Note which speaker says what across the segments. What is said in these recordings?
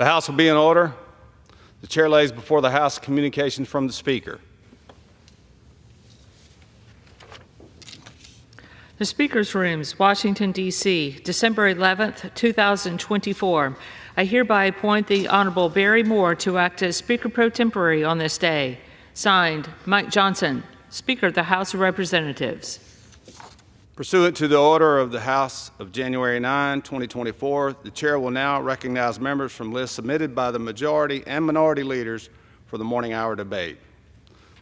Speaker 1: The House will be in order. The chair lays before the House communications from the Speaker.
Speaker 2: The Speaker's Rooms, Washington, D.C., December 11th, 2024. I hereby appoint the Honorable Barry Moore to act as Speaker Pro Tempore on this day. Signed, Mike Johnson, Speaker of the House of Representatives.
Speaker 1: Pursuant to the order of the House of January 9, 2024, the Chair will now recognize members from lists submitted by the majority and minority leaders for the morning hour debate.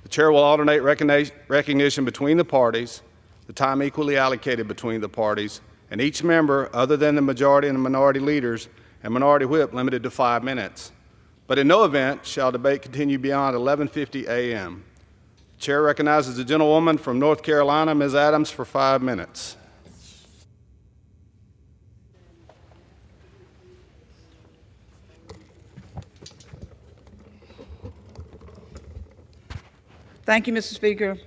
Speaker 1: The Chair will alternate recognition between the parties, the time equally allocated between the parties, and each member, other than the majority and the minority leaders and minority whip, limited to 5 minutes. But in no event shall debate continue beyond 11:50 a.m. The Chair recognizes the gentlewoman from North Carolina, Ms. Adams, for 5 minutes.
Speaker 3: Thank you, Mr. Speaker.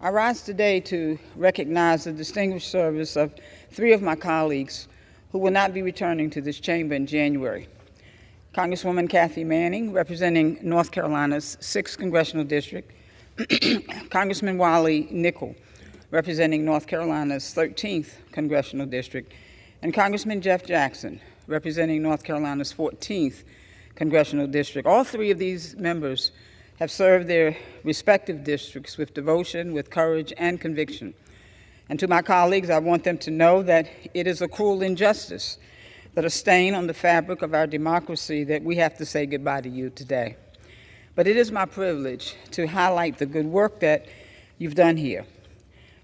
Speaker 3: I rise today to recognize the distinguished service of 3 of my colleagues who will not be returning to this chamber in January. Congresswoman Kathy Manning, representing North Carolina's 6th Congressional District, Congressman Wally Nickel, representing North Carolina's 13th Congressional District, and Congressman Jeff Jackson, representing North Carolina's 14th Congressional District. All 3 of these members have served their respective districts with devotion, with courage, and conviction. And to my colleagues, I want them to know that it is a cruel injustice, that a stain on the fabric of our democracy, that we have to say goodbye to you today. But it is my privilege to highlight the good work that you've done here.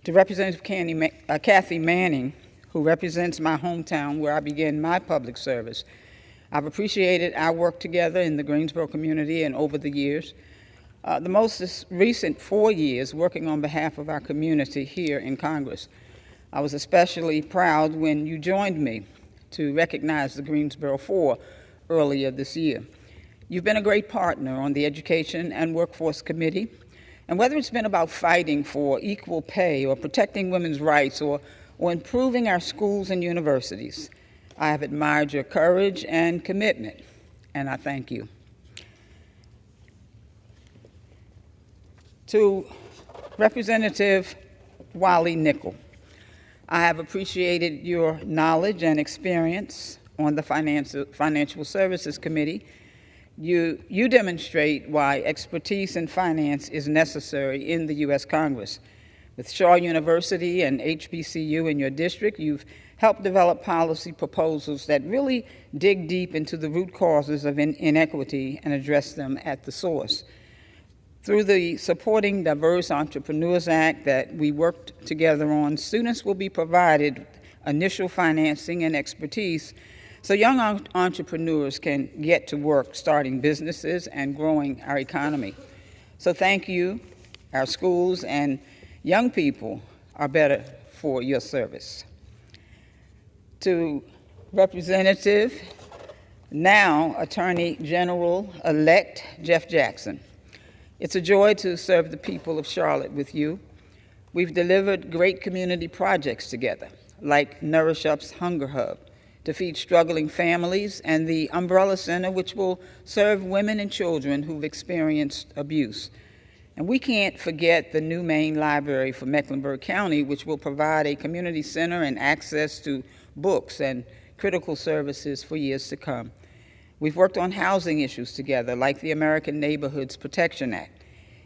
Speaker 3: To Representative Kathy Manning, who represents my hometown where I began my public service, I've appreciated our work together in the Greensboro community and over the years. The most recent 4 years working on behalf of our community here in Congress. I was especially proud when you joined me to recognize the Greensboro 4 earlier this year. You've been a great partner on the Education and Workforce Committee, and whether it's been about fighting for equal pay or protecting women's rights or improving our schools and universities, I have admired your courage and commitment, and I thank you. To Representative Wally Nickel, I have appreciated your knowledge and experience on the Financial Services Committee. You demonstrate why expertise in finance is necessary in the U.S. Congress. With Shaw University and HBCU in your district, you've helped develop policy proposals that really dig deep into the root causes of inequity and address them at the source. Through the Supporting Diverse Entrepreneurs Act that we worked together on, students will be provided initial financing and expertise so young entrepreneurs can get to work starting businesses and growing our economy. So thank you. Our schools and young people are better for your service. To Representative, now Attorney General-elect Jeff Jackson, it's a joy to serve the people of Charlotte with you. We've delivered great community projects together, like Nourish Up's Hunger Hub, to feed struggling families, and the Umbrella Center, which will serve women and children who've experienced abuse. And we can't forget the new Main Library for Mecklenburg County, which will provide a community center and access to books and critical services for years to come. We've worked on housing issues together, like the American Neighborhoods Protection Act.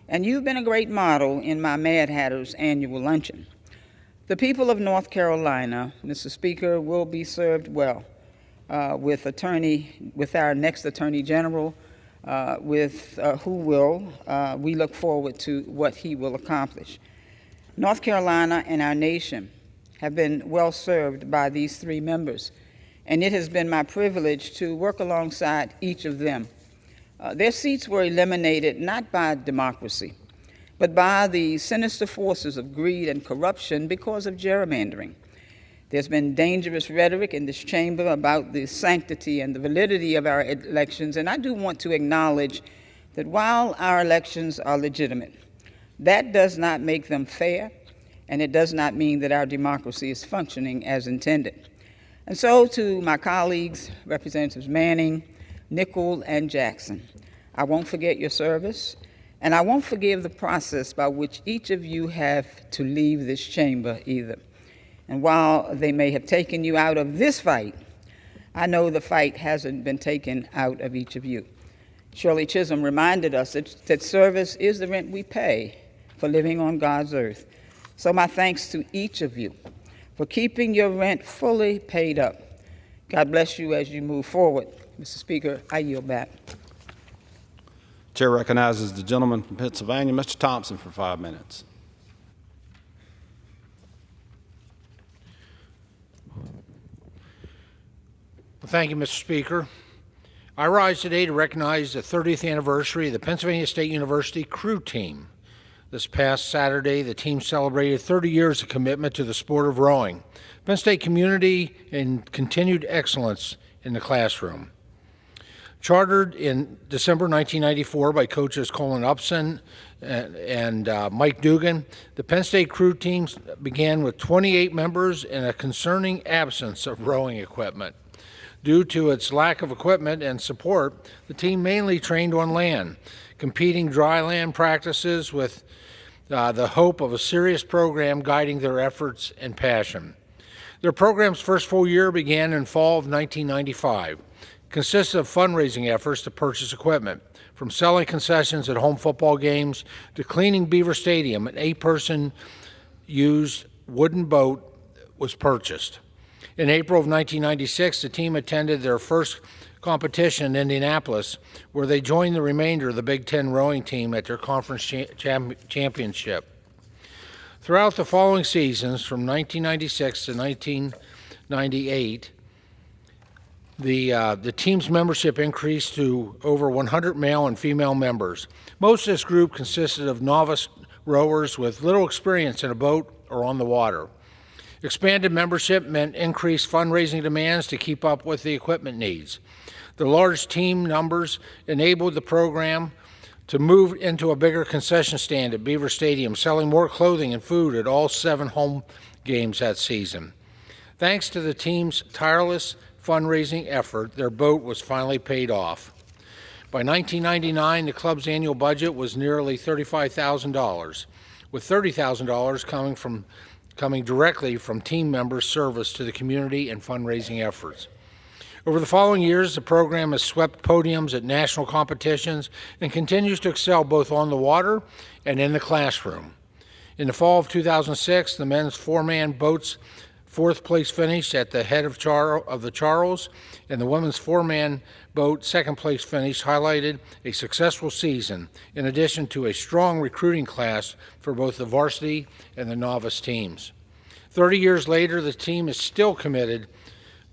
Speaker 3: And you've been a great model in my Mad Hatter's annual luncheon. The people of North Carolina, Mr. Speaker, will be served well with our next Attorney General, we look forward to what he will accomplish. North Carolina and our nation have been well served by these 3 members, and it has been my privilege to work alongside each of them. Their seats were eliminated not by democracy, but by the sinister forces of greed and corruption because of gerrymandering. There's been dangerous rhetoric in this chamber about the sanctity and the validity of our elections, and I do want to acknowledge that while our elections are legitimate, that does not make them fair, and it does not mean that our democracy is functioning as intended. And so to my colleagues, Representatives Manning, Nickel, and Jackson. I won't forget your service, and I won't forgive the process by which each of you have to leave this chamber either. And while they may have taken you out of this fight, I know the fight hasn't been taken out of each of you. Shirley Chisholm reminded us that service is the rent we pay for living on God's earth. So my thanks to each of you for keeping your rent fully paid up. God bless you as you move forward. Mr. Speaker, I yield back.
Speaker 1: Chair recognizes the gentleman from Pennsylvania, Mr. Thompson, for 5 minutes.
Speaker 4: Well, thank you, Mr. Speaker. I rise today to recognize the 30th anniversary of the Pennsylvania State University crew team. This past Saturday, the team celebrated 30 years of commitment to the sport of rowing, Penn State community, and continued excellence in the classroom. Chartered in December 1994 by coaches Colin Upson and Mike Dugan, the Penn State crew teams began with 28 members and a concerning absence of rowing equipment. Due to its lack of equipment and support, the team mainly trained on land, competing dry land practices with the hope of a serious program guiding their efforts and passion. Their program's first full year began in fall of 1995. Consisted of fundraising efforts to purchase equipment, from selling concessions at home football games to cleaning Beaver Stadium. An 8-person used wooden boat was purchased. In April of 1996, the team attended their first competition in Indianapolis, where they joined the remainder of the Big Ten rowing team at their conference championship. Throughout the following seasons, from 1996 to 1998, the team's membership increased to over 100 male and female members. Most of this group consisted of novice rowers with little experience in a boat or on the water. Expanded membership meant increased fundraising demands to keep up with the equipment needs. The large team numbers enabled the program to move into a bigger concession stand at Beaver Stadium, selling more clothing and food at all 7 home games that season. Thanks to the team's tireless fundraising effort, their boat was finally paid off. By 1999, the club's annual budget was nearly $35,000, with $30,000 coming directly from team members' service to the community and fundraising efforts. Over the following years, the program has swept podiums at national competitions and continues to excel both on the water and in the classroom. In the fall of 2006, the men's 4-man boat's 4th place finish at the head of the Charles, and the women's 4-man boat 2nd place finish highlighted a successful season, in addition to a strong recruiting class for both the varsity and the novice teams. 30 years later, the team is still committed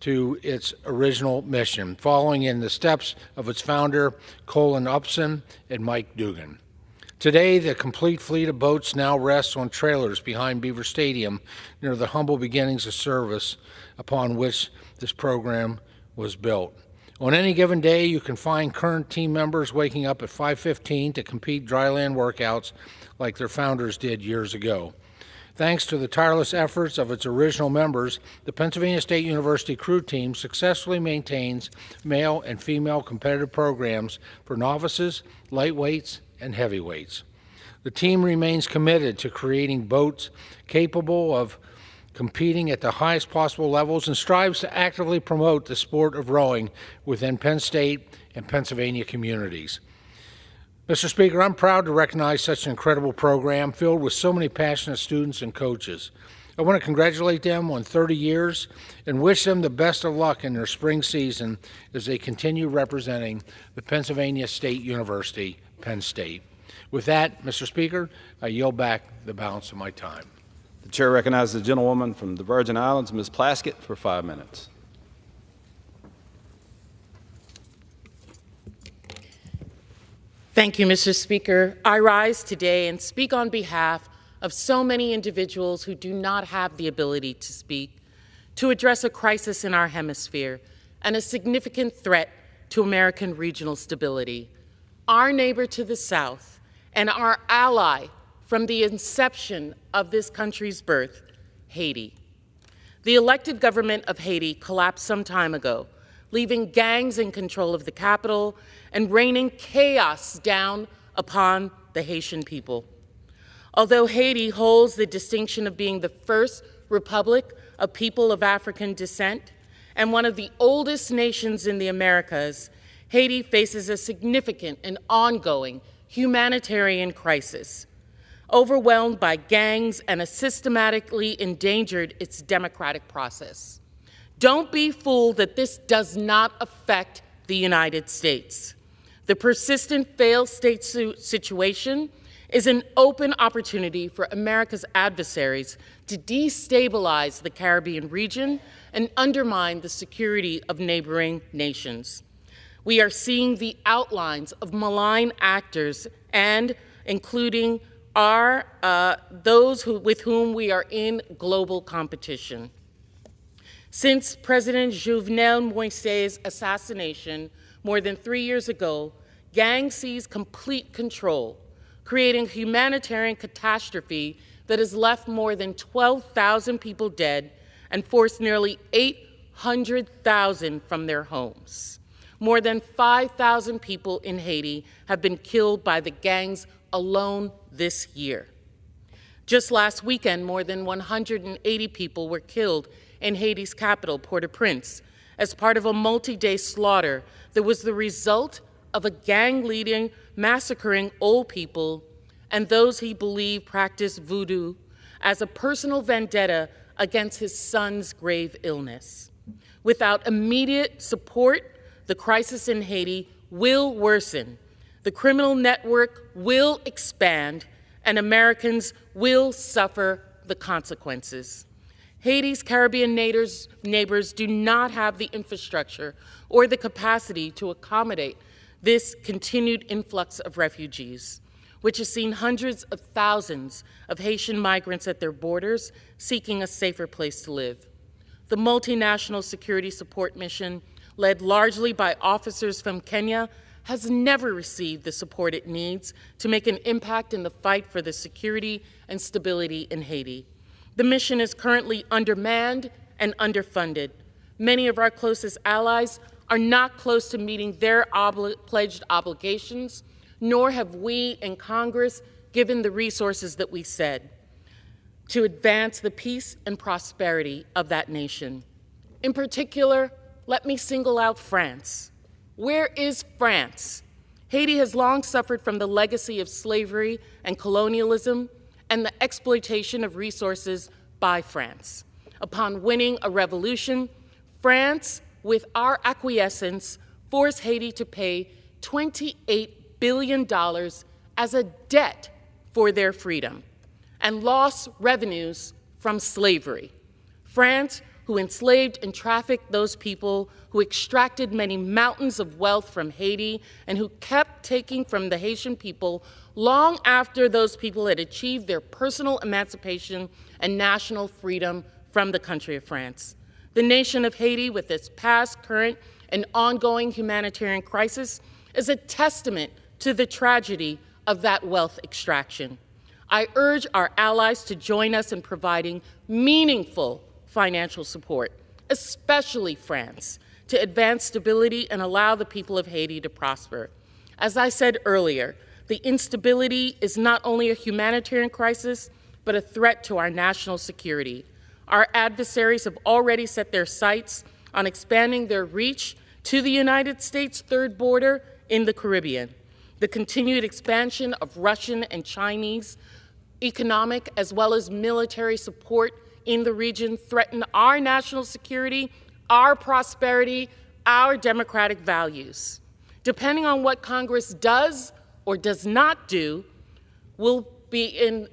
Speaker 4: to its original mission, following in the steps of its founder, Colin Upson and Mike Dugan. Today, the complete fleet of boats now rests on trailers behind Beaver Stadium near the humble beginnings of service upon which this program was built. On any given day, you can find current team members waking up at 5:15 to compete dryland workouts like their founders did years ago. Thanks to the tireless efforts of its original members, the Pennsylvania State University crew team successfully maintains male and female competitive programs for novices, lightweights, and heavyweights. The team remains committed to creating boats capable of competing at the highest possible levels and strives to actively promote the sport of rowing within Penn State and Pennsylvania communities. Mr. Speaker, I'm proud to recognize such an incredible program filled with so many passionate students and coaches. I want to congratulate them on 30 years and wish them the best of luck in their spring season as they continue representing the Pennsylvania State University, Penn State. With that, Mr. Speaker, I yield back the balance of my time.
Speaker 1: The chair recognizes the gentlewoman from the Virgin Islands, Ms. Plaskett, for 5 minutes.
Speaker 5: Thank you, Mr. Speaker. I rise today and speak on behalf of so many individuals who do not have the ability to speak, to address a crisis in our hemisphere and a significant threat to American regional stability. Our neighbor to the south and our ally from the inception of this country's birth, Haiti. The elected government of Haiti collapsed some time ago, leaving gangs in control of the capital and raining chaos down upon the Haitian people. Although Haiti holds the distinction of being the first republic of people of African descent and one of the oldest nations in the Americas, Haiti faces a significant and ongoing humanitarian crisis. Overwhelmed by gangs and has systematically endangered its democratic process. Don't be fooled that this does not affect the United States. The persistent failed state situation is an open opportunity for America's adversaries to destabilize the Caribbean region and undermine the security of neighboring nations. We are seeing the outlines of malign actors and including those with whom we are in global competition. Since President Jovenel Moïse's assassination more than 3 years ago, gangs seized complete control, creating a humanitarian catastrophe that has left more than 12,000 people dead and forced nearly 800,000 from their homes. More than 5,000 people in Haiti have been killed by the gangs alone this year. Just last weekend, more than 180 people were killed in Haiti's capital, Port-au-Prince, as part of a multi-day slaughter that was the result of a gang leader massacring old people and those he believed practiced voodoo as a personal vendetta against his son's grave illness. Without immediate support, the crisis in Haiti will worsen. The criminal network will expand, and Americans will suffer the consequences. Haiti's Caribbean neighbors do not have the infrastructure or the capacity to accommodate this continued influx of refugees, which has seen hundreds of thousands of Haitian migrants at their borders seeking a safer place to live. The multinational security support mission, led largely by officers from Kenya, has never received the support it needs to make an impact in the fight for the security and stability in Haiti. The mission is currently undermanned and underfunded. Many of our closest allies are not close to meeting their pledged obligations, nor have we in Congress given the resources that we said to advance the peace and prosperity of that nation. In particular, let me single out France. Where is France? Haiti has long suffered from the legacy of slavery and colonialism and the exploitation of resources by France. Upon winning a revolution, France, with our acquiescence, forced Haiti to pay $28 billion as a debt for their freedom and lost revenues from slavery. France, who enslaved and trafficked those people, who extracted many mountains of wealth from Haiti, and who kept taking from the Haitian people long after those people had achieved their personal emancipation and national freedom from the country of France. The nation of Haiti, with its past, current, and ongoing humanitarian crisis, is a testament to the tragedy of that wealth extraction. I urge our allies to join us in providing meaningful financial support, especially France, to advance stability and allow the people of Haiti to prosper. As I said earlier, the instability is not only a humanitarian crisis, but a threat to our national security. Our adversaries have already set their sights on expanding their reach to the United States' third border in the Caribbean. The continued expansion of Russian and Chinese economic as well as military support in the region threaten our national security, our prosperity, our democratic values. Depending on what Congress does or does not do, will be in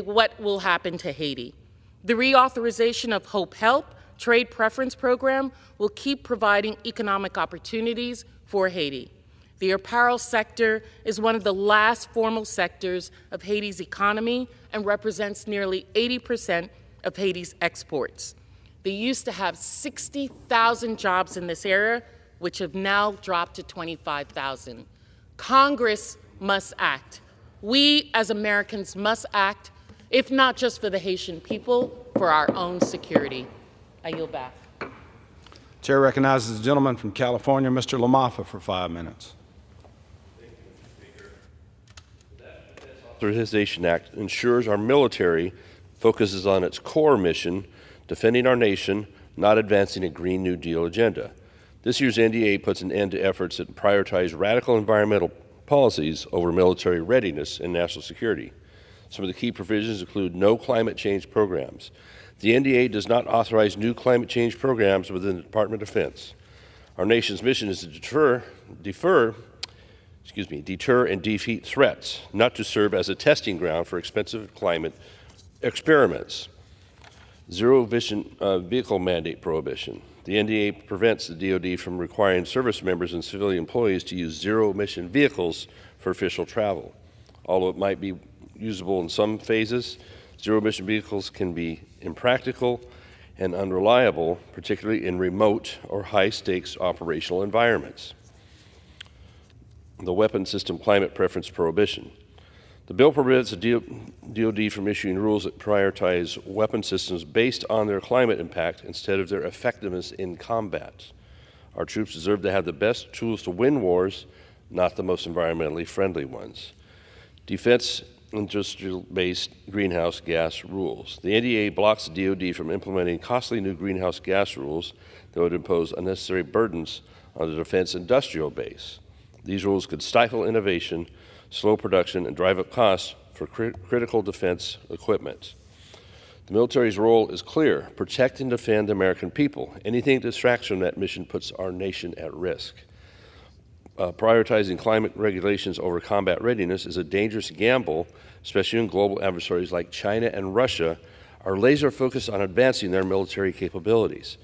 Speaker 5: what will happen to Haiti. The reauthorization of Hope Help trade preference program will keep providing economic opportunities for Haiti. The apparel sector is one of the last formal sectors of Haiti's economy and represents nearly 80% of Haiti's exports. They used to have 60,000 jobs in this area, which have now dropped to 25,000. Congress must act. We as Americans must act, if not just for the Haitian people, for our own security. I yield back.
Speaker 1: Chair recognizes the gentleman from California, Mr. LaMaffa, for 5 minutes.
Speaker 6: Authorization Act ensures our military focuses on its core mission, defending our nation, not advancing a Green New Deal agenda. This year's NDA puts an end to efforts that prioritize radical environmental policies over military readiness and national security. Some of the key provisions include no climate change programs. The NDA does not authorize new climate change programs within the Department of Defense. Our nation's mission is to deter and defeat threats, not to serve as a testing ground for expensive climate experiments. Zero-emission vehicle mandate prohibition. The NDA prevents the DoD from requiring service members and civilian employees to use zero-emission vehicles for official travel. Although it might be usable in some phases, zero-emission vehicles can be impractical and unreliable, particularly in remote or high-stakes operational environments. The weapon system climate preference prohibition. The bill prevents the DoD from issuing rules that prioritize weapon systems based on their climate impact instead of their effectiveness in combat. Our troops deserve to have the best tools to win wars, not the most environmentally friendly ones. Defense industrial-based greenhouse gas rules. The NDA blocks the DoD from implementing costly new greenhouse gas rules that would impose unnecessary burdens on the defense industrial base. These rules could stifle innovation, slow production, and drive up costs for critical defense equipment. The military's role is clear: protect and defend the American people. Anything that distracts from that mission puts our nation at risk. Prioritizing climate regulations over combat readiness is a dangerous gamble, especially when global adversaries like China and Russia are laser focused on advancing their military capabilities.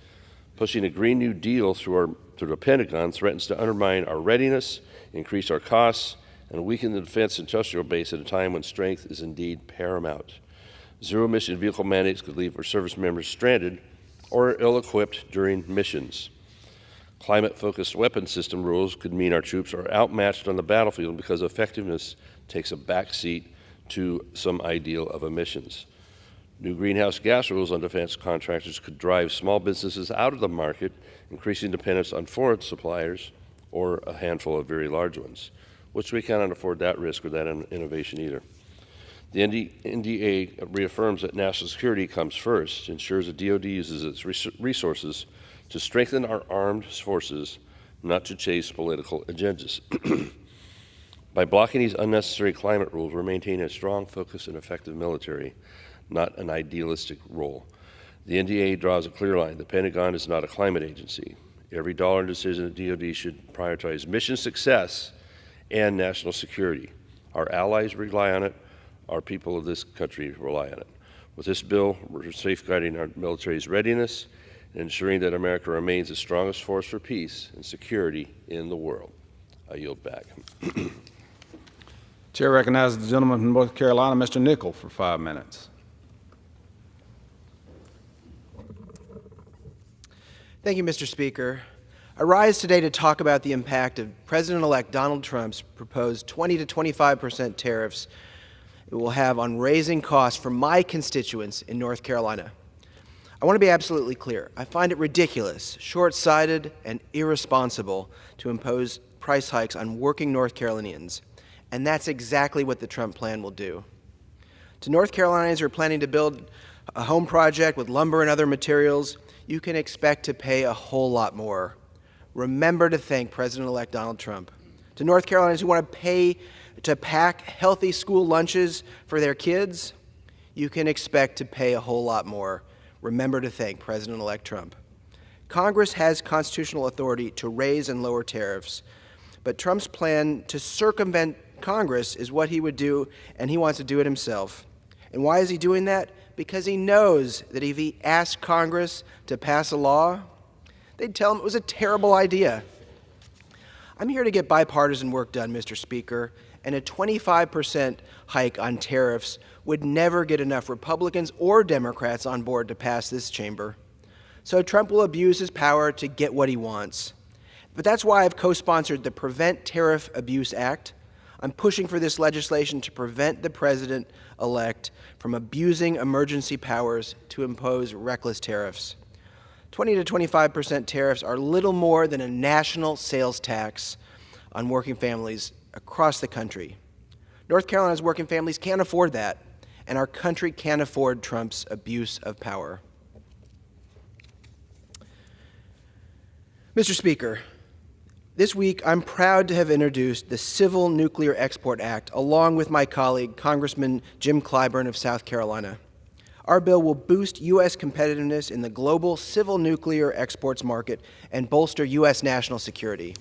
Speaker 6: Pushing a Green New Deal through the Pentagon threatens to undermine our readiness, increase our costs, and weaken the defense industrial base at a time when strength is indeed paramount. Zero-emission vehicle mandates could leave our service members stranded or ill-equipped during missions. Climate-focused weapon system rules could mean our troops are outmatched on the battlefield because effectiveness takes a backseat to some ideal of emissions. New greenhouse gas rules on defense contractors could drive small businesses out of the market, increasing dependence on foreign suppliers or a handful of very large ones, which we cannot afford that risk or that innovation either. The NDA reaffirms that national security comes first, ensures that DoD uses its resources to strengthen our armed forces, not to chase political agendas. By blocking these unnecessary climate rules, we're maintaining a strong, focused, and effective military, not an idealistic role. The NDA draws a clear line. The Pentagon is not a climate agency. Every dollar and decision at DoD should prioritize mission success and national security. Our allies rely on it. Our people of this country rely on it. With this bill, we're safeguarding our military's readiness and ensuring that America remains the strongest force for peace and security in the world. I yield back.
Speaker 1: Chair recognizes the gentleman from North Carolina, Mr. Nickel, for 5 minutes.
Speaker 7: Thank you, Mr. Speaker. I rise today to talk about the impact of President-elect Donald Trump's proposed 20 to 25% tariffs it will have on raising costs for my constituents in North Carolina. I want to be absolutely clear. I find it ridiculous, short-sighted, and irresponsible to impose price hikes on working North Carolinians, and that's exactly what the Trump plan will do. To North Carolinians who are planning to build a home project with lumber and other materials, you can expect to pay a whole lot more. Remember to thank President-elect Donald Trump. To North Carolinians who want to pay to pack healthy school lunches for their kids, you can expect to pay a whole lot more. Remember to thank President-elect Trump. Congress has constitutional authority to raise and lower tariffs, but Trump's plan to circumvent Congress is what he would do, and he wants to do it himself. And why is he doing that? Because he knows that if he asked Congress to pass a law, they'd tell him it was a terrible idea. I'm here to get bipartisan work done, Mr. Speaker, and a 25% hike on tariffs would never get enough Republicans or Democrats on board to pass this chamber. So Trump will abuse his power to get what he wants. But that's why I've co-sponsored the Prevent Tariff Abuse Act. I'm pushing for this legislation to prevent the president-elect from abusing emergency powers to impose reckless tariffs. 20 to 25% tariffs are little more than a national sales tax on working families across the country. North Carolina's working families can't afford that, and our country can't afford Trump's abuse of power. Mr. Speaker, this week I'm proud to have introduced the Civil Nuclear Export Act along with my colleague, Congressman Jim Clyburn of South Carolina. Our bill will boost U.S. competitiveness in the global civil nuclear exports market and bolster U.S. national security.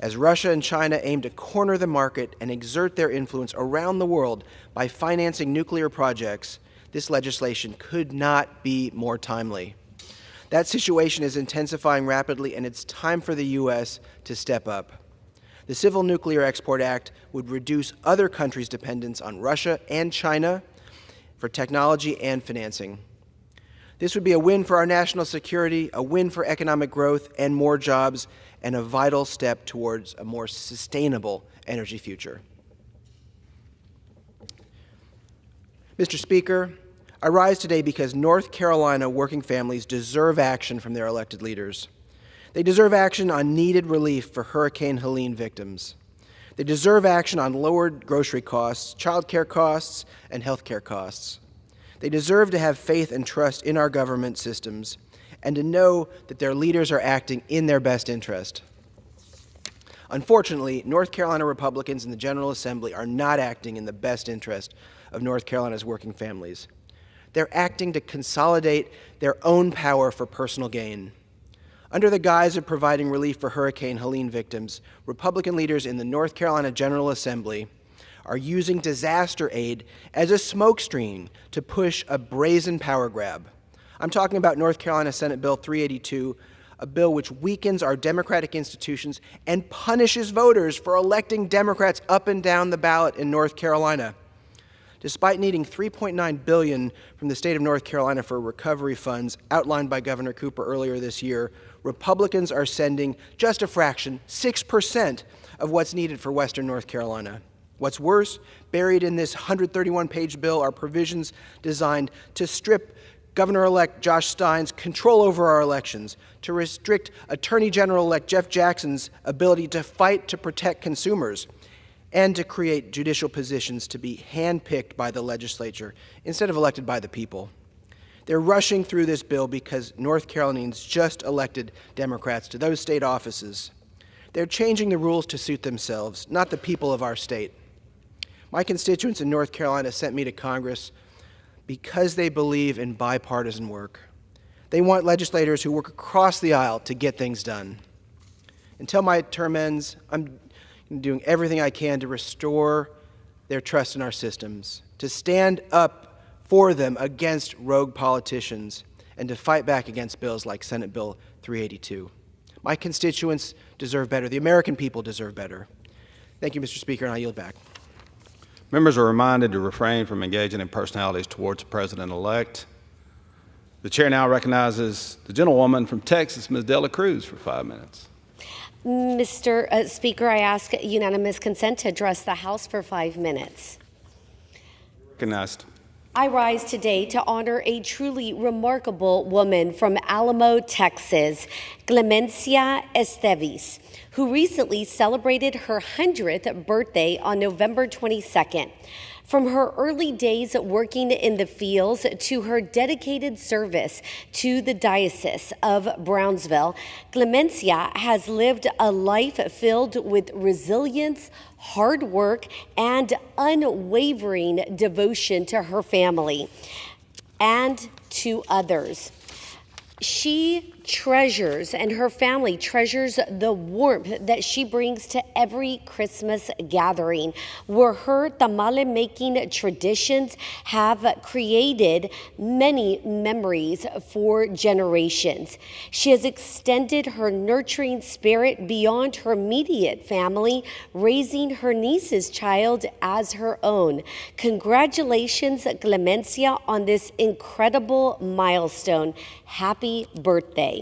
Speaker 7: As Russia and China aim to corner the market and exert their influence around the world by financing nuclear projects, this legislation could not be more timely. That situation is intensifying rapidly, and it's time for the U.S. to step up. The Civil Nuclear Export Act would reduce other countries' dependence on Russia and China for technology and financing. This would be a win for our national security, a win for economic growth and more jobs, and a vital step towards a more sustainable energy future. Mr. Speaker, I rise today because North Carolina working families deserve action from their elected leaders. They deserve action on needed relief for Hurricane Helene victims. They deserve action on lowered grocery costs, child care costs, and health care costs. They deserve to have faith and trust in our government systems and to know that their leaders are acting in their best interest. Unfortunately, North Carolina Republicans in the General Assembly are not acting in the best interest of North Carolina's working families. They're acting to consolidate their own power for personal gain. Under the guise of providing relief for Hurricane Helene victims, Republican leaders in the North Carolina General Assembly are using disaster aid as a smokescreen to push a brazen power grab. I'm talking about North Carolina Senate Bill 382, a bill which weakens our democratic institutions and punishes voters for electing Democrats up and down the ballot in North Carolina. Despite needing $3.9 billion from the state of North Carolina for recovery funds outlined by Governor Cooper earlier this year, Republicans are sending just a fraction, 6%, of what's needed for Western North Carolina. What's worse, buried in this 131-page bill are provisions designed to strip Governor-elect Josh Stein's control over our elections, to restrict Attorney General-elect Jeff Jackson's ability to fight to protect consumers, and to create judicial positions to be handpicked by the legislature instead of elected by the people. They're rushing through this bill because North Carolinians just elected Democrats to those state offices. They're changing the rules to suit themselves, not the people of our state. My constituents in North Carolina sent me to Congress because they believe in bipartisan work. They want legislators who work across the aisle to get things done. Until my term ends, I'm doing everything I can to restore their trust in our systems, to stand up for them against rogue politicians, and to fight back against bills like Senate Bill 382. My constituents deserve better. The American people deserve better. Thank you, Mr. Speaker, and I yield back.
Speaker 1: Members are reminded to refrain from engaging in personalities towards the President-elect. The chair now recognizes the gentlewoman from Texas, Ms. Dela Cruz, for 5 minutes.
Speaker 8: Mr. Speaker, I ask unanimous consent to address the House for 5 minutes.
Speaker 1: Recognized.
Speaker 8: I rise today to honor a truly remarkable woman from Alamo, Texas, Clemencia Esteves, who recently celebrated her 100th birthday on November 22nd. From her early days working in the fields to her dedicated service to the Diocese of Brownsville, Clemencia has lived a life filled with resilience, hard work, and unwavering devotion to her family and to others. She treasures, and her family treasures, the warmth that she brings to every Christmas gathering, where her tamale making traditions have created many memories for generations. She has extended her nurturing spirit beyond her immediate family, raising her niece's child as her own. Congratulations, Clemencia, on this incredible milestone. Happy birthday.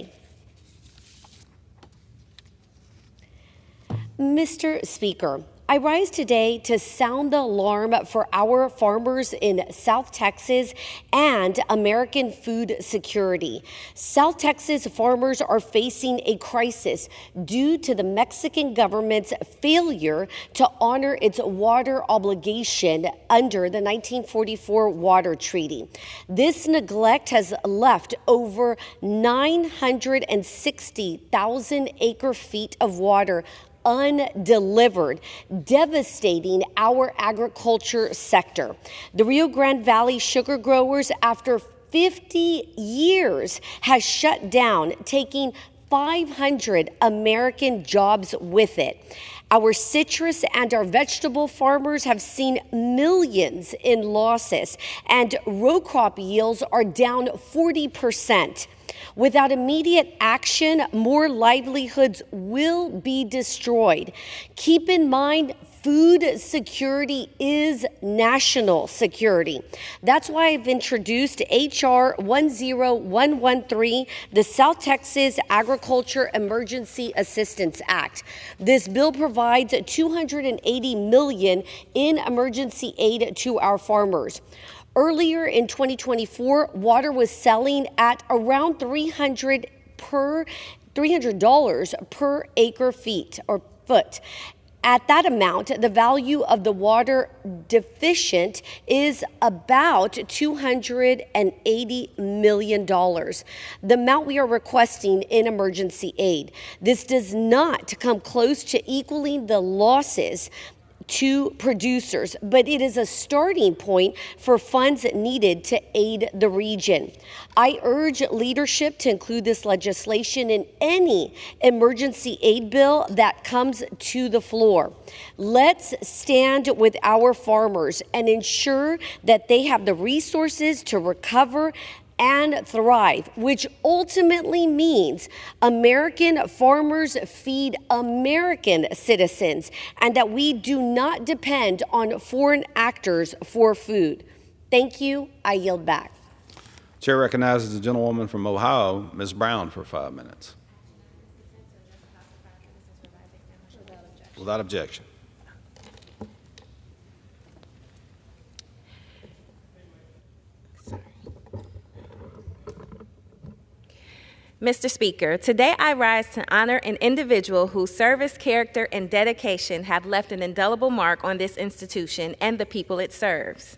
Speaker 8: Mr. Speaker, I rise today to sound the alarm for our farmers in South Texas and American food security. South Texas farmers are facing a crisis due to the Mexican government's failure to honor its water obligation under the 1944 Water Treaty. This neglect has left over 960,000 acre-feet of water undelivered, devastating our agriculture sector. The Rio Grande Valley sugar growers, after 50 years, has shut down, taking 500 American jobs with it. Our citrus and our vegetable farmers have seen millions in losses, and row crop yields are down 40%. Without immediate action, more livelihoods will be destroyed. Keep in mind, food security is national security. That's why I've introduced H.R. 10113, the South Texas Agriculture Emergency Assistance Act. This bill provides $280 million in emergency aid to our farmers. Earlier in 2024, water was selling at around $300 per acre feet or foot. At that amount, the value of the water deficient is about $280 million, the amount we are requesting in emergency aid. This does not come close to equaling the losses to producers, but it is a starting point for funds needed to aid the region. I urge leadership to include this legislation in any emergency aid bill that comes to the floor. Let's stand with our farmers and ensure that they have the resources to recover and thrive, which ultimately means American farmers feed American citizens, and that we do not depend on foreign actors for food. Thank you. I yield back.
Speaker 1: Chair recognizes the gentlewoman from Ohio, Ms. Brown, for 5 minutes. Without objection.
Speaker 9: Mr. Speaker, today I rise to honor an individual whose service, character, and dedication have left an indelible mark on this institution and the people it serves.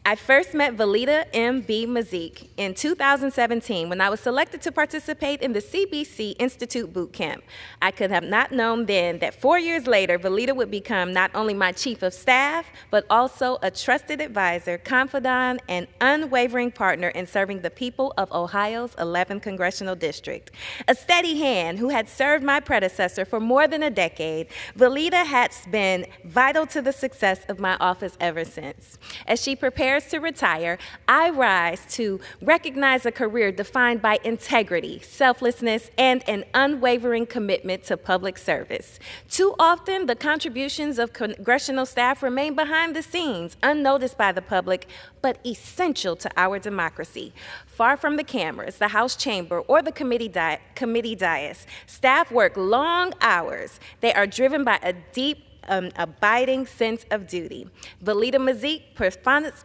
Speaker 9: I first met Velita M.B. Mazik in 2017 when I was selected to participate in the CBC Institute Boot Camp. I could have not known then that 4 years later, Velita would become not only my chief of staff, but also a trusted advisor, confidant, and unwavering partner in serving the people of Ohio's 11th Congressional District. A steady hand who had served my predecessor for more than a decade, Velita has been vital to the success of my office ever since. As she prepares to retire, I rise to recognize a career defined by integrity, selflessness, and an unwavering commitment to public service. Too often, the contributions of congressional staff remain behind the scenes, unnoticed by the public, but essential to our democracy. Far from the cameras, the House chamber, or the committee dais, staff work long hours. They are driven by a deep abiding sense of duty. Velita Mazik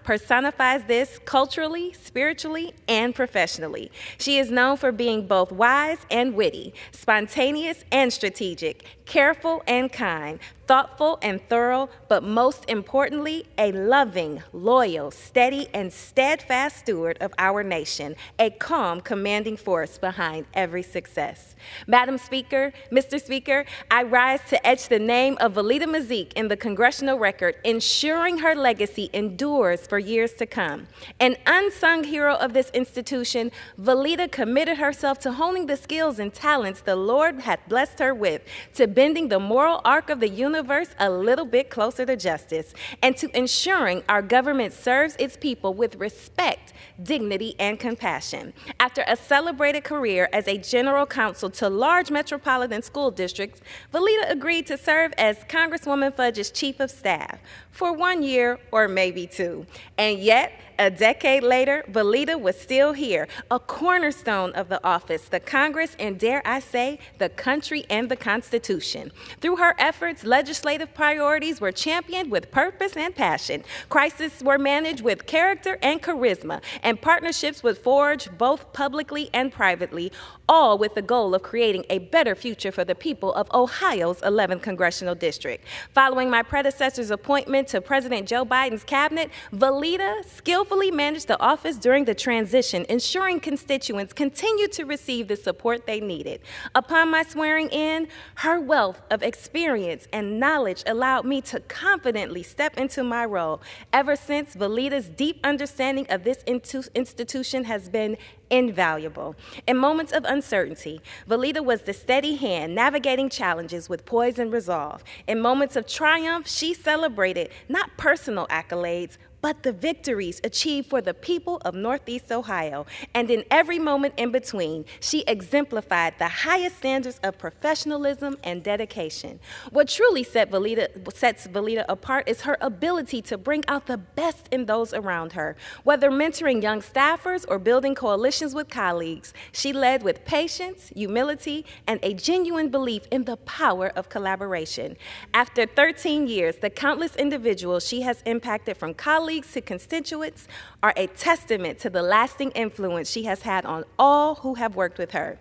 Speaker 9: personifies this culturally, spiritually, and professionally. She is known for being both wise and witty, spontaneous and strategic, careful and kind, thoughtful and thorough, but most importantly, a loving, loyal, steady, and steadfast steward of our nation, a calm, commanding force behind every success. Madam Speaker, Mr. Speaker, I rise to etch the name of Velita Mazik in the congressional record, ensuring her legacy endures for years to come. An unsung hero of this institution, Velita committed herself to honing the skills and talents the Lord had blessed her with, to bending the moral arc of the universe a little bit closer to justice, and to ensuring our government serves its people with respect, dignity, and compassion. After a celebrated career as a general counsel to large metropolitan school districts, Velita agreed to serve as Congresswoman Fudge's chief of staff for 1 year or maybe 2. And yet, a decade later, Velita was still here, a cornerstone of the office, the Congress, and dare I say, the country and the Constitution. Through her efforts, legislative priorities were championed with purpose and passion. Crises were managed with character and charisma, and partnerships were forged both publicly and privately, all with the goal of creating a better future for the people of Ohio's 11th Congressional District. Following my predecessor's appointment to President Joe Biden's cabinet, Velita skillfully managed the office during the transition, ensuring constituents continued to receive the support they needed. Upon my swearing in, her wealth of experience and knowledge allowed me to confidently step into my role. Ever since, Velita's deep understanding of this institution has been invaluable. In moments of uncertainty, Velita was the steady hand navigating challenges with poise and resolve. In moments of triumph, she celebrated not personal accolades, but the victories achieved for the people of Northeast Ohio. And in every moment in between, she exemplified the highest standards of professionalism and dedication. What truly sets Velita apart is her ability to bring out the best in those around her. Whether mentoring young staffers or building coalitions with colleagues, she led with patience, humility, and a genuine belief in the power of collaboration. After 13 years, the countless individuals she has impacted, from colleagues to constituents, are a testament to the lasting influence she has had on all who have worked with her.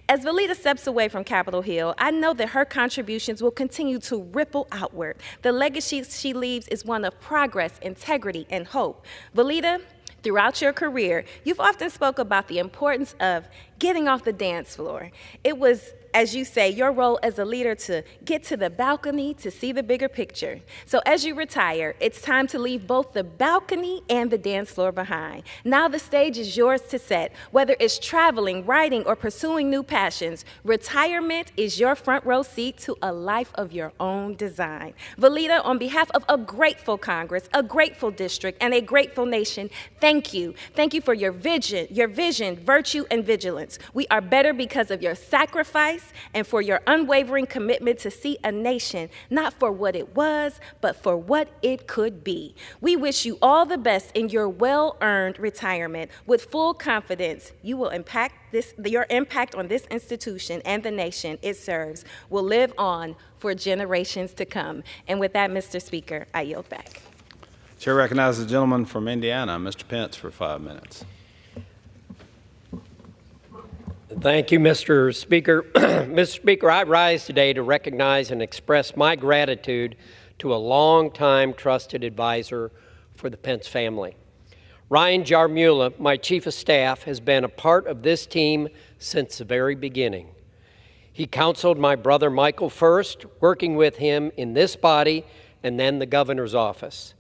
Speaker 9: As Velita steps away from Capitol Hill, I know that her contributions will continue to ripple outward. The legacy she leaves is one of progress, integrity, and hope. Velita, throughout your career, you've often spoke about the importance of getting off the dance floor. It was, as you say, your role as a leader to get to the balcony to see the bigger picture. So as you retire, it's time to leave both the balcony and the dance floor behind. Now the stage is yours to set. Whether it's traveling, writing, or pursuing new passions, retirement is your front row seat to a life of your own design. Velita, on behalf of a grateful Congress, a grateful district, and a grateful nation, thank you. Thank you for your vision, virtue, and vigilance. We are better because of your sacrifice and for your unwavering commitment to see a nation not for what it was, but for what it could be. We wish you all the best in your well-earned retirement. With full confidence, you will your impact on this institution and the nation it serves will live on for generations to come. And with that, Mr. Speaker, I yield back.
Speaker 1: Chair recognizes the gentleman from Indiana, Mr. Pence, for 5 minutes.
Speaker 10: Thank you, Mr. Speaker. Mr. Speaker, I rise today to recognize and express my gratitude to a longtime trusted advisor for the Pence family. Ryan Jarmulla, my chief of staff, has been a part of this team since the very beginning. He counseled my brother Michael first, working with him in this body and then the governor's office.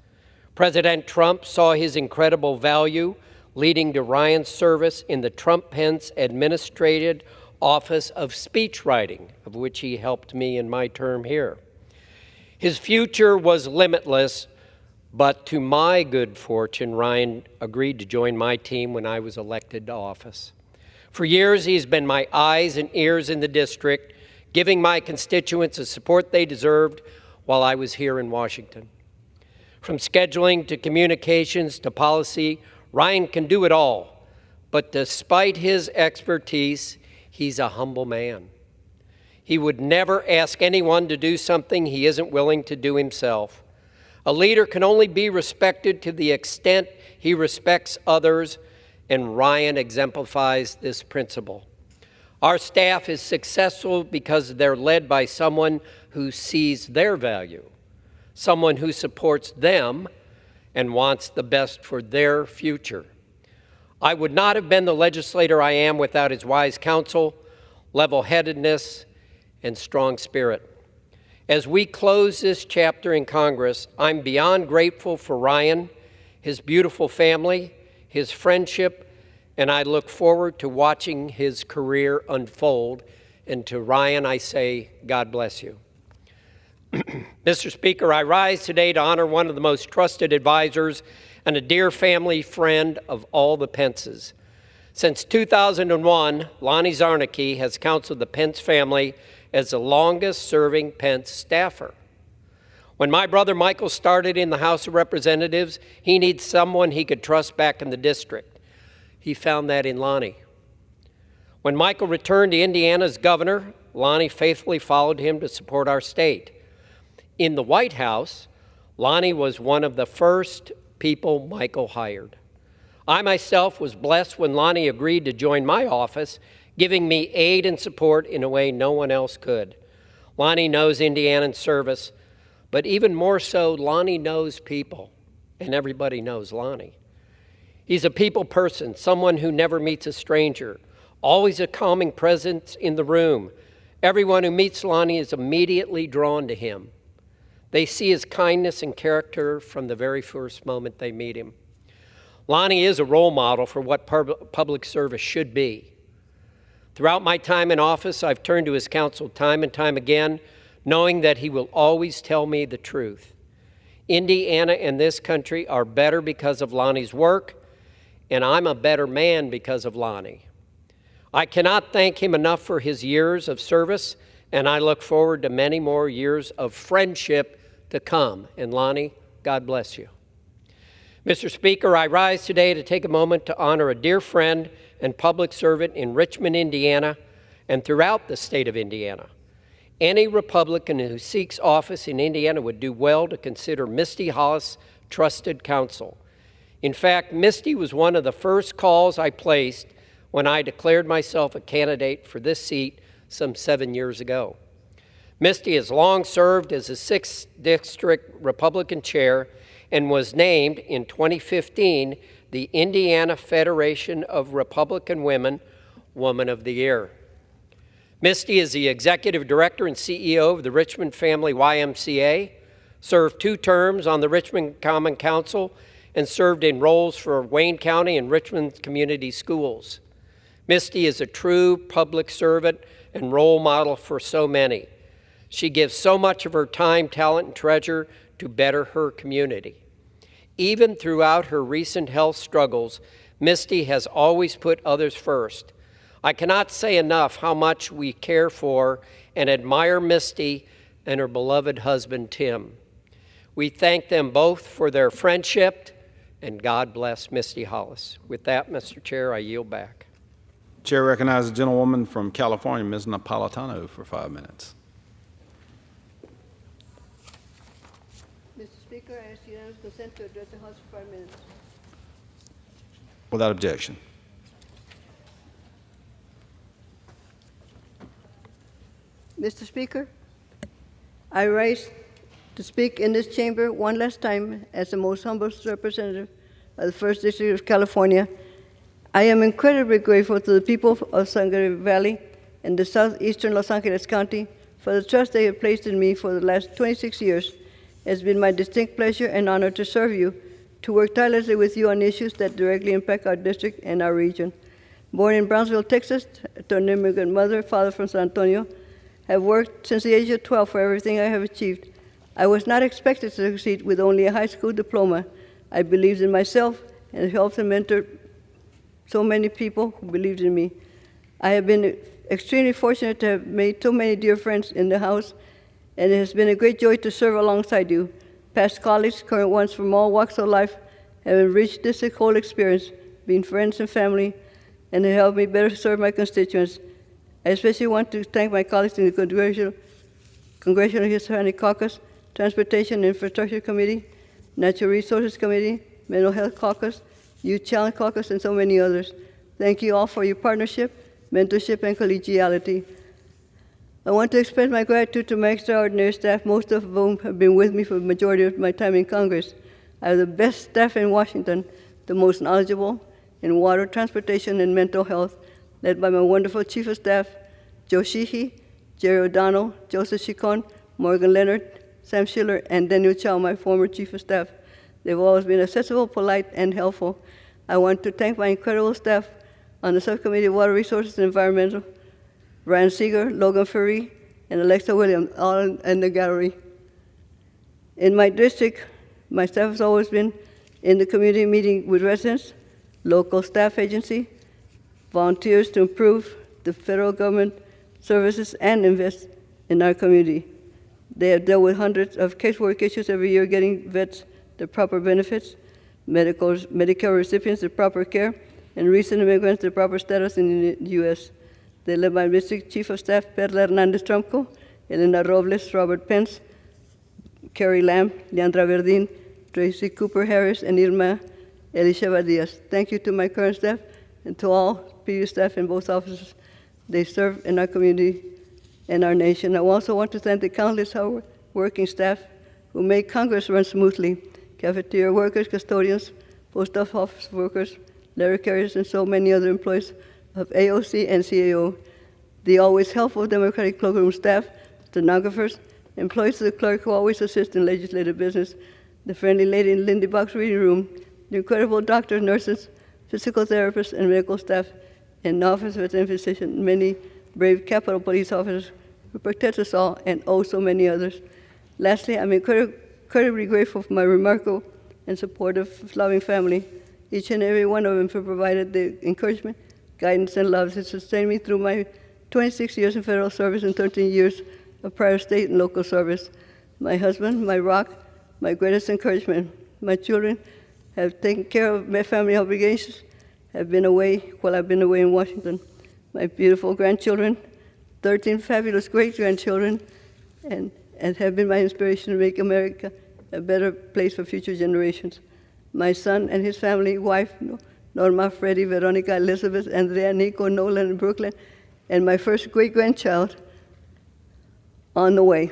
Speaker 10: President Trump saw his incredible value, leading to Ryan's service in the Trump-Pence Administrative Office of Speechwriting, of which he helped me in my term here. His future was limitless, but to my good fortune, Ryan agreed to join my team when I was elected to office. For years, he's been my eyes and ears in the district, giving my constituents the support they deserved while I was here in Washington. From scheduling to communications to policy, Ryan can do it all, but despite his expertise, he's a humble man. He would never ask anyone to do something he isn't willing to do himself. A leader can only be respected to the extent he respects others, and Ryan exemplifies this principle. Our staff is successful because they're led by someone who sees their value, someone who supports them and wants the best for their future. I would not have been the legislator I am without his wise counsel, level-headedness, and strong spirit. As we close this chapter in Congress, I'm beyond grateful for Ryan, his beautiful family, his friendship, and I look forward to watching his career unfold. And to Ryan, I say, God bless you. Mr. Speaker, I rise today to honor one of the most trusted advisors and a dear family friend of all the Pences. Since 2001, Lonnie Zarnicki has counseled the Pence family as the longest-serving Pence staffer. When my brother Michael started in the House of Representatives, he needed someone he could trust back in the district. He found that in Lonnie. When Michael returned to Indiana as governor, Lonnie faithfully followed him to support our state. In the White House, Lonnie was one of the first people Michael hired. I myself was blessed when Lonnie agreed to join my office, giving me aid and support in a way no one else could. Lonnie knows Indianan service, but even more so, Lonnie knows people, and everybody knows Lonnie. He's a people person, someone who never meets a stranger, always a calming presence in the room. Everyone who meets Lonnie is immediately drawn to him. They see his kindness and character from the very first moment they meet him. Lonnie is a role model for what public service should be. Throughout my time in office, I've turned to his counsel time and time again, knowing that he will always tell me the truth. Indiana and this country are better because of Lonnie's work, and I'm a better man because of Lonnie. I cannot thank him enough for his years of service, and I look forward to many more years of friendship to come. And Lonnie, God bless you. Mr. Speaker, I rise today to take a moment to honor a dear friend and public servant in Richmond, Indiana, and throughout the state of Indiana. Any Republican who seeks office in Indiana would do well to consider Misty Hollis trusted counsel. In fact, Misty was one of the first calls I placed when I declared myself a candidate for this seat some 7 years ago. Misty has long served as a 6th District Republican chair and was named in 2015 the Indiana Federation of Republican Women Woman of the Year. Misty is the executive director and CEO of the Richmond Family YMCA, served 2 terms on the Richmond Common Council, and served in roles for Wayne County and Richmond Community Schools. Misty is a true public servant and role model for so many. She gives so much of her time, talent, and treasure to better her community. Even throughout her recent health struggles, Misty has always put others first. I cannot say enough how much we care for and admire Misty and her beloved husband, Tim. We thank them both for their friendship, and God bless Misty Hollis. With that, Mr. Chair, I yield back.
Speaker 1: Chair recognizes the gentlewoman from California, Ms. Napolitano, for 5 minutes.
Speaker 11: Mr. Speaker, I ask unanimous consent to address the House for 5 minutes.
Speaker 1: Without objection.
Speaker 11: Mr. Speaker, I rise to speak in this chamber one last time as the most humble representative of the 1st District of California. I am incredibly grateful to the people of Sangre Valley and the southeastern Los Angeles County for the trust they have placed in me for the last 26 years. It has been my distinct pleasure and honor to serve you, to work tirelessly with you on issues that directly impact our district and our region. Born in Brownsville, Texas, to an immigrant mother, father from San Antonio, have worked since the age of 12 for everything I have achieved. I was not expected to succeed with only a high school diploma. I believed in myself and helped and mentored so many people who believed in me. I have been extremely fortunate to have made so many dear friends in the House, and it has been a great joy to serve alongside you. Past colleagues, current ones from all walks of life, have enriched this whole experience, being friends and family, and have helped me better serve my constituents. I especially want to thank my colleagues in the Congressional Hispanic Caucus, Transportation and Infrastructure Committee, Natural Resources Committee, Mental Health Caucus, Youth Challenge Caucus, and so many others. Thank you all for your partnership, mentorship, and collegiality. I want to express my gratitude to my extraordinary staff, most of whom have been with me for the majority of my time in Congress. I have the best staff in Washington, the most knowledgeable in water, transportation, and mental health, led by my wonderful Chief of Staff, Joe Sheehy, Jerry O'Donnell, Joseph Chicon, Morgan Leonard, Sam Schiller, and Daniel Chow, my former Chief of Staff. They've always been accessible, polite, and helpful. I want to thank my incredible staff on the Subcommittee of Water Resources and Environmental, Brian Seeger, Logan Ferry, and Alexa Williams, all in the gallery. In my district, my staff has always been in the community, meeting with residents, local staff agency, volunteers to improve the federal government services and invest in our community. They have dealt with hundreds of casework issues every year, getting vets the proper benefits, Medicare recipients the proper care, and recent immigrants the proper status in the U.S. They led by District Chief of Staff Perla Hernandez Trumco, Elena Robles, Robert Pence, Carrie Lamb, Leandra Verdin, Tracy Cooper Harris, and Irma Elisheva Diaz. Thank you to my current staff and to all previous staff in both offices. They serve in our community and our nation. I also want to thank the countless hard-working staff who make Congress run smoothly: cafeteria workers, custodians, post office workers, letter carriers, and so many other employees of AOC and CAO, the always helpful Democratic cloakroom staff, stenographers, employees of the clerk who always assist in legislative business, the friendly lady in Lindy Box reading room, the incredible doctors, nurses, physical therapists, and medical staff, and office veterinary physicians, many brave Capitol Police officers who protect us all, and oh so many others. Lastly, I'm incredibly grateful for my remarkable and supportive, loving family, each and every one of them who provided the encouragement, guidance, and love that sustained me through my 26 years in federal service and 13 years of prior state and local service. My husband, my rock, my greatest encouragement. My children have taken care of my family obligations, have been away while I've been away in Washington. My beautiful grandchildren, 13 fabulous great-grandchildren, and have been my inspiration to make America a better place for future generations. My son and his family, wife, Norma, Freddie, Veronica, Elizabeth, Andrea, Nico, Nolan, and Brooklyn, and my first great-grandchild on the way,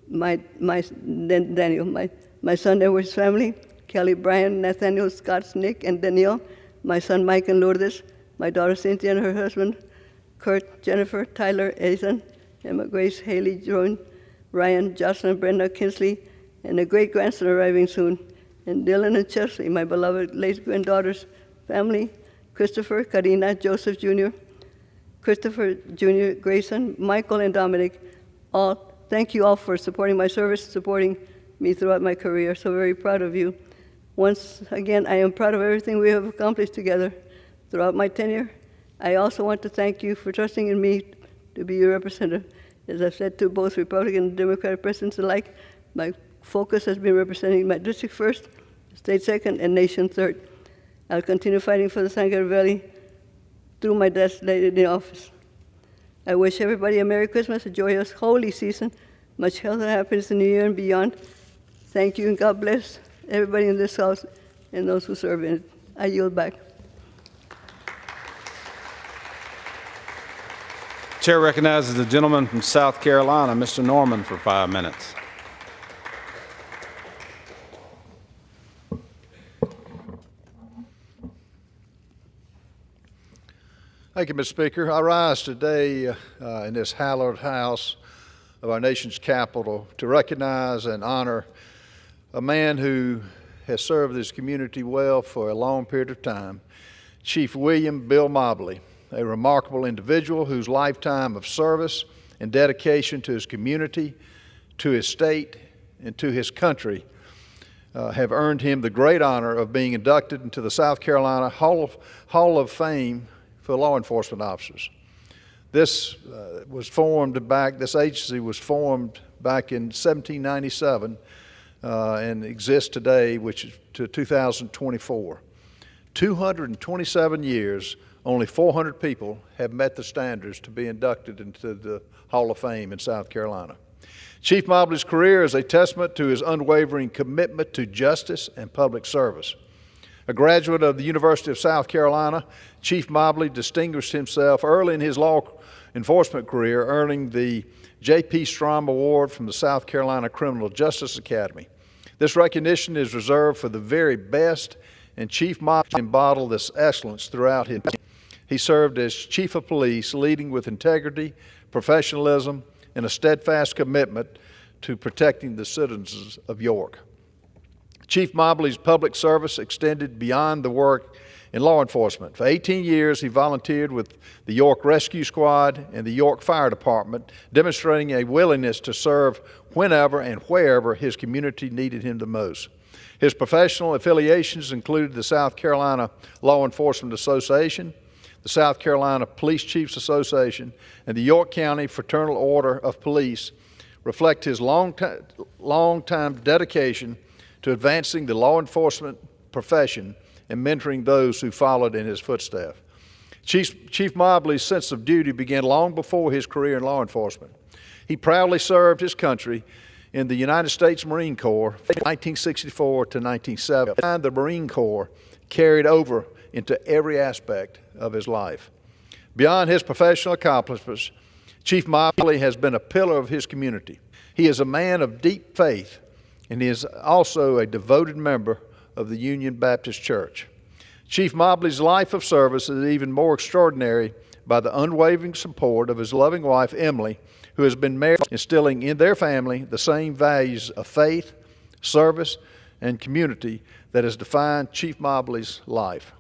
Speaker 11: Daniel, my son Edward's family, Kelly, Brian, Nathaniel, Scott, Nick, and Danielle, my son Mike and Lourdes, my daughter Cynthia and her husband, Kurt, Jennifer, Tyler, Ethan, Emma, Grace, Haley, Joan, Ryan, Jocelyn, Brenda, Kinsley, and a great-grandson arriving soon, and Dylan and Chesley, my beloved late granddaughters, family, Christopher, Karina, Joseph Jr., Christopher Jr., Grayson, Michael, and Dominic. All, thank you all for supporting my service, supporting me throughout my career. So very proud of you. Once again, I am proud of everything we have accomplished together throughout my tenure. I also want to thank you for trusting in me to be your representative. As I've said to both Republican and Democratic presidents alike, my focus has been representing my district first, state second, and nation third. I'll continue fighting for the San Gabriel Valley through my death later in the office. I wish everybody a Merry Christmas, a joyous, holy season, much health and happiness in the year and beyond. Thank you, and God bless everybody in this house and those who serve in it. I yield back.
Speaker 1: Chair recognizes the gentleman from South Carolina, Mr. Norman, for 5 minutes.
Speaker 12: Thank you, Mr. Speaker. I rise today in this hallowed house of our nation's capital to recognize and honor a man who has served this community well for a long period of time, Chief William Bill Mobley, a remarkable individual whose lifetime of service and dedication to his community, to his state, and to his country have earned him the great honor of being inducted into the South Carolina Hall of Fame for law enforcement officers. This this agency was formed back in 1797 and exists today, which is to 2024. 227 years, only 400 people have met the standards to be inducted into the Hall of Fame in South Carolina. Chief Mobley's career is a testament to his unwavering commitment to justice and public service. A graduate of the University of South Carolina, Chief Mobley distinguished himself early in his law enforcement career, earning the J.P. Strom Award from the South Carolina Criminal Justice Academy. This recognition is reserved for the very best, and Chief Mobley embodied this excellence throughout his life. He served as Chief of Police, leading with integrity, professionalism, and a steadfast commitment to protecting the citizens of York. Chief Mobley's public service extended beyond the work in law enforcement. For 18 years, he volunteered with the York Rescue Squad and the York Fire Department, demonstrating a willingness to serve whenever and wherever his community needed him the most. His professional affiliations included the South Carolina Law Enforcement Association, the South Carolina Police Chiefs Association, and the York County Fraternal Order of Police, reflect his long-time dedication to advancing the law enforcement profession and mentoring those who followed in his footsteps. Chief Mobley's sense of duty began long before his career in law enforcement. He proudly served his country in the United States Marine Corps from 1964 to 1970. The Marine Corps carried over into every aspect of his life. Beyond his professional accomplishments, Chief Mobley has been a pillar of his community. He is a man of deep faith, and he is also a devoted member of the Union Baptist Church. Chief Mobley's life of service is even more extraordinary by the unwavering support of his loving wife, Emily, who has been married, instilling in their family the same values of faith, service, and community that has defined Chief Mobley's life.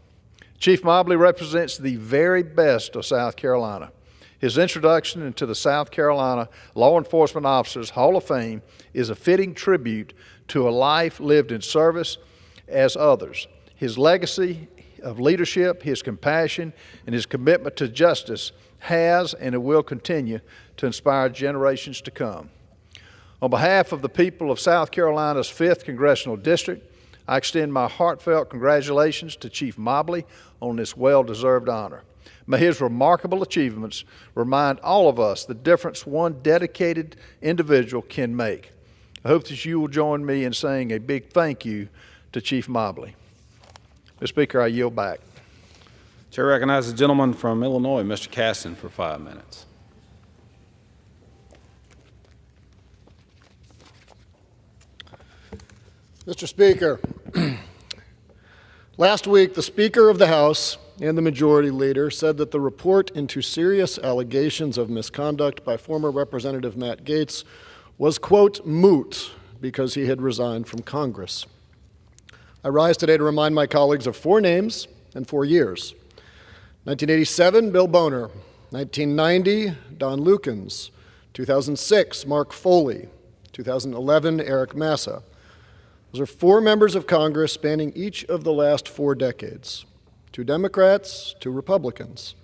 Speaker 12: Chief Mobley represents the very best of South Carolina. His introduction into the South Carolina Law Enforcement Officers Hall of Fame is a fitting tribute to a life lived in service as others. His legacy of leadership, his compassion, and his commitment to justice has and it will continue to inspire generations to come. On behalf of the people of South Carolina's 5th Congressional District, I extend my heartfelt congratulations to Chief Mobley on this well-deserved honor. May his remarkable achievements remind all of us the difference one dedicated individual can make. I hope that you will join me in saying a big thank you to Chief Mobley. Mr. Speaker, I yield back.
Speaker 1: Chair recognizes the gentleman from Illinois, Mr. Caston, for 5 minutes.
Speaker 13: Mr. Speaker, last week the Speaker of the House and the Majority Leader said that the report into serious allegations of misconduct by former Representative Matt Gaetz was, quote, moot because he had resigned from Congress. I rise today to remind my colleagues of 4 names and 4 years. 1987, Bill Boner. 1990, Don Lukens. 2006, Mark Foley. 2011, Eric Massa. Those are 4 members of Congress spanning each of the last 4 decades. 2 Democrats, 2 Republicans.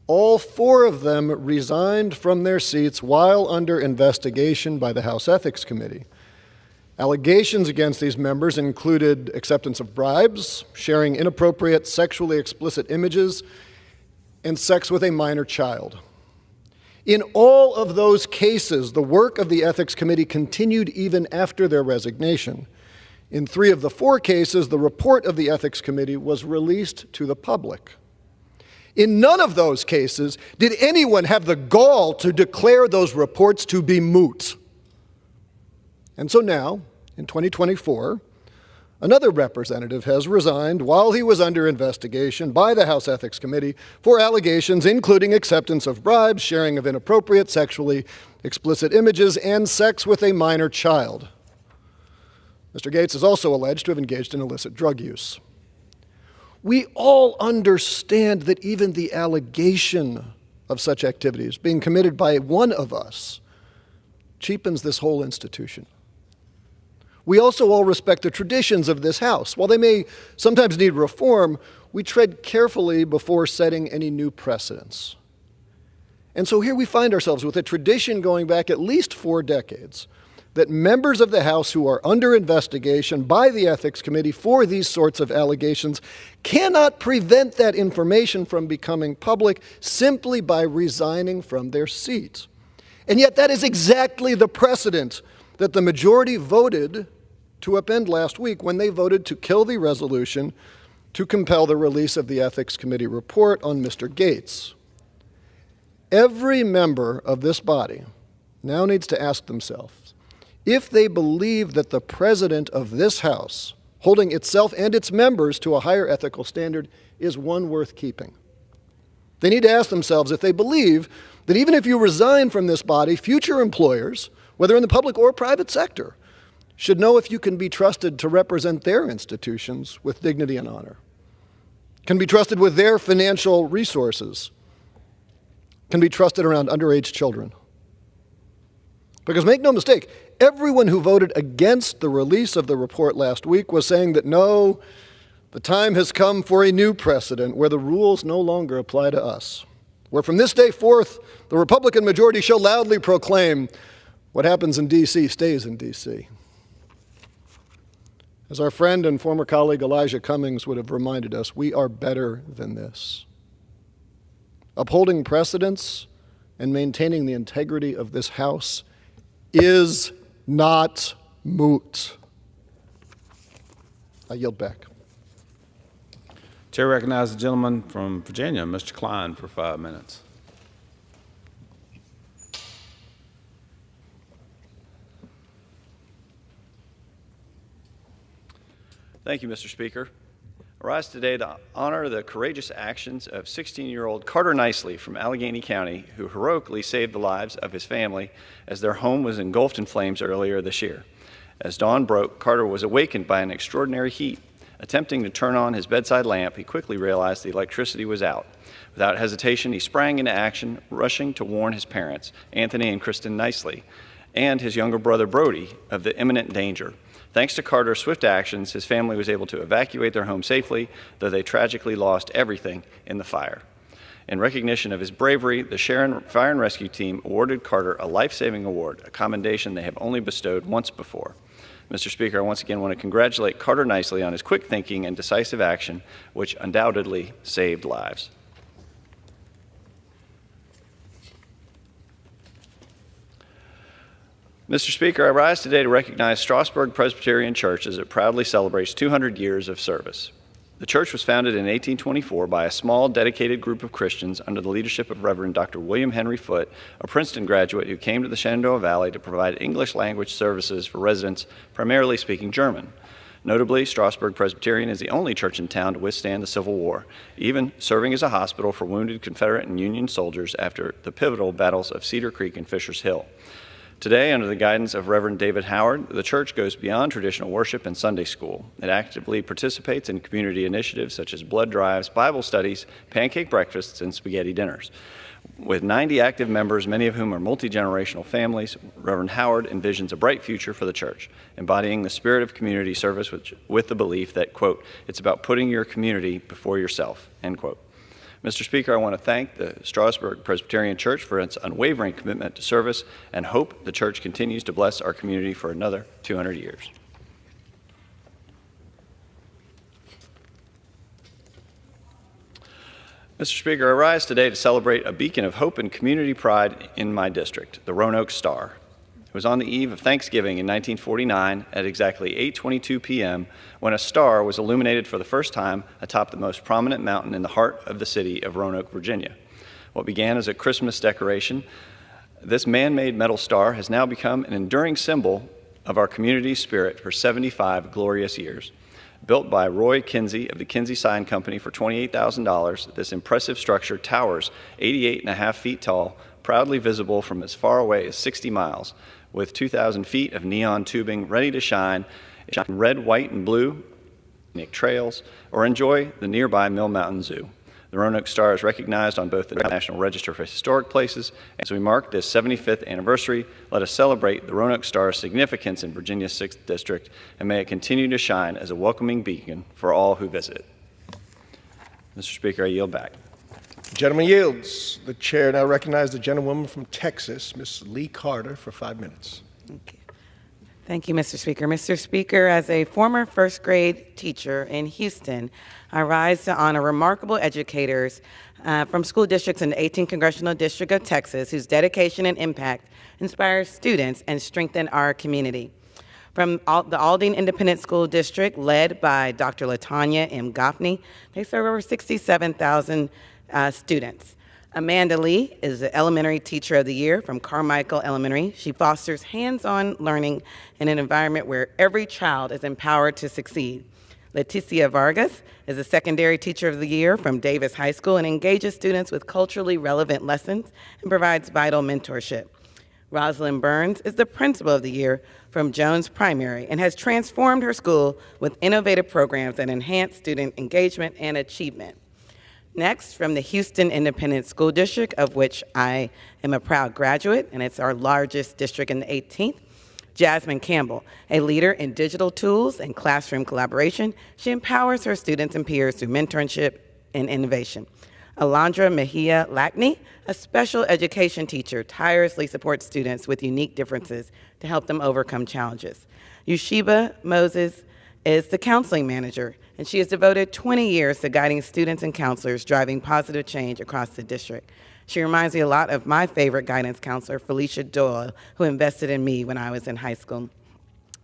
Speaker 13: All 4 of them resigned from their seats while under investigation by the House Ethics Committee. Allegations against these members included acceptance of bribes, sharing inappropriate sexually explicit images, and sex with a minor child. In all of those cases, the work of the Ethics Committee continued even after their resignation. In 3 of the 4 cases, the report of the Ethics Committee was released to the public. In none of those cases did anyone have the gall to declare those reports to be moot. And so now, in 2024, another representative has resigned while he was under investigation by the House Ethics Committee for allegations including acceptance of bribes, sharing of inappropriate sexually explicit images, and sex with a minor child. Mr. Gaetz is also alleged to have engaged in illicit drug use. We all understand that even the allegation of such activities being committed by one of us cheapens this whole institution. We also all respect the traditions of this House. While they may sometimes need reform, we tread carefully before setting any new precedents. And so here we find ourselves with a tradition going back at least 4 decades that members of the House who are under investigation by the Ethics Committee for these sorts of allegations cannot prevent that information from becoming public simply by resigning from their seat. And yet that is exactly the precedent that the majority voted to upend last week when they voted to kill the resolution to compel the release of the Ethics Committee report on Mr. Gaetz. Every member of this body now needs to ask themselves if they believe that the president of this House, holding itself and its members to a higher ethical standard, is one worth keeping. They need to ask themselves if they believe that even if you resign from this body, future employers, whether in the public or private sector, should know if you can be trusted to represent their institutions with dignity and honor, can be trusted with their financial resources, can be trusted around underage children. Because make no mistake, everyone who voted against the release of the report last week was saying that no, the time has come for a new precedent where the rules no longer apply to us, where from this day forth, the Republican majority shall loudly proclaim what happens in D.C. stays in D.C. As our friend and former colleague Elijah Cummings would have reminded us, we are better than this. Upholding precedents and maintaining the integrity of this House is not moot. I yield back.
Speaker 1: Chair recognizes the gentleman from Virginia, Mr. Klein, for 5 minutes.
Speaker 14: Thank you, Mr. Speaker. I rise today to honor the courageous actions of 16-year-old Carter Nicely from Allegheny County, who heroically saved the lives of his family as their home was engulfed in flames earlier this year. As dawn broke, Carter was awakened by an extraordinary heat. Attempting to turn on his bedside lamp, he quickly realized the electricity was out. Without hesitation, he sprang into action, rushing to warn his parents, Anthony and Kristen Nicely, and his younger brother Brody, of the imminent danger. Thanks to Carter's swift actions, his family was able to evacuate their home safely, though they tragically lost everything in the fire. In recognition of his bravery, the Sharon Fire and Rescue Team awarded Carter a life-saving award, a commendation they have only bestowed once before. Mr. Speaker, I once again want to congratulate Carter Nicely on his quick thinking and decisive action, which undoubtedly saved lives. Mr. Speaker, I rise today to recognize Strasburg Presbyterian Church as it proudly celebrates 200 years of service. The church was founded in 1824 by a small, dedicated group of Christians under the leadership of Reverend Dr. William Henry Foote, a Princeton graduate who came to the Shenandoah Valley to provide English language services for residents primarily speaking German. Notably, Strasburg Presbyterian is the only church in town to withstand the Civil War, even serving as a hospital for wounded Confederate and Union soldiers after the pivotal battles of Cedar Creek and Fisher's Hill. Today, under the guidance of Reverend David Howard, the church goes beyond traditional worship and Sunday school. It actively participates in community initiatives such as blood drives, Bible studies, pancake breakfasts, and spaghetti dinners. With 90 active members, many of whom are multi-generational families, Reverend Howard envisions a bright future for the church, embodying the spirit of community service with the belief that, quote, it's about putting your community before yourself, end quote. Mr. Speaker, I want to thank the Strasburg Presbyterian Church for its unwavering commitment to service and hope the church continues to bless our community for another 200 years. Mr. Speaker, I rise today to celebrate a beacon of hope and community pride in my district, the Roanoke Star. It was on the eve of Thanksgiving in 1949 at exactly 8:22 p.m. when a star was illuminated for the first time atop the most prominent mountain in the heart of the city of Roanoke, Virginia. What began as a Christmas decoration, this man-made metal star has now become an enduring symbol of our community's spirit for 75 glorious years. Built by Roy Kinsey of the Kinsey Sign Company for $28,000, this impressive structure towers 88.5 feet tall, proudly visible from as far away as 60 miles, with 2,000 feet of neon tubing ready to shine red, white, and blue, scenic trails, or enjoy the nearby Mill Mountain Zoo. The Roanoke Star is recognized on both the National Register for Historic Places. As we mark this 75th anniversary, let us celebrate the Roanoke Star's significance in Virginia's 6th District, and may it continue to shine as a welcoming beacon for all who visit it. Mr. Speaker, I yield back.
Speaker 15: The gentleman yields. The chair now recognizes the gentlewoman from Texas, Ms. Lee Carter, for 5 minutes.
Speaker 16: Thank you, Mr. Speaker. Mr. Speaker, as a former first grade teacher in Houston, I rise to honor remarkable educators from school districts in the 18th Congressional District of Texas whose dedication and impact inspire students and strengthen our community. From the Aldine Independent School District, led by Dr. Latanya M. Goffney, they serve over 67,000 students. Amanda Lee is the Elementary Teacher of the Year from Carmichael Elementary. She fosters hands-on learning in an environment where every child is empowered to succeed. Leticia Vargas is the Secondary Teacher of the Year from Davis High School and engages students with culturally relevant lessons and provides vital mentorship. Rosalind Burns is the Principal of the Year from Jones Primary and has transformed her school with innovative programs that enhance student engagement and achievement. Next, from the Houston Independent School District, of which I am a proud graduate, and it's our largest district in the 18th, Jasmine Campbell, a leader in digital tools and classroom collaboration, she empowers her students and peers through mentorship and innovation. Alondra Mejia Lackney, a special education teacher, tirelessly supports students with unique differences to help them overcome challenges. Yushiba Moses is the counseling manager, and she has devoted 20 years to guiding students and counselors driving positive change across the district. She reminds me a lot of my favorite guidance counselor, Felicia Doyle, who invested in me when I was in high school.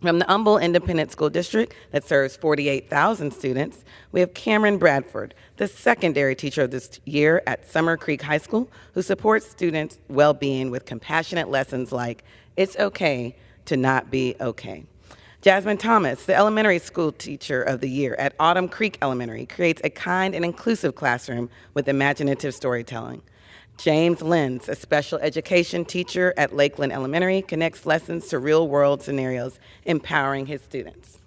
Speaker 16: From the Humble Independent School District that serves 48,000 students, we have Cameron Bradford, the secondary teacher of this year at Summer Creek High School, who supports students' well-being with compassionate lessons like, it's okay to not be okay. Jasmine Thomas, the elementary school teacher of the year at Autumn Creek Elementary, creates a kind and inclusive classroom with imaginative storytelling. James Lenz, a special education teacher at Lakeland Elementary, connects lessons to real-world scenarios, empowering his students.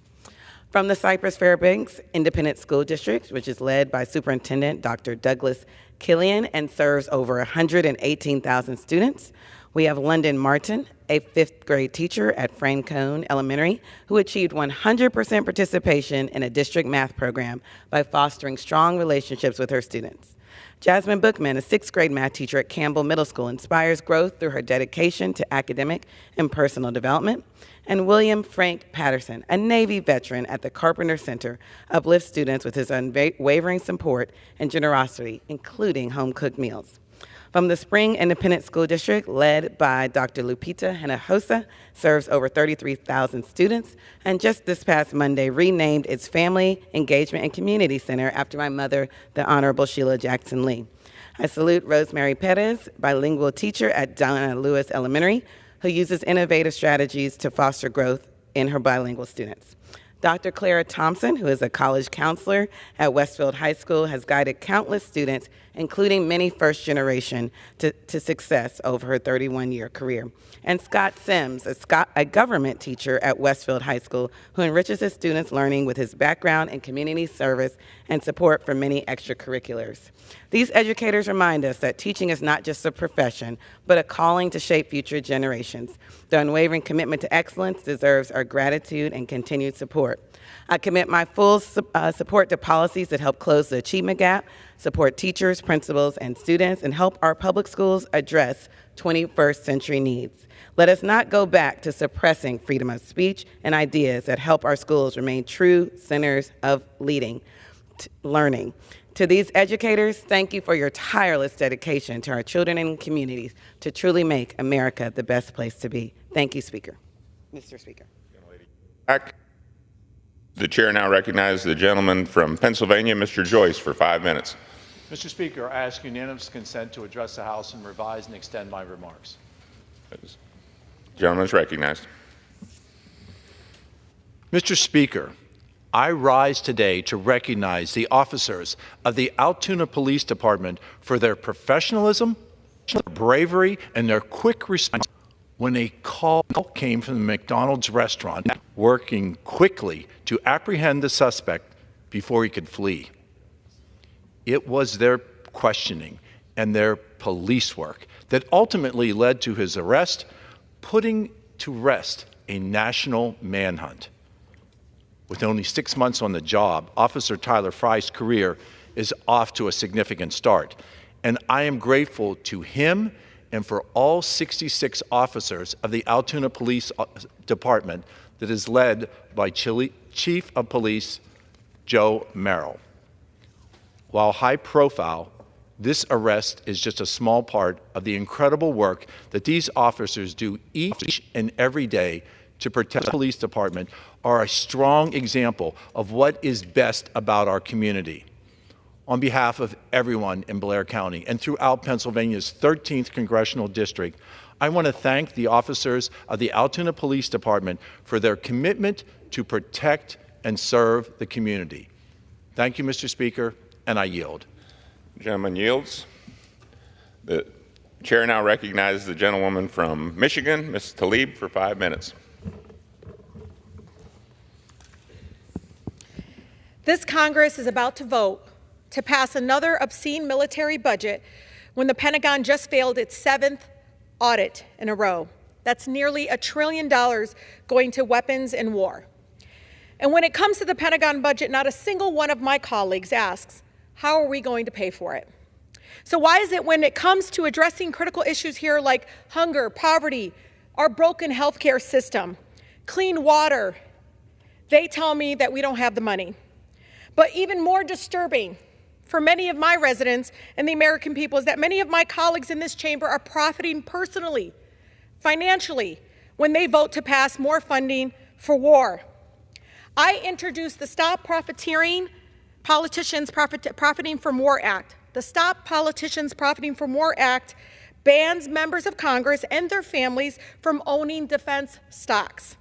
Speaker 16: From the Cypress Fairbanks Independent School District, which is led by Superintendent Dr. Douglas Killian and serves over 118,000 students, we have London Martin, a fifth grade teacher at Francone Elementary, who achieved 100% participation in a district math program by fostering strong relationships with her students. Jasmine Bookman, a sixth grade math teacher at Campbell Middle School, inspires growth through her dedication to academic and personal development. And William Frank Patterson, a Navy veteran at the Carpenter Center, uplifts students with his unwavering support and generosity, including home-cooked meals. From the Spring Independent School District, led by Dr. Lupita Hinojosa, serves over 33,000 students, and just this past Monday renamed its Family Engagement and Community Center after my mother, the Honorable Sheila Jackson Lee. I salute Rosemary Perez, bilingual teacher at Donna Lewis Elementary, who uses innovative strategies to foster growth in her bilingual students. Dr. Clara Thompson, who is a college counselor at Westfield High School, has guided countless students, including many first generation, to success over her 31-year career. And Scott Sims, a government teacher at Westfield High School, who enriches his students' learning with his background in community service and support for many extracurriculars. These educators remind us that teaching is not just a profession, but a calling to shape future generations. Their unwavering commitment to excellence deserves our gratitude and continued support. I commit my full support to policies that help close the achievement gap, support teachers, principals, and students, and help our public schools address 21st century needs. Let us not go back to suppressing freedom of speech and ideas that help our schools remain true centers of learning. To these educators, thank you for your tireless dedication to our children and communities to truly make America the best place to be. Thank you, Speaker. Mr. Speaker.
Speaker 17: The chair now recognizes the gentleman from Pennsylvania, Mr. Joyce, for 5 minutes.
Speaker 18: Mr. Speaker, I ask unanimous consent to address the House and revise and extend my remarks.
Speaker 17: The gentleman is recognized.
Speaker 18: Mr. Speaker, I rise today to recognize the officers of the Altoona Police Department for their professionalism, their bravery, and their quick response when a call came from the McDonald's restaurant, working quickly to apprehend the suspect before he could flee. It was their questioning and their police work that ultimately led to his arrest, putting to rest a national manhunt. With only 6 months on the job, Officer Tyler Fry's career is off to a significant start, and I am grateful to him and for all 66 officers of the Altoona Police Department that is led by Chief of Police Joe Merrill. While high profile, this arrest is just a small part of the incredible work that these officers do each and every day to protect the police department are a strong example of what is best about our community. On behalf of everyone in Blair County and throughout Pennsylvania's 13th Congressional District, I want to thank the officers of the Altoona Police Department for their commitment to protect and serve the community. Thank you, Mr. Speaker, and I yield.
Speaker 17: The gentleman yields. The chair now recognizes the gentlewoman from Michigan, Ms. Tlaib, for 5 minutes.
Speaker 19: This Congress is about to vote to pass another obscene military budget when the Pentagon just failed its 7th audit in a row. That's nearly $1 trillion going to weapons and war. And when it comes to the Pentagon budget, not a single one of my colleagues asks, how are we going to pay for it? So why is it when it comes to addressing critical issues here like hunger, poverty, our broken healthcare system, clean water, they tell me that we don't have the money? But even more disturbing for many of my residents and the American people is that many of my colleagues in this chamber are profiting personally, financially, when they vote to pass more funding for war. I introduced the Stop Profiteering Politicians Profiting from War Act. The Stop Politicians Profiting from War Act bans members of Congress and their families from owning defense stocks.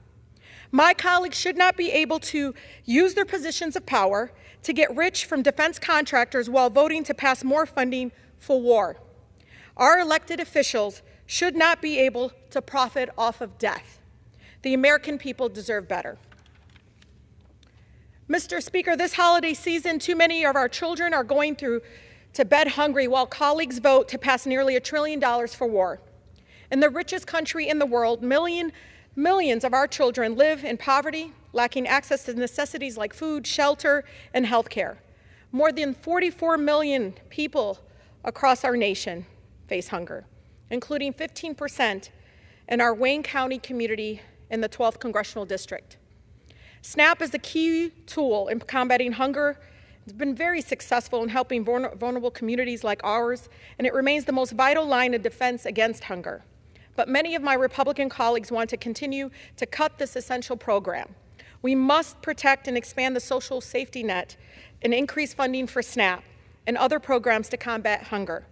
Speaker 19: My colleagues should not be able to use their positions of power to get rich from defense contractors while voting to pass more funding for war. Our elected officials should not be able to profit off of death. The American people deserve better. Mr. Speaker, this holiday season, too many of our children are going to bed hungry while colleagues vote to pass nearly $1 trillion for war. In the richest country in the world, millions of our children live in poverty, lacking access to necessities like food, shelter, and health care. More than 44 million people across our nation face hunger, including 15% in our Wayne County community in the 12th Congressional District. SNAP is a key tool in combating hunger. It's been very successful in helping vulnerable communities like ours, and it remains the most vital line of defense against hunger. But many of my Republican colleagues want to continue to cut this essential program. We must protect and expand the social safety net and increase funding for SNAP and other programs to combat hunger.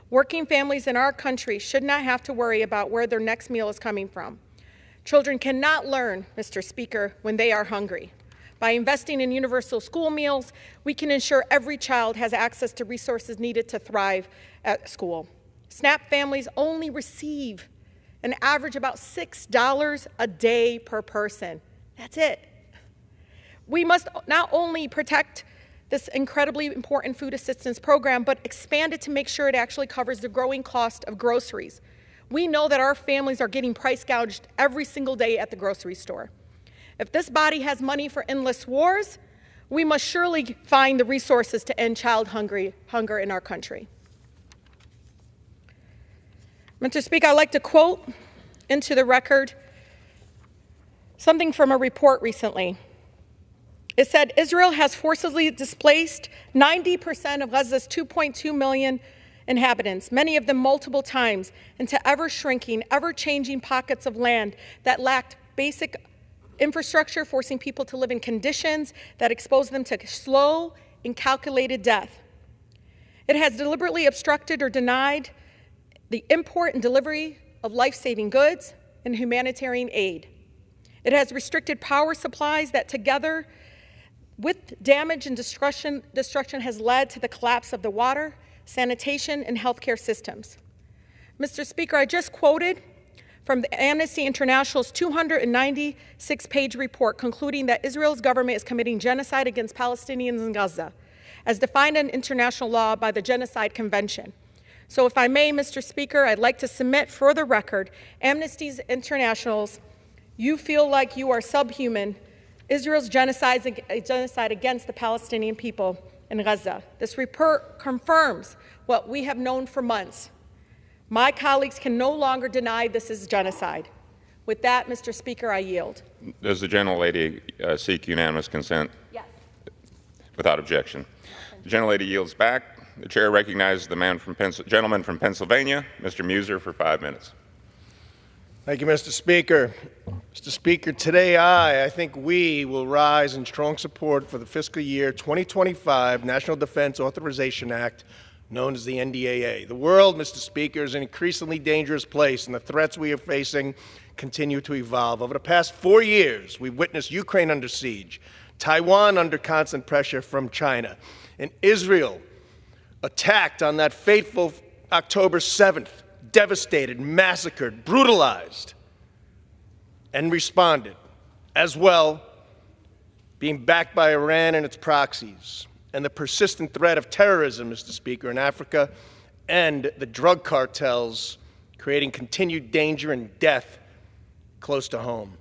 Speaker 19: Working families in our country should not have to worry about where their next meal is coming from. Children cannot learn, Mr. Speaker, when they are hungry. By investing in universal school meals, we can ensure every child has access to resources needed to thrive at school. SNAP families only receive an average about $6 a day per person. That's it. We must not only protect this incredibly important food assistance program, but expand it to make sure it actually covers the growing cost of groceries. We know that our families are getting price gouged every single day at the grocery store. If this body has money for endless wars, we must surely find the resources to end child hunger in our country. Mr. Speaker, I'd like to quote into the record something from a report recently. It said, Israel has forcibly displaced 90% of Gaza's 2.2 million inhabitants, many of them multiple times, into ever-shrinking, ever-changing pockets of land that lacked basic infrastructure, forcing people to live in conditions that expose them to slow and calculated death. It has deliberately obstructed or denied the import and delivery of life-saving goods and humanitarian aid. It has restricted power supplies that together with damage and destruction has led to the collapse of the water, sanitation, and healthcare systems. Mr. Speaker, I just quoted from the Amnesty International's 296-page report concluding that Israel's government is committing genocide against Palestinians in Gaza, as defined in international law by the Genocide Convention. So if I may, Mr. Speaker, I'd like to submit for the record, Amnesty International's "You Feel Like You Are Subhuman, Israel's genocide against the Palestinian people in Gaza." This report confirms what we have known for months. My colleagues can no longer deny this is genocide. With that, Mr. Speaker, I yield.
Speaker 17: Does the gentlelady seek unanimous consent?
Speaker 19: Yes.
Speaker 17: Without objection. The gentlelady yields back. The chair recognizes the gentleman from Pennsylvania, Mr. Muser, for 5 minutes.
Speaker 15: Thank you, Mr. Speaker. Mr. Speaker, today I think we will rise in strong support for the fiscal year 2025 National Defense Authorization Act, known as the NDAA. The world, Mr. Speaker, is an increasingly dangerous place, and the threats we are facing continue to evolve. Over the past 4 years, we've witnessed Ukraine under siege, Taiwan under constant pressure from China, and Israel attacked on that fateful October 7th, devastated, massacred, brutalized, and responded, as well, being backed by Iran and its proxies, and the persistent threat of terrorism, Mr. Speaker, in Africa, and the drug cartels creating continued danger and death close to home.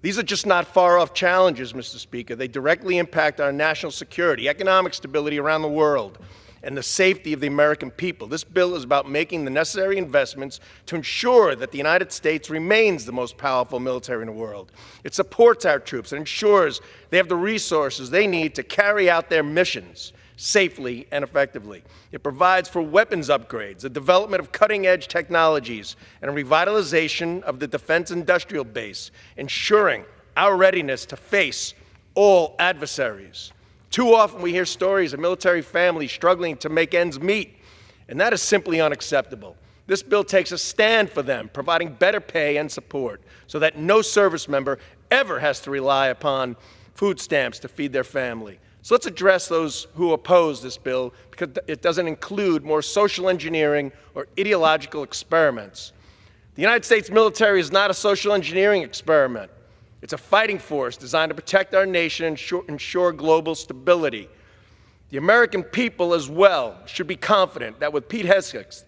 Speaker 15: These are just not far-off challenges, Mr. Speaker. They directly impact our national security, economic stability around the world, and the safety of the American people. This bill is about making the necessary investments to ensure that the United States remains the most powerful military in the world. It supports our troops and ensures they have the resources they need to carry out their missions safely and effectively. It provides for weapons upgrades, the development of cutting-edge technologies, and a revitalization of the defense industrial base, ensuring our readiness to face all adversaries. Too often we hear stories of military families struggling to make ends meet, and that is simply unacceptable. This bill takes a stand for them, providing better pay and support so that no service member ever has to rely upon food stamps to feed their family. So let's address those who oppose this bill because it doesn't include more social engineering or ideological experiments. The United States military is not a social engineering experiment. It's a fighting force designed to protect our nation and ensure global stability. The American people as well should be confident that with Pete Hegseth,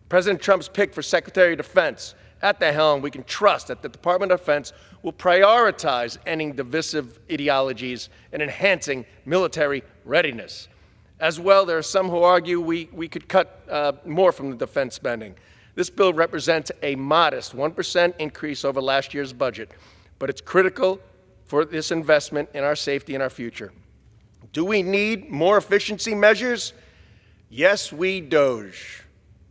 Speaker 15: President Trump's pick for Secretary of Defense, at the helm, we can trust that the Department of Defense will prioritize ending divisive ideologies and enhancing military readiness. As well, there are some who argue we could cut more from the defense spending. This bill represents a modest 1% increase over last year's budget, but it's critical for this investment in our safety and our future. Do we need more efficiency measures? Yes, we do.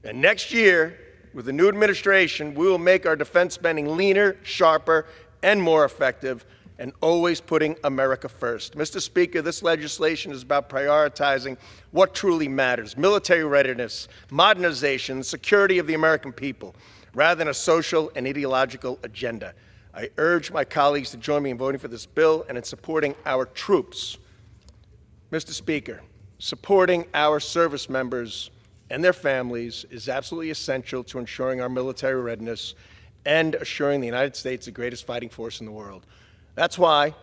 Speaker 15: And next year, with the new administration, we will make our defense spending leaner, sharper, and more effective, and always putting America first. Mr. Speaker, this legislation is about prioritizing what truly matters: military readiness, modernization, security of the American people, rather than a social and ideological agenda. I urge my colleagues to join me in voting for this bill and in supporting our troops. Mr. Speaker, supporting our service members and their families is absolutely essential to ensuring our military readiness and assuring the United States the greatest fighting force in the world. That's why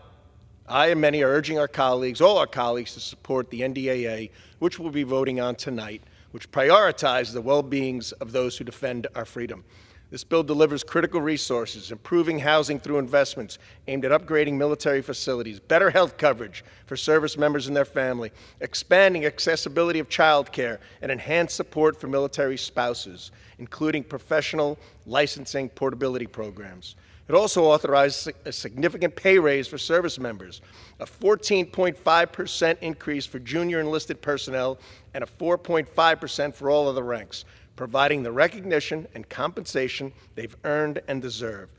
Speaker 15: I and many are urging our colleagues, all our colleagues, to support the NDAA, which we'll be voting on tonight, which prioritizes the well-beings of those who defend our freedom. This bill delivers critical resources, improving housing through investments aimed at upgrading military facilities, better health coverage for service members and their family, expanding accessibility of child care, and enhanced support for military spouses, including professional licensing portability programs. It also authorizes a significant pay raise for service members, a 14.5% increase for junior enlisted personnel, and a 4.5% for all other ranks, providing the recognition and compensation they've earned and deserve.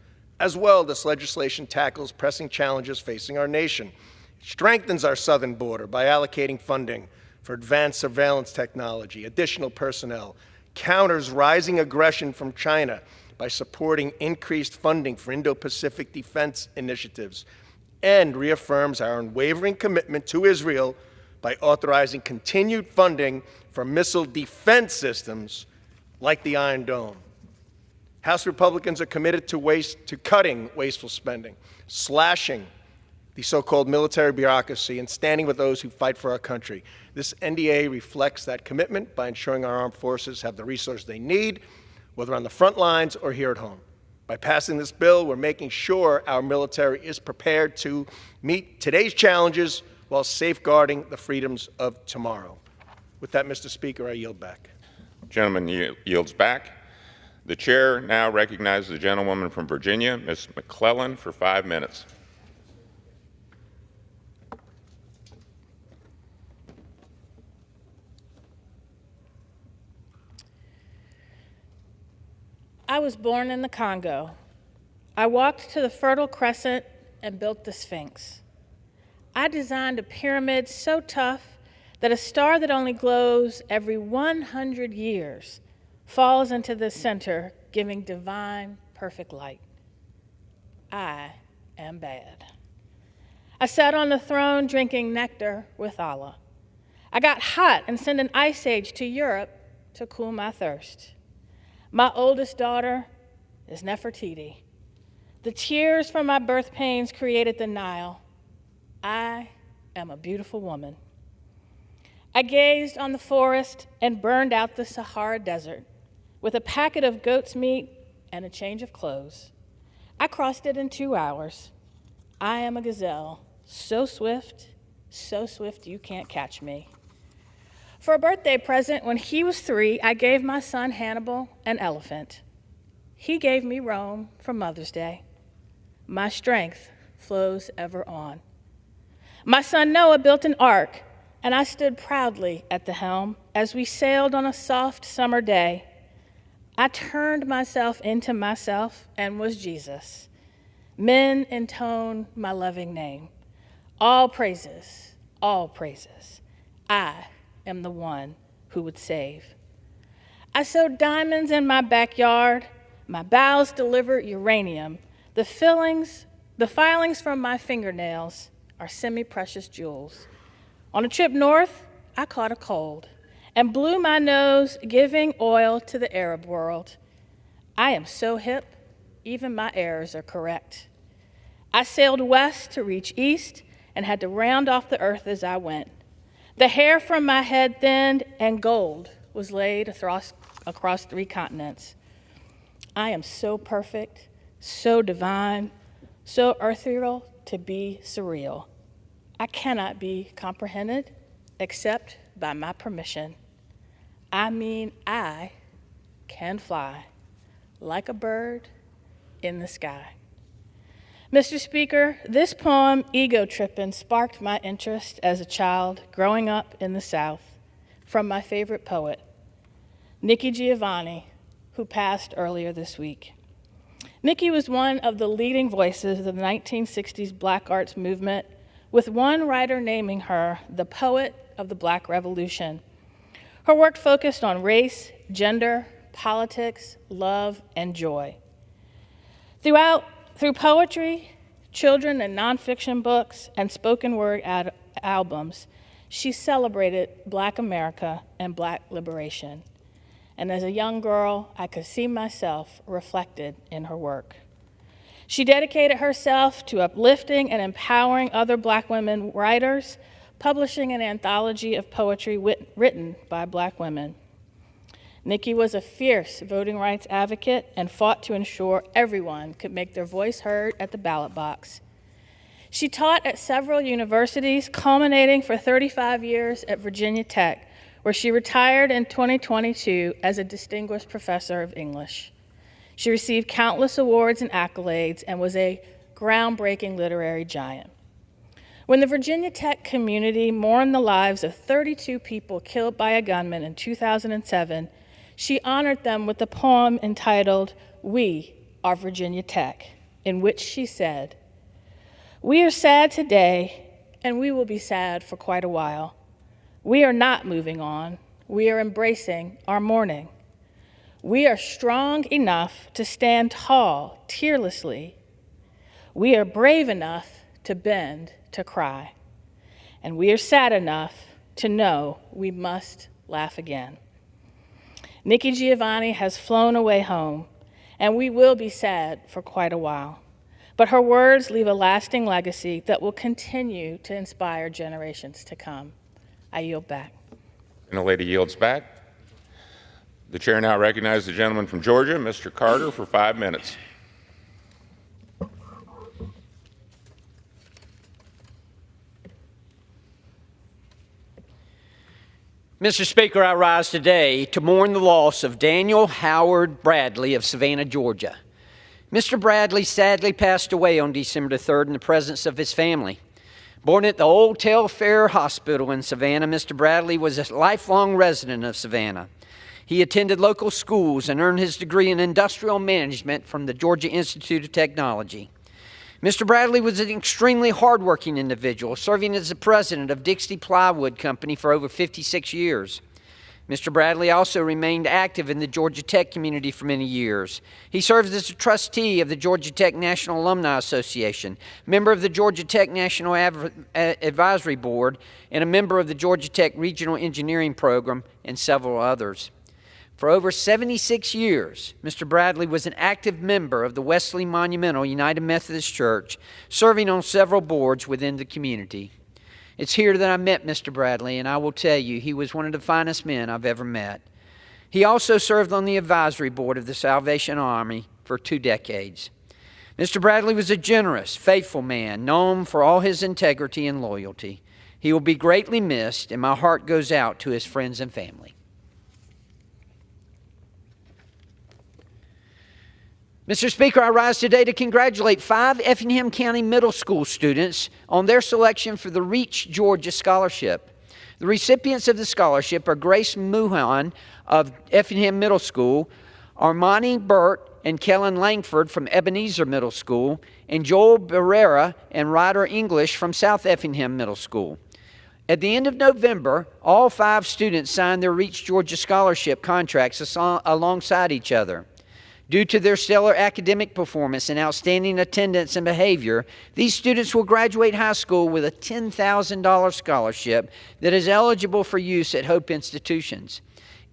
Speaker 15: As well, this legislation tackles pressing challenges facing our nation. It strengthens our southern border by allocating funding for advanced surveillance technology, additional personnel, counters rising aggression from China by supporting increased funding for Indo-Pacific defense initiatives, and reaffirms our unwavering commitment to Israel by authorizing continued funding for missile defense systems like the Iron Dome. House Republicans are committed to cutting wasteful spending, slashing the so-called military bureaucracy, and standing with those who fight for our country. This NDA reflects that commitment by ensuring our armed forces have the resources they need, whether on the front lines or here at home. By passing this bill, we're making sure our military is prepared to meet today's challenges while safeguarding the freedoms of tomorrow. With that, Mr. Speaker, I yield back.
Speaker 17: Gentleman yields back. The chair now recognizes the gentlewoman from Virginia, Ms. McClellan, for 5 minutes.
Speaker 20: I was born in the Congo. I walked to the Fertile Crescent and built the Sphinx. I designed a pyramid so tough that a star that only glows every 100 years falls into the center, giving divine, perfect light. I am bad. I sat on the throne drinking nectar with Allah. I got hot and sent an ice age to Europe to cool my thirst. My oldest daughter is Nefertiti. The tears from my birth pains created the Nile. I am a beautiful woman. I gazed on the forest and burned out the Sahara Desert. With a packet of goat's meat, and a change of clothes. I crossed it in 2 hours. I am a gazelle, so swift you can't catch me. For a birthday present, when he was 3, I gave my son Hannibal an elephant. He gave me Rome for Mother's Day. My strength flows ever on. My son Noah built an ark, and I stood proudly at the helm as we sailed on a soft summer day. I turned myself into myself and was Jesus. Men intone my loving name. All praises, I am the one who would save. I sewed diamonds in my backyard. My bowels delivered uranium. The filings from my fingernails are semi-precious jewels. On a trip north, I caught a cold and blew my nose, giving oil to the Arab world. I am so hip, even my errors are correct. I sailed west to reach east and had to round off the earth as I went. The hair from my head thinned, and gold was laid across 3 continents. I am so perfect, so divine, so ethereal to be surreal. I cannot be comprehended except by my permission. I mean, I can fly like a bird in the sky. Mr. Speaker, this poem, Ego Trippin', sparked my interest as a child growing up in the South from my favorite poet, Nikki Giovanni, who passed earlier this week. Nikki was one of the leading voices of the 1960s Black arts movement, with one writer naming her the poet of the Black Revolution. Her work focused on race, gender, politics, love, and joy. Through poetry, children and nonfiction books, and spoken word albums, she celebrated Black America and Black liberation. And as a young girl, I could see myself reflected in her work. She dedicated herself to uplifting and empowering other Black women writers, publishing an anthology of poetry written by Black women. Nikki was a fierce voting rights advocate and fought to ensure everyone could make their voice heard at the ballot box. She taught at several universities, culminating for 35 years at Virginia Tech, where she retired in 2022 as a distinguished professor of English. She received countless awards and accolades and was a groundbreaking literary giant. When the Virginia Tech community mourned the lives of 32 people killed by a gunman in 2007, she honored them with a poem entitled, "We Are Virginia Tech," in which she said, "We are sad today, and we will be sad for quite a while. We are not moving on. We are embracing our mourning. We are strong enough to stand tall, tearlessly. We are brave enough to bend, to cry. And we are sad enough to know we must laugh again." Nikki Giovanni has flown away home, and we will be sad for quite a while. But her words leave a lasting legacy that will continue to inspire generations to come. I yield back.
Speaker 17: And the lady yields back. The chair now recognizes the gentleman from Georgia, Mr. Carter, for 5 minutes.
Speaker 21: Mr. Speaker, I rise today to mourn the loss of Daniel Howard Bradley of Savannah, Georgia. Mr. Bradley sadly passed away on December 3rd in the presence of his family. Born at the Old Telfair Hospital in Savannah, Mr. Bradley was a lifelong resident of Savannah. He attended local schools and earned his degree in industrial management from the Georgia Institute of Technology. Mr. Bradley was an extremely hardworking individual, serving as the president of Dixie Plywood Company for over 56 years. Mr. Bradley also remained active in the Georgia Tech community for many years. He served as a trustee of the Georgia Tech National Alumni Association, member of the Georgia Tech National Advisory Board, and a member of the Georgia Tech Regional Engineering Program, and several others. For over 76 years, Mr. Bradley was an active member of the Wesley Monumental United Methodist Church, serving on several boards within the community. It's here that I met Mr. Bradley, and I will tell you, he was one of the finest men I've ever met. He also served on the advisory board of the Salvation Army, for 2 decades. Mr. Bradley was a generous, faithful man, known for all his integrity and loyalty. He will be greatly missed, and my heart goes out to his friends and family. Mr. Speaker, I rise today to congratulate 5 Effingham County Middle School students on their selection for the Reach Georgia Scholarship. The recipients of the scholarship are Grace Muhan of Effingham Middle School, Armani Burt and Kellen Langford from Ebenezer Middle School, and Joel Barrera and Ryder English from South Effingham Middle School. At the end of November, all 5 students signed their Reach Georgia Scholarship contracts alongside each other. Due to their stellar academic performance and outstanding attendance and behavior, these students will graduate high school with a $10,000 scholarship that is eligible for use at Hope institutions.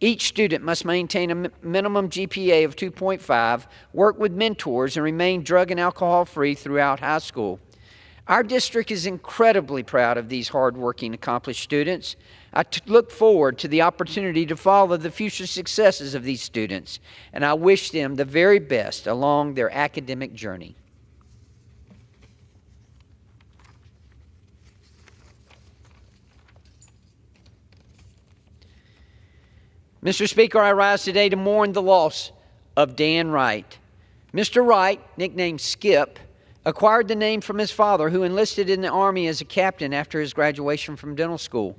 Speaker 21: Each student must maintain a minimum GPA of 2.5, work with mentors, and remain drug and alcohol-free throughout high school. Our district is incredibly proud of these hardworking, accomplished students. I look forward to the opportunity to follow the future successes of these students, and I wish them the very best along their academic journey. Mr. Speaker, I rise today to mourn the loss of Dan Wright. Mr. Wright, nicknamed Skip, acquired the name from his father, who enlisted in the Army as a captain after his graduation from dental school.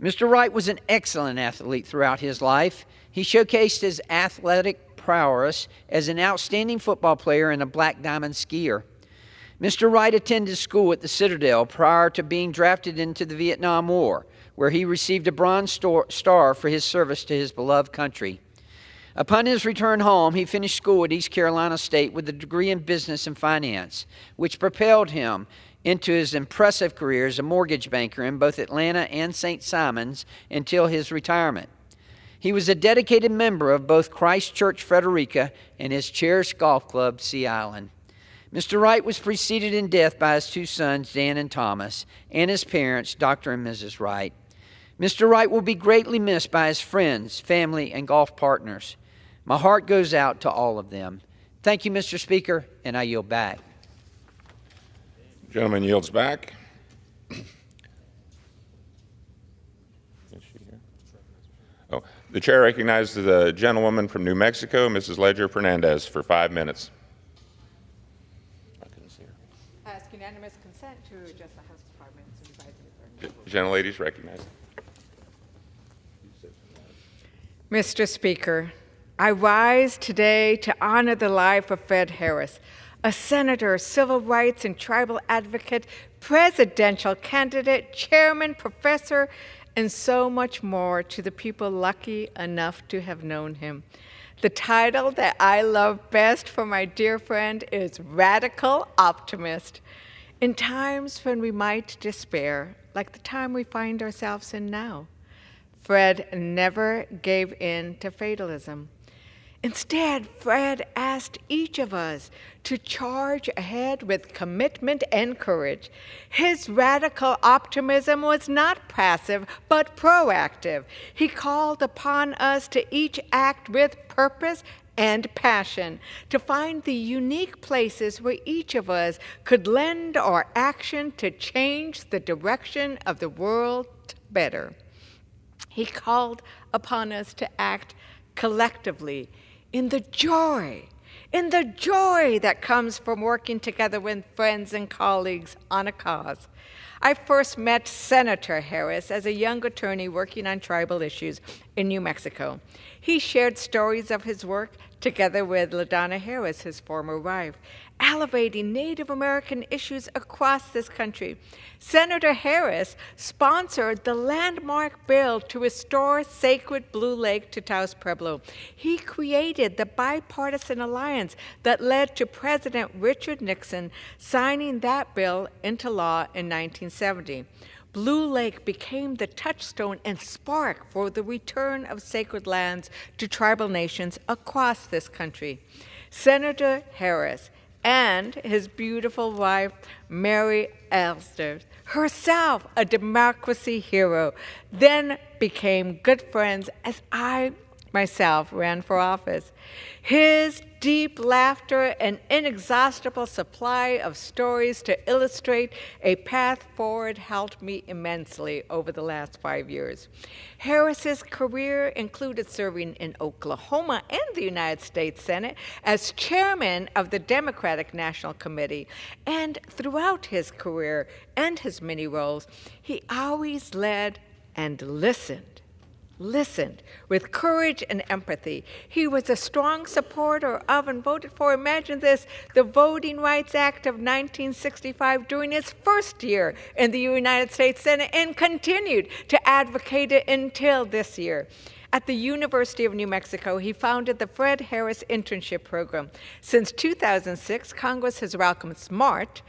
Speaker 21: Mr. Wright was an excellent athlete throughout his life. He showcased his athletic prowess as an outstanding football player and a black diamond skier. Mr. Wright attended school at the Citadel prior to being drafted into the Vietnam War, where he received a Bronze Star for his service to his beloved country. Upon his return home, he finished school at East Carolina State with a degree in business and finance, which propelled him into his impressive career as a mortgage banker in both Atlanta and St. Simons until his retirement. He was a dedicated member of both Christ Church Frederica and his cherished golf club, Sea Island. Mr. Wright was preceded in death by his 2 sons, Dan and Thomas, and his parents, Dr. and Mrs. Wright. Mr. Wright will be greatly missed by his friends, family, and golf partners. My heart goes out to all of them. Thank you, Mr. Speaker, and I yield back.
Speaker 17: Gentleman yields back. Oh, the chair recognizes the gentlewoman from New Mexico, Mrs. Ledger Fernandez, for 5 minutes.
Speaker 2: I ask unanimous consent to adjourn the House for 5 minutes and advise the
Speaker 17: Gentlelady is recognized.
Speaker 2: Mr. Speaker, I rise today to honor the life of Fred Harris, a senator, civil rights and tribal advocate, presidential candidate, chairman, professor, and so much more to the people lucky enough to have known him. The title that I love best for my dear friend is Radical Optimist. In times when we might despair, like the time we find ourselves in now, Fred never gave in to fatalism. Instead, Fred asked each of us to charge ahead with commitment and courage. His radical optimism was not passive, but proactive. He called upon us to each act with purpose and passion, to find the unique places where each of us could lend our action to change the direction of the world better. He called upon us to act collectively in the joy that comes from working together with friends and colleagues on a cause. I first met Senator Harris as a young attorney working on tribal issues in New Mexico. He shared stories of his work together with LaDonna Harris, his former wife, elevating Native American issues across this country. Senator Harris sponsored the landmark bill to restore sacred Blue Lake to Taos Pueblo. He created the bipartisan alliance that led to President Richard Nixon signing that bill into law in 1970. Blue Lake became the touchstone and spark for the return of sacred lands to tribal nations across this country. Senator Harris and his beautiful wife, Mary Elster, herself a democracy hero, then became good friends as I myself, ran for office. His deep laughter and inexhaustible supply of stories to illustrate a path forward helped me immensely over the last 5 years. Harris's career included serving in Oklahoma and the United States Senate as chairman of the Democratic National Committee. And throughout his career and his many roles, he always led and listened with courage and empathy. He was a strong supporter of and voted for, imagine this, the Voting Rights Act of 1965 during his first year in the United States Senate and continued to advocate it until this year. At the University of New Mexico, he founded the Fred Harris Internship Program. Since 2006, Congress has welcomed smart,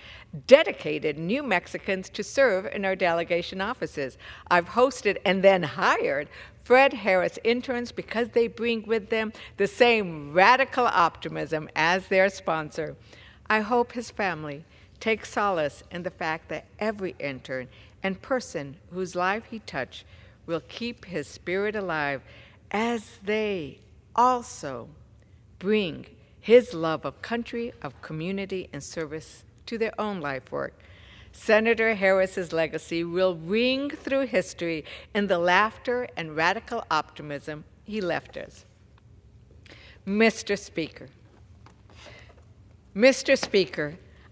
Speaker 2: dedicated New Mexicans to serve in our delegation offices. I've hosted and then hired Fred Harris interns because they bring with them the same radical optimism as their sponsor. I hope his family takes solace in the fact that every intern and person whose life he touched will keep his spirit alive as they also bring his love of country, of community, and service to their own life work. Senator Harris's legacy will ring through history in the laughter and radical optimism he left us. Mr. Speaker,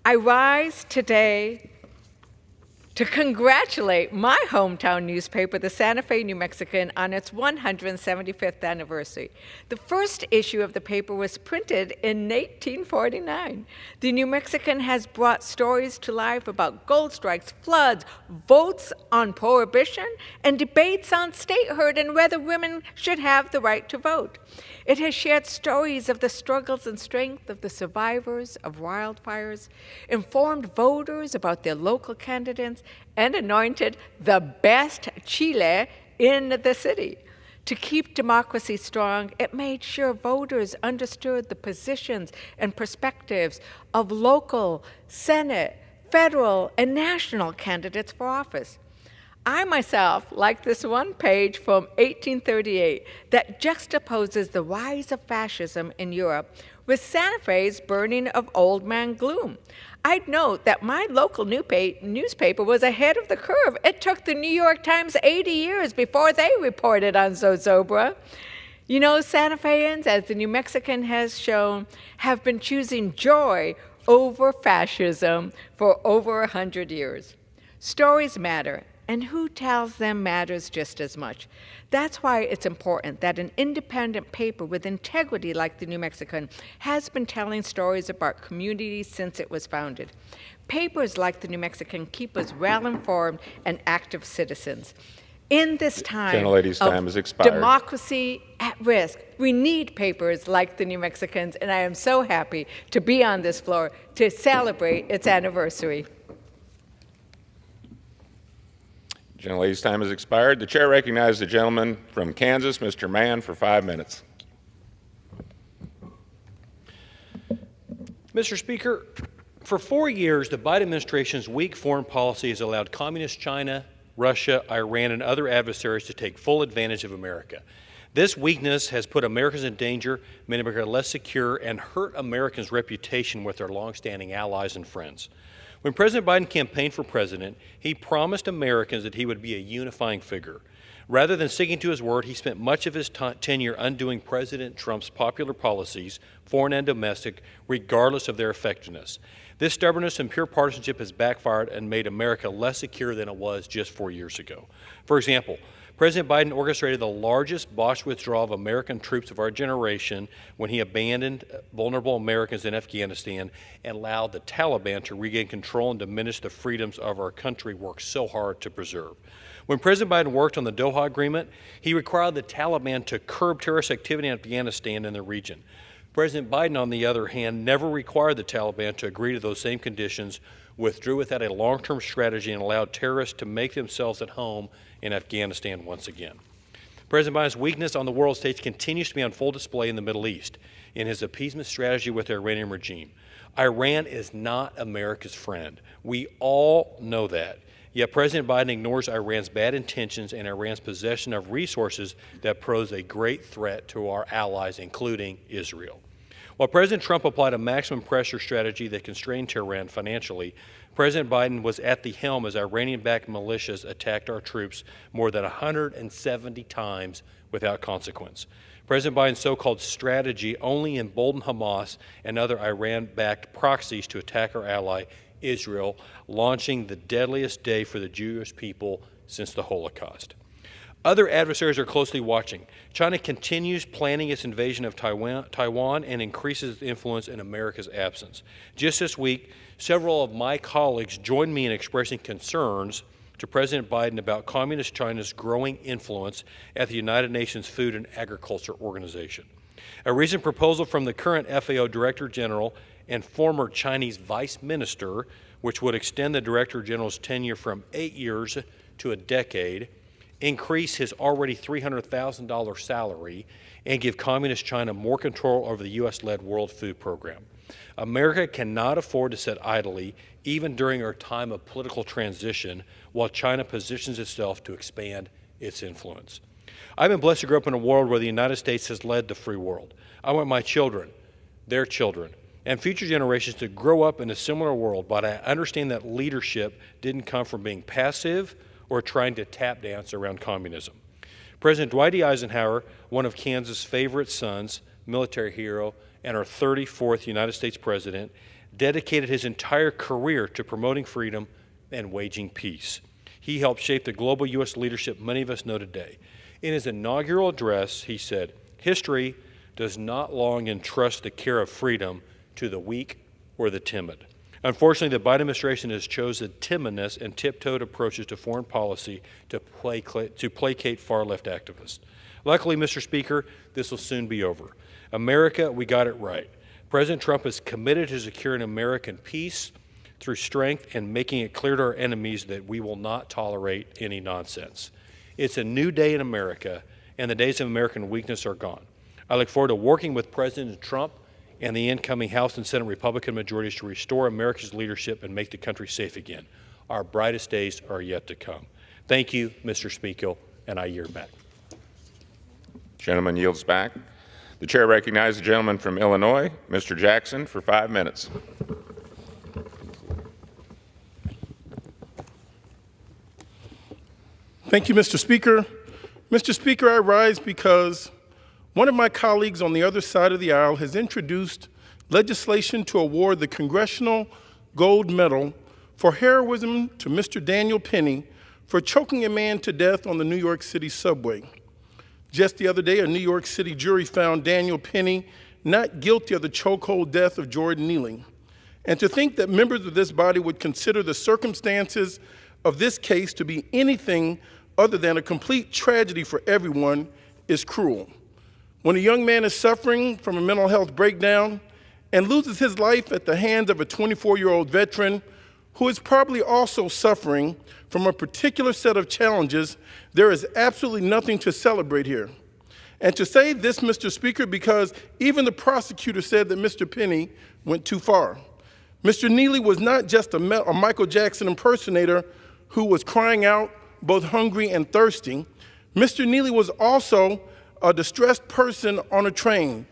Speaker 2: I rise today to congratulate my hometown newspaper, the Santa Fe New Mexican, on its 175th anniversary. The first issue of the paper was printed in 1849. The New Mexican has brought stories to life about gold strikes, floods, votes on prohibition, and debates on statehood and whether women should have the right to vote. It has shared stories of the struggles and strength of the survivors of wildfires, informed voters about their local candidates, and anointed the best chile in the city. To keep democracy strong, it made sure voters understood the positions and perspectives of local, Senate, federal, and national candidates for office. I myself like this one page from 1838 that juxtaposes the rise of fascism in Europe with Santa Fe's burning of Old Man Gloom. I'd note that my local newspaper was ahead of the curve. It took the New York Times 80 years before they reported on Zozobra. You know, Santa Feans, as the New Mexican has shown, have been choosing joy over fascism for over 100 years. Stories matter, and who tells them matters just as much. That's why it's important that an independent paper with integrity like the New Mexican has been telling stories about communities since it was founded. Papers like the New Mexican keep us well-informed and active citizens. In this time of democracy at risk, we need papers like the New Mexicans, and I am so happy to be on this floor to celebrate its anniversary.
Speaker 17: Gentlelady's time has expired. The chair recognizes the gentleman from Kansas, Mr. Mann, for 5 minutes.
Speaker 3: Mr. Speaker, for 4 years, the Biden administration's weak foreign policy has allowed communist China, Russia, Iran, and other adversaries to take full advantage of America. This weakness has put Americans in danger, made America less secure, and hurt Americans' reputation with their longstanding allies and friends. When President Biden campaigned for president, he promised Americans that he would be a unifying figure. Rather than sticking to his word, he spent much of his tenure undoing President Trump's popular policies, foreign and domestic, regardless of their effectiveness. This stubbornness and pure partisanship has backfired and made America less secure than it was just 4 years ago. For example, President Biden orchestrated the largest botched withdrawal of American troops of our generation when he abandoned vulnerable Americans in Afghanistan and allowed the Taliban to regain control and diminish the freedoms of our country worked so hard to preserve. When President Biden worked on the Doha Agreement, he required the Taliban to curb terrorist activity in Afghanistan and the region. President Biden, on the other hand, never required the Taliban to agree to those same conditions, withdrew without a long-term strategy, and allowed terrorists to make themselves at home in Afghanistan once again. President Biden's weakness on the world stage continues to be on full display in the Middle East in his appeasement strategy with the Iranian regime. Iran is not America's friend. We all know that. Yet President Biden ignores Iran's bad intentions and Iran's possession of resources that pose a great threat to our allies, including Israel. While President Trump applied a maximum pressure strategy that constrained Tehran financially, President Biden was at the helm as Iranian-backed militias attacked our troops more than 170 times without consequence. President Biden's so-called strategy only emboldened Hamas and other Iran-backed proxies to attack our ally, Israel, launching the deadliest day for the Jewish people since the Holocaust. Other adversaries are closely watching. China continues planning its invasion of Taiwan and increases its influence in America's absence. Just this week, several of my colleagues joined me in expressing concerns to President Biden about Communist China's growing influence at the United Nations Food and Agriculture Organization. A recent proposal from the current FAO Director General and former Chinese Vice Minister, which would extend the Director General's tenure from 8 years to a decade, increase his already $300,000 salary, and give Communist China more control over the U.S.-led World Food Program. America cannot afford to sit idly, even during our time of political transition, while China positions itself to expand its influence. I've been blessed to grow up in a world where the United States has led the free world. I want my children, their children, and future generations to grow up in a similar world, but I understand that leadership didn't come from being passive or trying to tap dance around communism. President Dwight D. Eisenhower, one of Kansas' favorite sons, military hero, and our 34th United States president, dedicated his entire career to promoting freedom and waging peace. He helped shape the global U.S. leadership many of us know today. In his inaugural address, he said, "History does not long entrust the care of freedom to the weak or the timid." Unfortunately, the Biden administration has chosen timidness and tiptoed approaches to foreign policy to placate far-left activists. Luckily, Mr. Speaker, this will soon be over. America, we got it right. President Trump is committed to securing American peace through strength and making it clear to our enemies that we will not tolerate any nonsense. It's a new day in America, and the days of American weakness are gone. I look forward to working with President Trump and the incoming House and Senate Republican majorities to restore America's leadership and make the country safe again. Our brightest days are yet to come. Thank you, Mr. Speaker, and I yield back.
Speaker 17: Gentleman yields back. The chair recognizes the gentleman from Illinois, Mr. Jackson, for 5 minutes.
Speaker 4: Thank you, Mr. Speaker. Mr. Speaker, I rise because one of my colleagues on the other side of the aisle has introduced legislation to award the Congressional Gold Medal for heroism to Mr. Daniel Penny for choking a man to death on the New York City subway. Just the other day, a New York City jury found Daniel Penny not guilty of the chokehold death of Jordan Neely. And to think that members of this body would consider the circumstances of this case to be anything other than a complete tragedy for everyone is cruel. When a young man is suffering from a mental health breakdown and loses his life at the hands of a 24-year-old veteran who is probably also suffering from a particular set of challenges, there is absolutely nothing to celebrate here. And to say this, Mr. Speaker, because even the prosecutor said that Mr. Penny went too far. Mr. Neely was not just a Michael Jackson impersonator who was crying out, both hungry and thirsty. Mr. Neely was also a distressed person on a train,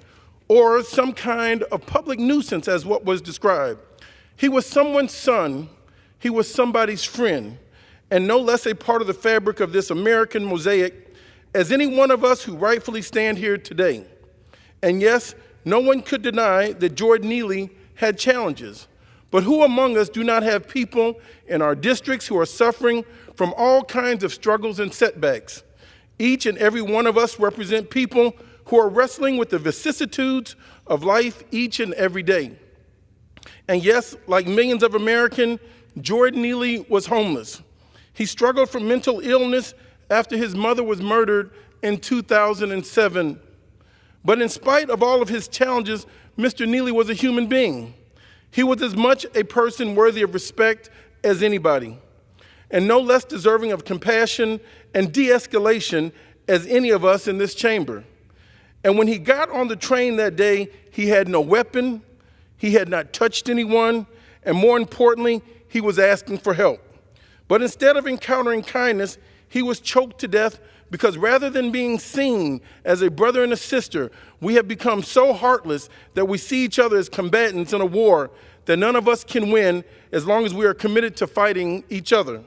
Speaker 4: or some kind of public nuisance, as what was described. He was someone's son, he was somebody's friend, and no less a part of the fabric of this American mosaic as any one of us who rightfully stand here today. And yes, no one could deny that Jordan Neely had challenges, but who among us do not have people in our districts who are suffering from all kinds of struggles and setbacks? Each and every one of us represent people who are wrestling with the vicissitudes of life each and every day. And yes, like millions of Americans, Jordan Neely was homeless. He struggled from mental illness after his mother was murdered in 2007. But in spite of all of his challenges, Mr. Neely was a human being. He was as much a person worthy of respect as anybody, and no less deserving of compassion and de-escalation as any of us in this chamber. And when he got on the train that day, he had no weapon, he had not touched anyone, and more importantly, he was asking for help. But instead of encountering kindness, he was choked to death because rather than being seen as a brother and a sister, we have become so heartless that we see each other as combatants in a war that none of us can win as long as we are committed to fighting each other.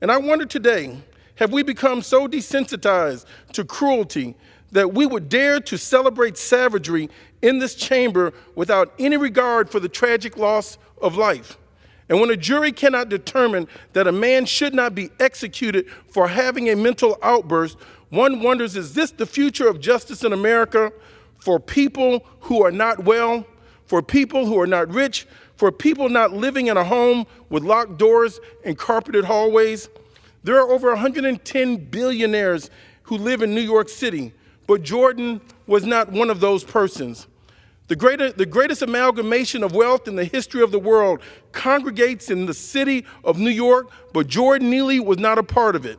Speaker 4: And I wonder today, have we become so desensitized to cruelty that we would dare to celebrate savagery in this chamber without any regard for the tragic loss of life? And when a jury cannot determine that a man should not be executed for having a mental outburst, one wonders, is this the future of justice in America for people who are not well, for people who are not rich, for people not living in a home with locked doors and carpeted hallways? There are over 110 billionaires who live in New York City, but Jordan was not one of those persons. The greatest amalgamation of wealth in the history of the world congregates in the city of New York, but Jordan Neely was not a part of it.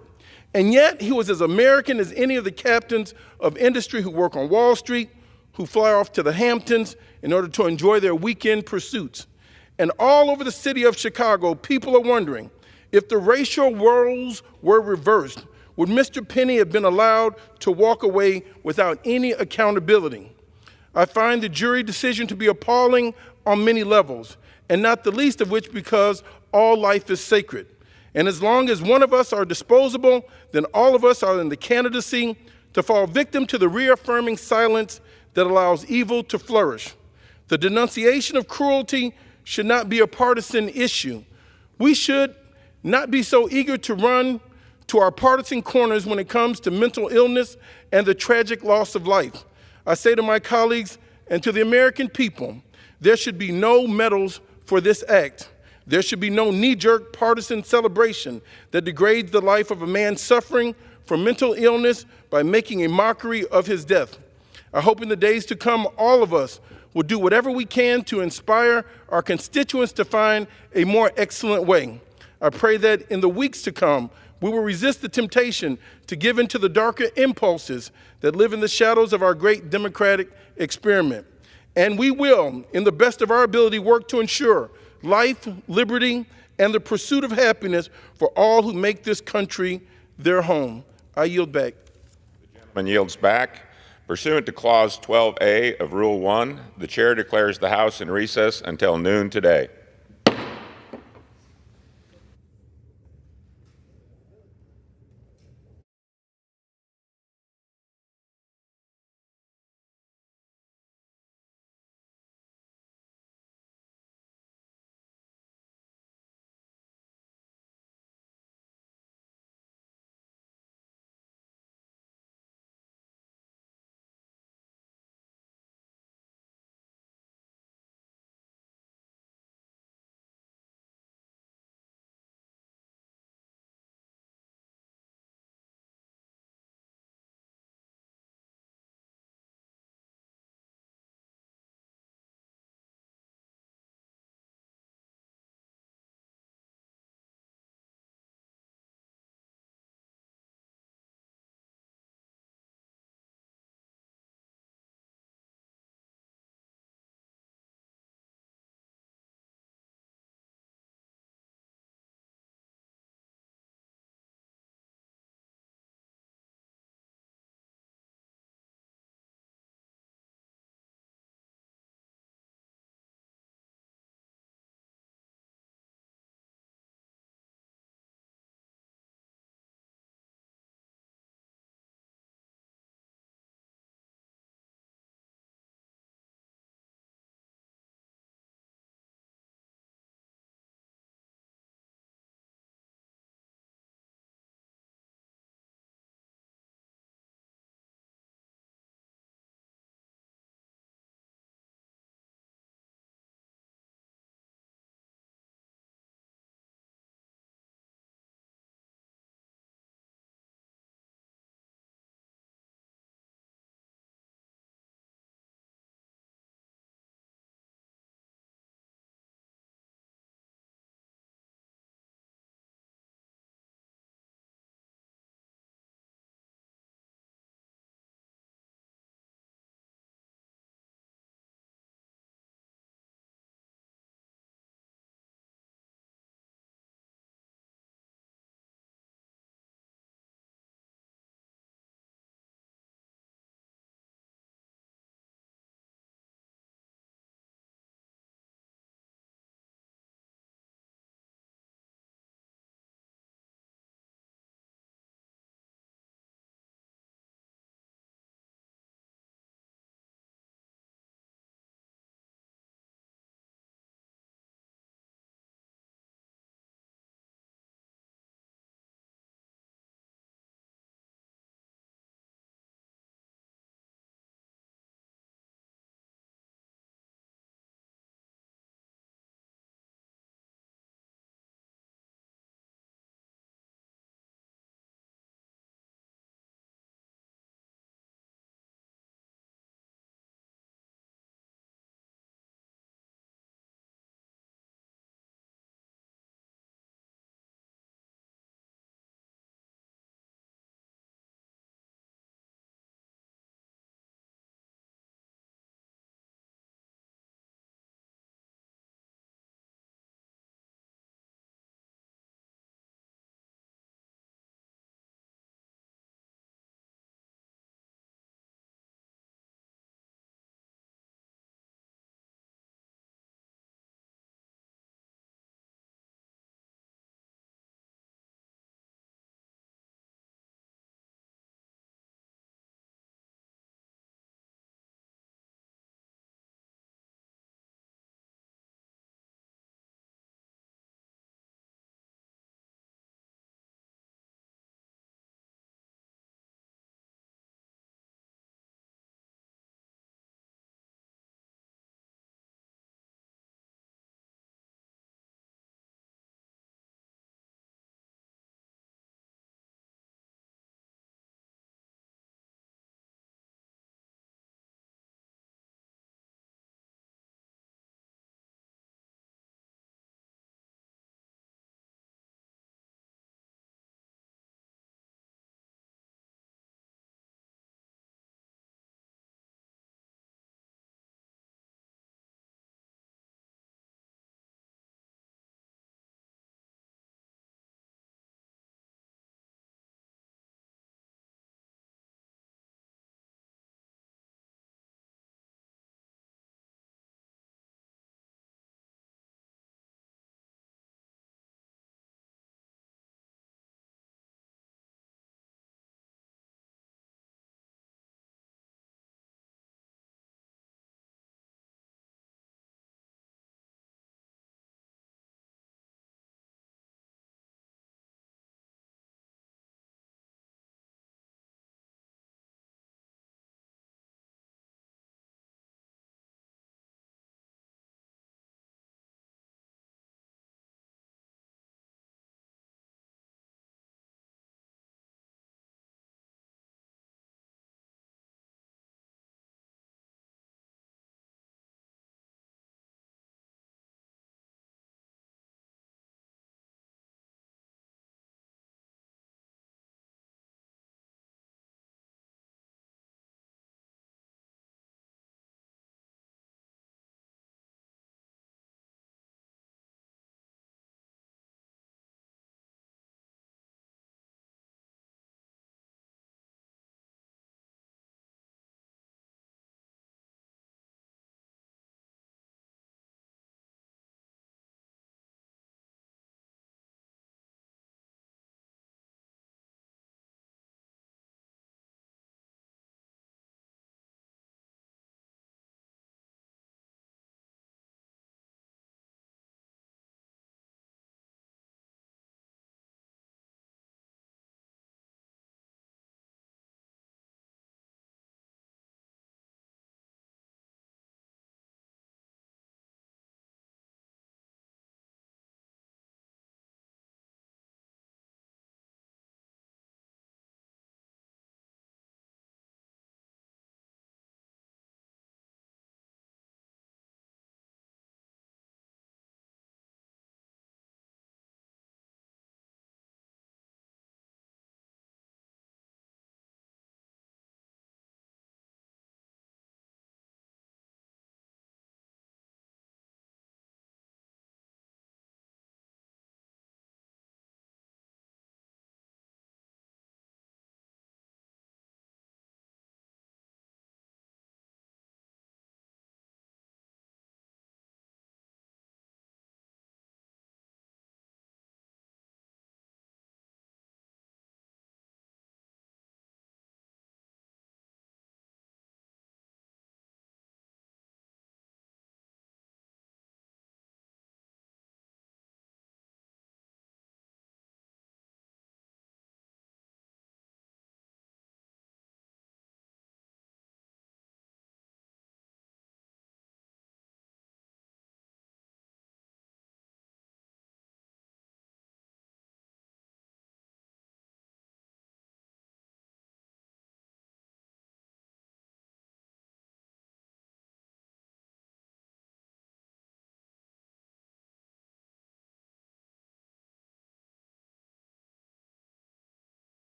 Speaker 4: And yet, he was as American as any of the captains of industry who work on Wall Street, who fly off to the Hamptons in order to enjoy their weekend pursuits. And all over the city of Chicago, people are wondering, if the racial roles were reversed, would Mr. Penny have been allowed to walk away without any accountability? I find the jury decision to be appalling on many levels, and not the least of which because all life is sacred. And as long as one of us are disposable, then all of us are in the candidacy to fall victim to the reaffirming silence that allows evil to flourish. The denunciation of cruelty should not be a partisan issue. We should not be so eager to run to our partisan corners when it comes to mental illness and the tragic loss of life. I say to my colleagues and to the American people, there should be no medals for this act. There should be no knee-jerk partisan celebration that degrades the life of a man suffering from mental illness by making a mockery of his death. I hope in the days to come, all of us will do whatever we can to inspire our constituents to find a more excellent way. I pray that in the weeks to come, we will resist the temptation to give in to the darker impulses that live in the shadows of our great democratic experiment. And we will, in the best of our ability, work to ensure life, liberty, and the pursuit of happiness for all who make this country their home. I yield back.
Speaker 17: The gentleman yields back. Pursuant to Clause 12A of Rule 1, the chair declares the House in recess until noon today.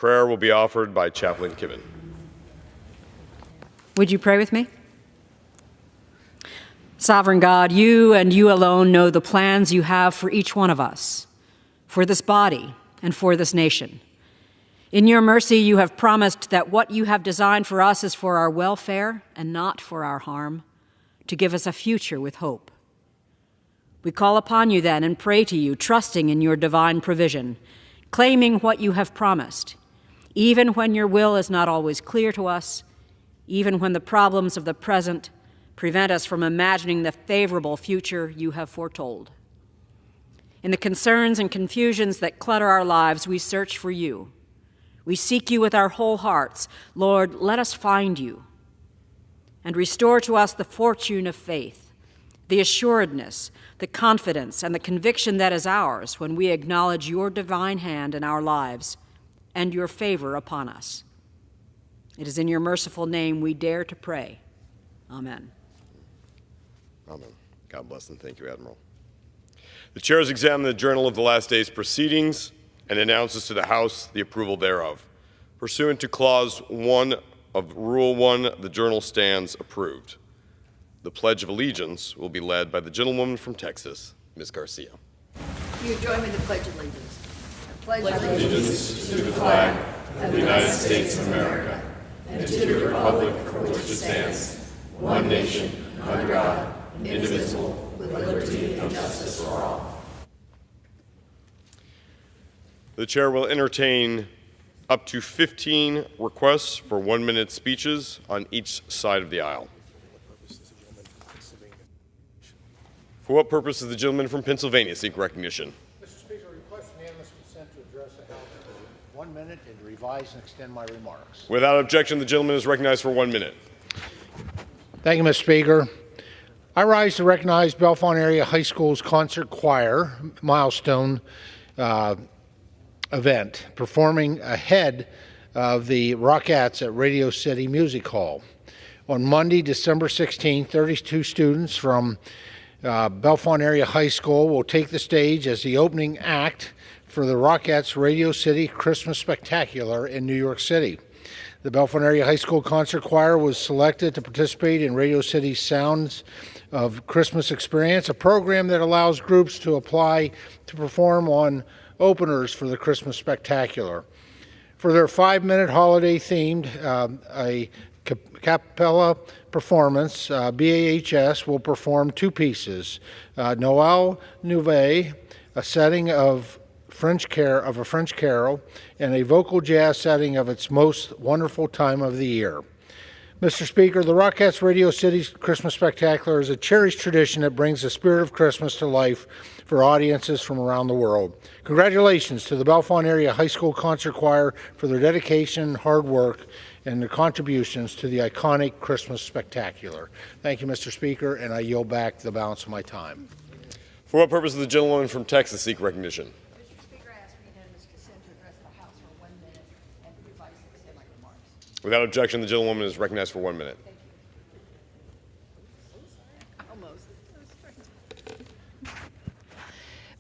Speaker 5: Prayer will be offered by Chaplain Kivin.
Speaker 22: Would you pray with me? Sovereign God, you and you alone know the plans you have for each one of us, for this body, and for this nation. In your mercy, you have promised that what you have designed for us is for our welfare and not for our harm, to give us a future with hope. We call upon you then and pray to you, trusting in your divine provision, claiming what you have promised, even when your will is not always clear to us, even when the problems of the present prevent us from imagining the favorable future you have foretold. In the concerns and confusions that clutter our lives, we search for you. We seek you with our whole hearts. Lord, let us find you and restore to us the fortune of faith, the assuredness, the confidence, and the conviction that is ours when we acknowledge your divine hand in our lives and your favor upon us. It is in your merciful name we dare to pray. Amen.
Speaker 5: Amen. God bless and thank you, Admiral. The chair has examined the journal of the last day's proceedings and announces to the House the approval thereof. Pursuant to Clause 1 of Rule 1, the journal stands approved. The Pledge of Allegiance will be led by the gentlewoman from Texas, Ms. Garcia.
Speaker 23: You join me in the Pledge of Allegiance. I pledge
Speaker 5: allegiance to the flag of the United States of America and to the republic for which it stands, one nation, under God, indivisible, with liberty and justice for all. The chair will entertain up to 15 requests for 1-minute speeches on each side of the aisle. For what purpose does the gentleman from Pennsylvania seek recognition?
Speaker 24: Mr. Speaker, I request unanimous consent to address the House for 1 minute and revise and extend my remarks.
Speaker 5: Without objection, the gentleman is recognized for 1 minute.
Speaker 24: Thank you, Mr. Speaker. I rise to recognize Bellefonte Area High School's concert choir milestone event, performing ahead of the Rockettes at Radio City Music Hall. On Monday, December 16, 32 students from Bellefonte Area High School will take the stage as the opening act for the Rockettes Radio City Christmas Spectacular in New York City. The Bellefonte Area High School Concert Choir was selected to participate in Radio City's Sounds of Christmas Experience, a program that allows groups to apply to perform on openers for the Christmas Spectacular. For their 5-minute holiday-themed a cappella performance, BAHS will perform 2 pieces, Noël Nouveau, a setting of a French carol, and a vocal jazz setting of its most wonderful time of the year. Mr. Speaker, the Rockettes Radio City Christmas Spectacular is a cherished tradition that brings the spirit of Christmas to life for audiences from around the world. Congratulations to the Bellefonte Area High School Concert Choir for their dedication, hard work, and their contributions to the iconic Christmas Spectacular. Thank you, Mr. Speaker, and I yield back the balance of my time.
Speaker 5: For what purpose does the gentleman from Texas seek recognition?
Speaker 23: Mr. Speaker, I ask for unanimous consent to address the House for 1 minute and revise and extend my remarks.
Speaker 5: Without objection, the gentlewoman is recognized for 1 minute.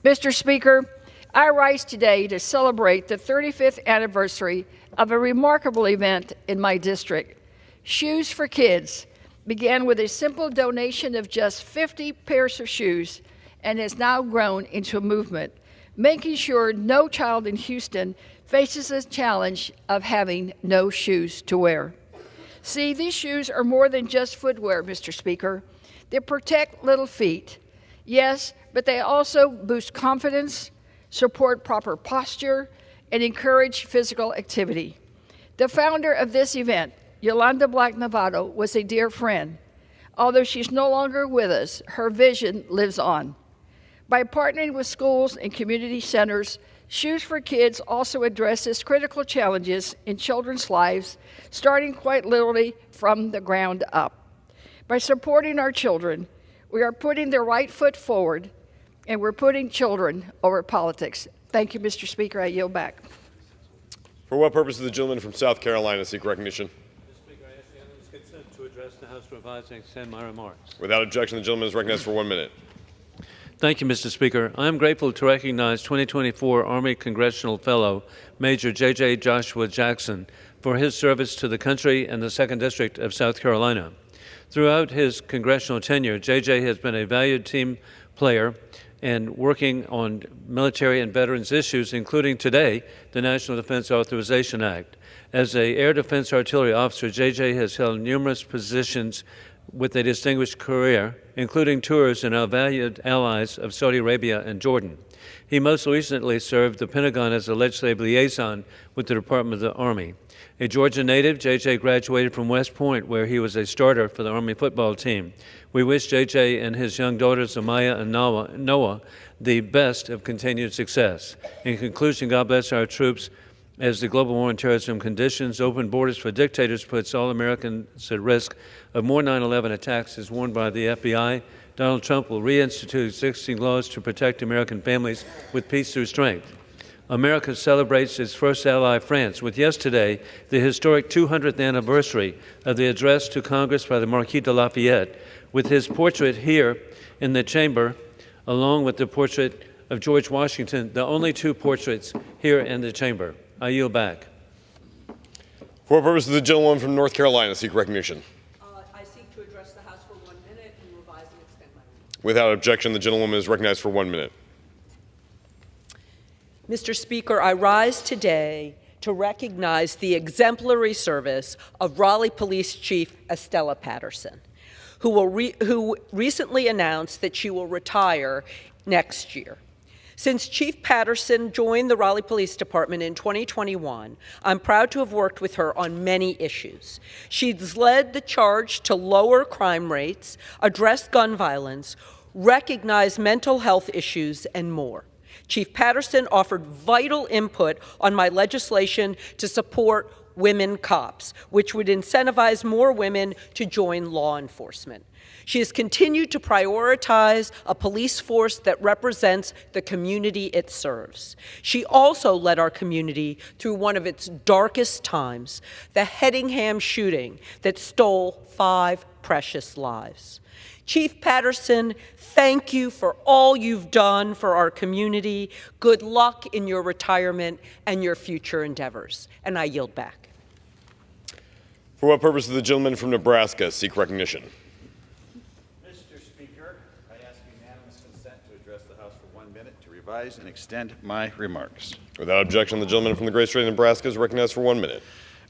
Speaker 23: Mr. Speaker, I rise today to celebrate the 35th anniversary of a remarkable event in my district. Shoes for Kids began with a simple donation of just 50 pairs of shoes and has now grown into a movement, making sure no child in Houston faces the challenge of having no shoes to wear. See, these shoes are more than just footwear, Mr. Speaker. They protect little feet. Yes, but they also boost confidence, support proper posture, and encourage physical activity. The founder of this event, Yolanda Black Novato, was a dear friend. Although she's no longer with us, her vision lives on. By partnering with schools and community centers, Shoes for Kids also addresses critical challenges in children's lives, starting quite literally from the ground up. By supporting our children, we are putting the right foot forward, and we're putting children over politics. Thank you, Mr. Speaker. I yield back.
Speaker 5: For what purpose does the gentleman from South Carolina seek recognition?
Speaker 25: Mr. Speaker, I ask unanimous consent to address the House to revise and extend my remarks.
Speaker 5: Without objection, the gentleman is recognized for 1 minute.
Speaker 6: Thank you, Mr. Speaker. I am grateful to recognize 2024 Army Congressional Fellow Major J.J. Joshua Jackson for his service to the country and the 2nd District of South Carolina. Throughout his congressional tenure, J.J. has been a valued team player and working on military and veterans issues, including today, the National Defense Authorization Act. As an Air Defense Artillery officer, J.J. has held numerous positions with a distinguished career, including tours in our valued allies of Saudi Arabia and Jordan. He most recently served the Pentagon as a legislative liaison with the Department of the Army. A Georgia native, J.J. graduated from West Point, where he was a starter for the Army football team. We wish J.J. and his young daughters, Amaya and Noah, the best of continued success. In conclusion, God bless our troops as the global war on terrorism conditions, open borders for dictators puts all Americans at risk of more 9/11 attacks, as warned by the FBI. Donald Trump will reinstitute existing laws to protect American families with peace through strength. America celebrates its first ally, France, with yesterday the historic 200th anniversary of the address to Congress by the Marquis de Lafayette, with his portrait here in the chamber, along with the portrait of George Washington, the only two portraits here in the chamber. I yield back.
Speaker 5: For what purpose does the gentleman from North Carolina seek recognition?
Speaker 7: I seek to address the House for 1 minute and revise and extend my remarks.
Speaker 5: Without objection, the gentlewoman is recognized for 1 minute.
Speaker 7: Mr. Speaker, I rise today to recognize the exemplary service of Raleigh Police Chief Estella Patterson, who recently announced that she will retire next year. Since Chief Patterson joined the Raleigh Police Department in 2021, I'm proud to have worked with her on many issues. She's led the charge to lower crime rates, address gun violence, recognize mental health issues, and more. Chief Patterson offered vital input on my legislation to support women cops, which would incentivize more women to join law enforcement. She has continued to prioritize a police force that represents the community it serves. She also led our community through one of its darkest times, the Hedingham shooting that stole 5 precious lives. Chief Patterson, thank you for all you've done for our community. Good luck in your retirement and your future endeavors. And I yield back.
Speaker 5: For what purpose does the gentleman from Nebraska seek recognition?
Speaker 8: Mr. Speaker, I ask unanimous consent to address the House for 1 minute to revise and extend my remarks.
Speaker 5: Without objection, the gentleman from the great state of Nebraska is recognized for 1 minute.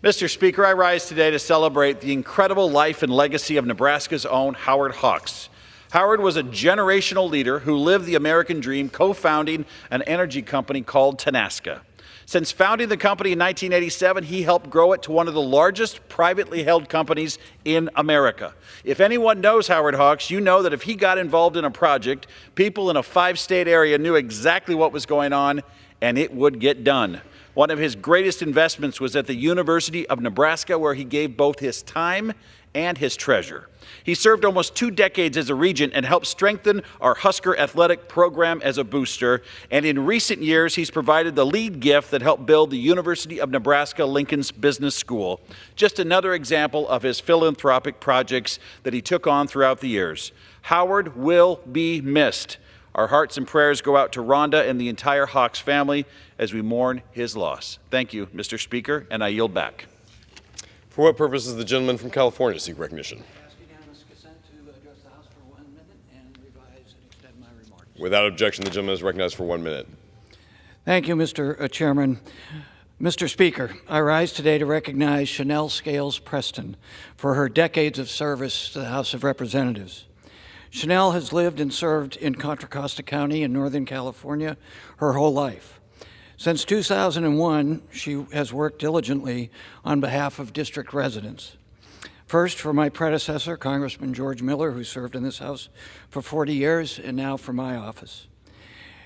Speaker 8: Mr. Speaker, I rise today to celebrate the incredible life and legacy of Nebraska's own Howard Hawks. Howard was a generational leader who lived the American dream, co-founding an energy company called Tenaska. Since founding the company in 1987, he helped grow it to one of the largest privately held companies in America. If anyone knows Howard Hawks, you know that if he got involved in a project, people in a 5-state area knew exactly what was going on, and it would get done. One of his greatest investments was at the University of Nebraska, where he gave both his time and his treasure. He served almost 2 decades as a regent and helped strengthen our Husker athletic program as a booster. And in recent years, he's provided the lead gift that helped build the University of Nebraska Lincoln's Business School. Just another example of his philanthropic projects that he took on throughout the years. Howard will be missed. Our hearts and prayers go out to Rhonda and the entire Hawks family as we mourn his loss. Thank you, Mr. Speaker, and I yield back.
Speaker 5: For what purpose does the gentleman from California seek recognition? Without objection, the gentleman is recognized for 1 minute.
Speaker 9: Thank you, Mr. Chairman. Mr. Speaker, I rise today to recognize Chanel Scales Preston for her decades of service to the House of Representatives. Chanel has lived and served in Contra Costa County in Northern California her whole life. Since 2001, she has worked diligently on behalf of district residents. First, for my predecessor, Congressman George Miller, who served in this House for 40 years, and now for my office.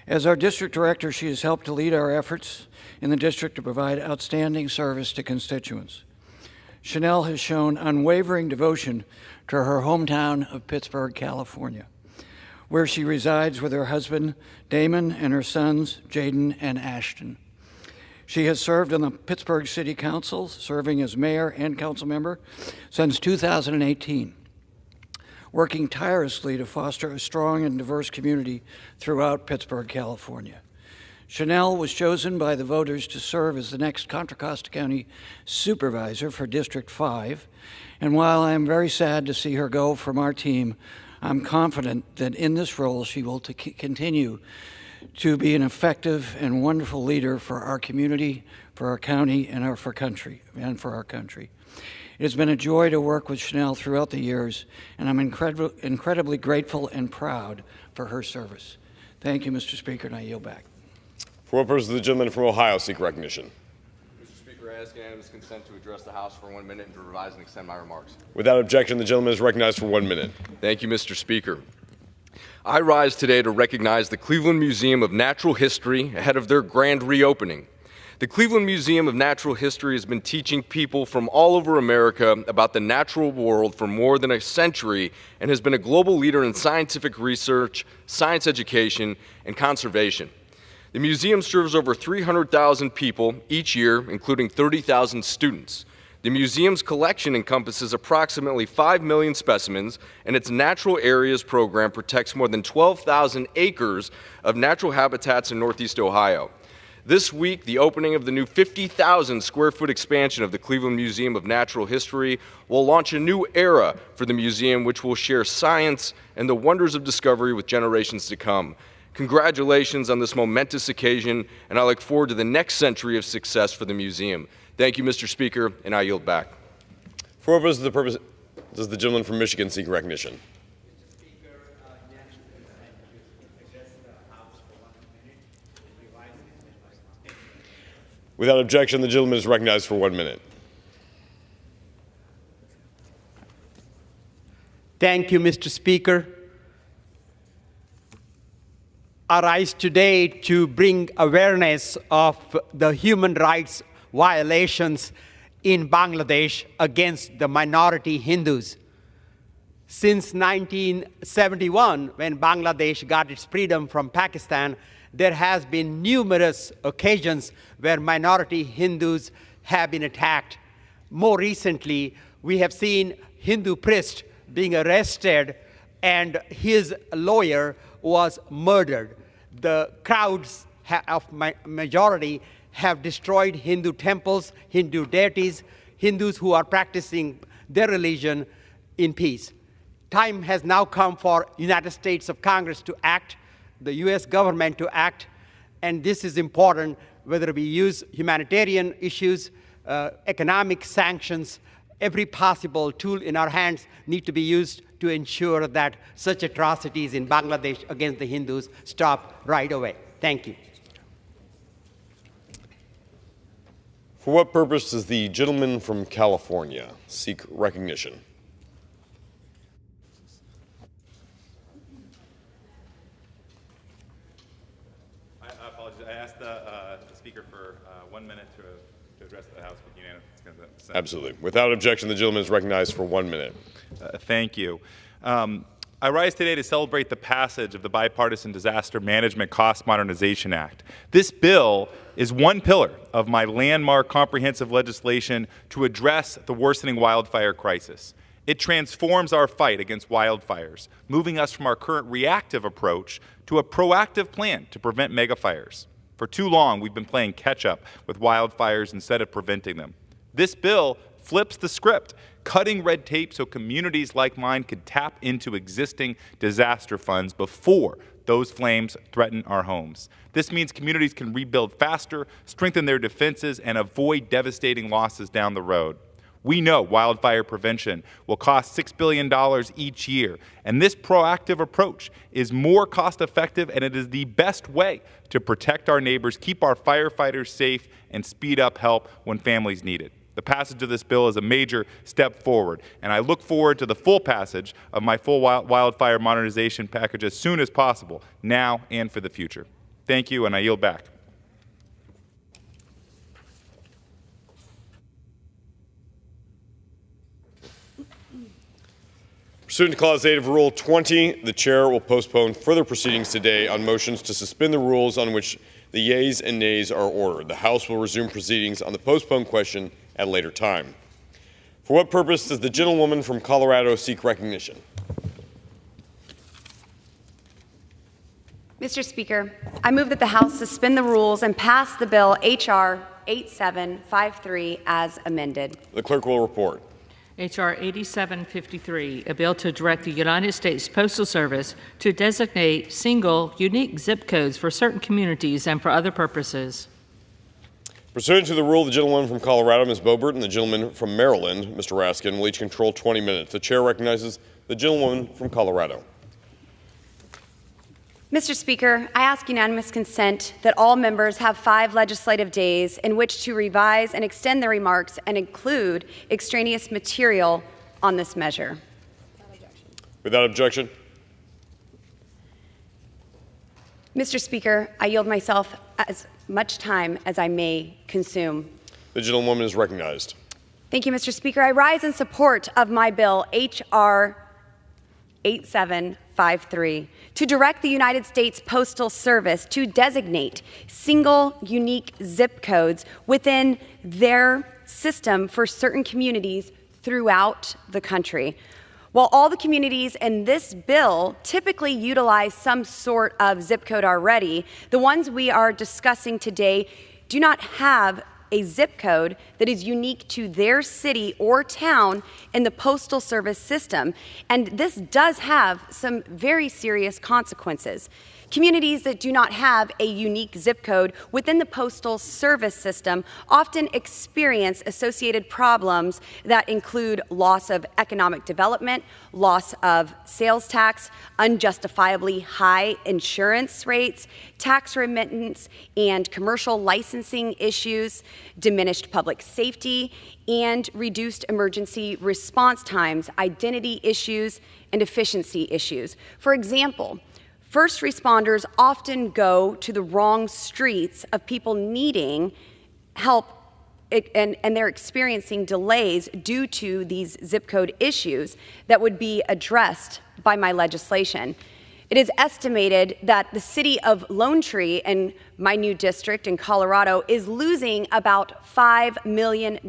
Speaker 9: As our district director, she has helped to lead our efforts in the district to provide outstanding service to constituents. Chanel has shown unwavering devotion to her hometown of Pittsburgh, California, where she resides with her husband, Damon, and her sons, Jaden and Ashton. She has served on the Pittsburgh City Council, serving as mayor and council member since 2018. working tirelessly to foster a strong and diverse community throughout Pittsburgh, California. Chanel was chosen by the voters to serve as the next Contra Costa County Supervisor for District 5, and while I am very sad to see her go from our team, I'm confident that in this role she will continue to be an effective and wonderful leader for our community, for our county, and for our country. It has been a joy to work with Chanel throughout the years, and I'm incredibly grateful and proud for her service. Thank you, Mr. Speaker, and I yield back.
Speaker 5: For what purpose does the gentleman from Ohio seek recognition?
Speaker 10: Mr. Speaker, I ask unanimous consent to address the House for 1 minute and to revise and extend my remarks.
Speaker 5: Without objection, the gentleman is recognized for 1 minute.
Speaker 10: Thank you, Mr. Speaker. I rise today to recognize the Cleveland Museum of Natural History ahead of their grand reopening. The Cleveland Museum of Natural History has been teaching people from all over America about the natural world for more than a century and has been a global leader in scientific research, science education, and conservation. The museum serves over 300,000 people each year, including 30,000 students. The museum's collection encompasses approximately 5 million specimens, and its Natural Areas program protects more than 12,000 acres of natural habitats in Northeast Ohio. This week, the opening of the new 50,000 square foot expansion of the Cleveland Museum of Natural History will launch a new era for the museum, which will share science and the wonders of discovery with generations to come. Congratulations on this momentous occasion, and I look forward to the next century of success for the museum. Thank you, Mr. Speaker, and I yield back.
Speaker 5: For what purpose does the gentleman from Michigan seek recognition? Without objection, the gentleman is recognized for 1 minute.
Speaker 11: Thank you, Mr. Speaker. I rise today to bring awareness of the human rights violations in Bangladesh against the minority Hindus. Since 1971, when Bangladesh got its freedom from Pakistan, there has been numerous occasions where minority Hindus have been attacked. More recently, we have seen Hindu priest being arrested and his lawyer was murdered. The crowds of majority have destroyed Hindu temples, Hindu deities, Hindus who are practicing their religion in peace. Time has now come for United States of Congress to act, the U.S. government to act, and this is important whether we use humanitarian issues, economic sanctions, every possible tool in our hands need to be used to ensure that such atrocities in Bangladesh against the Hindus stop right away. Thank you.
Speaker 5: For what purpose does the gentleman from California seek recognition?
Speaker 12: I apologize. I asked the Speaker for 1 minute to address the House with unanimous consent.
Speaker 5: Absolutely. Without objection, the gentleman is recognized for 1 minute.
Speaker 12: Thank you. I rise today to celebrate the passage of the Bipartisan Disaster Management Cost Modernization Act. This bill is one pillar of my landmark comprehensive legislation to address the worsening wildfire crisis. It transforms our fight against wildfires, moving us from our current reactive approach to a proactive plan to prevent megafires. For too long, we've been playing catch-up with wildfires instead of preventing them. This bill flips the script, cutting red tape so communities like mine could tap into existing disaster funds before those flames threaten our homes. This means communities can rebuild faster, strengthen their defenses, and avoid devastating losses down the road. We know wildfire prevention will cost $6 billion each year, and this proactive approach is more cost-effective, and it is the best way to protect our neighbors, keep our firefighters safe, and speed up help when families need it. The passage of this bill is a major step forward, and I look forward to the full passage of my full wildfire modernization package as soon as possible, now and for the future. Thank you, and I yield back.
Speaker 5: Pursuant to Clause 8 of Rule 20, the Chair will postpone further proceedings today on motions to suspend the rules on which the yeas and nays are ordered. The House will resume proceedings on the postponed question at a later time. For what purpose does the gentlewoman from Colorado seek recognition?
Speaker 1: Mr. Speaker, I move that the House suspend the rules and pass the bill H.R. 8753 as amended.
Speaker 5: The clerk will report.
Speaker 13: H.R. 8753, a bill to direct the United States Postal Service to designate single, unique zip codes for certain communities and for other purposes.
Speaker 5: Pursuant to the rule, the gentleman from Colorado, Ms. Boebert, and the gentleman from Maryland, Mr. Raskin, will each control 20 minutes. The chair recognizes the gentlewoman from Colorado.
Speaker 1: Mr. Speaker, I ask unanimous consent that all members have 5 legislative days in which to revise and extend their remarks and include extraneous material on this measure.
Speaker 5: Without objection.
Speaker 1: Mr. Speaker, I yield myself as much time as I may consume.
Speaker 5: The gentlewoman is recognized.
Speaker 1: Thank you, Mr. Speaker. I rise in support of my bill, H.R. 8753, to direct the United States Postal Service to designate single, unique zip codes within their system for certain communities throughout the country. While all the communities in this bill typically utilize some sort of zip code already, the ones we are discussing today do not have a zip code that is unique to their city or town in the Postal Service system. And this does have some very serious consequences. Communities that do not have a unique zip code within the Postal Service system often experience associated problems that include loss of economic development, loss of sales tax, unjustifiably high insurance rates, tax remittance and commercial licensing issues, diminished public safety, and reduced emergency response times, identity issues, and efficiency issues. For example, first responders often go to the wrong streets of people needing help, and they're experiencing delays due to these zip code issues that would be addressed by my legislation. It is estimated that the city of Lone Tree in my new district in Colorado is losing about $5 million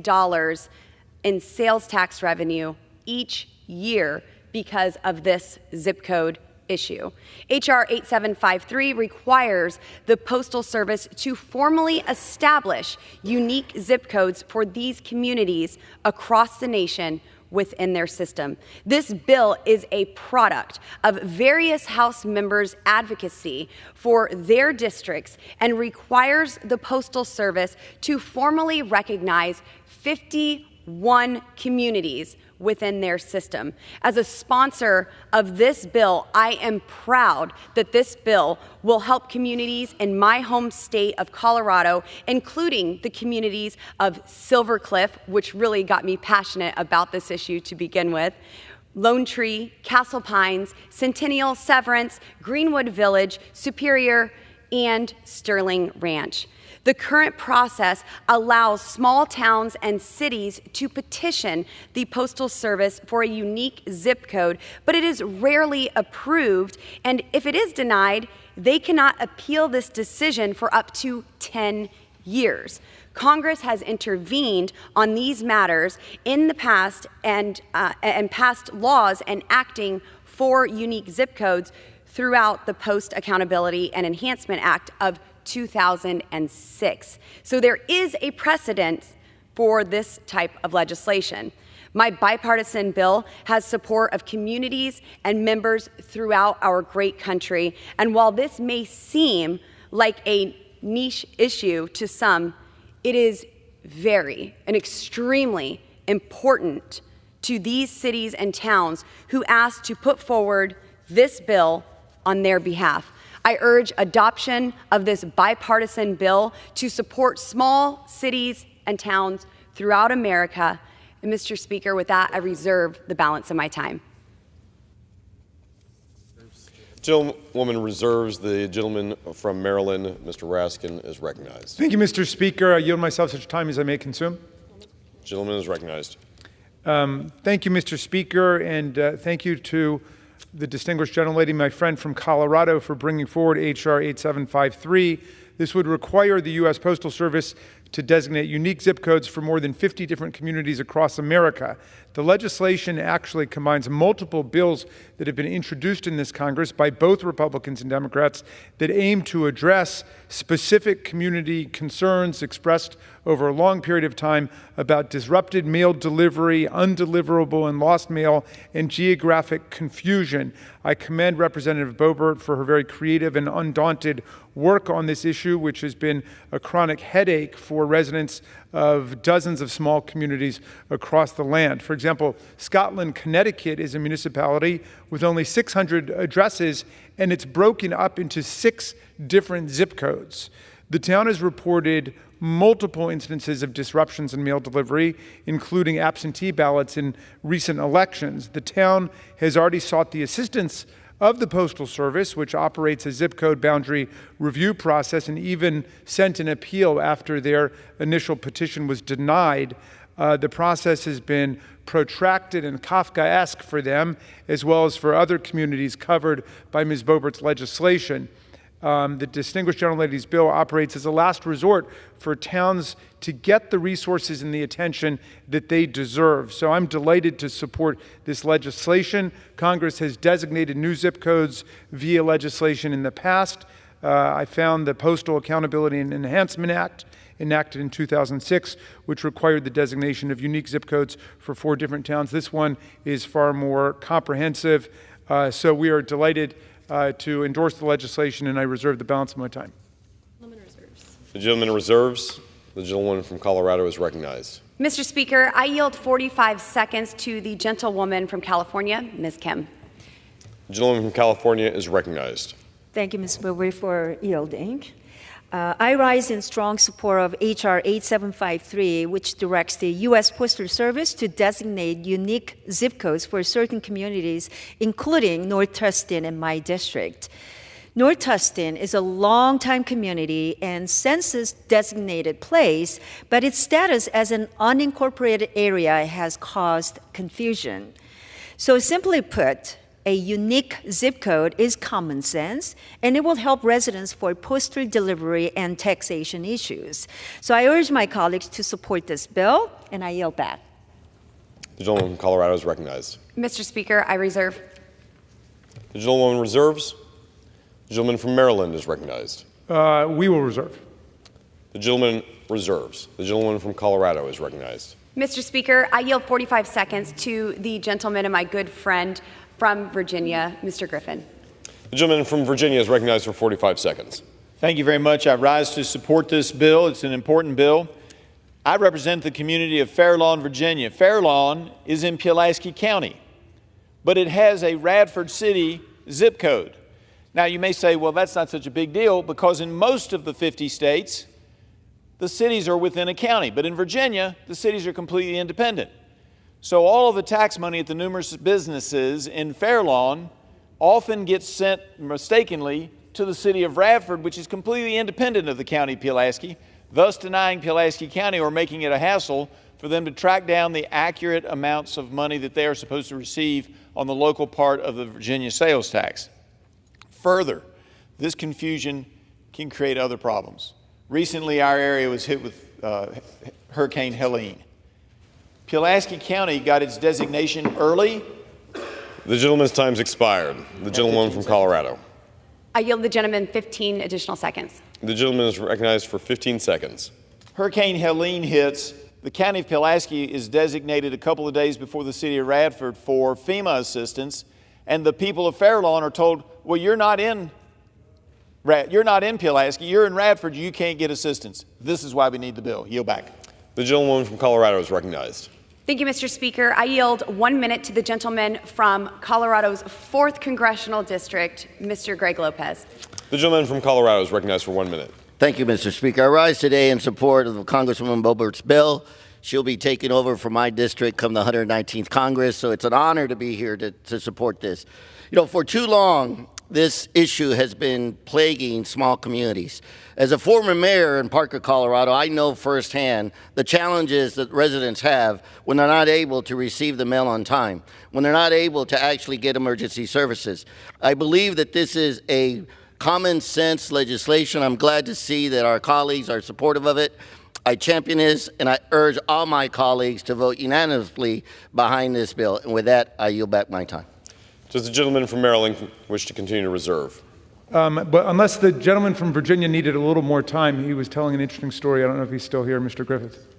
Speaker 1: in sales tax revenue each year because of this zip code issue. H.R. 8753 requires the Postal Service to formally establish unique zip codes for these communities across the nation within their system. This bill is a product of various House members' advocacy for their districts and requires the Postal Service to formally recognize 51 communities within their system. As a sponsor of this bill, I am proud that this bill will help communities in my home state of Colorado, including the communities of Silver Cliff, which really got me passionate about this issue to begin with, Lone Tree, Castle Pines, Centennial, Severance, Greenwood Village, Superior, and Sterling Ranch. The current process allows small towns and cities to petition the Postal Service for a unique zip code, but it is rarely approved, and if it is denied, they cannot appeal this decision for up to 10 years. Congress has intervened on these matters in the past and passed laws enacting for unique zip codes throughout the Post Accountability and Enhancement Act of 2006. So there is a precedent for this type of legislation. My bipartisan bill has support of communities and members throughout our great country. And while this may seem like a niche issue to some, it is very and extremely important to these cities and towns who asked to put forward this bill on their behalf. I urge adoption of this bipartisan bill to support small cities and towns throughout America. And Mr. Speaker, with that, I reserve the balance of my time.
Speaker 5: Gentlewoman reserves. The gentleman from Maryland, Mr. Raskin, is recognized.
Speaker 14: Thank you, Mr. Speaker. I yield myself such time as I may consume.
Speaker 5: Gentleman is recognized.
Speaker 14: Thank you, Mr. Speaker, and thank you to the distinguished gentlelady, my friend from Colorado, for bringing forward H.R. 8753. This would require the U.S. Postal Service to designate unique zip codes for more than 50 different communities across America. The legislation actually combines multiple bills that have been introduced in this Congress by both Republicans and Democrats that aim to address specific community concerns expressed over a long period of time about disrupted mail delivery, undeliverable and lost mail, and geographic confusion. I commend Representative Boebert for her very creative and undaunted work on this issue, which has been a chronic headache for residents of dozens of small communities across the land. For example, Scotland, Connecticut is a municipality with only 600 addresses, and it's broken up into 6 different zip codes. The town has reported multiple instances of disruptions in mail delivery, including absentee ballots in recent elections. The town has already sought the assistance of the Postal Service, which operates a zip code boundary review process, and even sent an appeal after their initial petition was denied. The process has been protracted and Kafkaesque for them, as well as for other communities covered by Ms. Boebert's legislation. The distinguished gentlelady's bill operates as a last resort for towns to get the resources and the attention that they deserve. So I'm delighted to support this legislation. Congress has designated new zip codes via legislation in the past. I found the Postal Accountability and Enhancement Act, enacted in 2006, which required the designation of unique zip codes for 4 different towns. This one is far more comprehensive. So we are delighted to endorse the legislation, and I reserve the balance of my time.
Speaker 5: The gentleman reserves. The gentleman from Colorado is recognized.
Speaker 1: Mr. Speaker, I yield 45 seconds to the gentlewoman from California, Ms. Kim.
Speaker 5: The gentleman from California is recognized.
Speaker 15: Thank you, Ms. Boebert, for yielding. I rise in strong support of H.R. 8753, which directs the U.S. Postal Service to designate unique zip codes for certain communities, including North Tustin and my district. North Tustin is a longtime community and census-designated place, but its status as an unincorporated area has caused confusion. So simply put, a unique zip code is common sense, and it will help residents for postal delivery and taxation issues. So I urge my colleagues to support this bill, and I yield back.
Speaker 5: The gentleman from Colorado is recognized.
Speaker 1: Mr. Speaker, I reserve.
Speaker 5: The gentleman reserves. The gentleman from Maryland is recognized.
Speaker 14: We will reserve.
Speaker 5: The gentleman reserves. The gentleman from Colorado is recognized.
Speaker 1: Mr. Speaker, I yield 45 seconds to the gentleman and my good friend from Virginia, Mr. Griffin.
Speaker 5: The gentleman from Virginia is recognized for 45 seconds.
Speaker 16: Thank you very much. I rise to support this bill. It's an important bill. I represent the community of Fair Lawn, Virginia. Fair Lawn is in Pulaski County, but it has a Radford City zip code. Now, you may say, well, that's not such a big deal, because in most of the 50 states, the cities are within a county. But in Virginia, the cities are completely independent. So all of the tax money at the numerous businesses in Fair Lawn often gets sent mistakenly to the city of Radford, which is completely independent of the county of Pulaski, thus denying Pulaski County or making it a hassle for them to track down the accurate amounts of money that they are supposed to receive on the local part of the Virginia sales tax. Further, this confusion can create other problems. Recently, our area was hit with Hurricane Helene. Pulaski County got its designation early.
Speaker 5: The gentleman's time's expired. The gentleman from Colorado.
Speaker 1: I yield the gentleman 15 additional seconds.
Speaker 5: The gentleman is recognized for 15 seconds.
Speaker 16: Hurricane Helene hits. The county of Pulaski is designated a couple of days before the city of Radford for FEMA assistance, and the people of Fair Lawn are told, well, you're not in Pulaski, you're in Radford, you can't get assistance. This is why we need the bill. Yield back.
Speaker 5: The gentleman from Colorado is recognized.
Speaker 1: Thank you, Mr. Speaker. I yield 1 minute to the gentleman from Colorado's 4th Congressional District, Mr. Greg Lopez.
Speaker 5: The gentleman from Colorado is recognized for 1 minute.
Speaker 18: Thank you, Mr. Speaker. I rise today in support of Congresswoman Boebert's bill. She'll be taking over from my district come the 119th Congress, so it's an honor to be here to support this. You know, for too long, this issue has been plaguing small communities. As a former mayor in Parker, Colorado, I know firsthand the challenges that residents have when they're not able to receive the mail on time, when they're not able to actually get emergency services. I believe that this is a common sense legislation. I'm glad to see that our colleagues are supportive of it. I champion this, and I urge all my colleagues to vote unanimously behind this bill. And with that, I yield back my time.
Speaker 5: Does the gentleman from Maryland wish to continue to reserve?
Speaker 14: But unless the gentleman from Virginia needed a little more time, he was telling an interesting story. I don't know if he's still here, Mr. Griffith.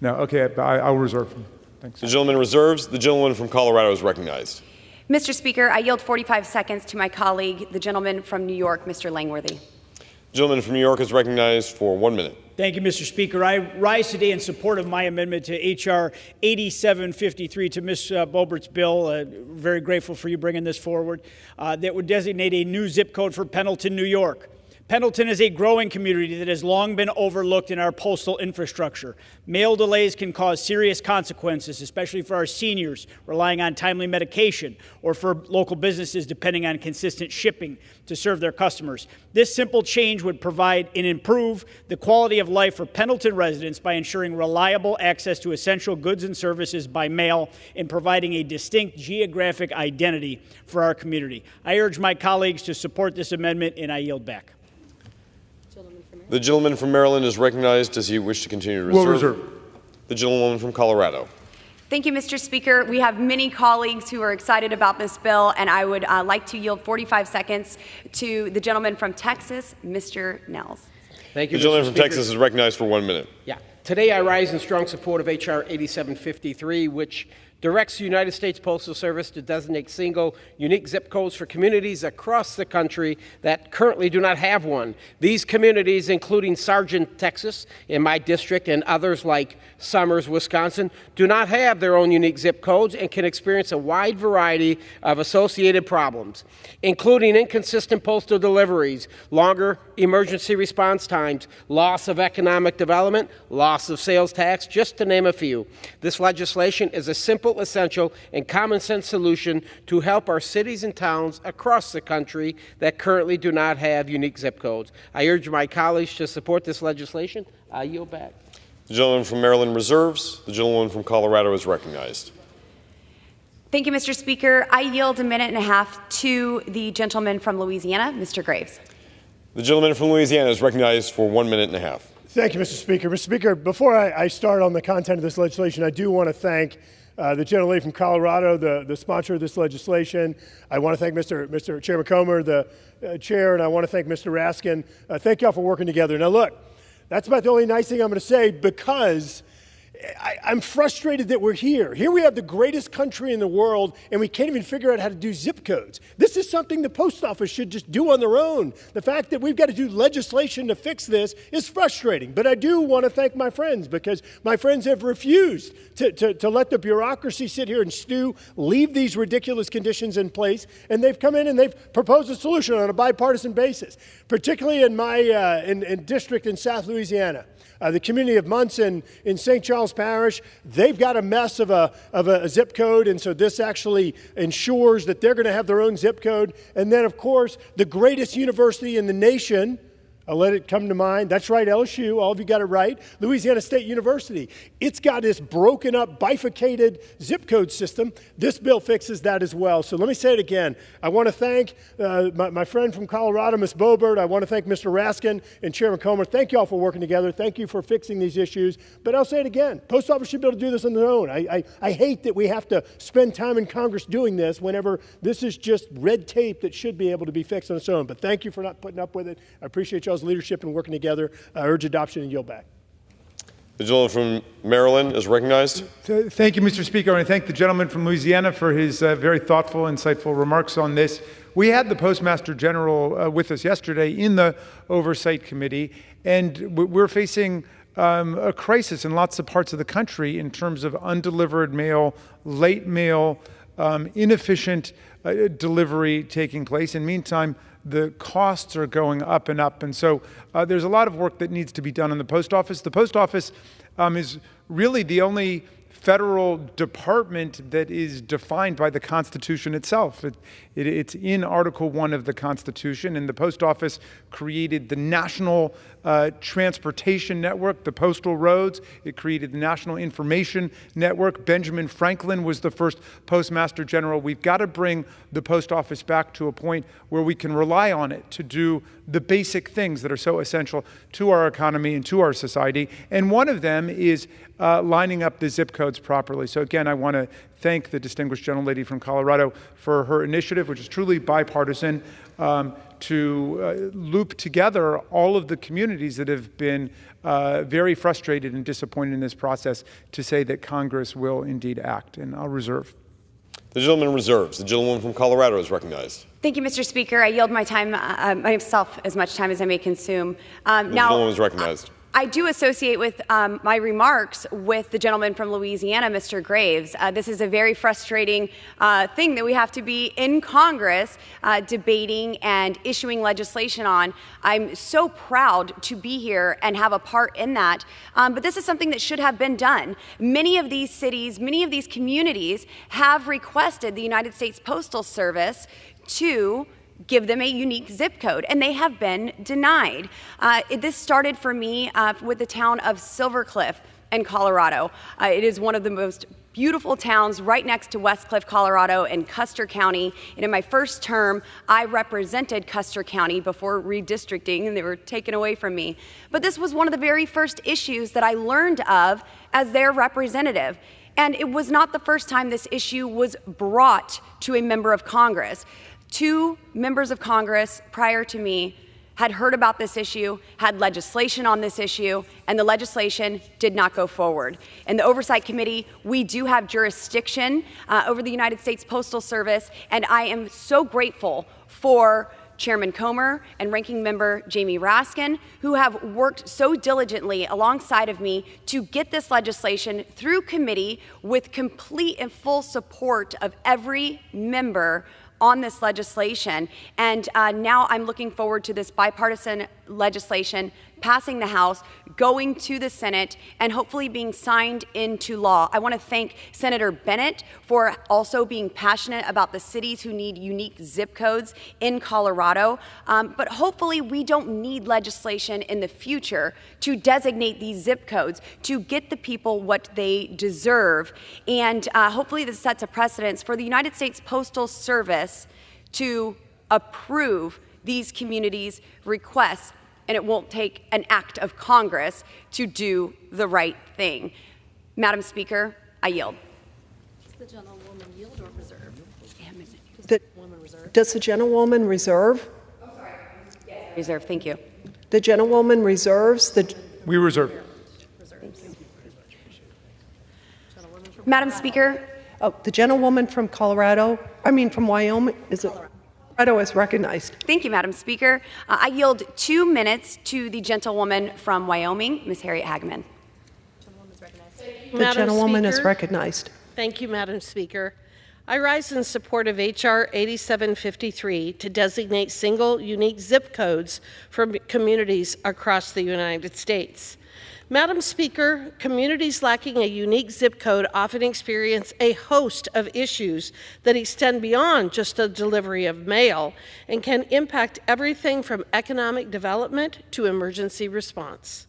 Speaker 14: No, okay, I'll reserve him. Thanks.
Speaker 5: The gentleman reserves. The gentleman from Colorado is recognized.
Speaker 1: Mr. Speaker, I yield 45 seconds to my colleague, the gentleman from New York, Mr. Langworthy.
Speaker 5: The gentleman from New York is recognized for 1 minute.
Speaker 2: Thank you, Mr. Speaker. I rise today in support of my amendment to H.R. 8753 to Ms. Boebert's bill. Very grateful for you bringing this forward. That would designate a new zip code for Pendleton, New York. Pendleton is a growing community that has long been overlooked in our postal infrastructure. Mail delays can cause serious consequences, especially for our seniors relying on timely medication or for local businesses depending on consistent shipping to serve their customers. This simple change would provide and improve the quality of life for Pendleton residents by ensuring reliable access to essential goods and services by mail and providing a distinct geographic identity for our community. I urge my colleagues to support this amendment, and I yield back.
Speaker 5: The gentleman from Maryland is recognized. Does he wish to continue to reserve?
Speaker 14: Will reserve.
Speaker 5: The gentlewoman from Colorado.
Speaker 1: Thank you, Mr. Speaker. We have many colleagues who are excited about this bill, and I would like to yield 45 seconds to the gentleman from Texas, Mr. Nels.
Speaker 19: Thank you,
Speaker 5: The gentleman
Speaker 19: Mr.
Speaker 5: from
Speaker 19: Speaker.
Speaker 5: Texas is recognized for 1 minute.
Speaker 19: Yeah. Today I rise in strong support of H.R. 8753, which directs the United States Postal Service to designate single, unique zip codes for communities across the country that currently do not have one. These communities, including Sargent, Texas, in my district, and others like Summers, Wisconsin, do not have their own unique zip codes and can experience a wide variety of associated problems, including inconsistent postal deliveries, longer emergency response times, loss of economic development, loss of sales tax, just to name a few. This legislation is a simple, essential, and common sense solution to help our cities and towns across the country that currently do not have unique zip codes. I urge my colleagues to support this legislation. I yield back.
Speaker 5: The gentleman from Maryland reserves. The gentleman from Colorado is recognized.
Speaker 1: Thank you, Mr. Speaker. I yield a minute and a half to the gentleman from Louisiana, Mr. Graves.
Speaker 5: The gentleman from Louisiana is recognized for 1 minute and a half.
Speaker 20: Thank you, Mr. Speaker. Mr. Speaker, before I start on the content of this legislation, I do want to thank the gentlelady from Colorado, the sponsor of this legislation. I want to thank Mr. Chairman Comer, the chair, and I want to thank Mr. Raskin. Thank you all for working together. Now, look, that's about the only nice thing I'm going to say, because I'm frustrated that we're here. Here we have the greatest country in the world, and we can't even figure out how to do zip codes. This is something the post office should just do on their own. The fact that we've got to do legislation to fix this is frustrating. But I do want to thank my friends, because my friends have refused to let the bureaucracy sit here and stew, leave these ridiculous conditions in place, and they've come in and they've proposed a solution on a bipartisan basis, particularly in my in district in South Louisiana. The community of Munson in St. Charles Parish, they've got a mess of a zip code, and so this actually ensures that they're going to have their own zip code. And then, of course, the greatest university in the nation, I'll let it come to mind. That's right, LSU. All of you got it right. Louisiana State University. It's got this broken up, bifurcated zip code system. This bill fixes that as well. So let me say it again. I want to thank my friend from Colorado, Ms. Boebert. I want to thank Mr. Raskin and Chairman Comer. Thank you all for working together. Thank you for fixing these issues. But I'll say it again. Post office should be able to do this on their own. I hate that we have to spend time in Congress doing this whenever this is just red tape that should be able to be fixed on its own. But thank you for not putting up with it. I appreciate y'all's leadership and working together. I urge adoption and yield back.
Speaker 5: The gentleman from Maryland is recognized.
Speaker 14: Thank you, Mr. Speaker. I thank the gentleman from Louisiana for his very thoughtful, insightful remarks on this. We had the Postmaster General with us yesterday in the Oversight Committee, and we're facing a crisis in lots of parts of the country in terms of undelivered mail, late mail, inefficient delivery taking place. In the meantime, the costs are going up and up. And so there's a lot of work that needs to be done in the post office. The post office is really the only federal department that is defined by the Constitution itself. It's in Article 1 of the Constitution, and the post office created the national transportation network, the postal roads. It created the National Information Network. Benjamin Franklin was the first Postmaster General. We've got to bring the post office back to a point where we can rely on it to do the basic things that are so essential to our economy and to our society. And one of them is lining up the zip codes properly. So again, I want to thank the distinguished gentlelady from Colorado for her initiative, which is truly bipartisan, to loop together all of the communities that have been very frustrated and disappointed in this process to say that Congress will indeed act. And I'll reserve.
Speaker 5: The gentleman reserves. The gentlewoman from Colorado is recognized.
Speaker 1: Thank you, Mr. Speaker. I yield my time, myself, as much time as I may consume.
Speaker 5: The gentleman is recognized.
Speaker 1: I do associate with my remarks with the gentleman from Louisiana, Mr. Graves. This is a very frustrating thing that we have to be in Congress debating and issuing legislation on. I'm so proud to be here and have a part in that. But this is something that should have been done. Many of these cities, many of these communities have requested the United States Postal Service to give them a unique zip code, and they have been denied. This started for me with the town of Silver Cliff in Colorado. It is one of the most beautiful towns right next to Westcliff, Colorado, in Custer County. And in my first term, I represented Custer County before redistricting, and they were taken away from me. But this was one of the very first issues that I learned of as their representative. And it was not the first time this issue was brought to a member of Congress. 2 members of Congress prior to me had heard about this issue, had legislation on this issue, and the legislation did not go forward. In the Oversight Committee, we do have jurisdiction over the United States Postal Service, and I am so grateful for Chairman Comer and Ranking Member Jamie Raskin, who have worked so diligently alongside of me to get this legislation through committee with complete and full support of every member on this legislation. And now I'm looking forward to this bipartisan legislation passing the House, going to the Senate, and hopefully being signed into law. I want to thank Senator Bennett for also being passionate about the cities who need unique zip codes in Colorado. But hopefully we don't need legislation in the future to designate these zip codes, to get the people what they deserve. And hopefully this sets a precedence for the United States Postal Service to approve these communities' requests, and it won't take an act of Congress to do the right thing. Madam Speaker, I yield.
Speaker 3: Does the gentlewoman yield or reserve?
Speaker 4: Does the gentlewoman reserve?
Speaker 1: Oh, sorry. Yes, reserve. Thank you.
Speaker 4: The gentlewoman reserves.
Speaker 14: We reserve.
Speaker 1: Madam Speaker.
Speaker 4: Oh, the gentlewoman from from Wyoming, Colorado is recognized.
Speaker 1: Thank you, Madam Speaker. I yield 2 minutes to the gentlewoman from Wyoming, Ms. Harriet Hageman.
Speaker 4: The gentlewoman is recognized.
Speaker 17: Thank you, Madam Speaker. I rise in support of H.R. 8753 to designate single, unique zip codes for communities across the United States. Madam Speaker, communities lacking a unique zip code often experience a host of issues that extend beyond just the delivery of mail and can impact everything from economic development to emergency response.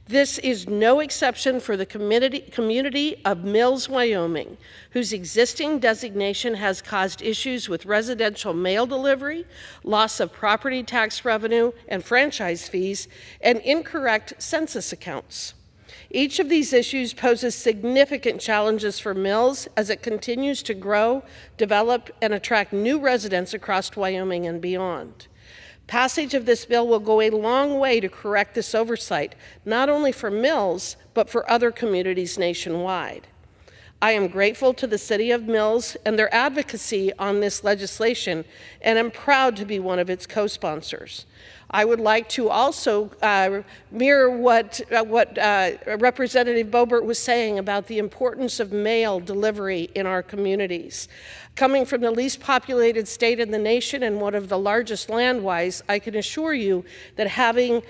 Speaker 17: This is no exception for the community of Mills, Wyoming, whose existing designation has caused issues with residential mail delivery, loss of property tax revenue and franchise fees, and incorrect census accounts. Each of these issues poses significant challenges for Mills as it continues to grow, develop, and attract new residents across Wyoming and beyond. Passage of this bill will go a long way to correct this oversight, not only for Mills, but for other communities nationwide. I am grateful to the City of Mills and their advocacy on this legislation, and am proud to be one of its co-sponsors. I would like to also mirror what Representative Boebert was saying about the importance of mail delivery in our communities. Coming from the least populated state in the nation and one of the largest land-wise, I can assure you that having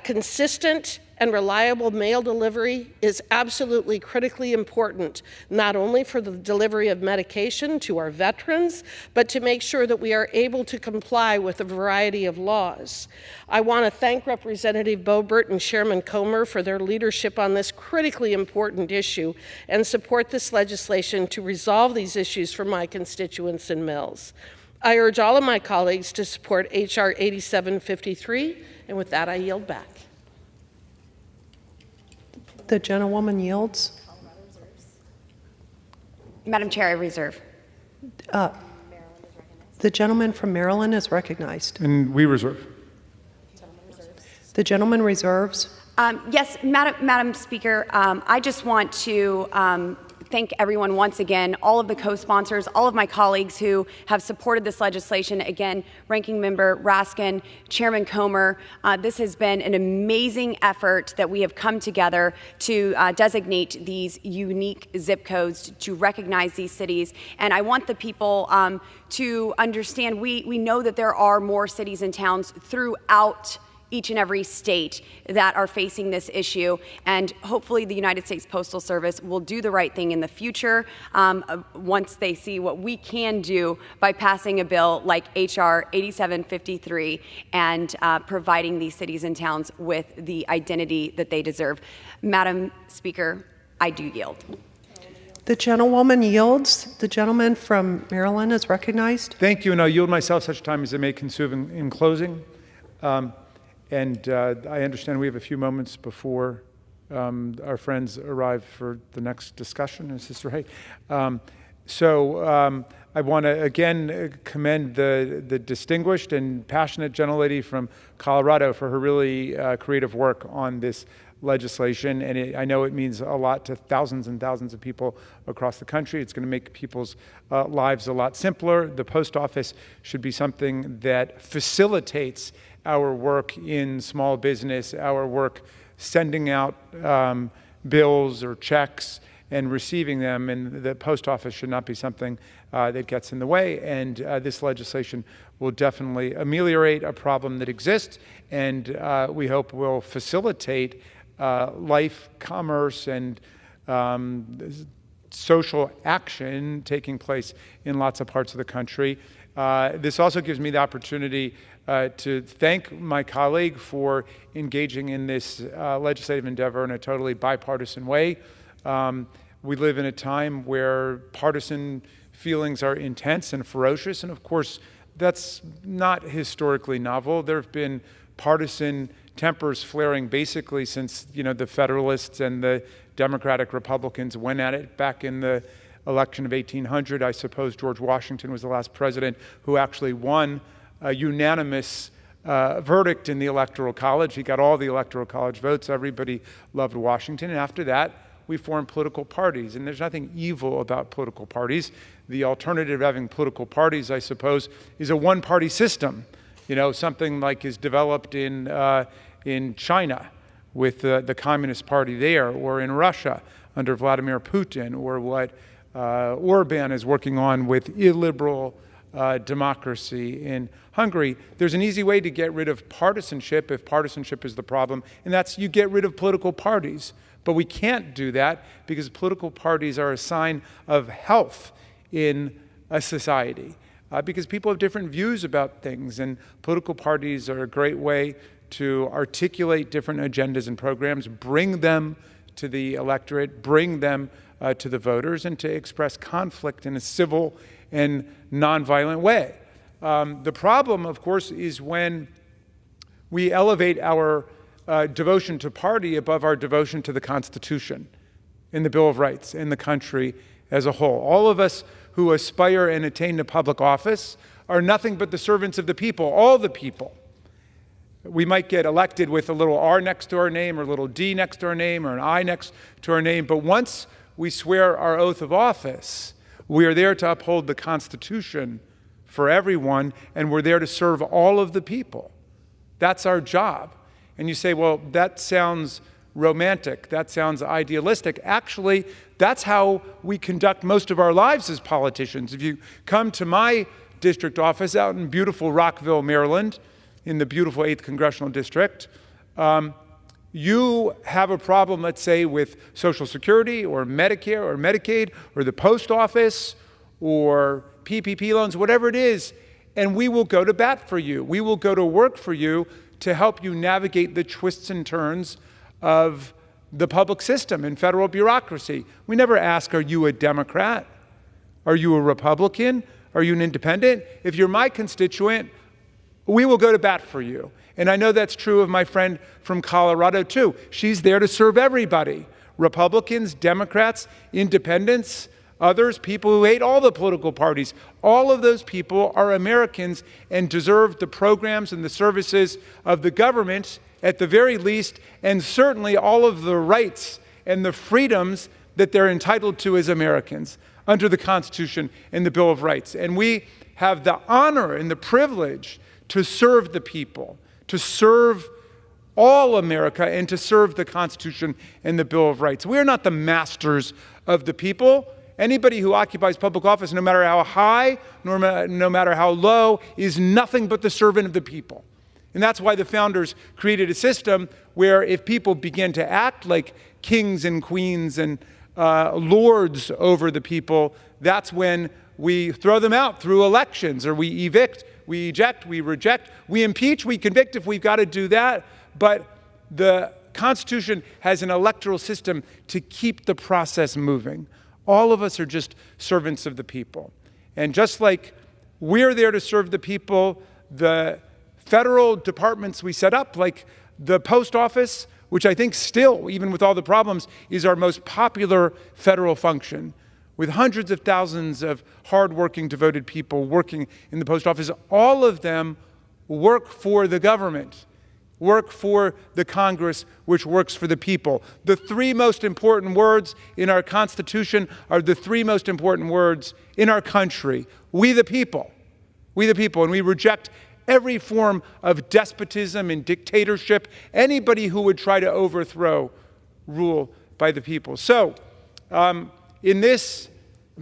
Speaker 17: consistent and reliable mail delivery is absolutely critically important, not only for the delivery of medication to our veterans, but to make sure that we are able to comply with a variety of laws. I want to thank Representative Boebert and Chairman Comer for their leadership on this critically important issue and support this legislation to resolve these issues for my constituents in Mills. I urge all of my colleagues to support H.R. 8753, and with that, I yield back.
Speaker 4: The gentlewoman yields.
Speaker 1: Madam Chair, I reserve.
Speaker 4: The gentleman from Maryland is recognized.
Speaker 14: And we reserve.
Speaker 4: The gentleman reserves.
Speaker 1: Yes, Madam Speaker, I just want to thank everyone once again, all of the co-sponsors, all of my colleagues who have supported this legislation. Again, Ranking Member Raskin, Chairman Comer, this has been an amazing effort that we have come together to designate these unique zip codes, to recognize these cities. And I want the people to understand we know that there are more cities and towns throughout each and every state that are facing this issue, and hopefully the United States Postal Service will do the right thing in the future once they see what we can do by passing a bill like H.R. 8753 and providing these cities and towns with the identity that they deserve. Madam Speaker, I do yield.
Speaker 4: The gentlewoman yields. The gentleman from Maryland is recognized.
Speaker 14: Thank you, and I'll yield myself such time as I may consume in closing. And I understand we have a few moments before our friends arrive for the next discussion. Is this right? So I want to again commend the distinguished and passionate gentlelady from Colorado for her really creative work on this legislation. And I know it means a lot to thousands and thousands of people across the country. It's going to make people's lives a lot simpler. The post office should be something that facilitates our work in small business, our work sending out bills or checks and receiving them, and the post office should not be something that gets in the way. And this legislation will definitely ameliorate a problem that exists, and we hope will facilitate life, commerce, and social action taking place in lots of parts of the country. This also gives me the opportunity to thank my colleague for engaging in this legislative endeavor in a totally bipartisan way. We live in a time where partisan feelings are intense and ferocious, and of course, that's not historically novel. There have been partisan tempers flaring basically since the Federalists and the Democratic Republicans went at it back in the election of 1800. I suppose George Washington was the last president who actually won a unanimous verdict in the Electoral College. He got all the Electoral College votes. Everybody loved Washington. And after that, we formed political parties. And there's nothing evil about political parties. The alternative to having political parties, I suppose, is a one-party system. Something like is developed in China with the Communist Party there, or in Russia under Vladimir Putin, or what Orban is working on with illiberal democracy in Hungary. There's an easy way to get rid of partisanship if partisanship is the problem, and that's you get rid of political parties. But we can't do that because political parties are a sign of health in a society, because people have different views about things, and political parties are a great way to articulate different agendas and programs, bring them to the electorate, bring them to the voters, and to express conflict in a civil and nonviolent way. The problem, of course, is when we elevate our devotion to party above our devotion to the Constitution and the Bill of Rights and the country as a whole. All of us who aspire and attain to public office are nothing but the servants of the people, all the people. We might get elected with a little R next to our name or a little D next to our name or an I next to our name, but once we swear our oath of office, we are there to uphold the Constitution for everyone, and we're there to serve all of the people. That's our job. And you say, well, that sounds romantic, that sounds idealistic. Actually, that's how we conduct most of our lives as politicians. If you come to my district office out in beautiful Rockville, Maryland, in the beautiful 8th Congressional District, you have a problem, let's say, with Social Security or Medicare or Medicaid or the post office or PPP loans, whatever it is, and we will go to bat for you. We will go to work for you to help you navigate the twists and turns of the public system and federal bureaucracy. We never ask, are you a Democrat? Are you a Republican? Are you an independent? If you're my constituent, we will go to bat for you. And I know that's true of my friend from Colorado, too. She's there to serve everybody. Republicans, Democrats, independents, others, people who hate all the political parties. All of those people are Americans and deserve the programs and the services of the government at the very least, and certainly all of the rights and the freedoms that they're entitled to as Americans under the Constitution and the Bill of Rights. And we have the honor and the privilege to serve the people, to serve all America, and to serve the Constitution and the Bill of Rights. We are not the masters of the people. Anybody who occupies public office, no matter how high, no matter how low, is nothing but the servant of the people. And that's why the founders created a system where if people begin to act like kings and queens and lords over the people, that's when we throw them out through elections, or we evict, we eject, we reject, we impeach, we convict if we've got to do that. But the Constitution has an electoral system to keep the process moving. All of us are just servants of the people. And just like we're there to serve the people, the federal departments we set up, like the post office, which I think still, even with all the problems, is our most popular federal function, with hundreds of thousands of hardworking, devoted people working in the post office. All of them work for the government, work for the Congress, which works for the people. The three most important words in our Constitution are the three most important words in our country. We the people. We the people. And we reject every form of despotism and dictatorship, anybody who would try to overthrow rule by the people. So, in this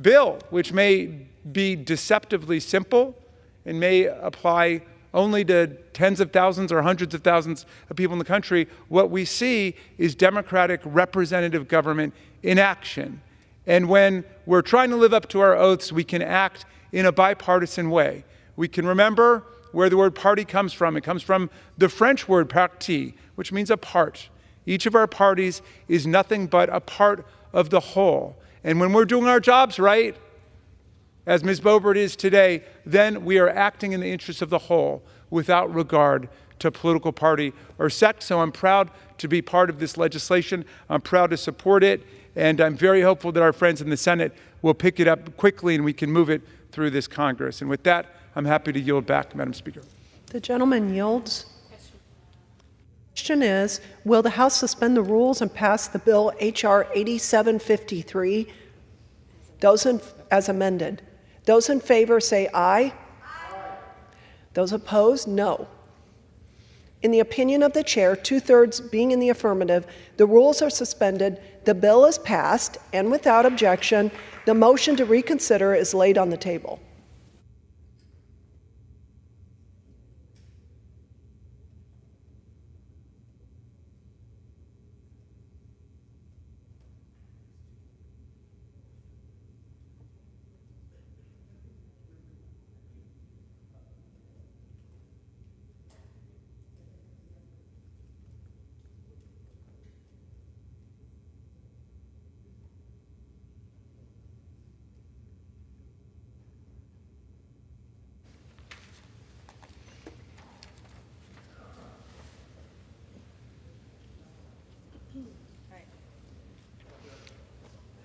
Speaker 14: bill, which may be deceptively simple and may apply only to tens of thousands or hundreds of thousands of people in the country, what we see is democratic representative government in action. And when we're trying to live up to our oaths, we can act in a bipartisan way. We can remember where the word party comes from. It comes from the French word parti, which means a part. Each of our parties is nothing but a part of the whole. And when we're doing our jobs right, as Ms. Boebert is today, then we are acting in the interests of the whole without regard to political party or sect. So I'm proud to be part of this legislation. I'm proud to support it. And I'm very hopeful that our friends in the Senate will pick it up quickly and we can move it through this Congress. And with that, I'm happy to yield back, Madam Speaker.
Speaker 4: The gentleman yields. The question is, will the House suspend the rules and pass the bill H.R. 8753 as amended? Those in favor say aye. Those opposed, no. In the opinion of the chair, 2/3 being in the affirmative, the rules are suspended, the bill is passed, and without objection, the motion to reconsider is laid on the table.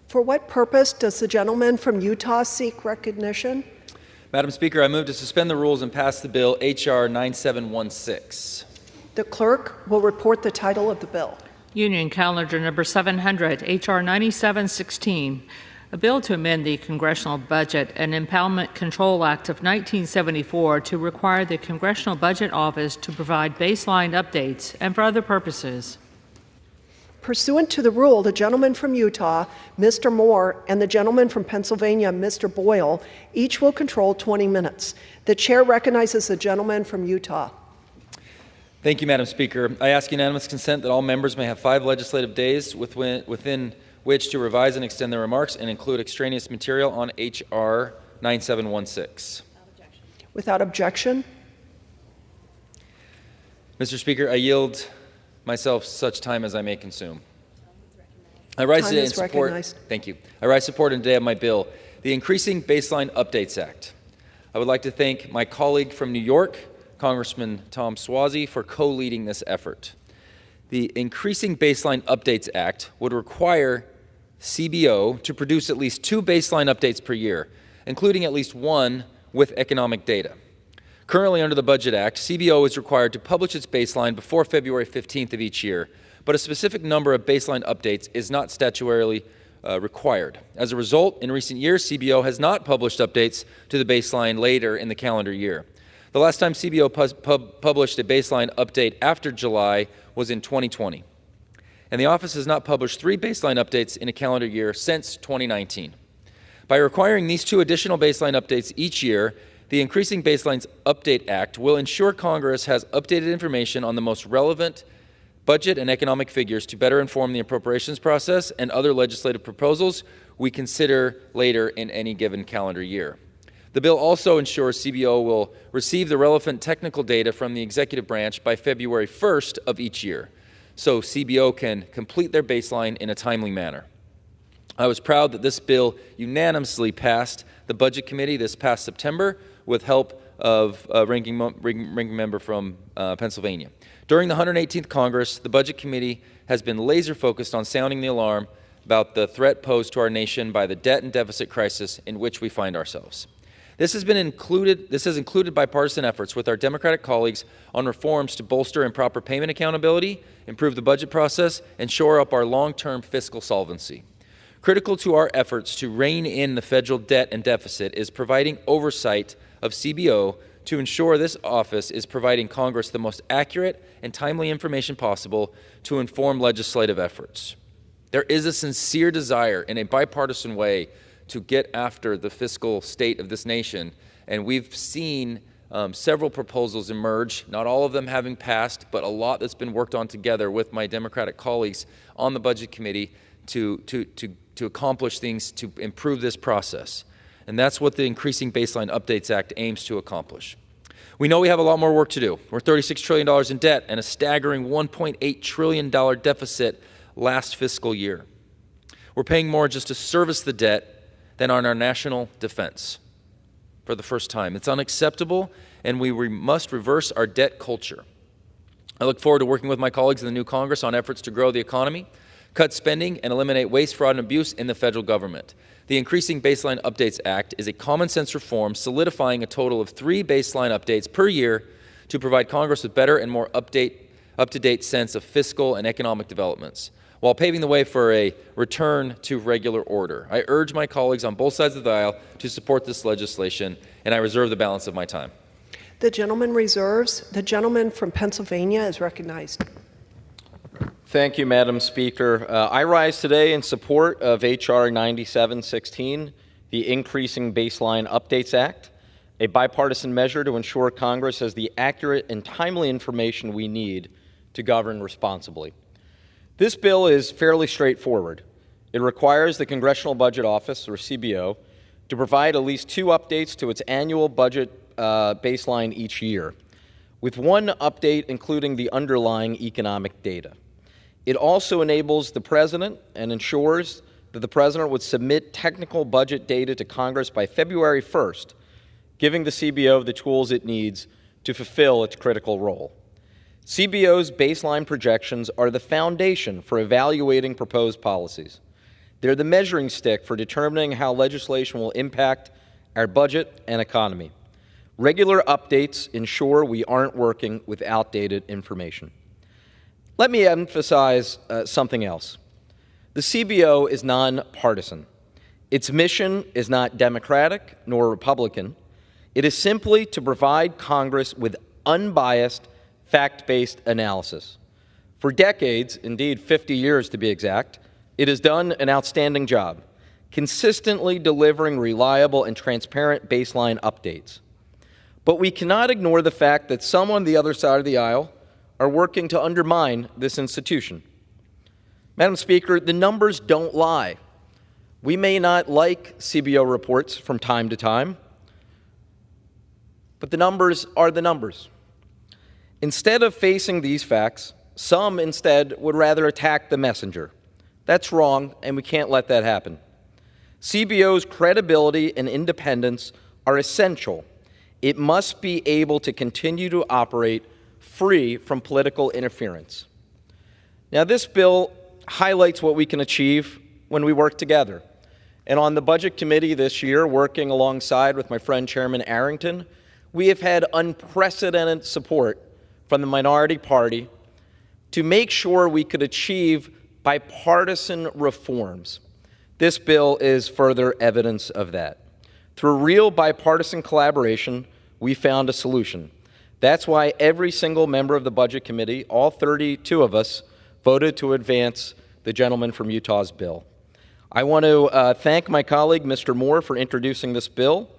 Speaker 4: For what purpose does the gentleman from Utah seek recognition?
Speaker 21: Madam Speaker, I move to suspend the rules and pass the bill H.R. 9716.
Speaker 4: The clerk will report the title of the bill.
Speaker 13: Union Calendar Number 700, H.R. 9716, a bill to amend the Congressional Budget and Impoundment Control Act of 1974 to require the Congressional Budget Office to provide baseline updates and for other purposes.
Speaker 4: Pursuant to the rule, the gentleman from Utah, Mr. Moore, and the gentleman from Pennsylvania, Mr. Boyle, each will control 20 minutes. The chair recognizes the gentleman from Utah.
Speaker 21: Thank you, Madam Speaker. I ask unanimous consent that all members may have 5 legislative days within which to revise and extend their remarks and include extraneous material on H.R. 9716.
Speaker 4: Without objection.
Speaker 21: Mr. Speaker, I yield myself such time as I may consume. I rise today in support. Thank you. I rise support today of my bill, the Increasing Baseline Updates Act. I would like to thank my colleague from New York, Congressman Tom Suozzi, for co-leading this effort. The Increasing Baseline Updates Act would require CBO to produce at least 2 baseline updates per year, including at least 1 with economic data. Currently, under the Budget Act, CBO is required to publish its baseline before February 15th of each year, but a specific number of baseline updates is not statutorily required. As a result, in recent years, CBO has not published updates to the baseline later in the calendar year. The last time CBO published a baseline update after July was in 2020. And the office has not published 3 baseline updates in a calendar year since 2019. By requiring these 2 additional baseline updates each year, the Increasing Baselines Update Act will ensure Congress has updated information on the most relevant budget and economic figures to better inform the appropriations process and other legislative proposals we consider later in any given calendar year. The bill also ensures CBO will receive the relevant technical data from the executive branch by February 1st of each year, so CBO can complete their baseline in a timely manner. I was proud that this bill unanimously passed the Budget Committee this past September with help of ranking member from Pennsylvania. During the 118th Congress, the Budget Committee has been laser focused on sounding the alarm about the threat posed to our nation by the debt and deficit crisis in which we find ourselves. This has included bipartisan efforts with our Democratic colleagues on reforms to bolster improper payment accountability, improve the budget process, and shore up our long-term fiscal solvency. Critical to our efforts to rein in the federal debt and deficit is providing oversight of CBO to ensure this office is providing Congress the most accurate and timely information possible to inform legislative efforts. There is a sincere desire in a bipartisan way to get after the fiscal state of this nation, and we've seen several proposals emerge, not all of them having passed, but a lot that's been worked on together with my Democratic colleagues on the Budget Committee to accomplish things to improve this process. And that's what the Increasing Baseline Updates Act aims to accomplish. We know we have a lot more work to do. We're $36 trillion in debt and a staggering $1.8 trillion deficit last fiscal year. We're paying more just to service the debt than on our national defense for the first time. It's unacceptable, and we must reverse our debt culture. I look forward to working with my colleagues in the new Congress on efforts to grow the economy, cut spending, and eliminate waste, fraud, and abuse in the federal government. The Increasing Baseline Updates Act is a common-sense reform solidifying a total of 3 baseline updates per year to provide Congress with better and more up-to-date sense of fiscal and economic developments, while paving the way for a return to regular order. I urge my colleagues on both sides of the aisle to support this legislation, and I reserve the balance of my time.
Speaker 4: The gentleman reserves. The gentleman from Pennsylvania is recognized.
Speaker 6: Thank you, Madam Speaker. I rise today in support of H.R. 9716, the Increasing Baseline Updates Act, a bipartisan measure to ensure Congress has the accurate and timely information we need to govern responsibly. This bill is fairly straightforward. It requires the Congressional Budget Office, or CBO, to provide at least 2 updates to its annual budget baseline each year, with 1 update including the underlying economic data. It also enables the President and ensures that the President would submit technical budget data to Congress by February 1st, giving the CBO the tools it needs to fulfill its critical role. CBO's baseline projections are the foundation for evaluating proposed policies. They're the measuring stick for determining how legislation will impact our budget and economy. Regular updates ensure we aren't working with outdated information. Let me emphasize something else. The CBO is nonpartisan. Its mission is not Democratic nor Republican. It is simply to provide Congress with unbiased, fact-based analysis. For decades, indeed 50 years to be exact, it has done an outstanding job, consistently delivering reliable and transparent baseline updates. But we cannot ignore the fact that some on the other side of the aisle are working to undermine this institution. Madam Speaker, the numbers don't lie. We may not like CBO reports from time to time, but the numbers are the numbers. Instead of facing these facts, some instead would rather attack the messenger. That's wrong, and we can't let that happen. CBO's credibility and independence are essential. It must be able to continue to operate free from political interference. Now, this bill highlights what we can achieve when we work together. And on the Budget Committee this year, working alongside with my friend Chairman Arrington, we have had unprecedented support from the minority party to make sure we could achieve bipartisan reforms. This bill is further evidence of that. Through real bipartisan collaboration, we found a solution. That's why every single member of the Budget Committee, all 32 of us, voted to advance the gentleman from Utah's bill. I want to thank my colleague, Mr. Moore, for introducing this bill.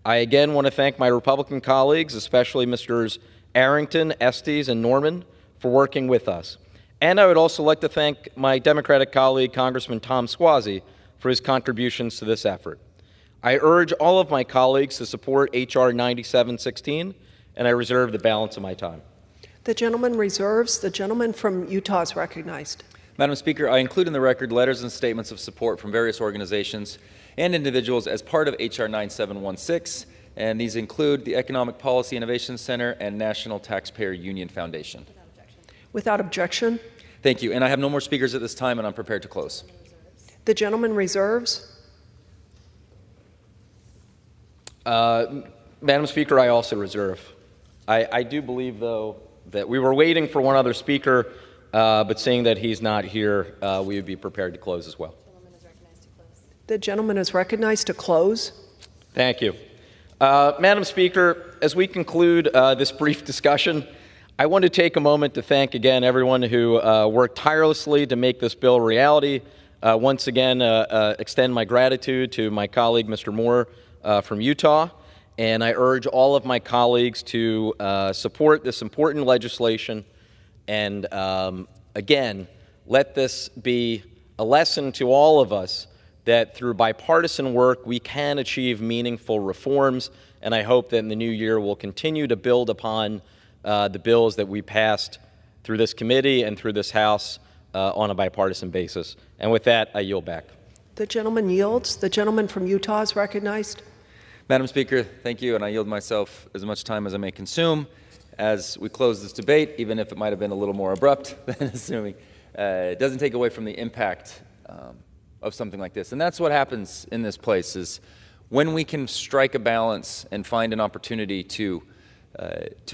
Speaker 6: I again want to thank my Republican colleagues, especially Mr. Arrington, Estes, and Norman, for working with us. And I would also like to thank my Democratic colleague, Congressman Tom Suozzi, for his contributions to this effort. I urge all of my colleagues to support H.R. 9716, and I reserve the balance of my time.
Speaker 4: The gentleman reserves. The gentleman from Utah is recognized.
Speaker 21: Madam Speaker, I include in the record letters and statements of support from various organizations and individuals as part of H.R. 9716, and these include the Economic Policy Innovation Center and National Taxpayer Union Foundation.
Speaker 4: Without objection.
Speaker 21: Thank you. And I have no more speakers at this time, and I'm prepared to close.
Speaker 4: The gentleman reserves.
Speaker 6: Madam Speaker, I also reserve. I do believe, though, that we were waiting for one other speaker, but seeing that he's not here, we would be prepared to close as well.
Speaker 4: The gentleman is recognized to close.
Speaker 6: Thank you. Madam Speaker, as we conclude this brief discussion, I want to take a moment to thank again everyone who worked tirelessly to make this bill a reality. Once again, extend my gratitude to my colleague, Mr. Moore, from Utah. And I urge all of my colleagues to support this important legislation. And again, let this be a lesson to all of us that through bipartisan work, we can achieve meaningful reforms. And I hope that in the new year, we'll continue to build upon the bills that we passed through this committee and through this House on a bipartisan basis. And with that, I yield back.
Speaker 4: The gentleman yields. The gentleman from Utah is recognized.
Speaker 21: Madam Speaker, thank you, and I yield myself as much time as I may consume as we close this debate, even if it might have been a little more abrupt than assuming. It doesn't take away from the impact of something like this. And that's what happens in this place, is when we can strike a balance and find an opportunity to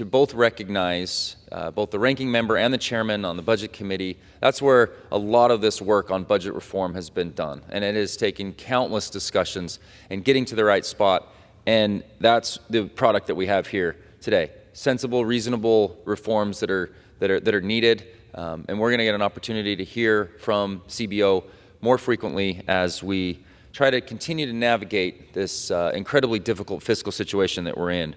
Speaker 21: both recognize both the ranking member and the chairman on the Budget Committee. That's where a lot of this work on budget reform has been done. And it has taken countless discussions and getting to the right spot. And that's the product that we have here today. Sensible, reasonable reforms that are needed. And we're going to get an opportunity to hear from CBO more frequently as we try to continue to navigate this incredibly difficult fiscal situation that we're in.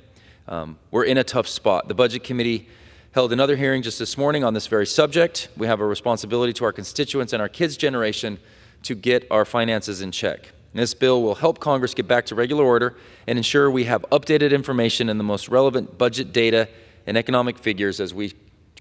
Speaker 21: We're in a tough spot. The Budget Committee held another hearing just this morning on this very subject. We have a responsibility to our constituents and our kids' generation to get our finances in check. And this bill will help Congress get back to regular order and ensure we have updated information and the most relevant budget data and economic figures as we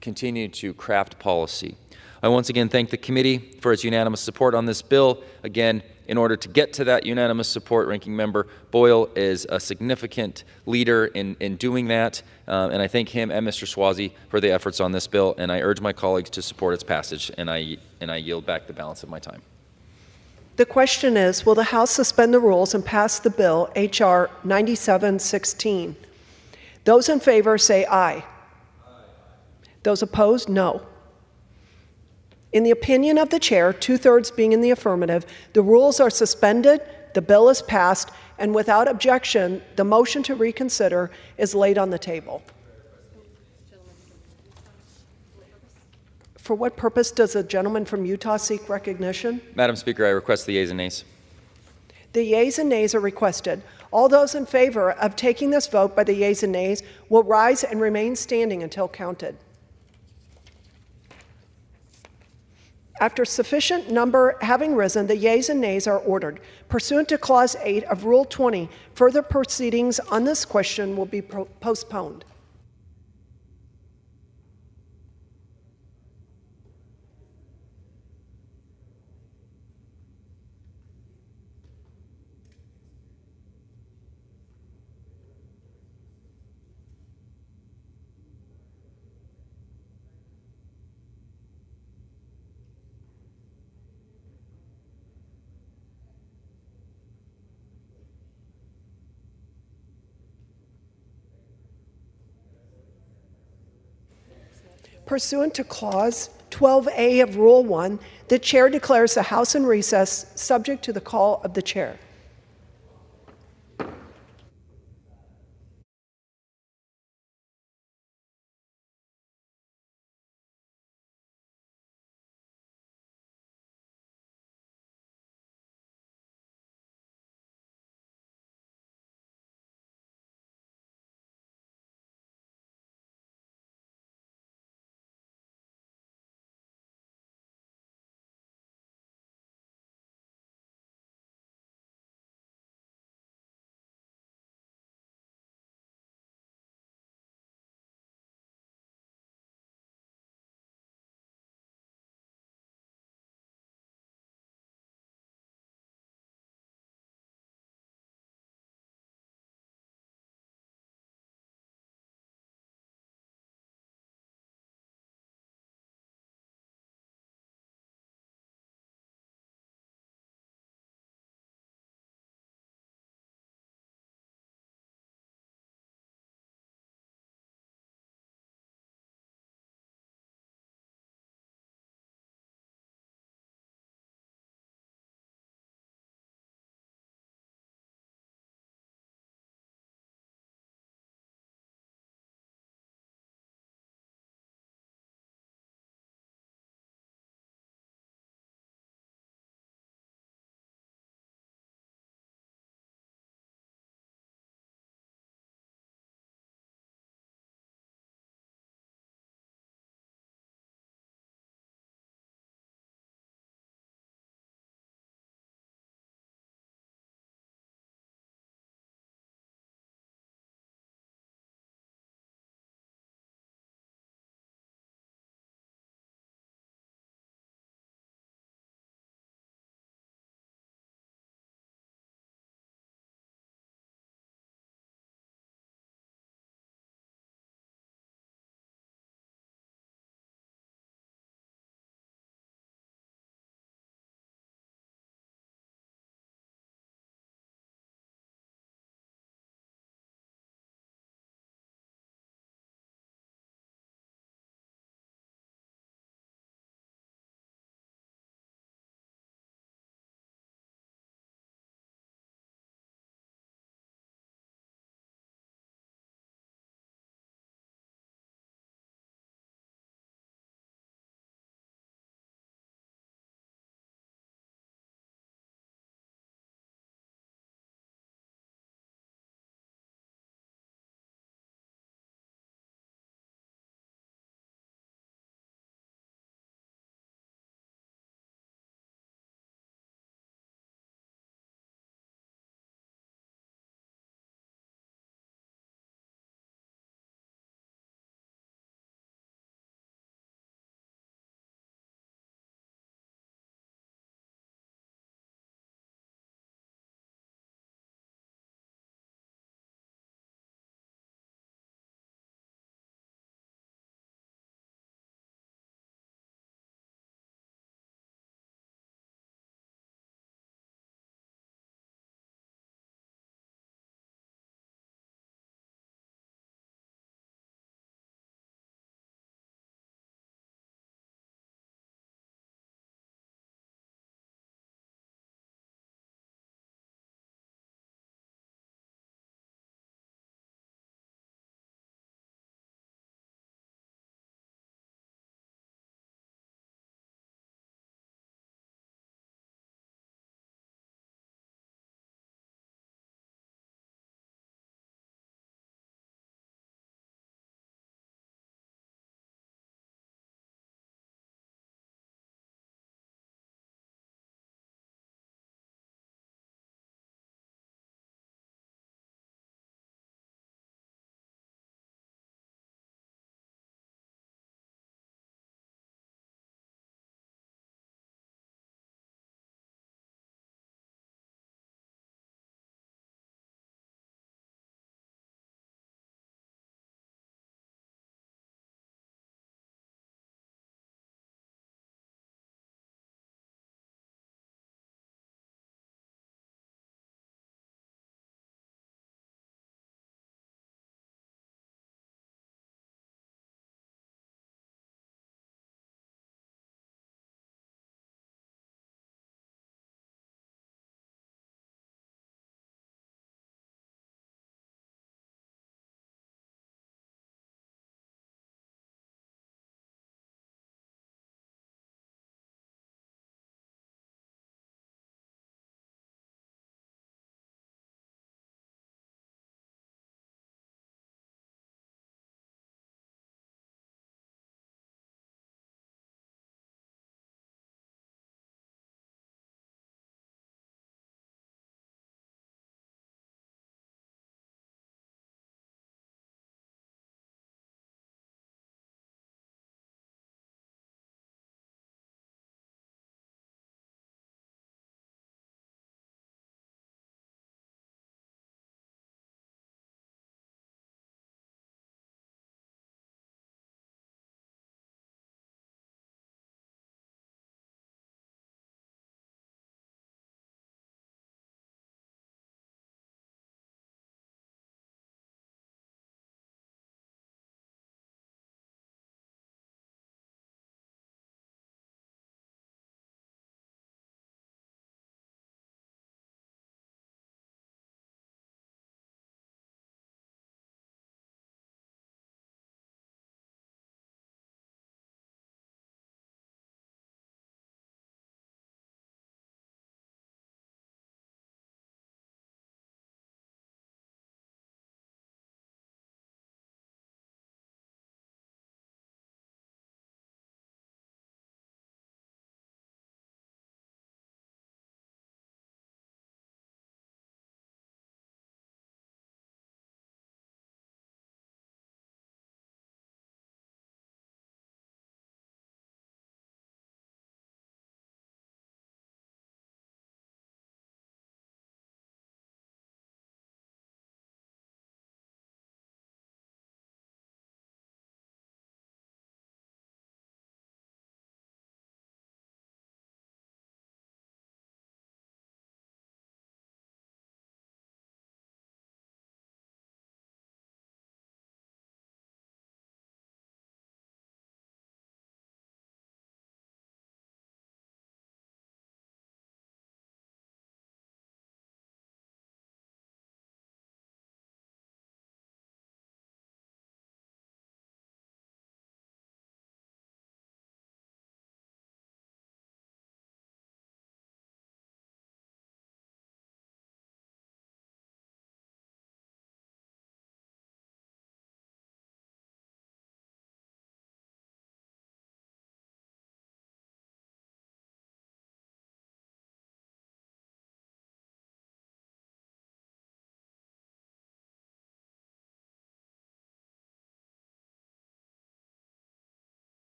Speaker 21: continue to craft policy. I once again thank the committee for its unanimous support on this bill. Again, in order to get to that unanimous support, Ranking Member Boyle is a significant leader in doing that, and I thank him and Mr. Suozzi for the efforts on this bill, and I urge my colleagues to support its passage, and I yield back the balance of my time.
Speaker 4: The question is, will the House suspend the rules and pass the bill, H.R. 9716? Those in favor say aye. Aye. Those opposed, no. In the opinion of the chair, 2/3 being in the affirmative, the rules are suspended, the bill is passed, and without objection, the motion to reconsider is laid on the table. For what purpose does the gentleman from Utah seek recognition?
Speaker 21: Madam Speaker, I request the yeas and nays.
Speaker 4: The yeas and nays are requested. All those in favor of taking this vote by the yeas and nays will rise and remain standing until counted. After sufficient number having risen, the yeas and nays are ordered. Pursuant to Clause 8 of Rule 20, further proceedings on this question will be postponed. Pursuant to Clause 12A of Rule 1, the Chair declares the House in recess, subject to the call of the Chair.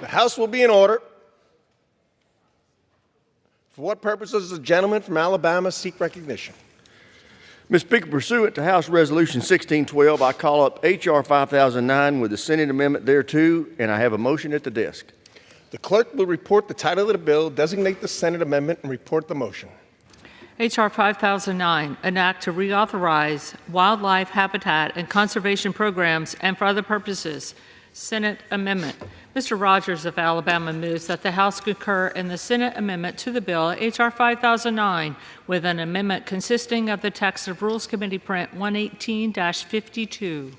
Speaker 7: The House will be in order. For what purpose does the gentleman from Alabama seek recognition?
Speaker 22: Mr. Speaker, pursuant to House Resolution 1612, I call up H.R. 5009 with the Senate amendment thereto, and I have a motion at the desk.
Speaker 7: The clerk will report the title of the bill, designate the Senate amendment, and report the motion.
Speaker 13: H.R. 5009, an act to reauthorize wildlife habitat and conservation programs and for other purposes. Senate amendment. Mr. Rogers of Alabama moves that the House concur in the Senate amendment to the bill H.R. 5009 with an amendment consisting of the text of Rules Committee Print 118-52.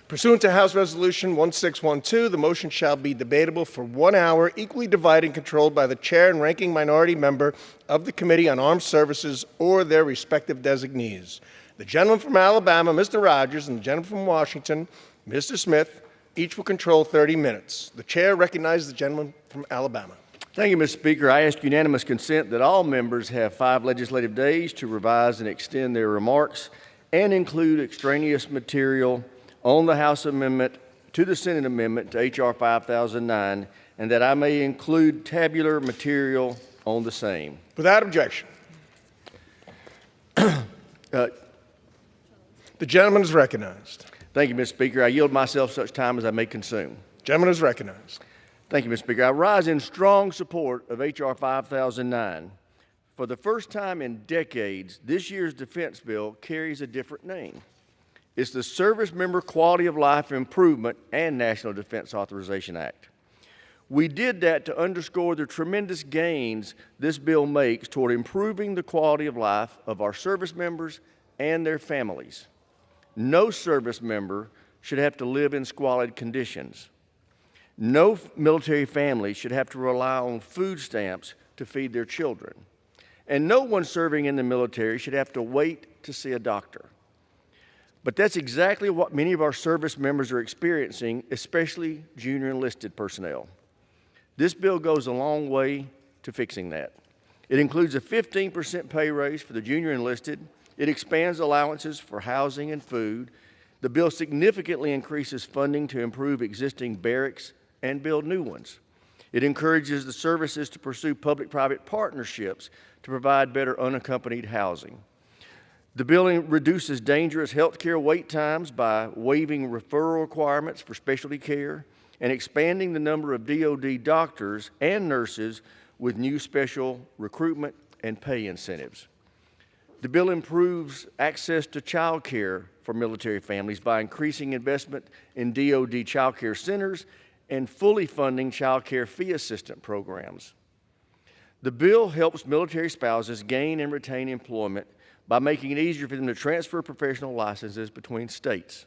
Speaker 7: Pursuant to House Resolution 1612, the motion shall be debatable for 1 hour, equally divided and controlled by the chair and ranking minority member of the Committee on Armed Services or their respective designees. The gentleman from Alabama, Mr. Rogers, and the gentleman from Washington, Mr. Smith, each will control 30 minutes. The chair recognizes the gentleman from Alabama.
Speaker 22: Thank you, Mr. Speaker. I ask unanimous consent that all members have 5 legislative days to revise and extend their remarks and include extraneous material on the House amendment to the Senate amendment to H.R. 5009, and that I may include tabular material on the same.
Speaker 7: Without objection. The gentleman is recognized.
Speaker 22: Thank you, Mr. Speaker. I yield myself such time as I may consume.
Speaker 7: Gentleman is recognized.
Speaker 22: Thank you, Mr. Speaker. I rise in strong support of H.R. 5009. For the first time in decades, this year's defense bill carries a different name. It's the Service Member Quality of Life Improvement and National Defense Authorization Act. We did that to underscore the tremendous gains this bill makes toward improving the quality of life of our service members and their families. No service member should have to live in squalid conditions. No military family should have to rely on food stamps to feed their children. And no one serving in the military should have to wait to see a doctor. But that's exactly what many of our service members are experiencing, especially junior enlisted personnel. This bill goes a long way to fixing that. It includes a 15% pay raise for the junior enlisted. It expands allowances for housing and food. The bill significantly increases funding to improve existing barracks and build new ones. It encourages the services to pursue public-private partnerships to provide better unaccompanied housing. The bill reduces dangerous health care wait times by waiving referral requirements for specialty care and expanding the number of DoD doctors and nurses with new special recruitment and pay incentives. The bill improves access to child care for military families by increasing investment in DoD child care centers and fully funding child care fee assistant programs. The bill helps military spouses gain and retain employment by making it easier for them to transfer professional licenses between states.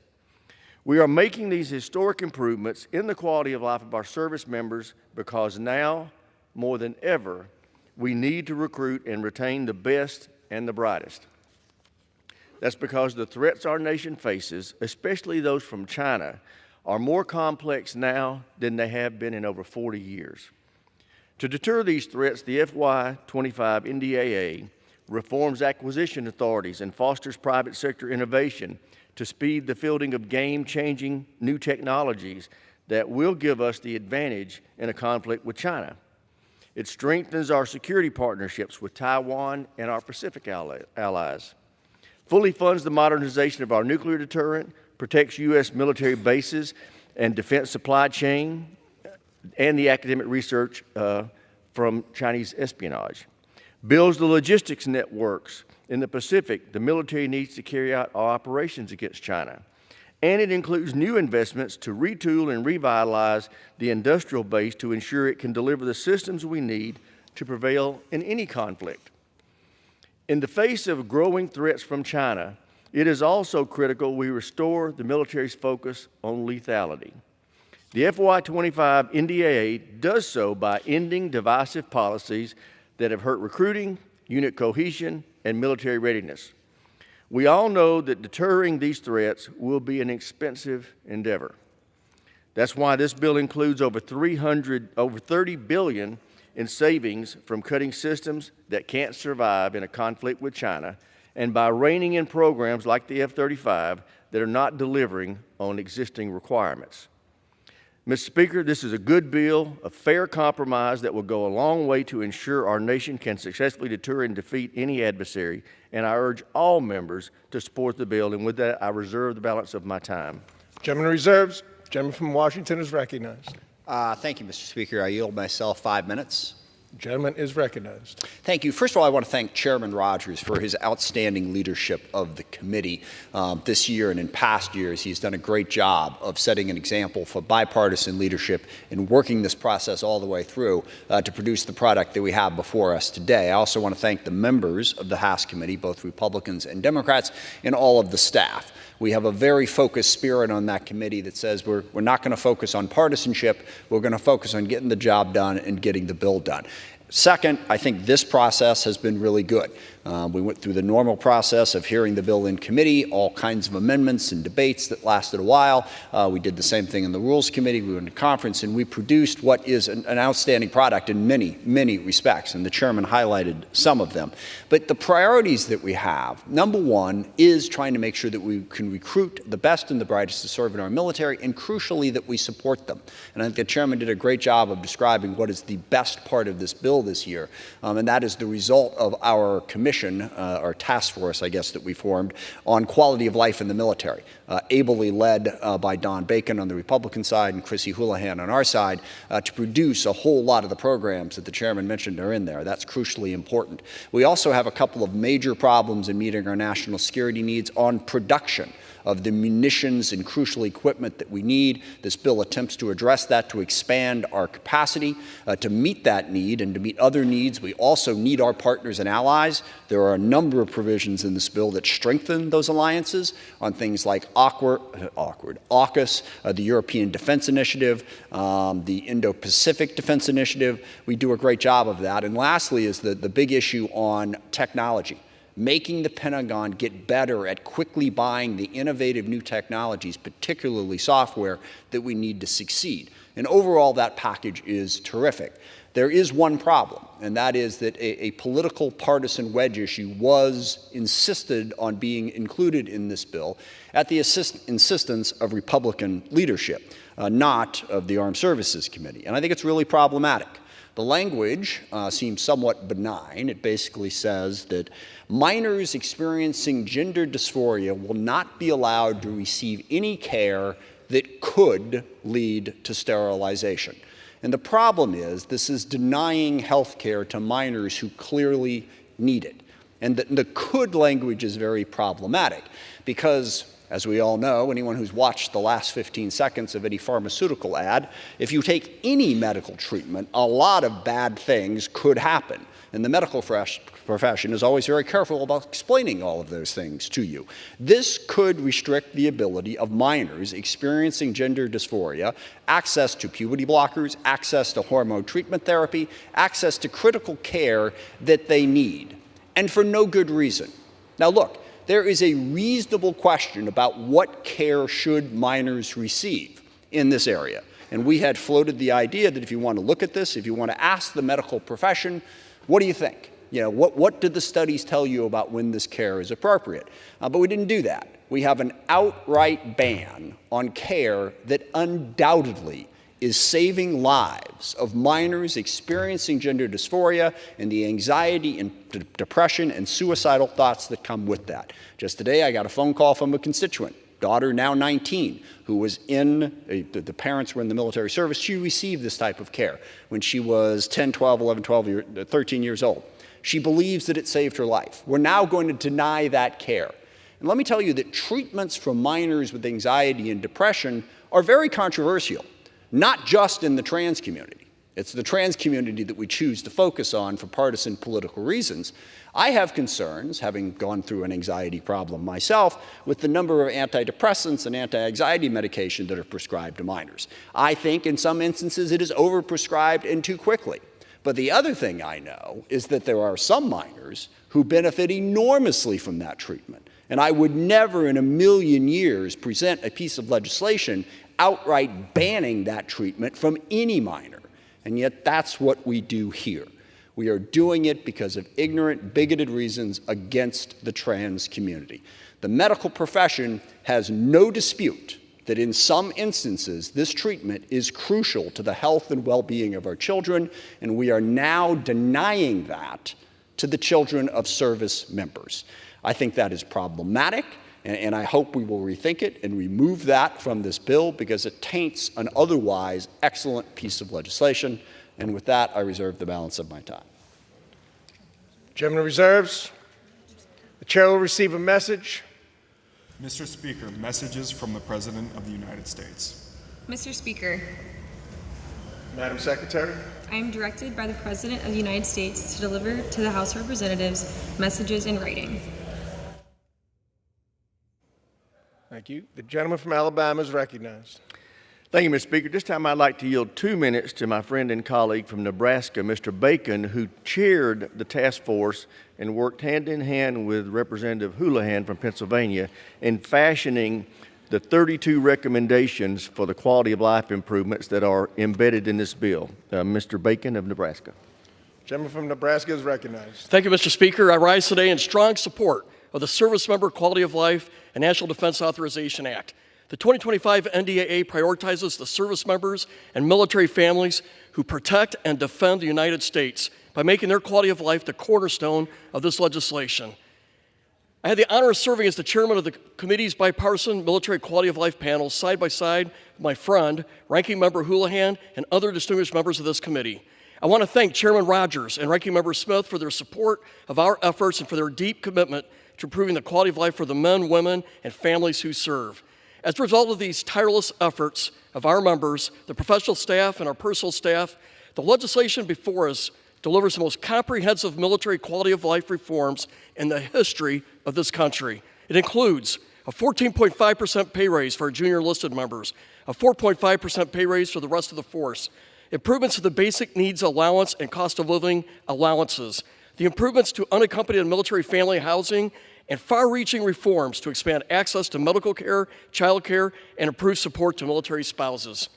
Speaker 22: We are making these historic improvements in the quality of life of our service members because now, more than ever, we need to recruit and retain the best and the brightest. That's because the threats our nation faces, especially those from China, are more complex now than they have been in over 40 years. To deter these threats, the FY25 NDAA reforms acquisition authorities and fosters private sector innovation to speed the fielding of game-changing new technologies that will give us the advantage in a conflict with China. It strengthens our security partnerships with Taiwan and our Pacific allies, fully funds the modernization of our nuclear deterrent, protects U.S. military bases and defense supply chain, and the academic research from Chinese espionage, builds the logistics networks in the Pacific the military needs to carry out our operations against China. And it includes new investments to retool and revitalize the industrial base to ensure it can deliver the systems we need to prevail in any conflict. In the face of growing threats from China, it is also critical we restore the military's focus on lethality. The FY25 NDAA does so by ending divisive policies that have hurt recruiting, unit cohesion, and military readiness. We all know that deterring these threats will be an expensive endeavor. That's why this bill includes over $30 billion in savings from cutting systems that can't survive in a conflict with China, and by reining in programs like the F-35 that are not delivering on existing requirements. Mr. Speaker, this is a good bill, a fair compromise that will go a long way to ensure our nation can successfully deter and defeat any adversary, and I urge all members to support the bill, and with that, I reserve the balance of my time.
Speaker 7: Gentleman reserves. Gentleman from Washington is recognized.
Speaker 8: Thank you, Mr. Speaker. I yield myself 5 minutes.
Speaker 7: Gentleman is recognized.
Speaker 8: Thank you. First of all, I want to thank Chairman Rogers for his outstanding leadership of the committee this year and in past years. He's done a great job of setting an example for bipartisan leadership and working this process all the way through to produce the product that we have before us today. I also want to thank the members of the House Committee, both Republicans and Democrats, and all of the staff. We have a very focused spirit on that committee that says we're not going to focus on partisanship. We're going to focus on getting the job done and getting the bill done. Second, I think this process has been really good. We went through the normal process of hearing the bill in committee, all kinds of amendments and debates that lasted a while. We did the same thing in the Rules Committee. We went to conference, and we produced what is an outstanding product in many, many respects, and the chairman highlighted some of them. But the priorities that we have, number one, is trying to make sure that we can recruit the best and the brightest to serve in our military, and crucially, that we support them. And I think the chairman did a great job of describing what is the best part of this bill this year, and that is the result of our commission, our task force, I guess, that we formed on quality of life in the military, ably led by Don Bacon on the Republican side and Chrissy Houlihan on our side, to produce a whole lot of the programs that the chairman mentioned are in there. That's crucially important. We also have a couple of major problems in meeting our national security needs on production of the munitions and crucial equipment that we need. This bill attempts to address that, to expand our capacity to meet that need and to meet other needs. We also need our partners and allies. There are a number of provisions in this bill that strengthen those alliances on things like AUKUS, the European Defense Initiative, the Indo-Pacific Defense Initiative. We do a great job of that. And lastly is the big issue on technology, making the Pentagon get better at quickly buying the innovative new technologies, particularly software, that we need to succeed. And overall, that package is terrific. There is one problem, and that is that a political partisan wedge issue was insisted on being included in this bill at the insistence of Republican leadership, not of the Armed Services Committee. And I think it's really problematic. The language seems somewhat benign. It basically says that minors experiencing gender dysphoria will not be allowed to receive any care that could lead to sterilization. And the problem is this is denying health care to minors who clearly need it. And the could language is very problematic because, as we all know, anyone who's watched the last 15 seconds of any pharmaceutical ad, if you take any medical treatment, a lot of bad things could happen. And the medical profession is always very careful about explaining all of those things to you. This could restrict the ability of minors experiencing gender dysphoria, access to puberty blockers, access to hormone treatment therapy, access to critical care that they need, and for no good reason. Now look, there is a reasonable question about what care should minors receive in this area. And we had floated the idea that if you want to look at this, if you want to ask the medical profession, what do you think? You know, what did the studies tell you about when this care is appropriate? But we didn't do that. We have an outright ban on care that undoubtedly is saving lives of minors experiencing gender dysphoria and the anxiety and depression and suicidal thoughts that come with that. Just today, I got a phone call from a constituent, daughter now 19, who was the parents were in the military service. She received this type of care when she was 10, 12, 11, 13 years old. She believes that it saved her life. We're now going to deny that care. And let me tell you that treatments for minors with anxiety and depression are very controversial, not just in the trans community. It's the trans community that we choose to focus on for partisan political reasons. I have concerns, having gone through an anxiety problem myself, with the number of antidepressants and anti-anxiety medication that are prescribed to minors. I think in some instances it is overprescribed and too quickly. But the other thing I know is that there are some minors who benefit enormously from that treatment. And I would never in a million years present a piece of legislation outright banning that treatment from any minor. And yet that's what we do here. We are doing it because of ignorant, bigoted reasons against the trans community. The medical profession has no dispute that in some instances, this treatment is crucial to the health and well-being of our children, and we are now denying that to the children of service members. I think that is problematic, and I hope we will rethink it and remove that from this bill because it taints an otherwise excellent piece of legislation. And with that, I reserve the balance of my time.
Speaker 7: Gentleman reserves. The chair will receive a message.
Speaker 9: Mr. Speaker, messages from the President of the United States.
Speaker 10: Mr. Speaker,
Speaker 7: Madam Secretary.
Speaker 10: I am directed by the President of the United States to deliver to the House of Representatives messages in writing.
Speaker 7: Thank you. The gentleman from Alabama is recognized.
Speaker 22: Thank you, Mr. Speaker. This time I'd like to yield 2 minutes to my friend and colleague from Nebraska, Mr. Bacon, who chaired the task force and worked hand in hand with Representative Houlihan from Pennsylvania in fashioning the 32 recommendations for the quality of life improvements that are embedded in this bill. Mr. Bacon of Nebraska.
Speaker 7: Gentleman from Nebraska is recognized.
Speaker 23: Thank you, Mr. Speaker. I rise today in strong support of the Service Member Quality of Life and National Defense Authorization Act. The 2025 NDAA prioritizes the service members and military families who protect and defend the United States by making their quality of life the cornerstone of this legislation. I had the honor of serving as the chairman of the committee's bipartisan military quality of life panel side by side with my friend, Ranking Member Houlihan, and other distinguished members of this committee. I want to thank Chairman Rogers and Ranking Member Smith for their support of our efforts and for their deep commitment to improving the quality of life for the men, women, and families who serve. As a result of these tireless efforts of our members, the professional staff, and our personal staff, the legislation before us delivers the most comprehensive military quality of life reforms in the history of this country. It includes a 14.5% pay raise for our junior enlisted members, a 4.5% pay raise for the rest of the force, improvements to the basic needs allowance and cost of living allowances, the improvements to unaccompanied military family housing, and far-reaching reforms to expand access to medical care, child care, and improve support to military spouses.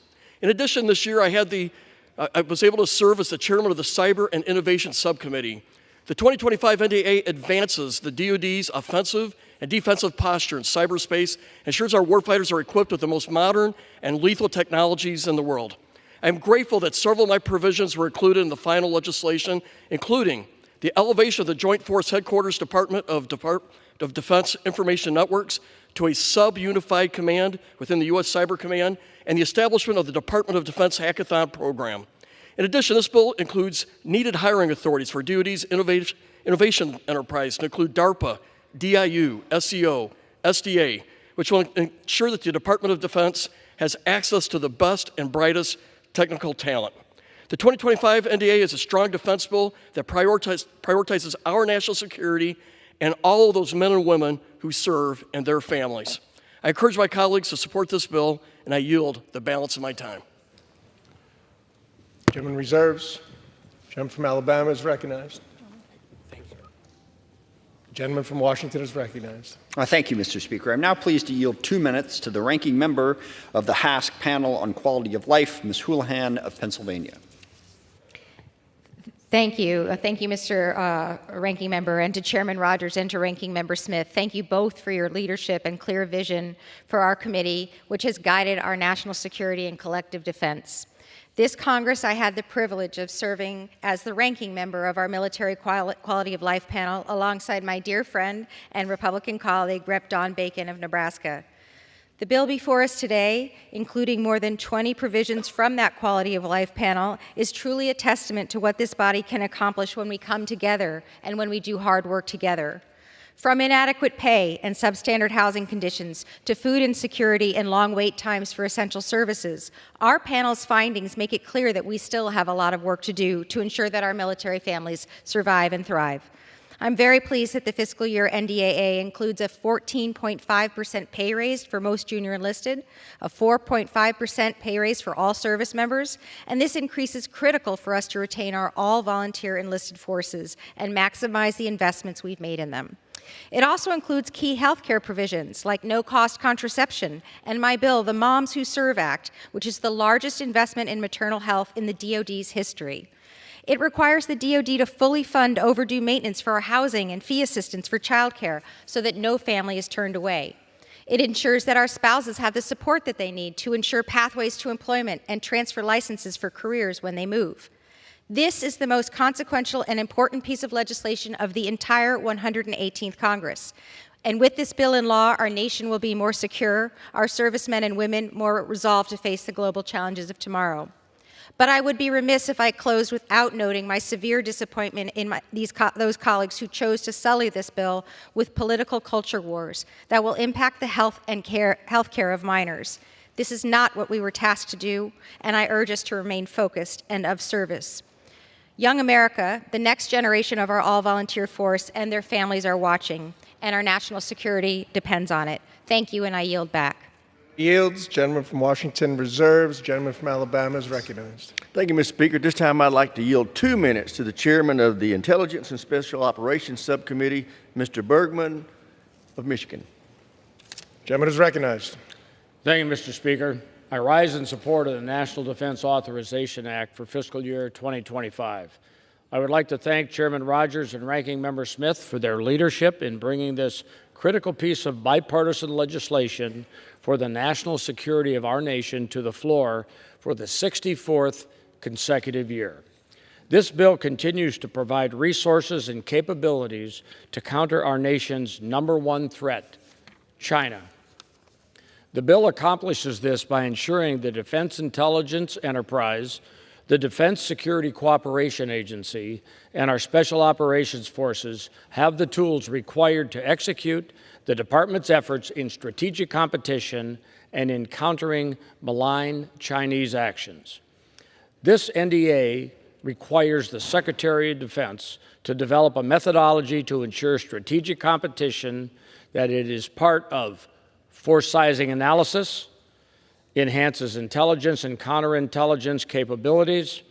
Speaker 23: In addition, this year I was able to serve as the chairman of the Cyber and Innovation Subcommittee. The 2025 NDAA advances the DoD's offensive and defensive posture in cyberspace, ensures our warfighters are equipped with the most modern and lethal technologies in the world. I am grateful that several of my provisions were included in the final legislation, including the elevation of the Joint Force Headquarters Department of Defense Information Networks to a sub-unified command within the U.S. Cyber Command, and the establishment of the Department of Defense Hackathon Program. In addition, this bill includes needed hiring authorities for DoD's innovation enterprise to include DARPA, DIU, SEO, SDA, which will ensure that the Department of Defense has access to the best and brightest technical talent. The 2025 NDAA is a strong defense bill that prioritizes our national security and all of those men and women who serve and their families. I encourage my colleagues to support this bill, and I yield the balance of my time.
Speaker 7: Gentleman reserves. Gentleman from Alabama is recognized. Thank you. Gentleman from Washington is recognized.
Speaker 8: Thank you, Mr. Speaker. I'm now pleased to yield 2 minutes to the ranking member of the HASC panel on quality of life, Ms. Houlihan of Pennsylvania.
Speaker 24: Thank you. Thank you, Mr. Ranking Member, and to Chairman Rogers and to Ranking Member Smith. Thank you both for your leadership and clear vision for our committee, which has guided our national security and collective defense. This Congress, I had the privilege of serving as the ranking member of our Military Quality of Life panel alongside my dear friend and Republican colleague, Rep. Don Bacon of Nebraska. The bill before us today, including more than 20 provisions from that Quality of Life panel, is truly a testament to what this body can accomplish when we come together and when we do hard work together. From inadequate pay and substandard housing conditions to food insecurity and long wait times for essential services, our panel's findings make it clear that we still have a lot of work to do to ensure that our military families survive and thrive. I'm very pleased that the fiscal year NDAA includes a 14.5% pay raise for most junior enlisted, a 4.5% pay raise for all service members, and this increase is critical for us to retain our all-volunteer enlisted forces and maximize the investments we've made in them. It also includes key health care provisions like no-cost contraception and my bill, the Moms Who Serve Act, which is the largest investment in maternal health in the DoD's history. It requires the DoD to fully fund overdue maintenance for our housing and fee assistance for childcare so that no family is turned away. It ensures that our spouses have the support that they need to ensure pathways to employment and transfer licenses for careers when they move. This is the most consequential and important piece of legislation of the entire 118th Congress. And with this bill in law, our nation will be more secure, our servicemen and women more resolved to face the global challenges of tomorrow. But I would be remiss if I closed without noting my severe disappointment in those colleagues who chose to sully this bill with political culture wars that will impact the health care of minors. This is not what we were tasked to do, and I urge us to remain focused and of service. Young America, the next generation of our all-volunteer force, and their families are watching, and our national security depends on it. Thank you, and I yield back.
Speaker 7: Yields. Gentleman from Washington reserves. Gentleman from Alabama is recognized.
Speaker 22: Thank you, Mr. Speaker. This time I'd like to yield 2 minutes to the chairman of the Intelligence and Special Operations Subcommittee, Mr. Bergman of Michigan.
Speaker 7: Gentleman is recognized.
Speaker 11: Thank you, Mr. Speaker. I rise in support of the National Defense Authorization Act for fiscal year 2025. I would like to thank Chairman Rogers and Ranking Member Smith for their leadership in bringing this critical piece of bipartisan legislation for the national security of our nation to the floor for the 64th consecutive year. This bill continues to provide resources and capabilities to counter our nation's #1 threat, China. The bill accomplishes this by ensuring the Defense Intelligence Enterprise, the Defense Security Cooperation Agency, and our Special Operations Forces have the tools required to execute the Department's efforts in strategic competition and in countering malign Chinese actions. This NDA requires the Secretary of Defense to develop a methodology to ensure strategic competition, that it is part of force sizing analysis, enhances intelligence and counterintelligence capabilities,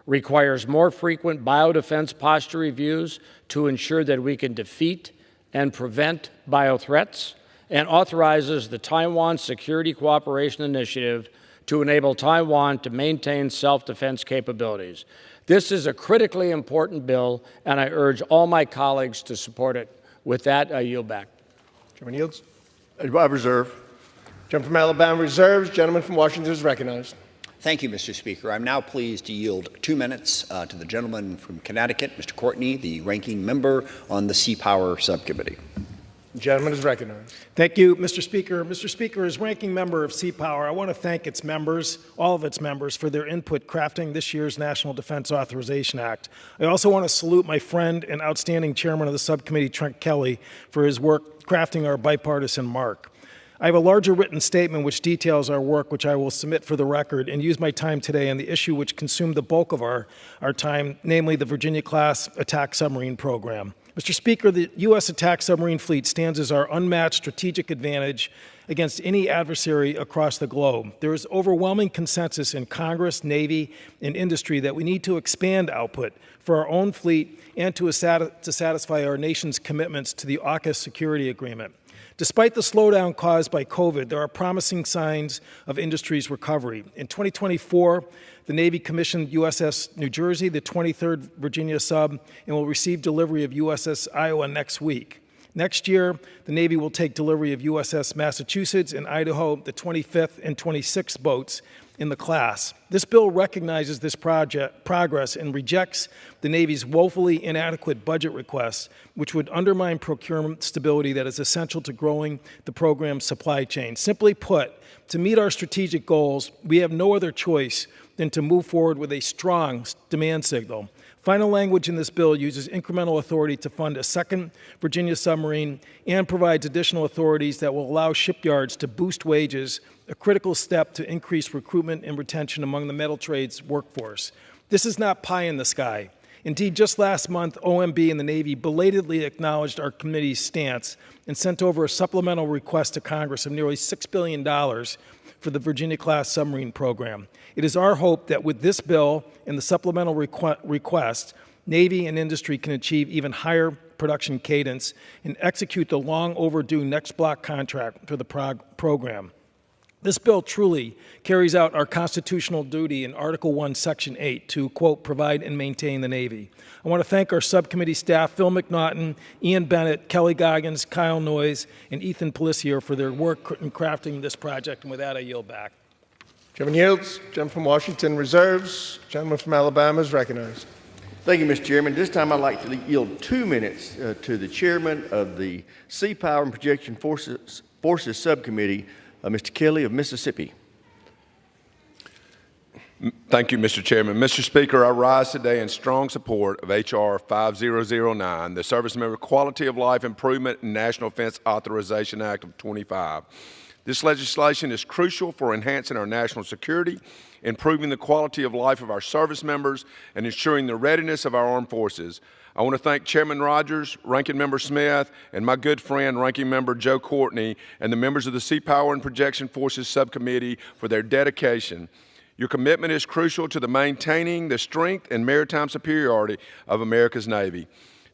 Speaker 11: requires more frequent biodefense posture reviews to ensure that we can defeat and prevent biothreats, and authorizes the Taiwan Security Cooperation Initiative to enable Taiwan to maintain self-defense capabilities. This is a critically important bill, and I urge all my colleagues to support it. With that, I yield back.
Speaker 7: Chairman yields.
Speaker 22: I reserve.
Speaker 7: Gentleman from Alabama reserves. Gentleman from Washington is recognized.
Speaker 8: Thank you, Mr. Speaker. I'm now pleased to yield 2 minutes to the gentleman from Connecticut, Mr. Courtney, the ranking member on the Sea Power Subcommittee.
Speaker 7: The gentleman is recognized.
Speaker 12: Thank you, Mr. Speaker. Mr. Speaker, as ranking member of Sea Power, I want to thank its members, all of its members, for their input crafting this year's National Defense Authorization Act. I also want to salute my friend and outstanding chairman of the subcommittee, Trent Kelly, for his work crafting our bipartisan mark. I have a larger written statement which details our work, which I will submit for the record, and use my time today on the issue which consumed the bulk of our time, namely the Virginia-class attack submarine program. Mr. Speaker, the U.S. attack submarine fleet stands as our unmatched strategic advantage against any adversary across the globe. There is overwhelming consensus in Congress, Navy, and industry that we need to expand output for our own fleet and to satisfy our nation's commitments to the AUKUS security agreement. Despite the slowdown caused by COVID, there are promising signs of industry's recovery. In 2024, the Navy commissioned USS New Jersey, the 23rd Virginia sub, and will receive delivery of USS Iowa next week. Next year, the Navy will take delivery of USS Massachusetts and Idaho, the 25th and 26th boats in the class. This bill recognizes this progress and rejects the Navy's woefully inadequate budget requests, which would undermine procurement stability that is essential to growing the program's supply chain. Simply put, to meet our strategic goals, we have no other choice than to move forward with a strong demand signal. Final language in this bill uses incremental authority to fund a second Virginia submarine and provides additional authorities that will allow shipyards to boost wages, a critical step to increase recruitment and retention among the metal trades workforce. This is not pie in the sky. Indeed, just last month, OMB and the Navy belatedly acknowledged our committee's stance and sent over a supplemental request to Congress of nearly $6 billion for the Virginia-class submarine program. It is our hope that with this bill and the supplemental request, Navy and industry can achieve even higher production cadence and execute the long overdue next block contract for the program. This bill truly carries out our constitutional duty in Article 1, Section 8 to, quote, provide and maintain the Navy. I want to thank our subcommittee staff, Phil McNaughton, Ian Bennett, Kelly Goggins, Kyle Noyes, and Ethan Pellissier for their work in crafting this project. And with that, I yield back.
Speaker 7: Gentleman yields. Gentleman from Washington reserves. Gentleman from Alabama is recognized.
Speaker 22: Thank you, Mr. Chairman. This time I'd like to yield 2 minutes to the chairman of the Sea Power and Projection Forces Subcommittee, Mr. Kelly of Mississippi.
Speaker 2: Thank you, Mr. Chairman. Mr. Speaker, I rise today in strong support of H.R. 5009, the Service Member Quality of Life Improvement and National Defense Authorization Act of 25. This legislation is crucial for enhancing our national security, improving the quality of life of our service members, and ensuring the readiness of our armed forces. I want to thank Chairman Rogers, Ranking Member Smith, and my good friend, Ranking Member Joe Courtney, and the members of the Sea Power and Projection Forces Subcommittee for their dedication. Your commitment is crucial to the maintaining the strength and maritime superiority of America's Navy.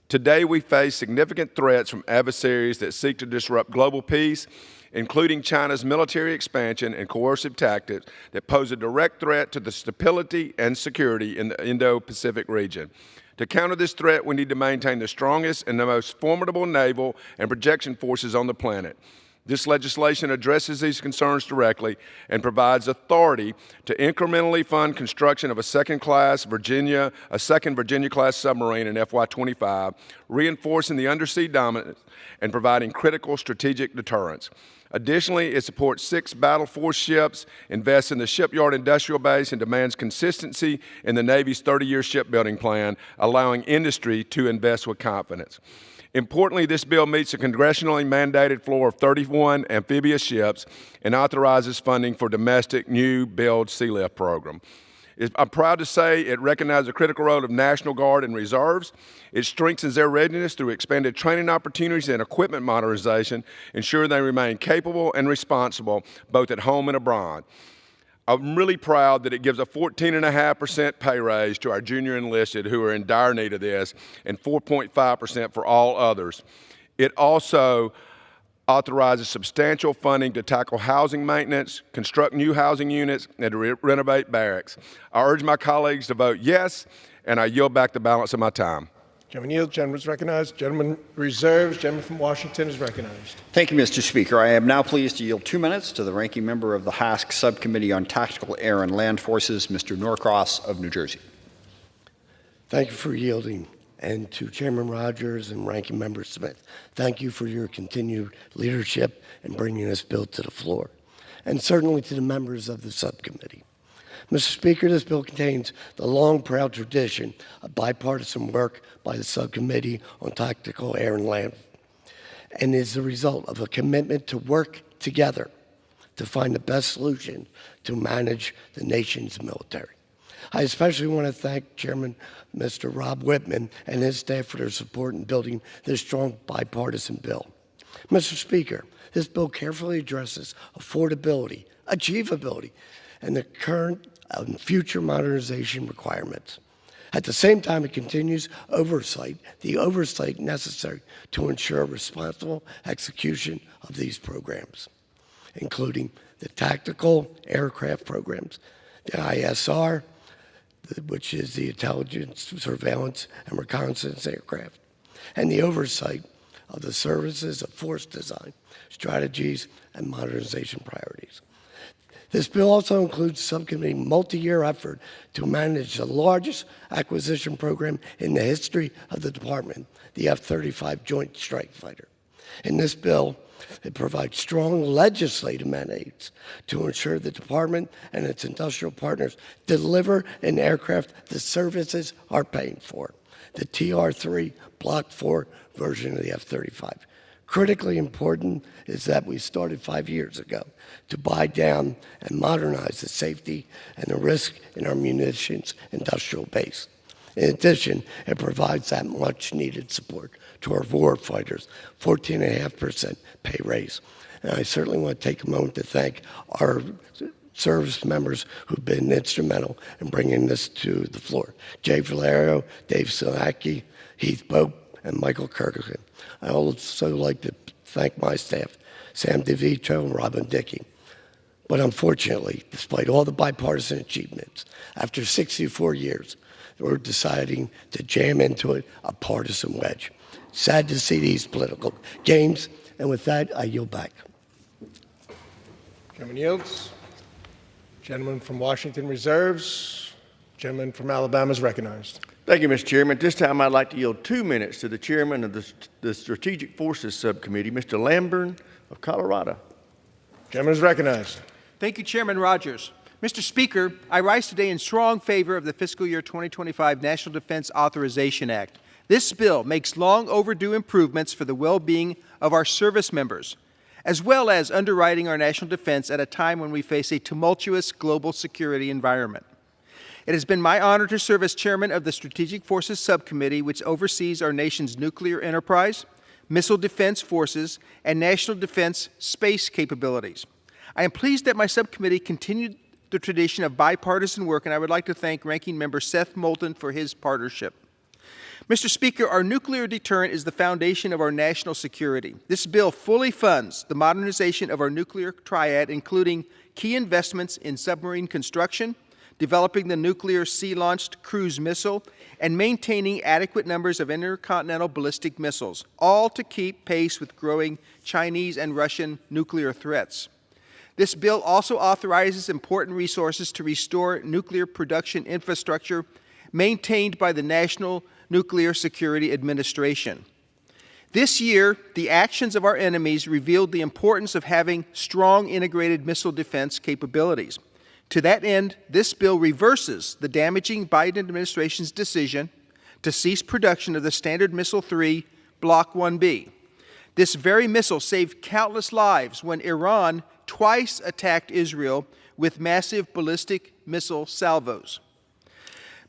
Speaker 2: Today, we face significant threats from adversaries that seek to disrupt global peace, including China's military expansion and coercive tactics that pose a direct threat to the stability and security in the Indo-Pacific region. To counter this threat, we need to maintain the strongest and the most formidable naval and projection forces on the planet. This legislation addresses these concerns directly and provides authority to incrementally fund construction of a second Virginia-class submarine in FY25, reinforcing the undersea dominance and providing critical strategic deterrence. Additionally, it supports 6 battle force ships, invests in the shipyard industrial base, and demands consistency in the Navy's 30-year shipbuilding plan, allowing industry to invest with confidence. Importantly, this bill meets the congressionally mandated floor of 31 amphibious ships and authorizes funding for domestic new build sea lift program. I'm proud to say it recognizes the critical role of National Guard and reserves. It strengthens their readiness through expanded training opportunities and equipment modernization, ensuring they remain capable and responsible both at home and abroad. I'm really proud that it gives a 14.5% pay raise to our junior enlisted who are in dire need of this, and 4.5% for all others. It also authorizes substantial funding to tackle housing maintenance, construct new housing units, and to renovate barracks. I urge my colleagues to vote yes, and I yield back the balance of my time.
Speaker 7: Gentleman yields. Gentleman is recognized. Gentleman reserves. Gentleman from Washington is recognized.
Speaker 8: Thank you, Mr. Speaker. I am now pleased to yield 2 minutes to the ranking member of the HASC Subcommittee on Tactical Air and Land Forces, Mr. Norcross of New Jersey.
Speaker 15: Thank you for yielding. And to Chairman Rogers and Ranking Member Smith, thank you for your continued leadership in bringing this bill to the floor, and certainly to the members of the subcommittee. Mr. Speaker, this bill contains the long, proud tradition of bipartisan work by the Subcommittee on Tactical Air and Land, and is the result of a commitment to work together to find the best solution to manage the nation's military. I especially want to thank Chairman Mr. Rob Whitman and his staff for their support in building this strong bipartisan bill. Mr. Speaker, this bill carefully addresses affordability, achievability, and the current and future modernization requirements. At the same time, it continues the oversight necessary to ensure responsible execution of these programs, including the tactical aircraft programs, the ISR, which is the intelligence, surveillance, and reconnaissance aircraft, and the oversight of the services of force design, strategies, and modernization priorities. This bill also includes subcommittee multi-year effort to manage the largest acquisition program in the history of the department, the F-35 Joint Strike Fighter. In this bill, it provides strong legislative mandates to ensure the department and its industrial partners deliver an aircraft the services are paying for, the TR-3 Block 4 version of the F-35. Critically important is that we started 5 years ago to buy down and modernize the safety and the risk in our munitions industrial base. In addition, it provides that much-needed support to our war fighters, 14.5% pay raise. And I certainly want to take a moment to thank our service members who've been instrumental in bringing this to the floor. Jay Valerio, Dave Silacki, Heath Pope, and Michael Kirkland. I also like to thank my staff, Sam DeVito and Robin Dickey. But unfortunately, despite all the bipartisan achievements, after 64 years, we're deciding to jam into it a partisan wedge. Sad to see these political games, and with that, I yield back.
Speaker 7: Chairman yields. Gentleman from Washington reserves. Gentleman from Alabama is recognized.
Speaker 22: Thank you, Mr. Chairman. At this time, I'd like to yield 2 minutes to the chairman of the Strategic Forces Subcommittee, Mr. Lamburn of Colorado.
Speaker 7: Gentleman is recognized.
Speaker 16: Thank you, Chairman Rogers. Mr. Speaker, I rise today in strong favor of the fiscal year 2025 National Defense Authorization Act. This bill makes long overdue improvements for the well-being of our service members, as well as underwriting our national defense at a time when we face a tumultuous global security environment. It has been my honor to serve as chairman of the Strategic Forces Subcommittee, which oversees our nation's nuclear enterprise, missile defense forces, and national defense space capabilities. I am pleased that my subcommittee continued the tradition of bipartisan work, and I would like to thank Ranking Member Seth Moulton for his partnership. Mr. Speaker, our nuclear deterrent is the foundation of our national security. This bill fully funds the modernization of our nuclear triad, including key investments in submarine construction, developing the nuclear sea-launched cruise missile, and maintaining adequate numbers of intercontinental ballistic missiles, all to keep pace with growing Chinese and Russian nuclear threats. This bill also authorizes important resources to restore nuclear production infrastructure maintained by the National Nuclear Security Administration. This year, the actions of our enemies revealed the importance of having strong integrated missile defense capabilities. To that end, this bill reverses the damaging Biden administration's decision to cease production of the Standard Missile-3 Block 1B. This very missile saved countless lives when Iran twice attacked Israel with massive ballistic missile salvos.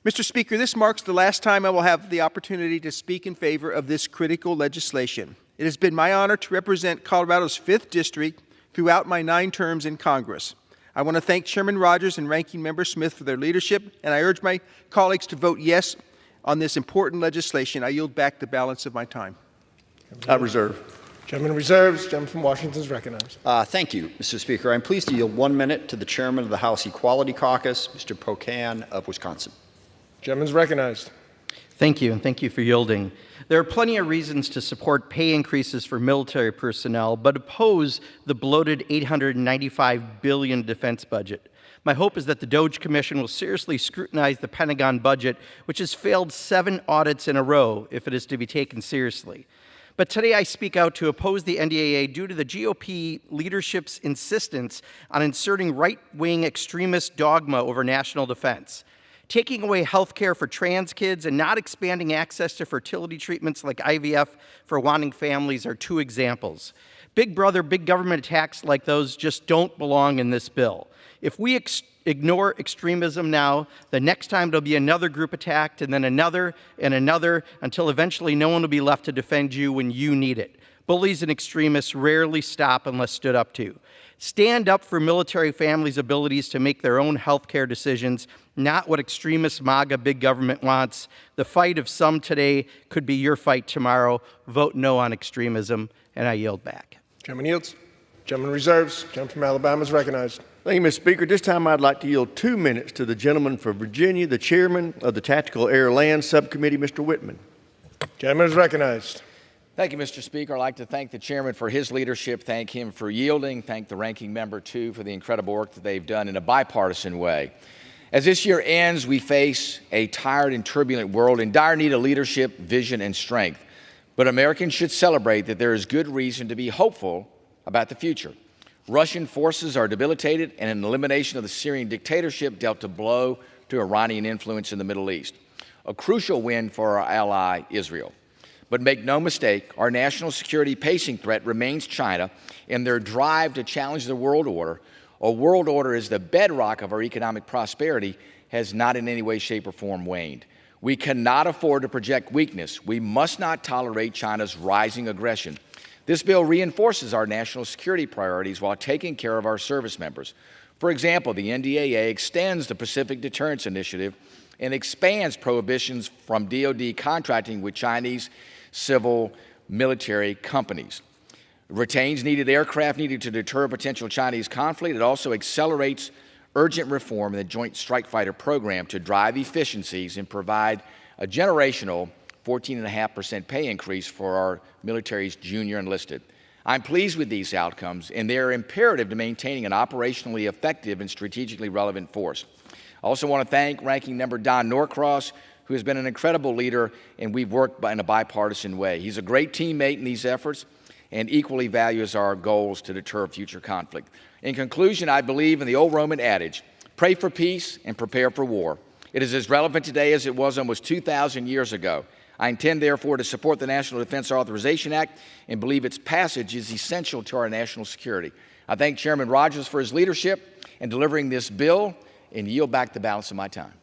Speaker 16: Mr. Speaker, this marks the last time I will have the opportunity to speak in favor of this critical legislation. It has been my honor to represent Colorado's 5th District throughout my 9 terms in Congress. I want to thank Chairman Rogers and Ranking Member Smith for their leadership, and I urge my colleagues to vote yes on this important legislation. I yield back the balance of my time.
Speaker 22: I reserve.
Speaker 7: Gentleman reserves. Gentleman from Washington is recognized.
Speaker 8: Thank you, Mr. Speaker. I'm pleased to yield 1 minute to the chairman of the House Equality Caucus, Mr. Pocan of Wisconsin.
Speaker 7: Gentleman is recognized.
Speaker 18: Thank you, and thank you for yielding. There are plenty of reasons to support pay increases for military personnel, but oppose the bloated $895 billion defense budget. My hope is that the DOGE Commission will seriously scrutinize the Pentagon budget, which has failed 7 audits in a row, if it is to be taken seriously. But today I speak out to oppose the NDAA due to the GOP leadership's insistence on inserting right-wing extremist dogma over national defense. Taking away health care for trans kids and not expanding access to fertility treatments like IVF for wanting families are 2 examples. Big brother, big government attacks like those just don't belong in this bill. If we ignore extremism now, the next time there'll be another group attacked and then another and another until eventually no one will be left to defend you when you need it. Bullies and extremists rarely stop unless stood up to. Stand up for military families' abilities to make their own health care decisions, not what extremist MAGA big government wants. The fight of some today could be your fight tomorrow. Vote no on extremism, and I yield back.
Speaker 7: Gentleman yields. Gentleman reserves. Gentleman from Alabama is recognized.
Speaker 22: Thank you, Mr. Speaker. This time I'd like to yield 2 minutes to the gentleman from Virginia, the chairman of the Tactical Air Land Subcommittee, Mr. Whitman.
Speaker 7: Gentleman is recognized.
Speaker 19: Thank you, Mr. Speaker. I'd like to thank the chairman for his leadership, thank him for yielding, thank the ranking member, too, for the incredible work that they've done in a bipartisan way. As this year ends, we face a tired and turbulent world in dire need of leadership, vision, and strength. But Americans should celebrate that there is good reason to be hopeful about the future. Russian forces are debilitated, and an elimination of the Syrian dictatorship dealt a blow to Iranian influence in the Middle East. A crucial win for our ally, Israel. But make no mistake, our national security pacing threat remains China and their drive to challenge the world order. A world order is the bedrock of our economic prosperity, has not in any way, shape, or form waned. We cannot afford to project weakness. We must not tolerate China's rising aggression. This bill reinforces our national security priorities while taking care of our service members. For example, the NDAA extends the Pacific Deterrence Initiative and expands prohibitions from DoD contracting with Chinese civil military companies. retains needed aircraft needed to deter potential Chinese conflict. It also accelerates urgent reform in the Joint Strike Fighter program to drive efficiencies and provide a generational 14.5% pay increase for our military's junior enlisted. I'm pleased with these outcomes, and they are imperative to maintaining an operationally effective and strategically relevant force. I also want to thank Ranking Member Don Norcross, who has been an incredible leader, and we've worked in a bipartisan way. He's a great teammate in these efforts and equally values our goals to deter future conflict. In conclusion, I believe in the old Roman adage, pray for peace and prepare for war. It is as relevant today as it was almost 2,000 years ago. I intend, therefore, to support the National Defense Authorization Act and believe its passage is essential to our national security. I thank Chairman Rogers for his leadership in delivering this bill and yield back the balance of my time.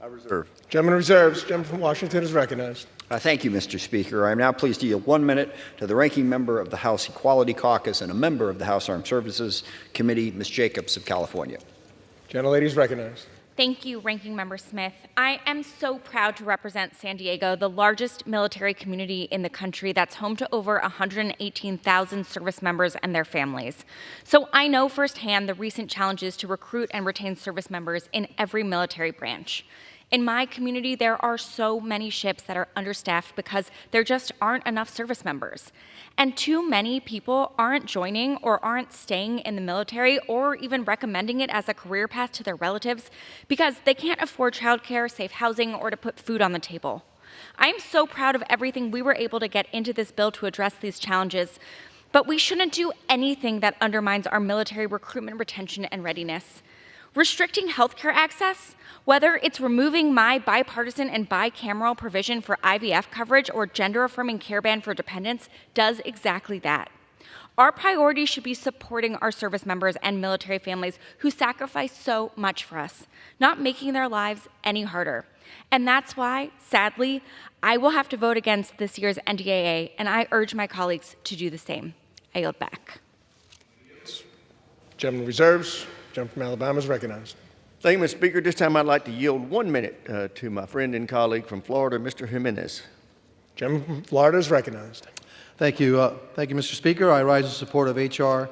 Speaker 7: I reserve. Gentleman reserves. Gentleman from Washington is recognized.
Speaker 8: Thank you, Mr. Speaker. I am now pleased to yield 1 minute to the Ranking Member of the House Equality Caucus and a member of the House Armed Services Committee, Ms. Jacobs of California.
Speaker 7: Gentlelady is recognized.
Speaker 3: Thank you, Ranking Member Smith. I am so proud to represent San Diego, the largest military community in the country that's home to over 118,000 service members and their families. So I know firsthand the recent challenges to recruit and retain service members in every military branch. In my community, there are so many ships that are understaffed because there just aren't enough service members. And too many people aren't joining or aren't staying in the military or even recommending it as a career path to their relatives because they can't afford childcare, safe housing, or to put food on the table. I am so proud of everything we were able to get into this bill to address these challenges, but we shouldn't do anything that undermines our military recruitment, retention, and readiness. Restricting healthcare access, whether it's removing my bipartisan and bicameral provision for IVF coverage or gender-affirming care ban for dependents, does exactly that. Our priority should be supporting our service members and military families who sacrifice so much for us, not making their lives any harder. And that's why, sadly, I will have to vote against this year's NDAA, and I urge my colleagues to do the same. I yield back.
Speaker 7: Gentleman reserves. Gentleman from Alabama is recognized.
Speaker 22: Thank you, Mr. Speaker. This time I'd like to yield 1 minute to my friend and colleague from Florida, Mr. Jimenez.
Speaker 7: Gentleman from Florida is recognized.
Speaker 5: Thank you. Thank you, Mr. Speaker. I rise in support of H.R.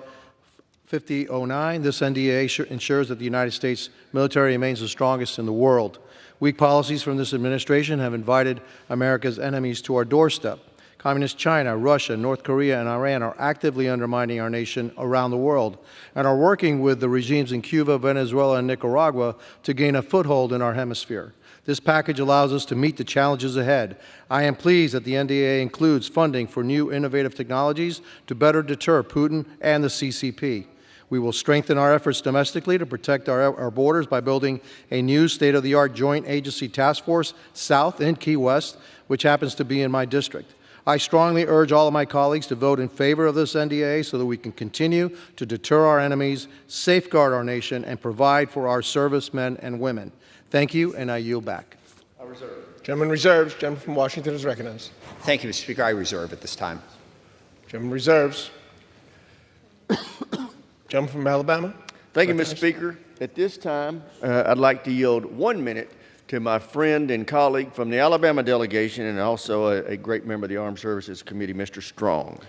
Speaker 5: 5009. This NDAA ensures that the United States military remains the strongest in the world. Weak policies from this administration have invited America's enemies to our doorstep. Communist China, Russia, North Korea, and Iran are actively undermining our nation around the world and are working with the regimes in Cuba, Venezuela, and Nicaragua to gain a foothold in our hemisphere. This package allows us to meet the challenges ahead. I am pleased that the NDAA includes funding for new innovative technologies to better deter Putin and the CCP. We will strengthen our efforts domestically to protect our borders by building a new state-of-the-art joint agency task force south in Key West, which happens to be in my district. I strongly urge all of my colleagues to vote in favor of this NDAA so that we can continue to deter our enemies, safeguard our nation, and provide for our servicemen and women. Thank you, and I yield back.
Speaker 7: I reserve. Gentleman reserves. Gentleman from Washington is recognized.
Speaker 8: Thank you, Mr. Speaker. I reserve at this time.
Speaker 7: Gentleman reserves. Gentleman from Alabama.
Speaker 22: Thank you, Mr. Speaker. At this time, I'd like to yield 1 minute to my friend and colleague from the Alabama delegation and also a great member of the Armed Services Committee, Mr. Strong.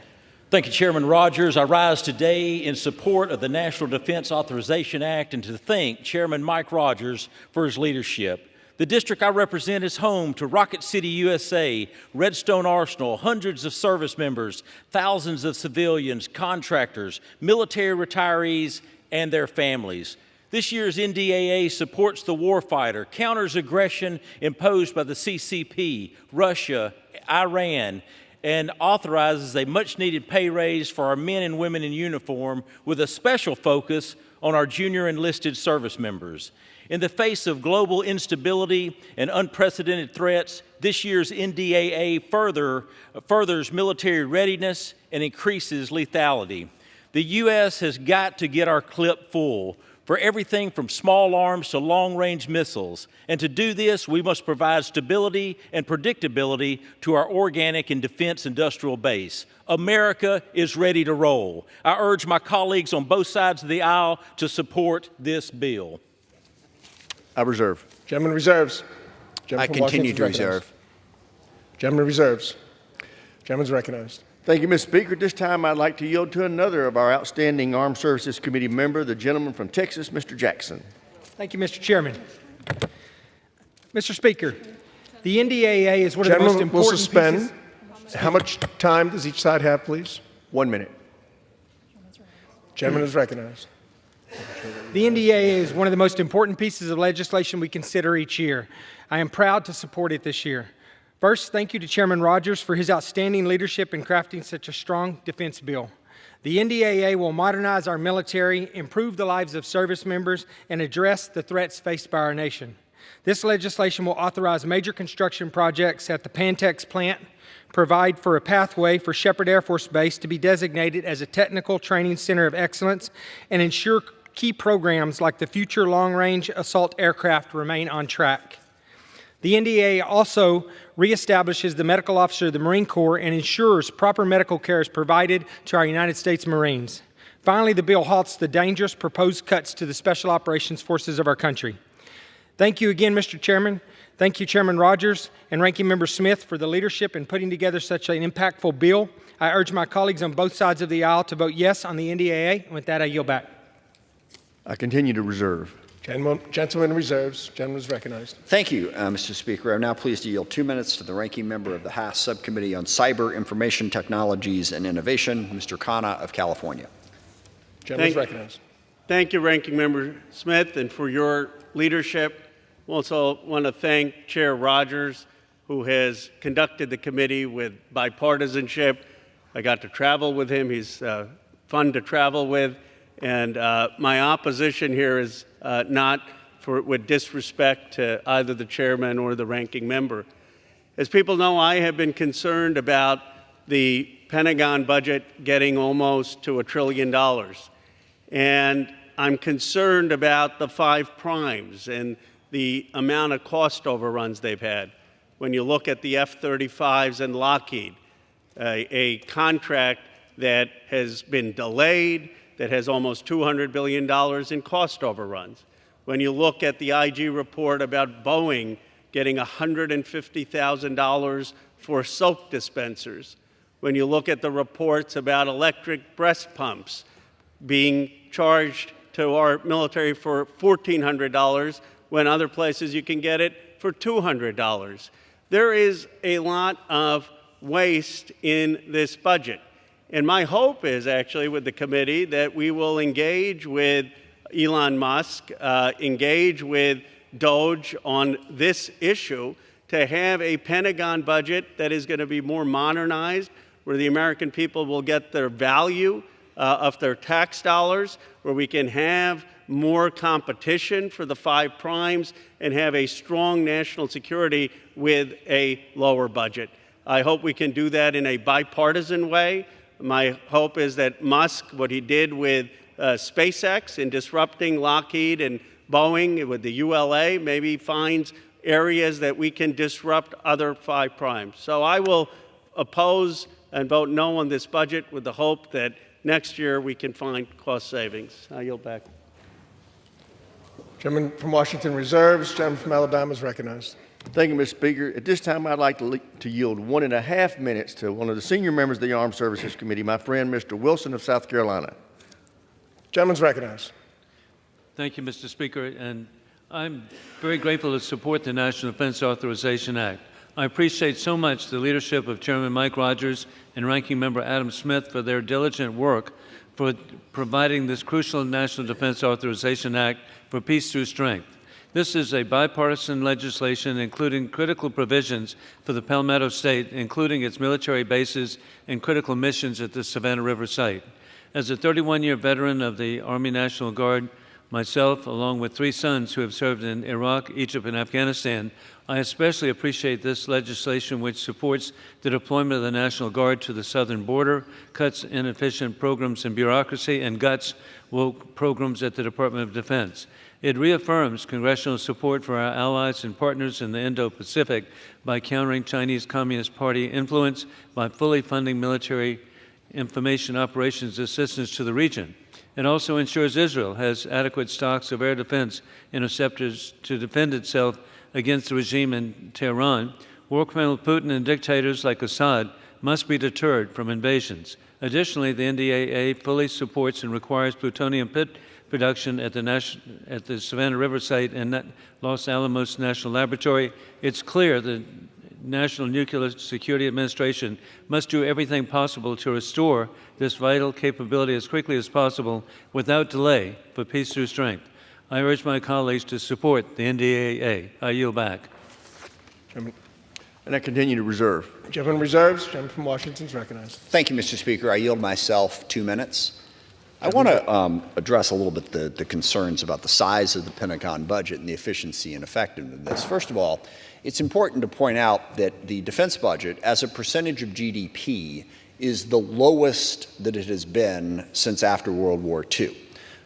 Speaker 17: Thank you, Chairman Rogers. I rise today in support of the National Defense Authorization Act and to thank Chairman Mike Rogers for his leadership. The district I represent is home to Rocket City, USA, Redstone Arsenal, hundreds of service members, thousands of civilians, contractors, military retirees, and their families. This year's NDAA supports the warfighter, counters aggression imposed by the CCP, Russia, Iran, and authorizes a much-needed pay raise for our men and women in uniform with a special focus on our junior enlisted service members. In the face of global instability and unprecedented threats, this year's NDAA furthers military readiness and increases lethality. The U.S. has got to get our clip full for everything from small arms to long-range missiles. And to do this, we must provide stability and predictability to our organic and defense industrial base. America is ready to roll. I urge my colleagues on both sides of the aisle to support this bill.
Speaker 22: I reserve.
Speaker 7: Gentleman reserves.
Speaker 8: I continue to reserve.
Speaker 7: Gentleman reserves. Gentleman's recognized.
Speaker 22: Thank you, Mr. Speaker. At this time, I'd like to yield to another of our outstanding Armed Services Committee member, the gentleman from Texas, Mr. Jackson.
Speaker 1: Thank you, Mr. Chairman. Mr. Speaker, the NDAA is one of the most important
Speaker 7: will suspend.
Speaker 1: pieces.
Speaker 7: How much time does each side have, please?
Speaker 22: 1 minute.
Speaker 7: Gentleman is recognized.
Speaker 1: The NDAA is one of the most important pieces of legislation we consider each year. I am proud to support it this year. First, thank you to Chairman Rogers for his outstanding leadership in crafting such a strong defense bill. The NDAA will modernize our military, improve the lives of service members, and address the threats faced by our nation. This legislation will authorize major construction projects at the Pantex plant, provide for a pathway for Shepherd Air Force Base to be designated as a technical training center of excellence, and ensure key programs like the Future Long-Range Assault Aircraft remain on track. The NDAA also reestablishes the medical officer of the Marine Corps and ensures proper medical care is provided to our United States Marines. Finally, the bill halts the dangerous proposed cuts to the Special Operations Forces of our country. Thank you again, Mr. Chairman. Thank you, Chairman Rogers and Ranking Member Smith, for the leadership in putting together such an impactful bill. I urge my colleagues on both sides of the aisle to vote yes on the NDAA. And with that, I yield back.
Speaker 22: I continue to reserve.
Speaker 7: Gentleman reserves. Gentleman is recognized.
Speaker 8: Thank you, Mr. Speaker. I'm now pleased to yield 2 minutes to the ranking member of the House Subcommittee on Cyber, Information Technologies, and Innovation, Mr. Khanna of California.
Speaker 7: Gentleman is recognized.
Speaker 6: Thank you, Ranking Member Smith, and for your leadership. I also want to thank Chair Rogers, who has conducted the committee with bipartisanship. I got to travel with him. He's fun to travel with. And my opposition here is not with disrespect to either the chairman or the ranking member. As people know, I have been concerned about the Pentagon budget getting almost to $1 trillion. And I'm concerned about the 5 primes and the amount of cost overruns they've had. When you look at the F-35s and Lockheed, a contract that has been delayed, that has almost $200 billion in cost overruns. When you look at the IG report about Boeing getting $150,000 for soap dispensers. When you look at the reports about electric breast pumps being charged to our military for $1,400 when other places you can get it for $200. There is a lot of waste in this budget. And my hope is actually with the committee that we will engage with Elon Musk, engage with DOGE on this issue to have a Pentagon budget that is going to be more modernized, where the American people will get their value of their tax dollars, where we can have more competition for the 5 primes and have a strong national security with a lower budget. I hope we can do that in a bipartisan way. My hope is that Musk, what he did with SpaceX in disrupting Lockheed and Boeing with the ULA, maybe finds areas that we can disrupt other 5 primes. So I will oppose and vote no on this budget with the hope that next year we can find cost savings. I yield back.
Speaker 7: Gentleman from Washington reserves. Gentleman from Alabama is recognized.
Speaker 22: Thank you, Mr. Speaker. At this time, I'd like to yield 1.5 minutes to one of the senior members of the Armed Services Committee, my friend, Mr. Wilson of South Carolina.
Speaker 7: Gentleman's recognized.
Speaker 14: Thank you, Mr. Speaker. And I'm very grateful to support the National Defense Authorization Act. I appreciate so much the leadership of Chairman Mike Rogers and Ranking Member Adam Smith for their diligent work for providing this crucial National Defense Authorization Act for peace through strength. This is a bipartisan legislation including critical provisions for the Palmetto State, including its military bases and critical missions at the Savannah River site. As a 31-year veteran of the Army National Guard, myself, along with 3 sons who have served in Iraq, Egypt, and Afghanistan, I especially appreciate this legislation which supports the deployment of the National Guard to the southern border, cuts inefficient programs and bureaucracy, and guts woke programs at the Department of Defense. It reaffirms congressional support for our allies and partners in the Indo-Pacific by countering Chinese Communist Party influence, by fully funding military information operations assistance to the region. It also ensures Israel has adequate stocks of air defense interceptors to defend itself against the regime in Tehran. War criminal Putin and dictators like Assad must be deterred from invasions. Additionally, the NDAA fully supports and requires plutonium pit production at the Savannah River site and Los Alamos National Laboratory. It's clear the National Nuclear Security Administration must do everything possible to restore this vital capability as quickly as possible without delay for peace through strength. I urge my colleagues to support the NDAA. I yield back.
Speaker 22: Gentleman. And I continue to reserve.
Speaker 7: Gentleman reserves. Gentleman from Washington is recognized.
Speaker 8: Thank you, Mr. Speaker. I yield myself 2 minutes. I want to address a little bit the concerns about the size of the Pentagon budget and the efficiency and effectiveness of this. First of all, it's important to point out that the defense budget, as a percentage of GDP, is the lowest that it has been since after World War II.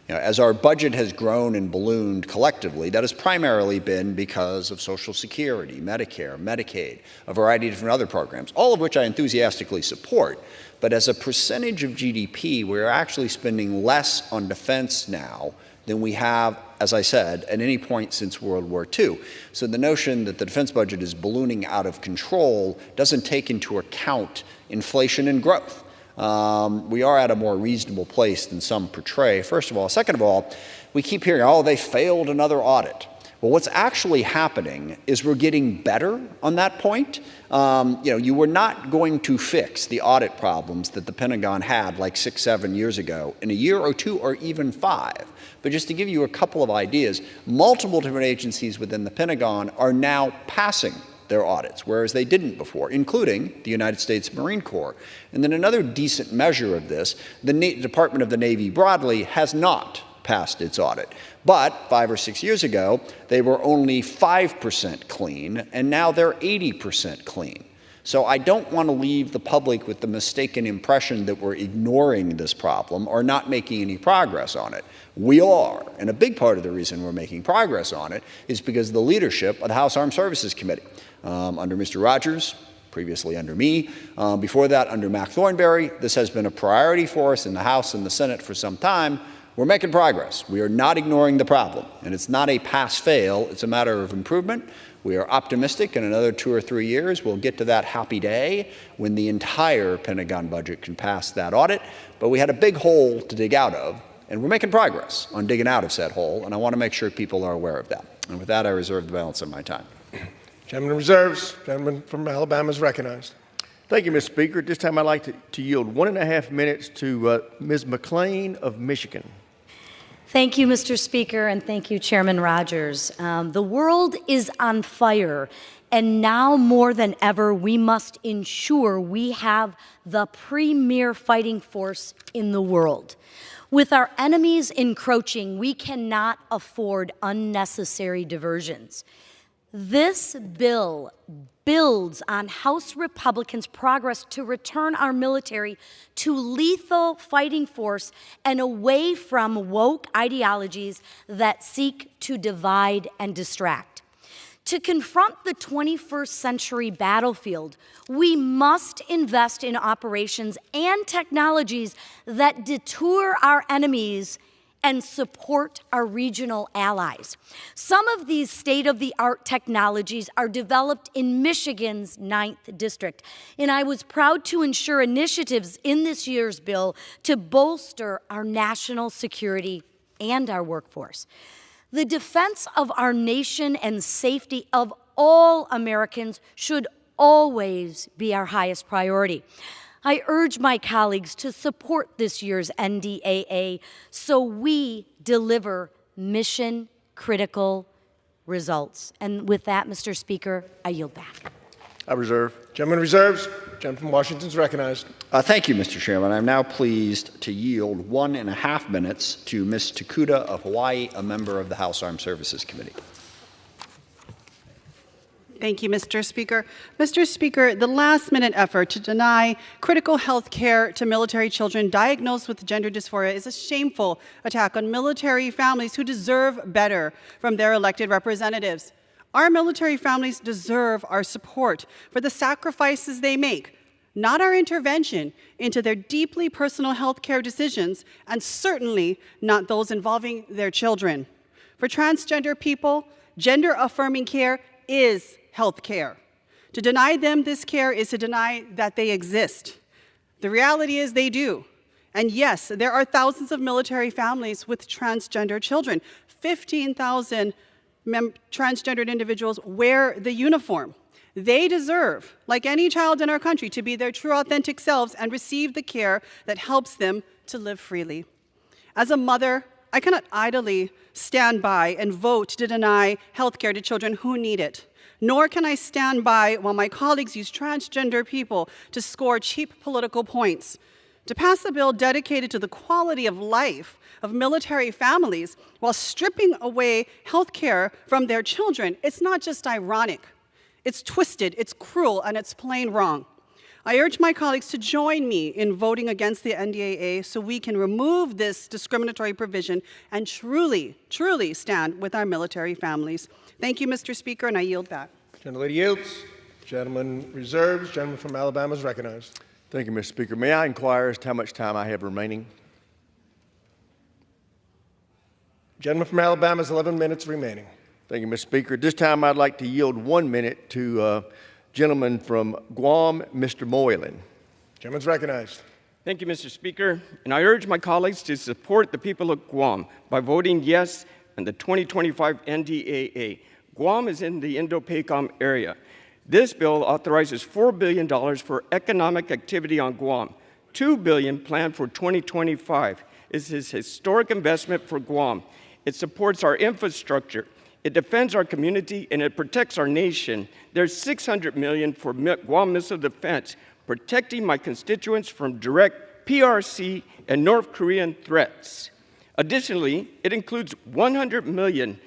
Speaker 8: As our budget has grown and ballooned collectively, that has primarily been because of Social Security, Medicare, Medicaid, a variety of different other programs, all of which I enthusiastically support. But as a percentage of GDP, we're actually spending less on defense now than we have, as I said, at any point since World War II. So the notion that the defense budget is ballooning out of control doesn't take into account inflation and growth. We are at a more reasonable place than some portray, first of all. Second of all, we keep hearing, oh, they failed another audit. Well, what's actually happening is we're getting better on that point. You were not going to fix the audit problems that the Pentagon had like 6, 7 years ago in a year or 2 or even 5. But just to give you a couple of ideas, multiple different agencies within the Pentagon are now passing their audits, whereas they didn't before, including the United States Marine Corps. And then another decent measure of this, the Department of the Navy broadly has not passed its audit. But 5 or 6 years ago, they were only 5% clean, and now they're 80% clean. So I don't want to leave the public with the mistaken impression that we're ignoring this problem or not making any progress on it. We are, and a big part of the reason we're making progress on it is because of the leadership of the House Armed Services Committee. Under Mr. Rogers, previously under me, before that under Mac Thornberry, this has been a priority for us in the House and the Senate for some time. We're making progress. We are not ignoring the problem, and it's not a pass-fail, it's a matter of improvement. We are optimistic in another 2 or 3 years we'll get to that happy day when the entire Pentagon budget can pass that audit, but we had a big hole to dig out of, and we're making progress on digging out of said hole, and I want to make sure people are aware of that. And with that, I reserve the balance of my time.
Speaker 7: Gentleman reserves. Gentleman from Alabama is recognized.
Speaker 22: Thank you, Mr. Speaker. At this time, I'd like to yield 1.5 minutes to Ms. McClain of Michigan.
Speaker 4: Thank you, Mr. Speaker, and thank you, Chairman Rogers. The world is on fire, and now more than ever, we must ensure we have the premier fighting force in the world. With our enemies encroaching, we cannot afford unnecessary diversions. This bill builds on House Republicans' progress to return our military to lethal fighting force and away from woke ideologies that seek to divide and distract. To confront the 21st century battlefield, we must invest in operations and technologies that deter our enemies and support our regional allies. Some of these state-of-the-art technologies are developed in Michigan's 9th District, and I was proud to ensure initiatives in this year's bill to bolster our national security and our workforce. The defense of our nation and safety of all Americans should always be our highest priority. I urge my colleagues to support this year's NDAA so we deliver mission-critical results. And with that, Mr. Speaker, I yield back.
Speaker 22: I reserve.
Speaker 7: Gentleman reserves. Gentleman from Washington is recognized.
Speaker 8: Thank you, Mr. Chairman. I'm now pleased to yield 1.5 minutes to Ms. Takuda of Hawaii, a member of the House Armed Services Committee.
Speaker 13: Thank you, Mr. Speaker. Mr. Speaker, the last-minute effort to deny critical health care to military children diagnosed with gender dysphoria is a shameful attack on military families who deserve better from their elected representatives. Our military families deserve our support for the sacrifices they make, not our intervention into their deeply personal health care decisions, and certainly not those involving their children. For transgender people, gender-affirming care is health care. To deny them this care is to deny that they exist. The reality is they do. And yes, there are thousands of military families with transgender children. 15,000 transgendered individuals wear the uniform. They deserve, like any child in our country, to be their true, authentic selves and receive the care that helps them to live freely. As a mother, I cannot idly stand by and vote to deny health care to children who need it. Nor can I stand by while my colleagues use transgender people to score cheap political points. To pass a bill dedicated to the quality of life of military families while stripping away health care from their children, it's not just ironic. It's twisted, it's cruel, and it's plain wrong. I urge my colleagues to join me in voting against the NDAA so we can remove this discriminatory provision and truly, truly stand with our military families. Thank you, Mr. Speaker, and I yield back.
Speaker 7: Gentlelady yields. Gentleman reserves. Gentleman from Alabama is recognized.
Speaker 22: Thank you, Mr. Speaker. May I inquire as to how much time I have remaining?
Speaker 7: Gentleman from Alabama has 11 minutes remaining.
Speaker 22: Thank you, Mr. Speaker. At this time, I'd like to yield 1 minute to gentleman from Guam, Mr. Moylan.
Speaker 7: Gentleman's recognized.
Speaker 9: Thank you, Mr. Speaker. And I urge my colleagues to support the people of Guam by voting yes on the 2025 NDAA. Guam is in the Indo-PACOM area. This bill authorizes $4 billion for economic activity on Guam, $2 billion planned for 2025. This is a historic investment for Guam. It supports our infrastructure. It defends our community, and it protects our nation. There's $600 million for Guam missile defense, protecting my constituents from direct PRC and North Korean threats. Additionally, it includes $100 million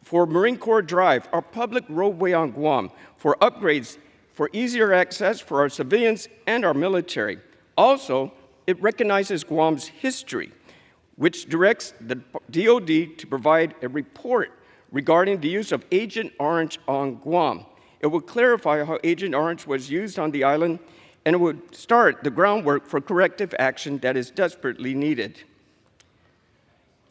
Speaker 9: for Marine Corps Drive, our public roadway on Guam, for upgrades for easier access for our civilians and our military. Also, it recognizes Guam's history, which directs the DoD to provide a report regarding the use of Agent Orange on Guam. It will clarify how Agent Orange was used on the island, and it would start the groundwork for corrective action that is desperately needed.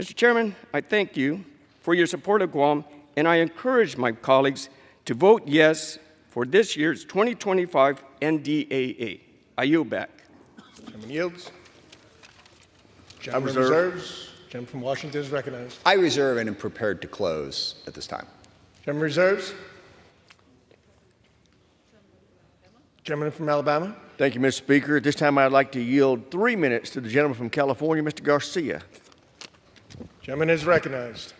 Speaker 9: Mr. Chairman, I thank you for your support of Guam, and I encourage my colleagues to vote yes for this year's 2025 NDAA. I yield back.
Speaker 7: Gentleman yields. Gentleman reserves. Gentleman from Washington is recognized.
Speaker 8: I reserve and am prepared to close at this time.
Speaker 7: Gentleman reserves. Gentleman from Alabama.
Speaker 22: Thank you, Mr. Speaker. At this time, I'd like to yield 3 minutes to the gentleman from California, Mr. Garcia.
Speaker 7: Gentleman is recognized.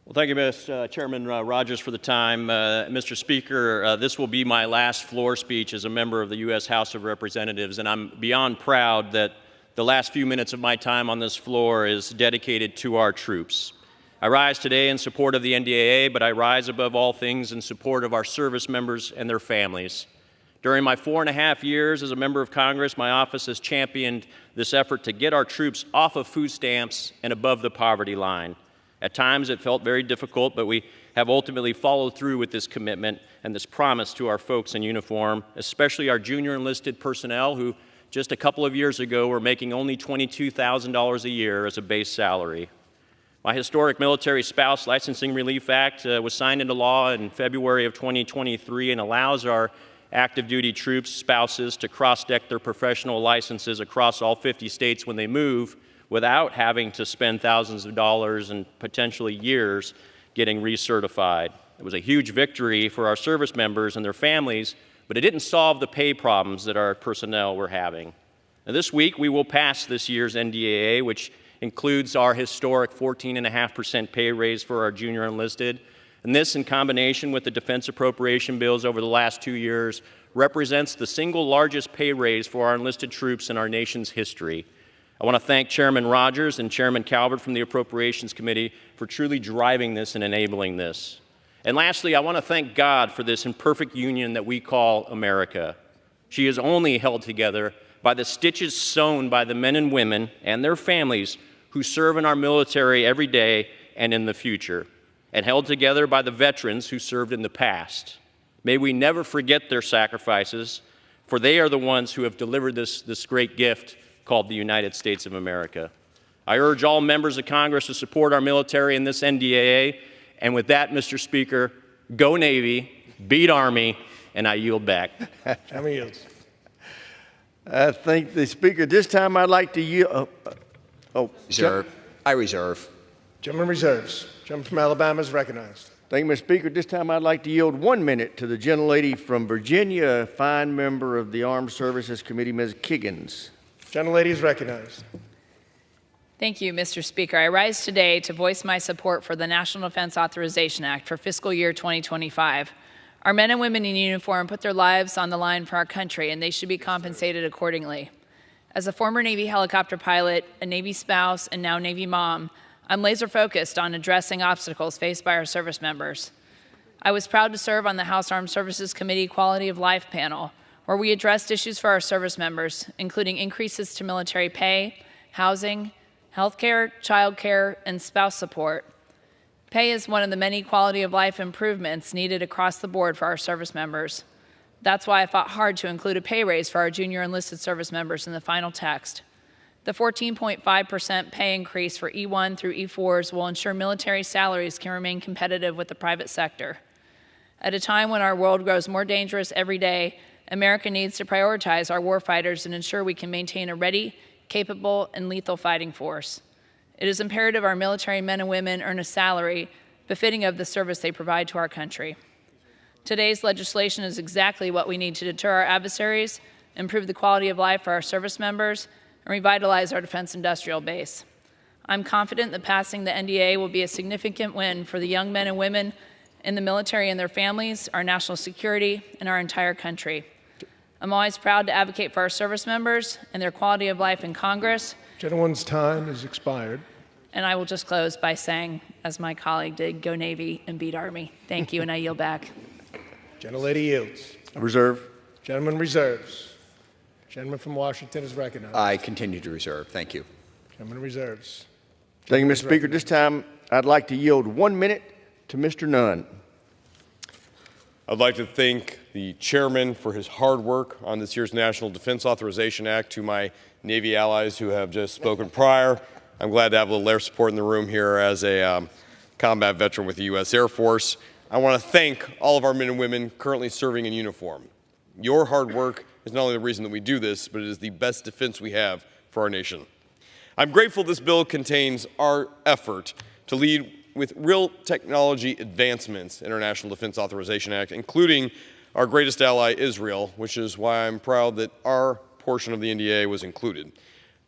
Speaker 10: Well, thank you, Mr. Chairman Rogers, for the time. Mr. Speaker, this will be my last floor speech as a member of the U.S. House of Representatives, and I'm beyond proud that the last few minutes of my time on this floor is dedicated to our troops. I rise today in support of the NDAA, but I rise above all things in support of our service members and their families. During my 4.5 years as a member of Congress, my office has championed this effort to get our troops off of food stamps and above the poverty line. At times it felt very difficult, but we have ultimately followed through with this commitment and this promise to our folks in uniform, especially our junior enlisted personnel who just a couple of years ago were making only $22,000 a year as a base salary. My historic Military Spouse Licensing Relief Act was signed into law in February of 2023 and allows our active duty troops' spouses to cross-deck their professional licenses across all 50 states when they move without having to spend thousands of dollars and potentially years getting recertified. It was a huge victory for our service members and their families, but it didn't solve the pay problems that our personnel were having. Now, this week, we will pass this year's NDAA, which includes our historic 14.5% pay raise for our junior enlisted. And this, in combination with the defense appropriation bills over the last 2 years, represents the single largest pay raise for our enlisted troops in our nation's history. I want to thank Chairman Rogers and Chairman Calvert from the Appropriations Committee for truly driving this and enabling this. And lastly, I want to thank God for this imperfect union that we call America. She is only held together by the stitches sewn by the men and women and their families who serve in our military every day and in the future, and held together by the veterans who served in the past. May we never forget their sacrifices, for they are the ones who have delivered this great gift called the United States of America. I urge all members of Congress to support our military in this NDAA. And with that, Mr. Speaker, go Navy, beat Army, and I yield back.
Speaker 7: Chairman yields.
Speaker 22: I thank the Speaker. This time I'd like to yield.
Speaker 8: Reserve. I reserve.
Speaker 7: Gentleman reserves. Gentleman from Alabama is recognized.
Speaker 22: Thank you, Mr. Speaker. This time I'd like to yield 1 minute to the gentlelady from Virginia, a fine member of the Armed Services Committee, Ms. Kiggins.
Speaker 7: Gentlelady is recognized.
Speaker 20: Thank you, Mr. Speaker. I rise today to voice my support for the National Defense Authorization Act for fiscal year 2025. Our men and women in uniform put their lives on the line for our country, and they should be compensated accordingly. As a former Navy helicopter pilot, a Navy spouse, and now Navy mom, I'm laser focused on addressing obstacles faced by our service members. I was proud to serve on the House Armed Services Committee Quality of Life panel, where we addressed issues for our service members, including increases to military pay, housing, healthcare, childcare, and spouse support. Pay is one of the many quality of life improvements needed across the board for our service members. That's why I fought hard to include a pay raise for our junior enlisted service members in the final text. The 14.5% pay increase for E1 through E4s will ensure military salaries can remain competitive with the private sector. At a time when our world grows more dangerous every day, America needs to prioritize our warfighters and ensure we can maintain a ready, capable, and lethal fighting force. It is imperative our military men and women earn a salary befitting of the service they provide to our country. Today's legislation is exactly what we need to deter our adversaries, improve the quality of life for our service members, and revitalize our defense industrial base. I'm confident that passing the NDA will be a significant win for the young men and women in the military and their families, our national security, and our entire country. I'm always proud to advocate for our service members and their quality of life in Congress.
Speaker 7: Gentleman's time is expired.
Speaker 20: And I will just close by saying, as my colleague did, go Navy and beat Army. Thank you, and I yield back.
Speaker 7: Gentlelady yields.
Speaker 22: Reserve.
Speaker 7: Gentleman reserves. Gentleman from Washington is recognized.
Speaker 8: I continue to reserve. Thank you.
Speaker 7: Gentleman reserves.
Speaker 22: Thank you, Mr. Speaker. This time I'd like to yield 1 minute to Mr. Nunn.
Speaker 21: I'd like to thank the chairman for his hard work on this year's National Defense Authorization Act. To my Navy allies who have just spoken prior, I'm glad to have a little air support in the room here as a combat veteran with the U.S. Air Force. I want to thank all of our men and women currently serving in uniform. Your hard work is not only the reason that we do this, but it is the best defense we have for our nation. I'm grateful this bill contains our effort to lead with real technology advancements in our National Defense Authorization Act, including our greatest ally, Israel, which is why I'm proud that our portion of the NDA was included.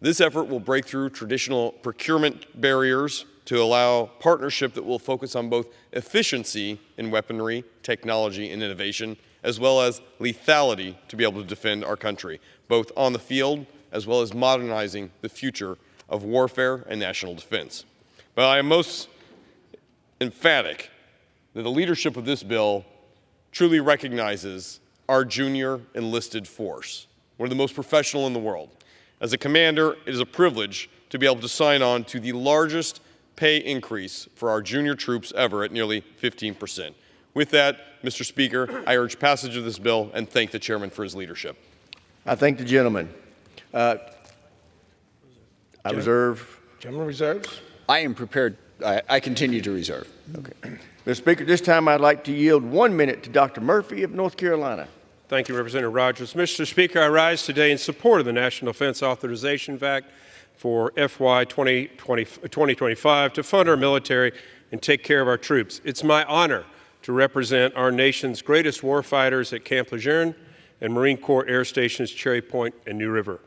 Speaker 21: This effort will break through traditional procurement barriers to allow partnership that will focus on both efficiency in weaponry, technology, and innovation, as well as lethality to be able to defend our country, both on the field as well as modernizing the future of warfare and national defense. But I am most emphatic that the leadership of this bill truly recognizes our junior enlisted force, one of the most professional in the world. As a commander, it is a privilege to be able to sign on to the largest pay increase for our junior troops ever at nearly 15%. With that, Mr. Speaker, I urge passage of this bill and thank the chairman for his leadership.
Speaker 22: I thank the gentleman. I reserve.
Speaker 7: Gentleman reserves.
Speaker 8: I am prepared. I continue to reserve.
Speaker 22: Okay. Mr. Speaker, this time I'd like to yield 1 minute to Dr. Murphy of North Carolina.
Speaker 23: Thank you, Representative Rogers. Mr. Speaker, I rise today in support of the National Defense Authorization Act for FY 2025 to fund our military and take care of our troops. It's my honor to represent our nation's greatest warfighters at Camp Lejeune and Marine Corps Air Stations Cherry Point and New River.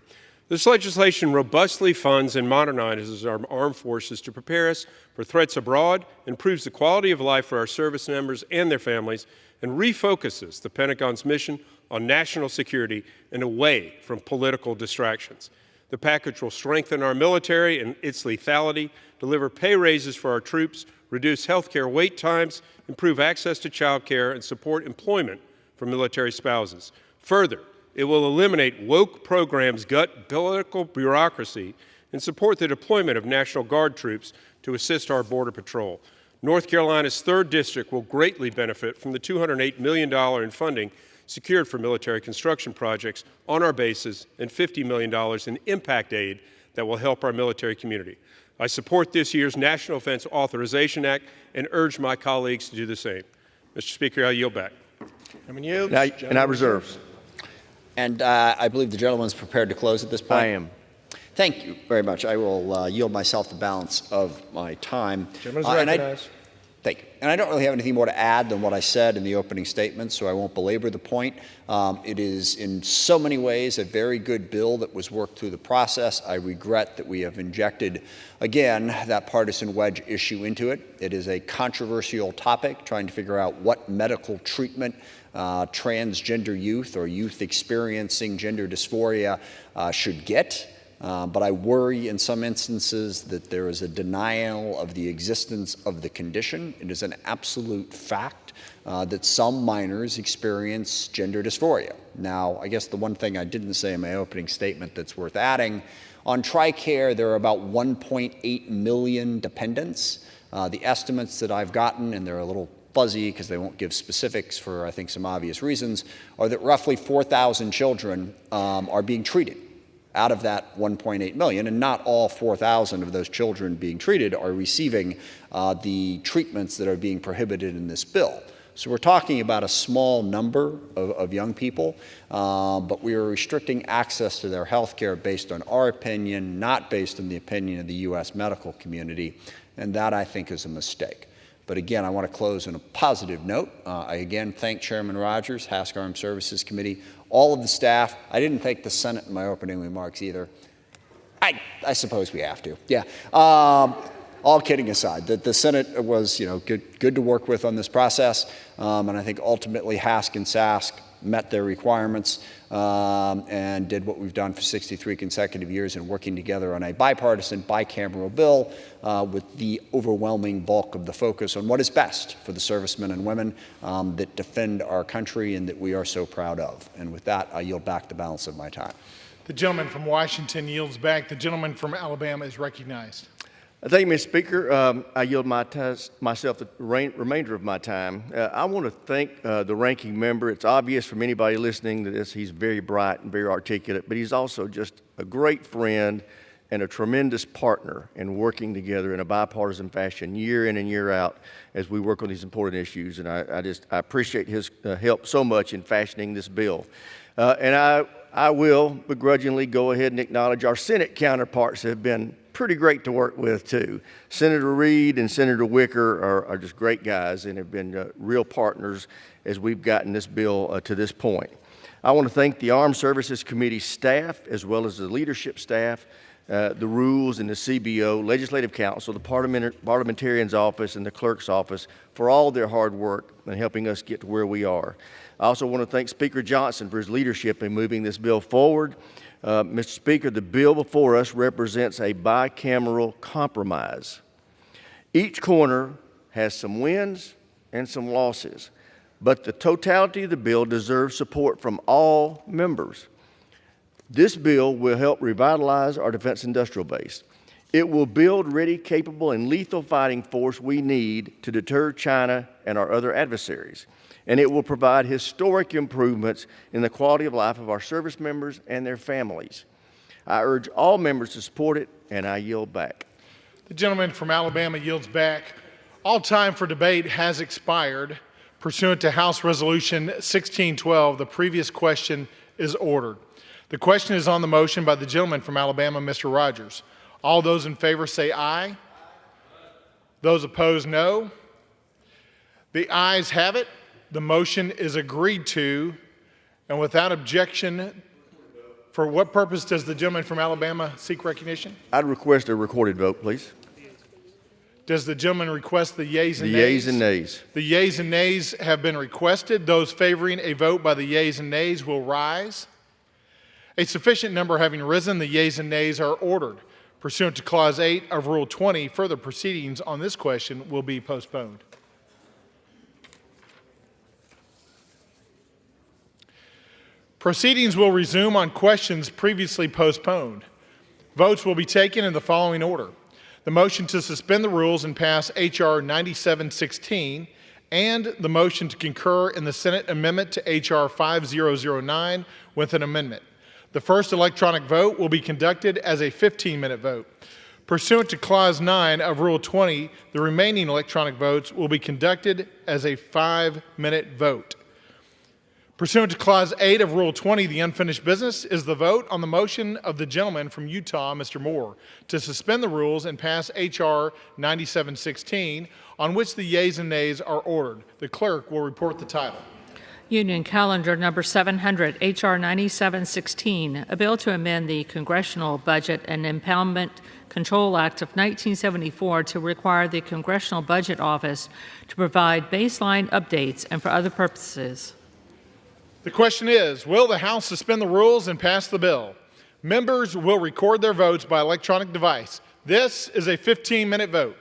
Speaker 23: This legislation robustly funds and modernizes our armed forces to prepare us for threats abroad, improves the quality of life for our service members and their families, and refocuses the Pentagon's mission on national security and away from political distractions. The package will strengthen our military and its lethality, deliver pay raises for our troops, reduce health care wait times, improve access to child care, and support employment for military spouses. Further, it will eliminate woke programs, gut political bureaucracy, and support the deployment of National Guard troops to assist our Border Patrol. North Carolina's 3rd District will greatly benefit from the $208 million in funding secured for military construction projects on our bases and $50 million in impact aid that will help our military community. I support this year's National Defense Authorization Act and urge my colleagues to do the same. Mr. Speaker, I yield back.
Speaker 7: Chairman yields.
Speaker 22: And I reserve.
Speaker 8: And I believe the gentleman's prepared to close at this point.
Speaker 22: I am.
Speaker 8: Thank you very much. I will yield myself the balance of my time.
Speaker 7: Gentleman's recognized.
Speaker 8: Thank you. And I don't really have anything more to add than what I said in the opening statement, so I won't belabor the point. It is in so many ways a very good bill that was worked through the process. I regret that we have injected, again, that partisan wedge issue into it. It is a controversial topic, trying to figure out what medical treatment transgender youth or youth experiencing gender dysphoria should get. But I worry in some instances that there is a denial of the existence of the condition. It is an absolute fact that some minors experience gender dysphoria. Now, I guess the one thing I didn't say in my opening statement that's worth adding, on TRICARE, there are about 1.8 million dependents. The estimates that I've gotten, and they're a little fuzzy because they won't give specifics for, I think, some obvious reasons, are that roughly 4,000 children are being treated out of that 1.8 million, and not all 4,000 of those children being treated are receiving the treatments that are being prohibited in this bill. So we're talking about a small number of young people, but we are restricting access to their health care based on our opinion, not based on the opinion of the U.S. medical community, and that, I think, is a mistake. But again, I want to close on a positive note. I again thank Chairman Rogers, HASC Armed Services Committee, all of the staff. I didn't thank the Senate in my opening remarks either. I suppose we have to. Yeah. All kidding aside, the Senate was, good to work with on this process, and I think ultimately HASC and SASC met their requirements and did what we've done for 63 consecutive years in working together on a bipartisan, bicameral bill with the overwhelming bulk of the focus on what is best for the servicemen and women that defend our country and that we are so proud of. And with that, I yield back the balance of my time.
Speaker 2: The gentleman from Washington yields back. The gentleman from Alabama is recognized.
Speaker 22: Thank you, Mr. Speaker. I yield myself the remainder of my time. I want to thank the ranking member. It's obvious from anybody listening to this, he's very bright and very articulate, but he's also just a great friend and a tremendous partner in working together in a bipartisan fashion year in and year out as we work on these important issues. And I appreciate his help so much in fashioning this bill. And I will begrudgingly go ahead and acknowledge our Senate counterparts have been pretty great to work with, too. Senator Reid and Senator Wicker are just great guys and have been real partners as we've gotten this bill to this point. I want to thank the Armed Services Committee staff, as well as the leadership staff, the Rules and the CBO, Legislative Council, the Parliamentarian's Office, and the Clerk's Office for all their hard work in helping us get to where we are. I also want to thank Speaker Johnson for his leadership in moving this bill forward. Mr. Speaker, the bill before us represents a bicameral compromise. Each corner has some wins and some losses, but the totality of the bill deserves support from all members. This bill will help revitalize our defense industrial base. It will build ready, capable, and lethal fighting force we need to deter China and our other adversaries. And it will provide historic improvements in the quality of life of our service members and their families. I urge all members to support it, and I yield back.
Speaker 2: The gentleman from Alabama yields back. All time for debate has expired. Pursuant to House Resolution 1612, the previous question is ordered. The question is on the motion by the gentleman from Alabama, Mr. Rogers. All those in favor say aye. Those opposed, no. The ayes have it. The motion is agreed to, and without objection, for what purpose does the gentleman from Alabama seek recognition?
Speaker 22: I'd request a recorded vote, please.
Speaker 2: Does the gentleman request the yeas and
Speaker 22: nays? The yeas and nays.
Speaker 2: The yeas and nays have been requested. Those favoring a vote by the yeas and nays will rise. A sufficient number having risen, the yeas and nays are ordered. Pursuant to Clause 8 of Rule 20, further proceedings on this question will be postponed. Proceedings will resume on questions previously postponed. Votes will be taken in the following order. The motion to suspend the rules and pass H.R. 9716 and the motion to concur in the Senate amendment to H.R. 5009 with an amendment. The first electronic vote will be conducted as a 15-minute vote. Pursuant to Clause 9 of Rule 20, the remaining electronic votes will be conducted as a 5-minute vote. Pursuant to Clause 8 of Rule 20, the unfinished business is the vote on the motion of the gentleman from Utah, Mr. Moore, to suspend the rules and pass H.R. 9716, on which the yeas and nays are ordered. The clerk will report the title.
Speaker 11: Union Calendar Number 700, H.R. 9716, a bill to amend the Congressional Budget and Impoundment Control Act of 1974 to require the Congressional Budget Office to provide baseline updates and for other purposes.
Speaker 2: The question is, will the House suspend the rules and pass the bill? Members will record their votes by electronic device. This is a 15-minute vote.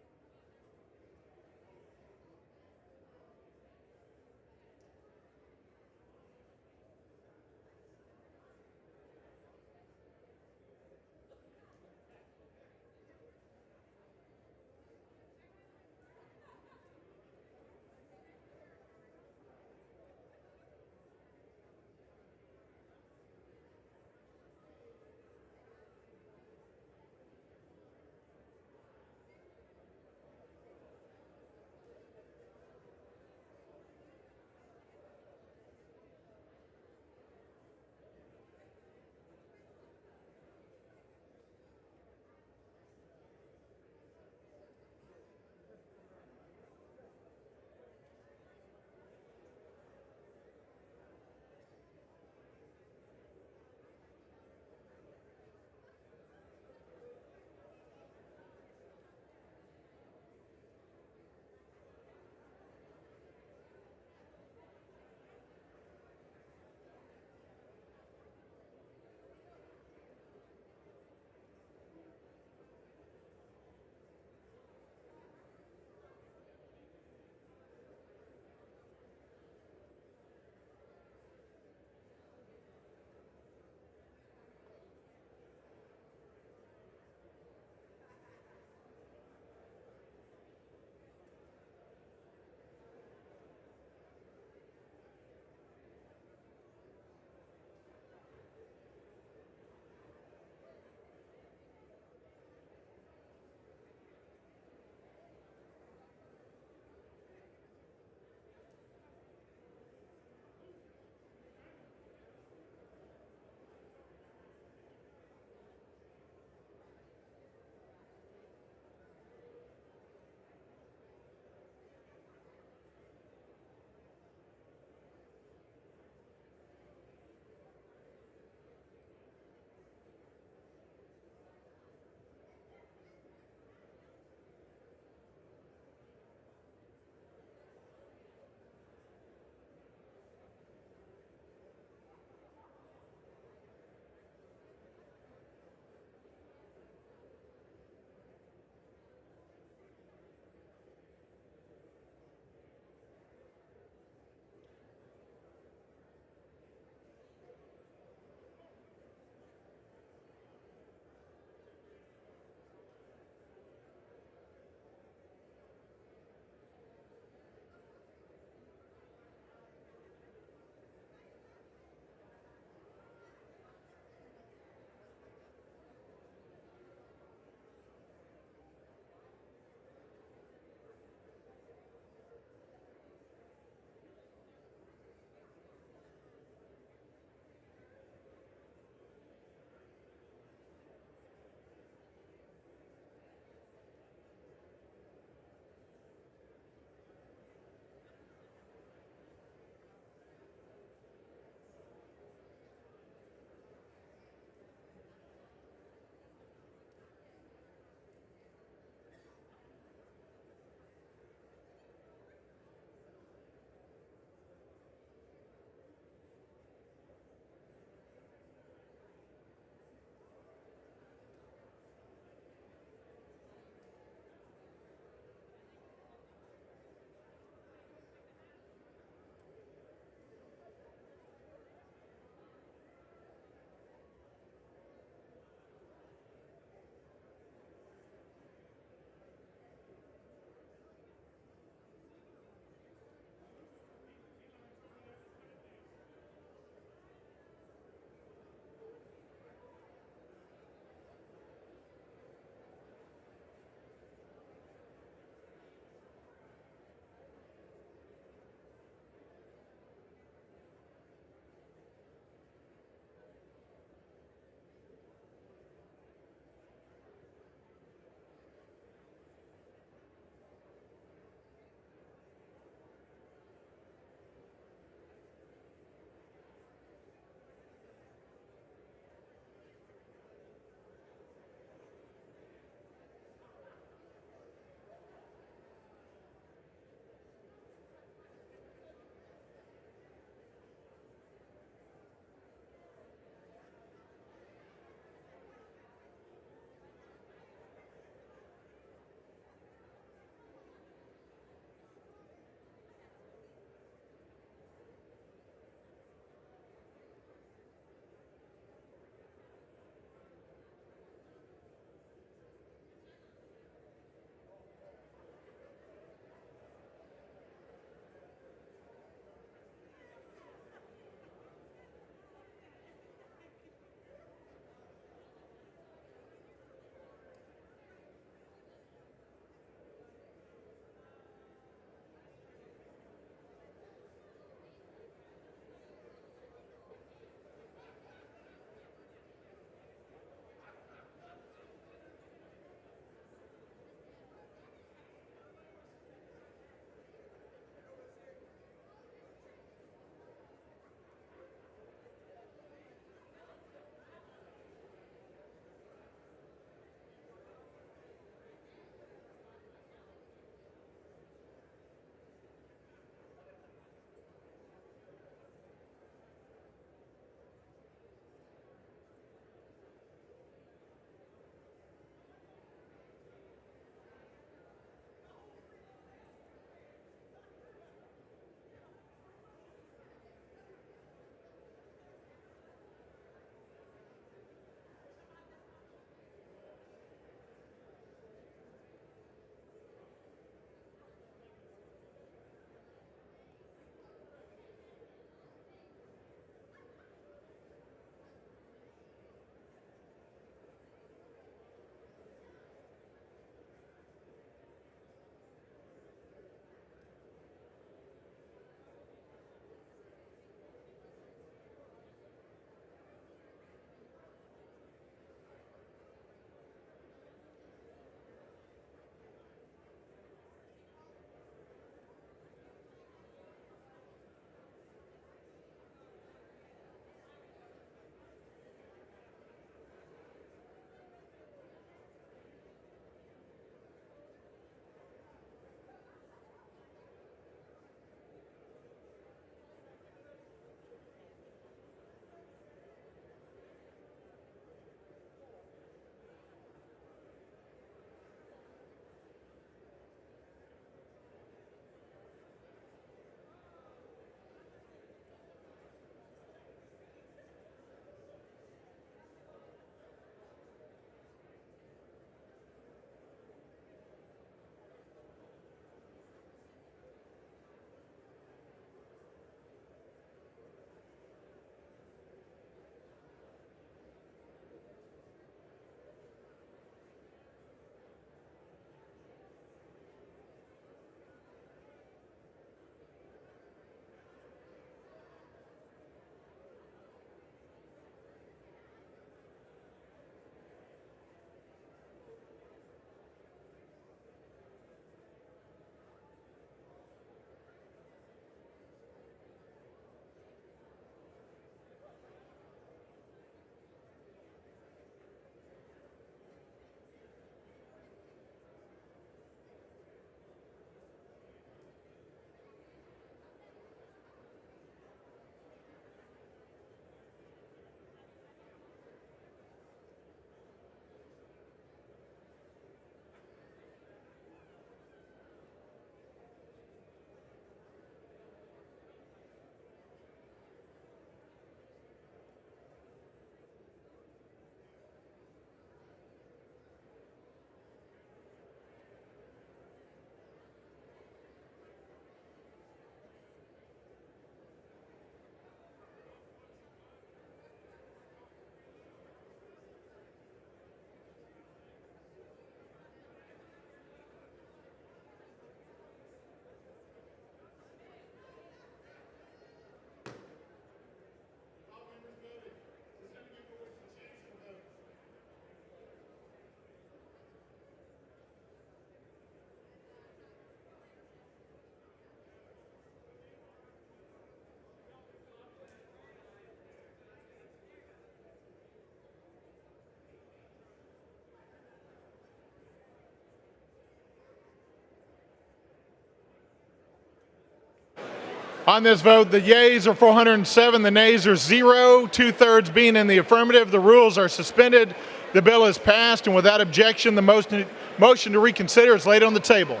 Speaker 2: On this vote, the yeas are 407, the nays are 0, 2/3 being in the affirmative. The rules are suspended. The bill is passed, and without objection, the motion to reconsider is laid on the table.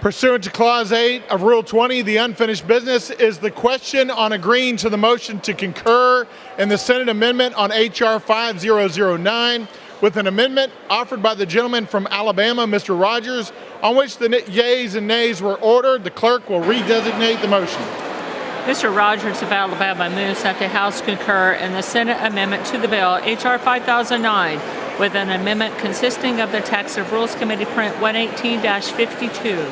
Speaker 2: Pursuant to Clause 8 of Rule 20, the unfinished business is the question on agreeing to the motion to concur in the Senate amendment on H.R. 5009 with an amendment offered by the gentleman from Alabama, Mr. Rogers, on which the yeas and nays were ordered. The clerk will redesignate the motion.
Speaker 11: Mr. Rogers of Alabama moves that the House concur in the Senate amendment to the bill H.R. 5009 with an amendment consisting of the text of Rules Committee Print 118-52.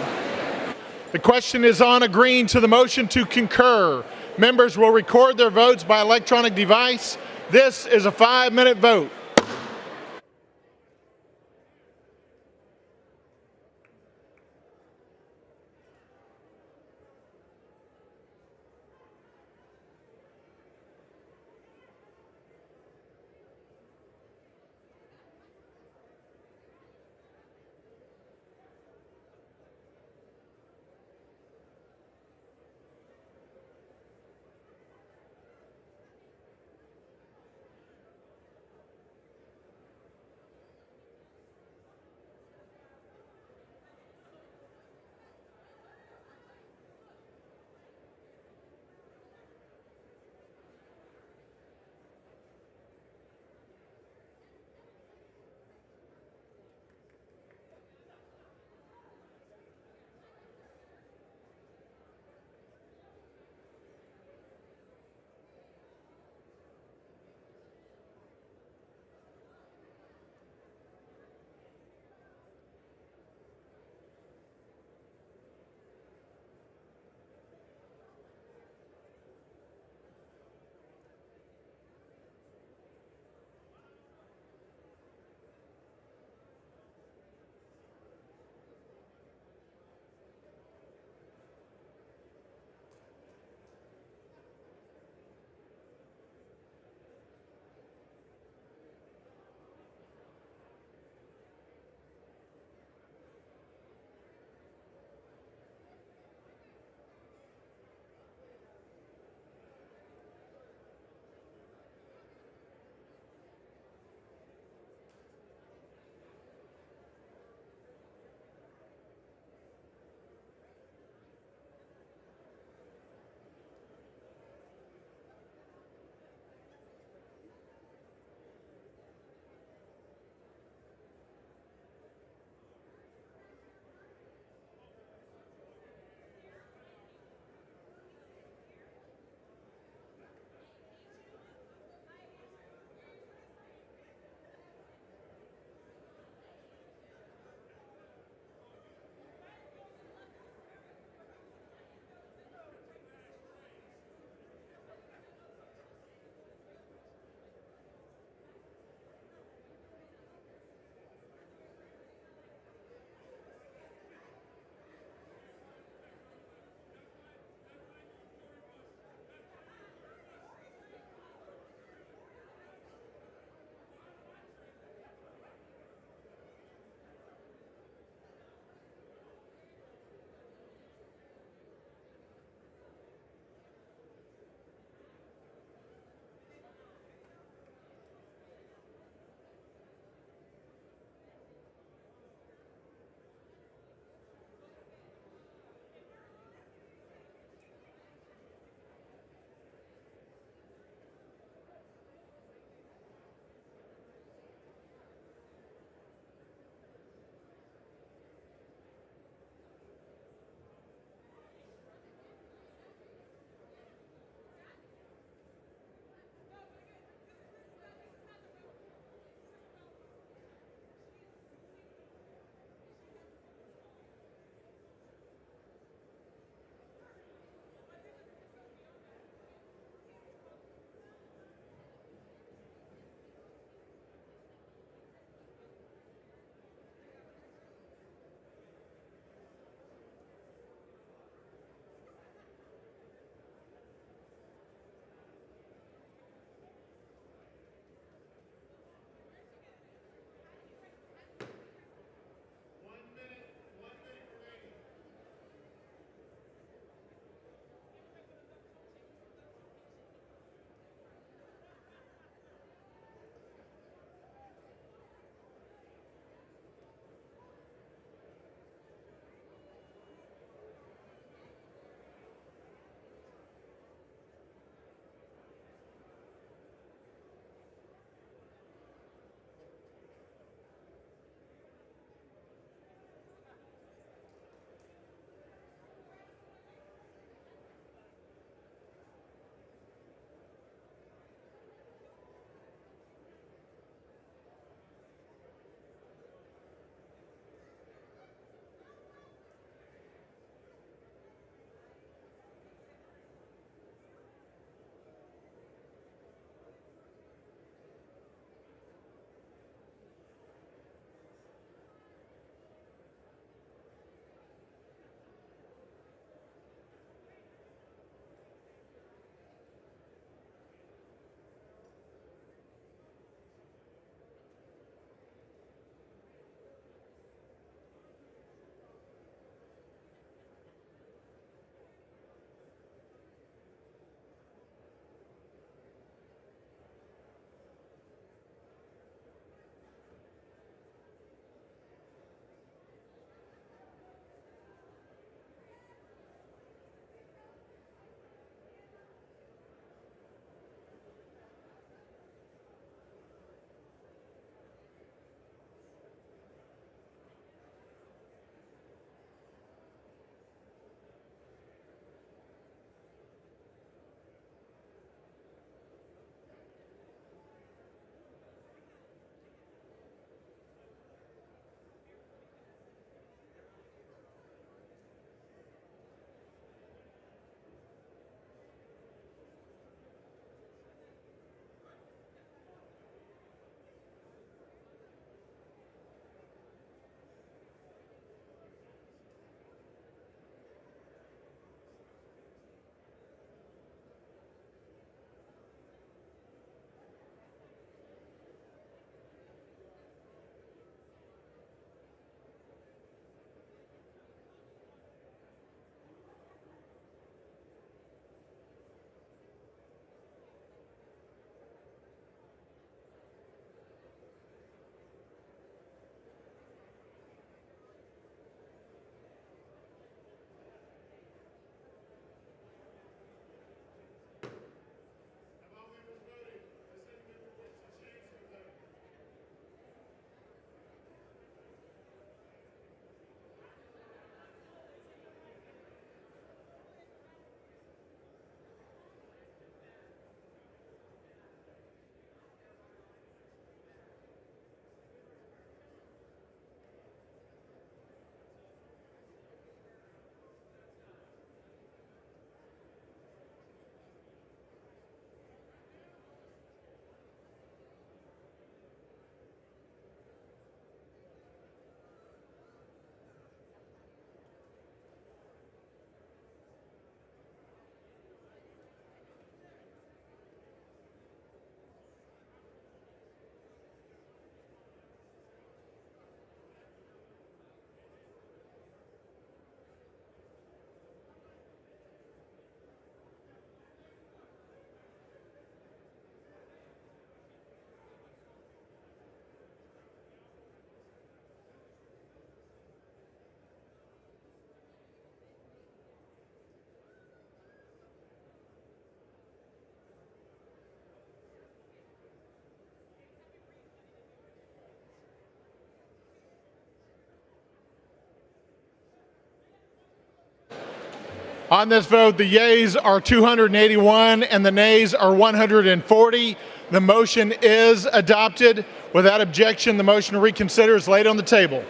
Speaker 2: The question is on agreeing to the motion to concur. Members will record their votes by electronic device. This is a 5-minute vote. On this vote, the yeas are 281 and the nays are 140. The motion is adopted. Without objection, the motion to reconsider is laid on the table.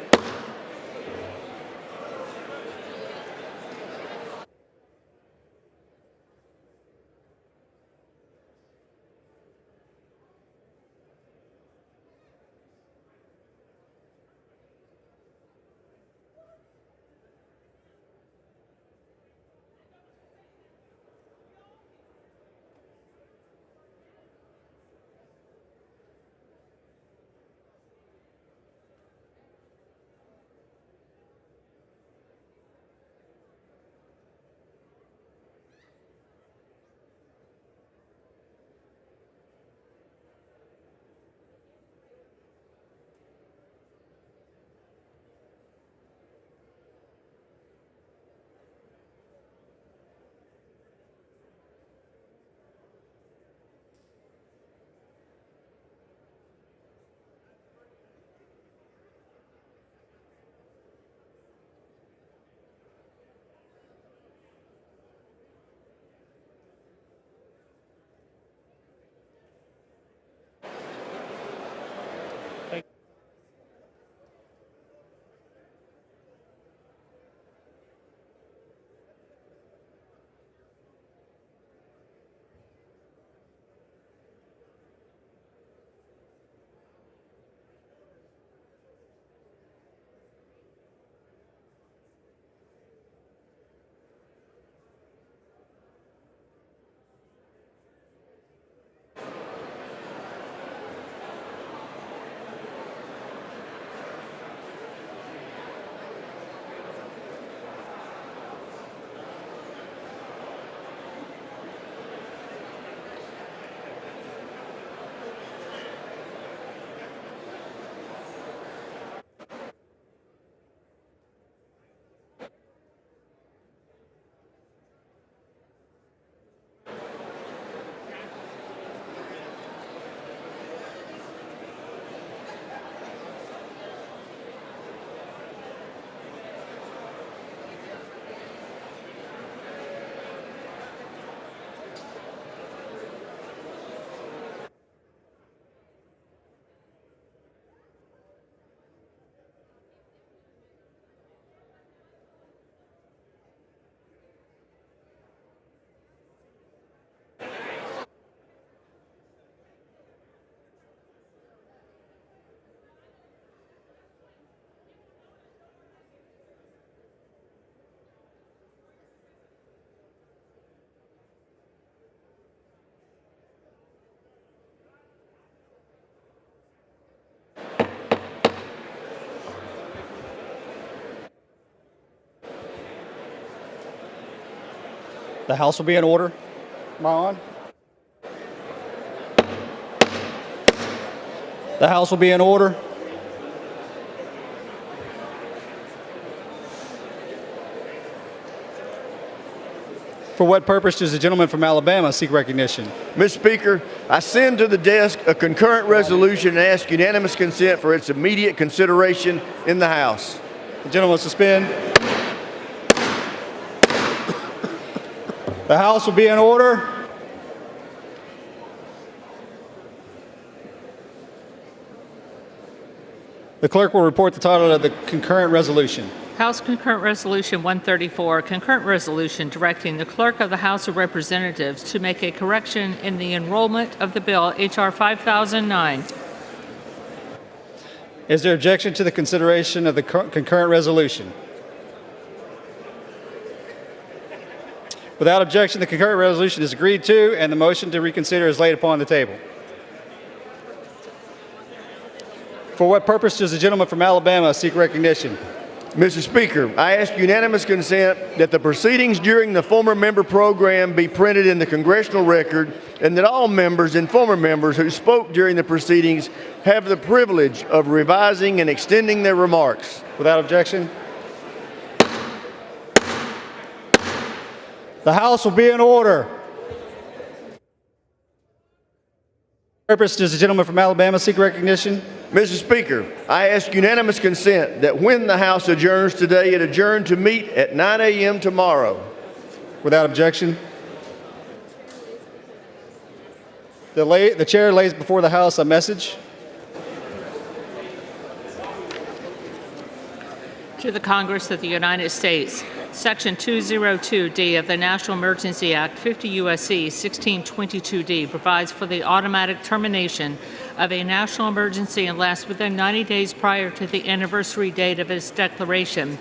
Speaker 12: The House will be in order. Am I on? The House will be in order. For what purpose does the gentleman from Alabama seek recognition?
Speaker 22: Mr. Speaker, I send to the desk a concurrent resolution and ask unanimous consent for its immediate consideration in the House.
Speaker 12: The gentleman will suspend. The House will be in order. The clerk will report the title of the concurrent resolution.
Speaker 11: House Concurrent Resolution 134, concurrent resolution directing the clerk of the House of Representatives to make a correction in the enrollment of the bill H.R. 5009.
Speaker 12: Is there objection to the consideration of the concurrent resolution? Without objection, the concurrent resolution is agreed to, and the motion to reconsider is laid upon the table. For what purpose does the gentleman from Alabama seek recognition?
Speaker 22: Mr. Speaker, I ask unanimous consent that the proceedings during the former member program be printed in the congressional record, and that all members and former members who spoke during the proceedings have the privilege of revising and extending their remarks.
Speaker 12: Without objection. The House will be in order. For what purpose does the gentleman from Alabama seek recognition?
Speaker 22: Mr. Speaker, I ask unanimous consent that when the House adjourns today, it adjourn to meet at 9 a.m. tomorrow.
Speaker 12: Without objection, the chair lays before the House a message.
Speaker 11: To the Congress of the United States, Section 202D of the National Emergency Act, 50 U.S.C. 1622D, provides for the automatic termination of a national emergency unless within 90 days prior to the anniversary date of its declaration,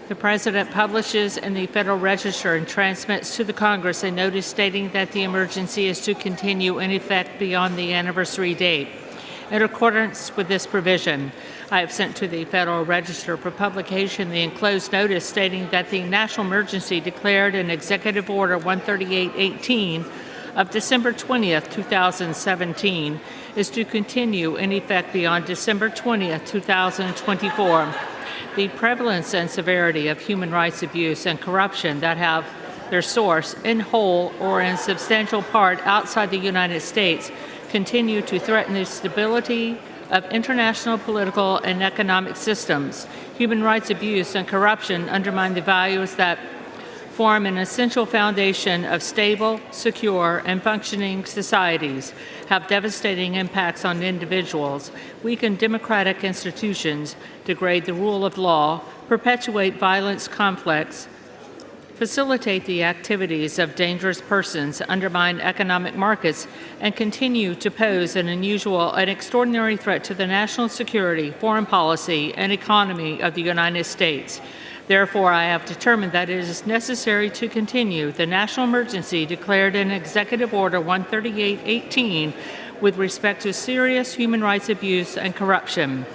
Speaker 11: the President publishes in the Federal Register and transmits to the Congress a notice stating that the emergency is to continue in effect beyond the anniversary date. In accordance with this provision, I have sent to the Federal Register for publication the enclosed notice stating that the national emergency declared in Executive Order 13818 of December 20th, 2017 is to continue in effect beyond December 20th, 2024. The prevalence and severity of human rights abuse and corruption that have their source in whole or in substantial part outside the United States continue to threaten the stability of international political and economic systems. Human rights abuse and corruption undermine the values that form an essential foundation of stable, secure, and functioning societies, have devastating impacts on individuals, weaken democratic institutions, degrade the rule of law, perpetuate violent conflicts, facilitate the activities of dangerous persons, undermine economic markets, and continue to pose an unusual and extraordinary threat to the national security, foreign policy, and economy of the United States. Therefore, I have determined that it is necessary to continue the national emergency declared in Executive Order 13818 with respect to serious human rights abuse and corruption.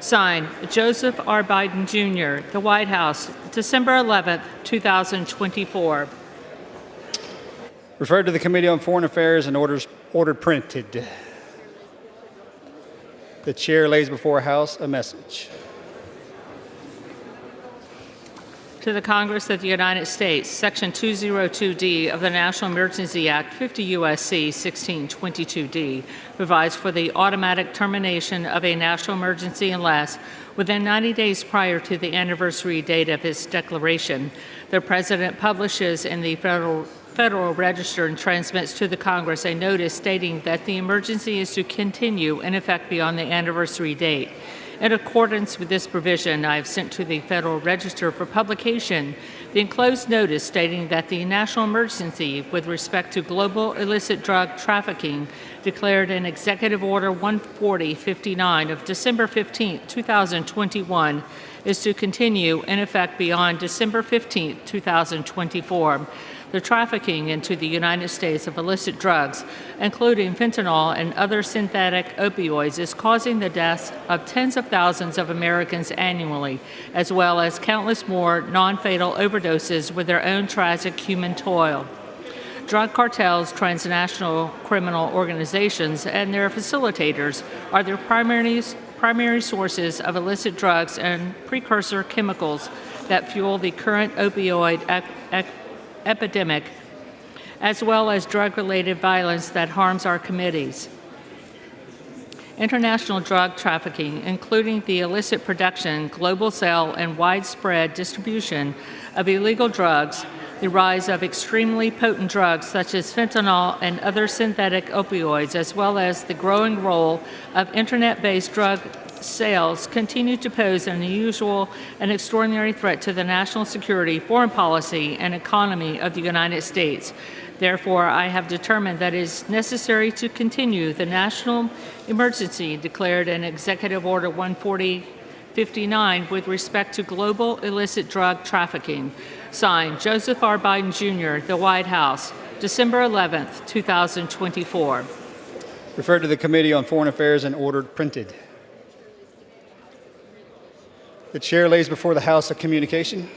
Speaker 11: Signed, Joseph R. Biden, Jr., the White House, December 11th, 2024.
Speaker 12: Referred to the Committee on Foreign Affairs and ordered printed. The chair lays before House a message.
Speaker 11: To the Congress of the United States, Section 202D of the National Emergency Act, 50 U.S.C. 1622D, provides for the automatic termination of a national emergency unless, within 90 days prior to the anniversary date of its declaration, the President publishes in the Federal Register and transmits to the Congress a notice stating that the emergency is to continue in effect beyond the anniversary date. In accordance with this provision, I have sent to the Federal Register for publication the enclosed notice stating that the national emergency with respect to global illicit drug trafficking declared in Executive Order 14059 of December 15, 2021 is to continue in effect beyond December 15, 2024. The trafficking into the United States of illicit drugs, including fentanyl and other synthetic opioids, is causing the deaths of tens of thousands of Americans annually, as well as countless more non-fatal overdoses with their own tragic human toil. Drug cartels, transnational criminal organizations, and their facilitators are their primary sources of illicit drugs and precursor chemicals that fuel the current opioid epidemic, as well as drug-related violence that harms our communities. International drug trafficking, including the illicit production, global sale, and widespread distribution of illegal drugs, the rise of extremely potent drugs such as fentanyl and other synthetic opioids, as well as the growing role of internet-based drug sales continue to pose an unusual and extraordinary threat to the national security, foreign policy, and economy of the United States. Therefore, I have determined that it is necessary to continue the national emergency declared in Executive Order 14059 with respect to global illicit drug trafficking. Signed, Joseph R. Biden, Jr., the White House, December 11th, 2024.
Speaker 12: Referred to the Committee on Foreign Affairs and ordered printed. The chair lays before the House a communication.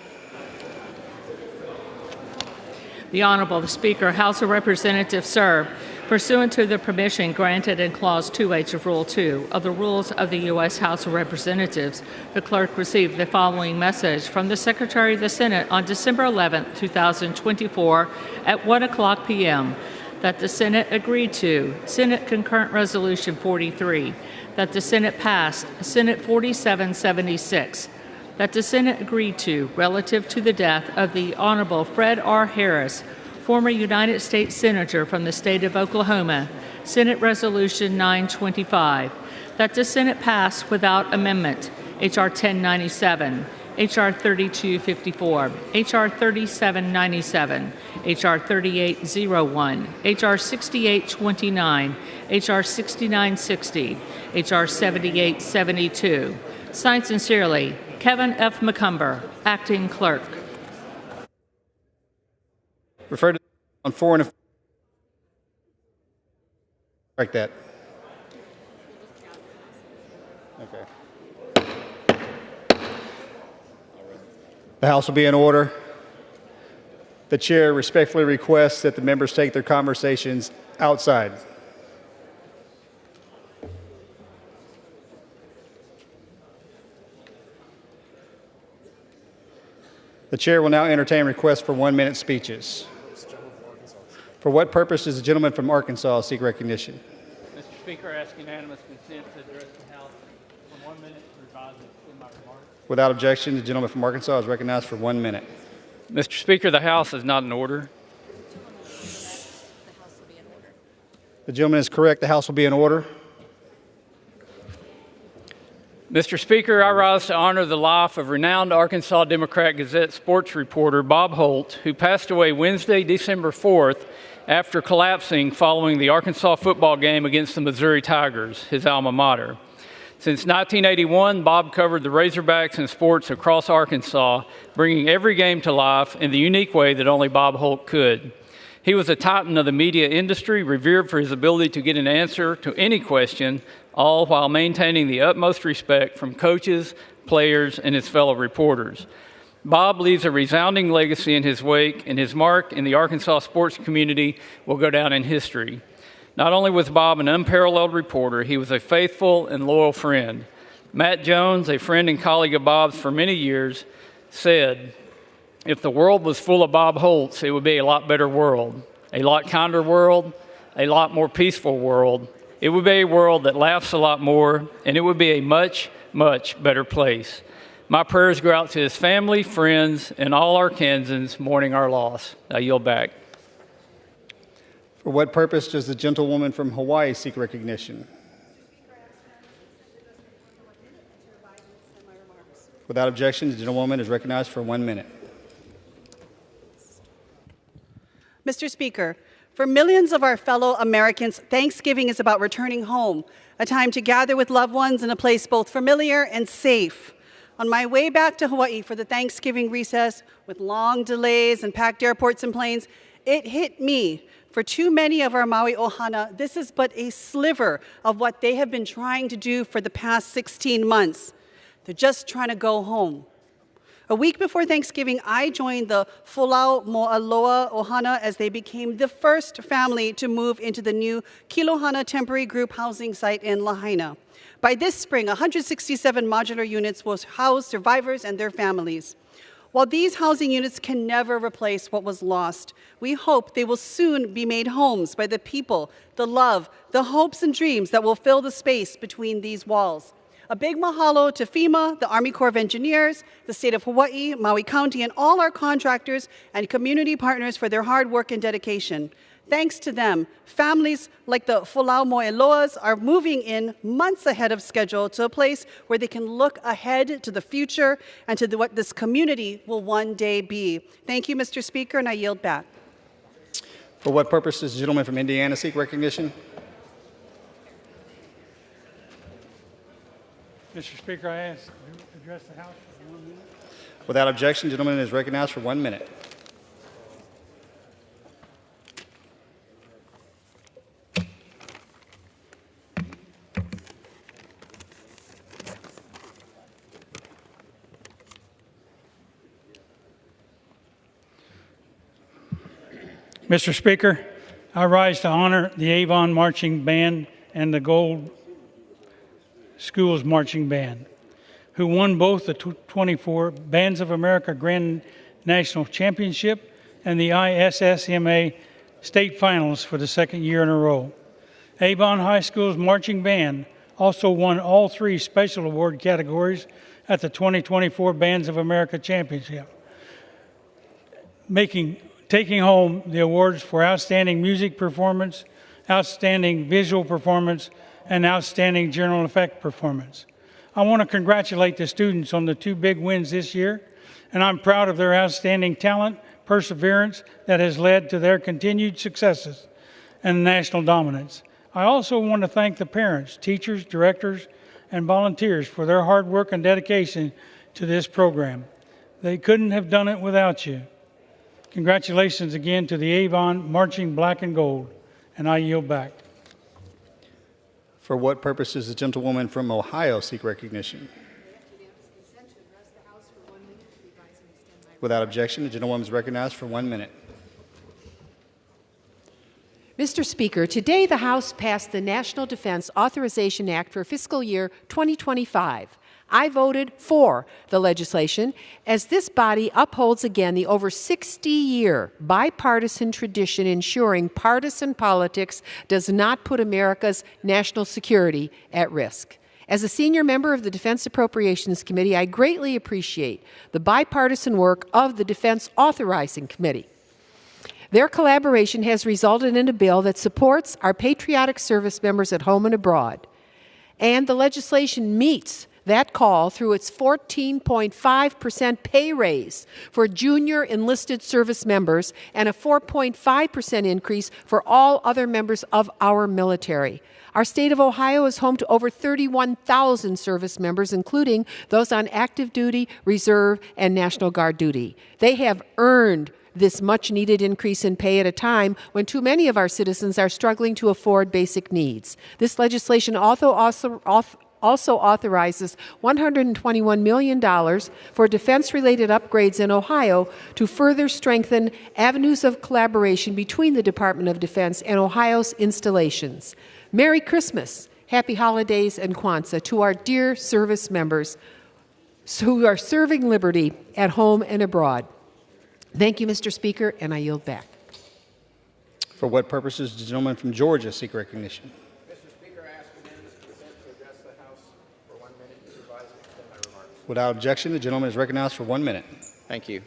Speaker 11: The Honorable the Speaker, House of Representatives, sir, pursuant to the permission granted in Clause 2H of Rule 2 of the Rules of the U.S. House of Representatives, the clerk received the following message from the Secretary of the Senate on December 11, 2024 at 1:00 p.m. that the Senate agreed to Senate Concurrent Resolution 43, that the Senate passed Senate 4776, that the Senate agree to relative to the death of the Honorable Fred R. Harris, former United States Senator from the state of Oklahoma, Senate Resolution 925, that the Senate pass without amendment H.R. 1097, H.R. 3254, H.R. 3797, H.R. 3801, H.R. 6829, H.R. 6960, H.R. 7872. Signed sincerely, Kevin F. McCumber, Acting Clerk.
Speaker 12: Refer to on foreign affairs. Correct that. Okay. The House will be in order. The chair respectfully requests that the members take their conversations outside. The chair will now entertain requests for 1-minute speeches. For what purpose does the gentleman from Arkansas seek recognition?
Speaker 15: Mr. Speaker, I ask unanimous consent to address the House for 1 minute to revise in my remarks.
Speaker 12: Without objection, the gentleman from Arkansas is recognized for 1 minute.
Speaker 15: Mr. Speaker, the House is not in order.
Speaker 12: The gentleman is correct. The House will be in order.
Speaker 15: Mr. Speaker, I rise to honor the life of renowned Arkansas Democrat-Gazette sports reporter Bob Holt, who passed away Wednesday, December 4th, after collapsing following the Arkansas football game against the Missouri Tigers, his alma mater. Since 1981, Bob covered the Razorbacks and sports across Arkansas, bringing every game to life in the unique way that only Bob Holt could. He was a titan of the media industry, revered for his ability to get an answer to any question, all while maintaining the utmost respect from coaches, players, and his fellow reporters. Bob leaves a resounding legacy in his wake, and his mark in the Arkansas sports community will go down in history. Not only was Bob an unparalleled reporter, he was a faithful and loyal friend. Matt Jones, a friend and colleague of Bob's for many years, said, "If the world was full of Bob Holts, it would be a lot better world, a lot kinder world, a lot more peaceful world. It would be a world that laughs a lot more, and it would be a much, much better place." My prayers go out to his family, friends, and all Arkansans mourning our loss. I yield back.
Speaker 12: For what purpose does the gentlewoman from Hawaii seek recognition? Without objection, the gentlewoman is recognized for 1 minute.
Speaker 13: Mr. Speaker, for millions of our fellow Americans, Thanksgiving is about returning home, a time to gather with loved ones in a place both familiar and safe. On my way back to Hawaii for the Thanksgiving recess, with long delays and packed airports and planes, it hit me. For too many of our Maui Ohana, this is but a sliver of what they have been trying to do for the past 16 months. They're just trying to go home. A week before Thanksgiving, I joined the Folau Mo'aloa Ohana as they became the first family to move into the new Kilohana temporary group housing site in Lahaina. By this spring, 167 modular units will house survivors and their families. While these housing units can never replace what was lost, we hope they will soon be made homes by the people, the love, the hopes and dreams that will fill the space between these walls. A big mahalo to FEMA, the Army Corps of Engineers, the State of Hawaii, Maui County, and all our contractors and community partners for their hard work and dedication. Thanks to them, families like the Folau Mo'eloas are moving in months ahead of schedule to a place where they can look ahead to the future and to what this community will one day be. Thank you, Mr. Speaker, and I yield back.
Speaker 12: For what purpose does the gentleman from Indiana seek recognition?
Speaker 16: Mr. Speaker, I ask to address the House for 1 minute.
Speaker 12: Without objection, the gentleman is recognized for 1 minute.
Speaker 16: Mr. Speaker, I rise to honor the Avon Marching Band and the Gold Schools Marching Band, who won both the 24 Bands of America Grand National Championship and the ISSMA State Finals for the second year in a row. Avon High School's Marching Band also won all 3 special award categories at the 2024 Bands of America Championship, taking home the awards for Outstanding Music Performance, Outstanding Visual Performance, and Outstanding General Effect Performance. I want to congratulate the students on the 2 big wins this year, and I'm proud of their outstanding talent, perseverance that has led to their continued successes and national dominance. I also want to thank the parents, teachers, directors, and volunteers for their hard work and dedication to this program. They couldn't have done it without you. Congratulations again to the Avon Marching Black and Gold, and I yield back.
Speaker 12: For what purpose does the gentlewoman from Ohio seek recognition? Without objection, the gentlewoman is recognized for 1 minute.
Speaker 3: Mr. Speaker, today the House passed the National Defense Authorization Act for fiscal year 2025. I voted for the legislation as this body upholds again the over 60-year bipartisan tradition ensuring partisan politics does not put America's national security at risk. As a senior member of the Defense Appropriations Committee, I greatly appreciate the bipartisan work of the Defense Authorizing Committee. Their collaboration has resulted in a bill that supports our patriotic service members at home and abroad. And the legislation meets that call through its 14.5% pay raise for junior enlisted service members and a 4.5% increase for all other members of our military. Our state of Ohio is home to over 31,000 service members, including those on active duty, reserve, and National Guard duty. They have earned this much-needed increase in pay at a time when too many of our citizens are struggling to afford basic needs. This legislation also authorizes $121 million for defense-related upgrades in Ohio to further strengthen avenues of collaboration between the Department of Defense and Ohio's installations. Merry Christmas, Happy Holidays, and Kwanzaa to our dear service members who are serving liberty at home and abroad. Thank you, Mr. Speaker, and I yield back.
Speaker 12: For what purposes does the gentleman from Georgia seek recognition?
Speaker 18: Mr. Speaker, I ask unanimous consent to address the House for 1 minute to revise and extend my remarks.
Speaker 12: Without objection, the gentleman is recognized for 1 minute.
Speaker 18: Thank you.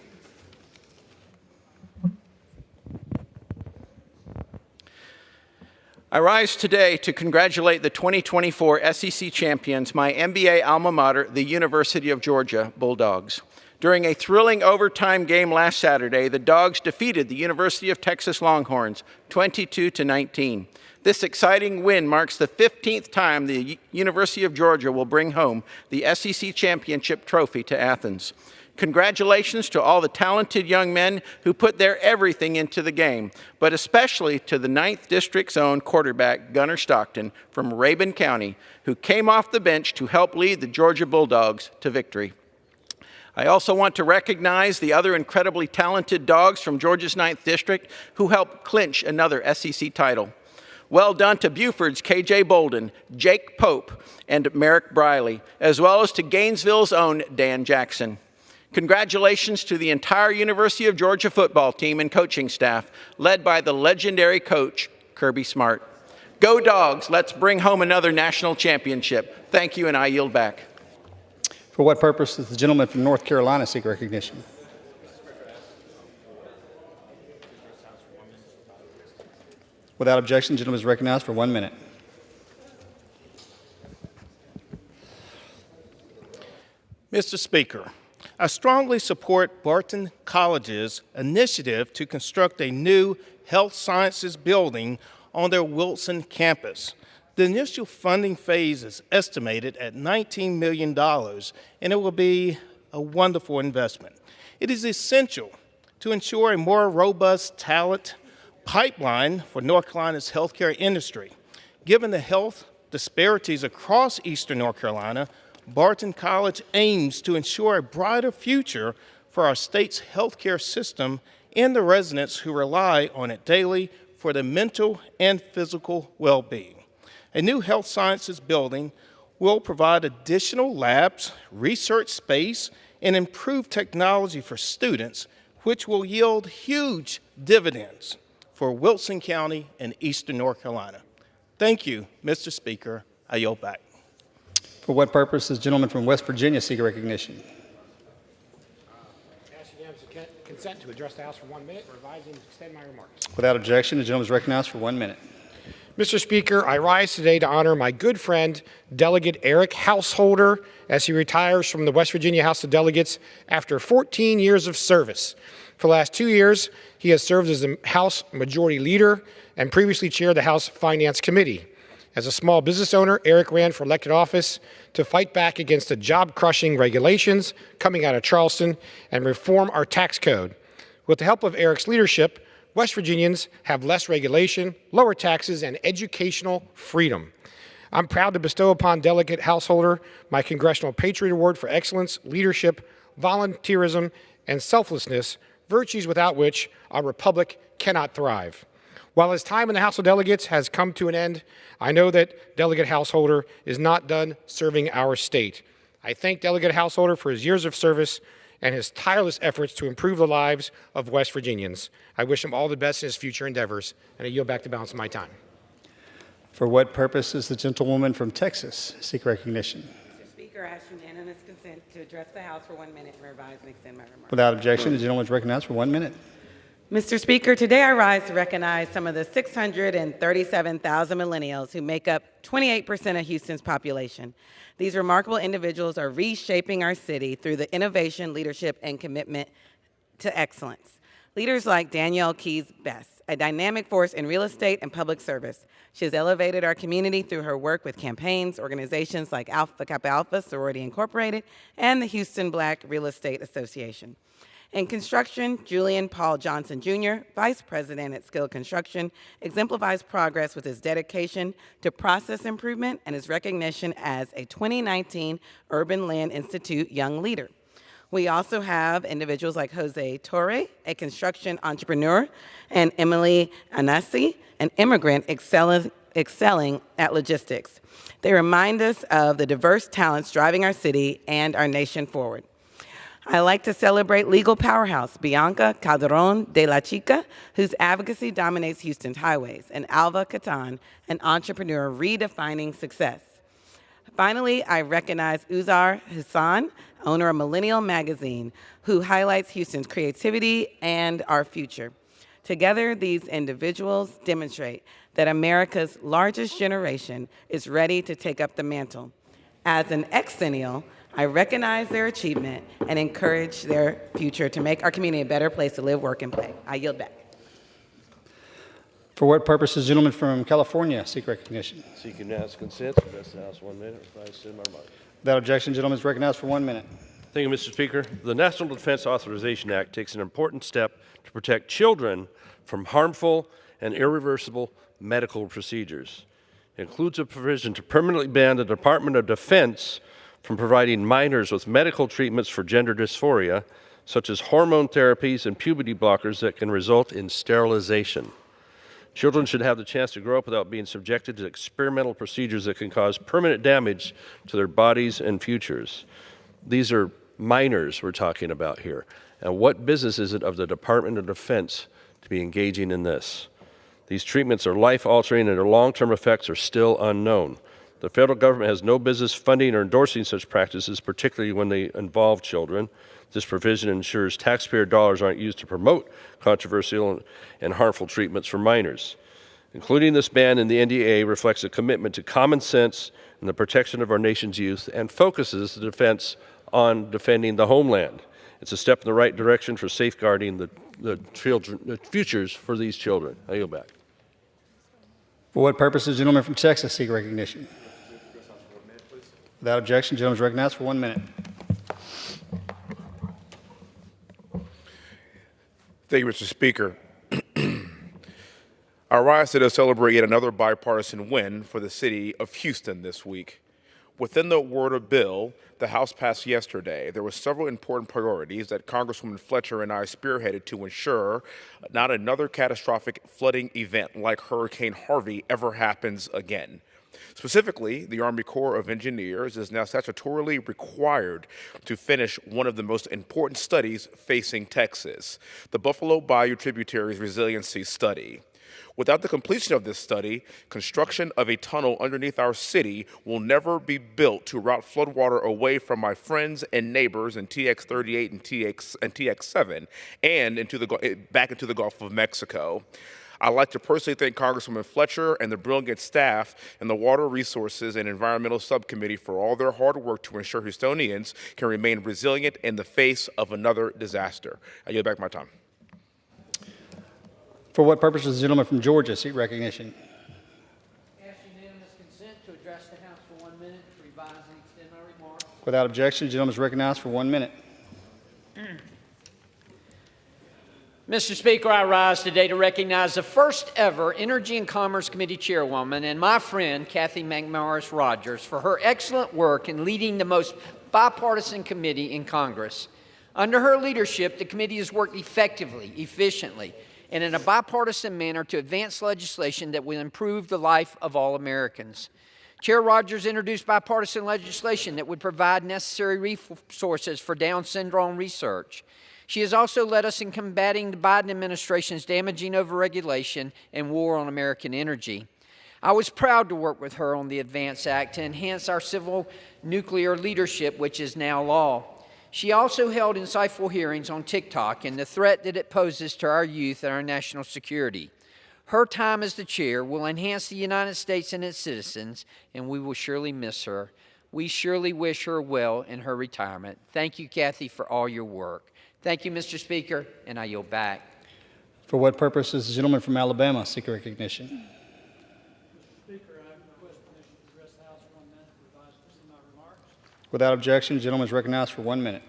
Speaker 18: I rise today to congratulate the 2024 SEC champions, my MBA alma mater, the University of Georgia Bulldogs. During a thrilling overtime game last Saturday, the Dogs defeated the University of Texas Longhorns 22-19. This exciting win marks the 15th time the University of Georgia will bring home the SEC championship trophy to Athens. Congratulations to all the talented young men who put their everything into the game, but especially to the 9th District's own quarterback, Gunnar Stockton from Rabun County, who came off the bench to help lead the Georgia Bulldogs to victory. I also want to recognize the other incredibly talented Dogs from Georgia's 9th District who helped clinch another SEC title. Well done to Buford's K.J. Bolden, Jake Pope, and Merrick Briley, as well as to Gainesville's own Dan Jackson. Congratulations to the entire University of Georgia football team and coaching staff, led by the legendary coach, Kirby Smart. Go Dogs, let's bring home another national championship. Thank you, and I yield back.
Speaker 12: For what purpose does the gentleman from North Carolina seek recognition? Without objection, the gentleman is recognized for 1 minute.
Speaker 19: Mr. Speaker, I strongly support Barton College's initiative to construct a new health sciences building on their Wilson campus. The initial funding phase is estimated at $19 million, and it will be a wonderful investment. It is essential to ensure a more robust talent pipeline for North Carolina's healthcare industry. Given the health disparities across eastern North Carolina, Barton College aims to ensure a brighter future for our state's healthcare system and the residents who rely on it daily for their mental and physical well-being. A new health sciences building will provide additional labs, research space, and improved technology for students, which will yield huge dividends for Wilson County and eastern North Carolina. Thank you, Mr. Speaker. I yield back.
Speaker 12: For what purpose does the gentleman from West Virginia seek recognition?
Speaker 1: Ask unanimous consent to address the House for 1 minute, revise and extend my remarks.
Speaker 12: Without objection, the gentleman is recognized for 1 minute.
Speaker 1: Mr. Speaker, I rise today to honor my good friend, Delegate Eric Householder, as he retires from the West Virginia House of Delegates after 14 years of service. For the last 2 years, he has served as the House Majority Leader and previously chaired the House Finance Committee. As a small business owner, Eric ran for elected office to fight back against the job-crushing regulations coming out of Charleston and reform our tax code. With the help of Eric's leadership, West Virginians have less regulation, lower taxes, and educational freedom. I'm proud to bestow upon Delegate Householder my Congressional Patriot Award for excellence, leadership, volunteerism, and selflessness, virtues without which our republic cannot thrive. While his time in the House of Delegates has come to an end, I know that Delegate Householder is not done serving our state. I thank Delegate Householder for his years of service and his tireless efforts to improve the lives of West Virginians. I wish him all the best in his future endeavors, and I yield back the balance of my time.
Speaker 12: For what purpose does the gentlewoman from Texas seek recognition?
Speaker 5: Mr. Speaker, I ask unanimous consent to address the House for 1 minute and revise and extend my remarks.
Speaker 12: Without objection, the gentleman is recognized for 1 minute.
Speaker 5: Mr. Speaker, today I rise to recognize some of the 637,000 millennials who make up 28% of Houston's population. These remarkable individuals are reshaping our city through the innovation, leadership, and commitment to excellence. Leaders like Danielle Keys-Best, a dynamic force in real estate and public service. She has elevated our community through her work with campaigns, organizations like Alpha Kappa Alpha, Sorority Incorporated, and the Houston Black Real Estate Association. In construction, Julian Paul Johnson Jr., Vice President at Skilled Construction, exemplifies progress with his dedication to process improvement and his recognition as a 2019 Urban Land Institute Young Leader. We also have individuals like Jose Torre, a construction entrepreneur, and Emily Anasi, an immigrant excelling at logistics. They remind us of the diverse talents driving our city and our nation forward. I like to celebrate legal powerhouse Bianca Calderon de la Chica, whose advocacy dominates Houston's highways, and Alva Catan, an entrepreneur redefining success. Finally, I recognize Uzar Hassan, owner of Millennial Magazine, who highlights Houston's creativity and our future. Together, these individuals demonstrate that America's largest generation is ready to take up the mantle. As an ex-centennial, I recognize their achievement and encourage their future to make our community a better place to live, work, and play. I yield back.
Speaker 12: For what purpose does the gentleman from California seek recognition?
Speaker 17: Seek unanimous consent to address the House 1 minute. Revise and extend my remarks.
Speaker 12: Without objection, the gentleman is recognized for 1 minute.
Speaker 23: Thank you, Mr. Speaker. The National Defense Authorization Act takes an important step to protect children from harmful and irreversible medical procedures. It includes a provision to permanently ban the Department of Defense from providing minors with medical treatments for gender dysphoria, such as hormone therapies and puberty blockers that can result in sterilization. Children should have the chance to grow up without being subjected to experimental procedures that can cause permanent damage to their bodies and futures. These are minors we're talking about here. And what business is it of the Department of Defense to be engaging in this? These treatments are life-altering and their long-term effects are still unknown. The federal government has no business funding or endorsing such practices, particularly when they involve children. This provision ensures taxpayer dollars aren't used to promote controversial and harmful treatments for minors. Including this ban in the NDA reflects a commitment to common sense and the protection of our nation's youth and focuses the defense on defending the homeland. It's a step in the right direction for safeguarding the futures for these children. I yield back.
Speaker 12: For what purpose does the gentleman from Texas seek recognition? Without objection, the gentleman is recognized for 1 minute.
Speaker 24: Thank you, Mr. Speaker. I rise today to celebrate yet another bipartisan win for the city of Houston this week. Within the Water bill the House passed yesterday, there were several important priorities that Congresswoman Fletcher and I spearheaded to ensure not another catastrophic flooding event like Hurricane Harvey ever happens again. Specifically, the Army Corps of Engineers is now statutorily required to finish one of the most important studies facing Texas, the Buffalo Bayou Tributaries Resiliency Study. Without the completion of this study, construction of a tunnel underneath our city will never be built to route floodwater away from my friends and neighbors in TX38 and TX7 and back into the Gulf of Mexico. I'd like to personally thank Congresswoman Fletcher and the brilliant staff in the Water Resources and Environmental Subcommittee for all their hard work to ensure Houstonians can remain resilient in the face of another disaster. I yield back my time.
Speaker 12: For what purpose does the gentleman from Georgia seek recognition?
Speaker 4: Ask unanimous consent to address the House for 1 minute, revise and extend my remarks.
Speaker 12: Without objection, the gentleman is recognized for 1 minute.
Speaker 4: Mr. Speaker, I rise today to recognize the first ever Energy and Commerce Committee Chairwoman and my friend, Kathy McMorris Rodgers, for her excellent work in leading the most bipartisan committee in Congress. Under her leadership, the committee has worked effectively, efficiently, and in a bipartisan manner to advance legislation that will improve the life of all Americans. Chair Rodgers introduced bipartisan legislation that would provide necessary resources for Down syndrome research. She has also led us in combating the Biden administration's damaging overregulation and war on American energy. I was proud to work with her on the ADVANCE Act to enhance our civil nuclear leadership, which is now law. She also held insightful hearings on TikTok and the threat that it poses to our youth and our national security. Her time as the chair will enhance the United States and its citizens, and we will surely miss her. We surely wish her well in her retirement. Thank you, Kathy, for all your work. Thank you, Mr. Speaker, and I yield back.
Speaker 12: For what purpose does the gentleman from Alabama seek recognition?
Speaker 16: Mr. Speaker, I request permission to address the House for 1 minute, revise and extend my remarks.
Speaker 12: Without objection, the gentleman is recognized for 1 minute.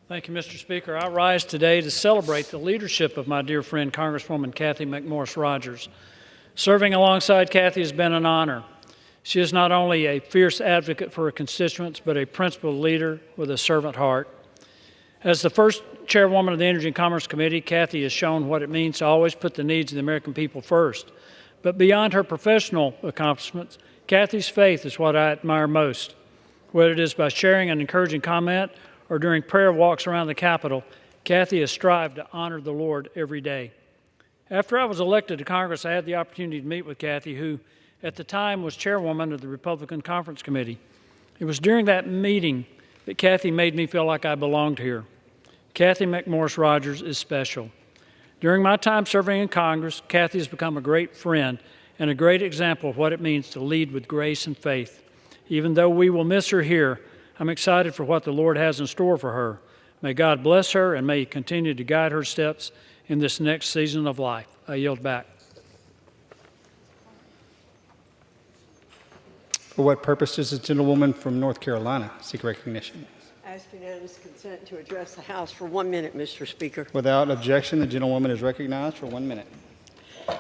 Speaker 16: Thank you, Mr. Speaker. I rise today to celebrate the leadership of my dear friend, Congresswoman Kathy McMorris Rodgers. Serving alongside Kathy has been an honor. She is not only a fierce advocate for her constituents, but a principled leader with a servant heart. As the first chairwoman of the Energy and Commerce Committee, Kathy has shown what it means to always put the needs of the American people first. But beyond her professional accomplishments, Kathy's faith is what I admire most. Whether it is by sharing an encouraging comment or during prayer walks around the Capitol, Kathy has strived to honor the Lord every day. After I was elected to Congress, I had the opportunity to meet with Kathy, who at the time was chairwoman of the Republican Conference Committee. It was during that meeting that Kathy made me feel like I belonged here. Kathy McMorris Rodgers is special. During my time serving in Congress, Kathy has become a great friend and a great example of what it means to lead with grace and faith. Even though we will miss her here, I'm excited for what the Lord has in store for her. May God bless her and may He continue to guide her steps in this next season of life. I yield back.
Speaker 12: For what purpose does the gentlewoman from North Carolina seek recognition?
Speaker 6: Ask unanimous consent to address the House for 1 minute, Mr. Speaker.
Speaker 12: Without objection, the gentlewoman is recognized for 1 minute.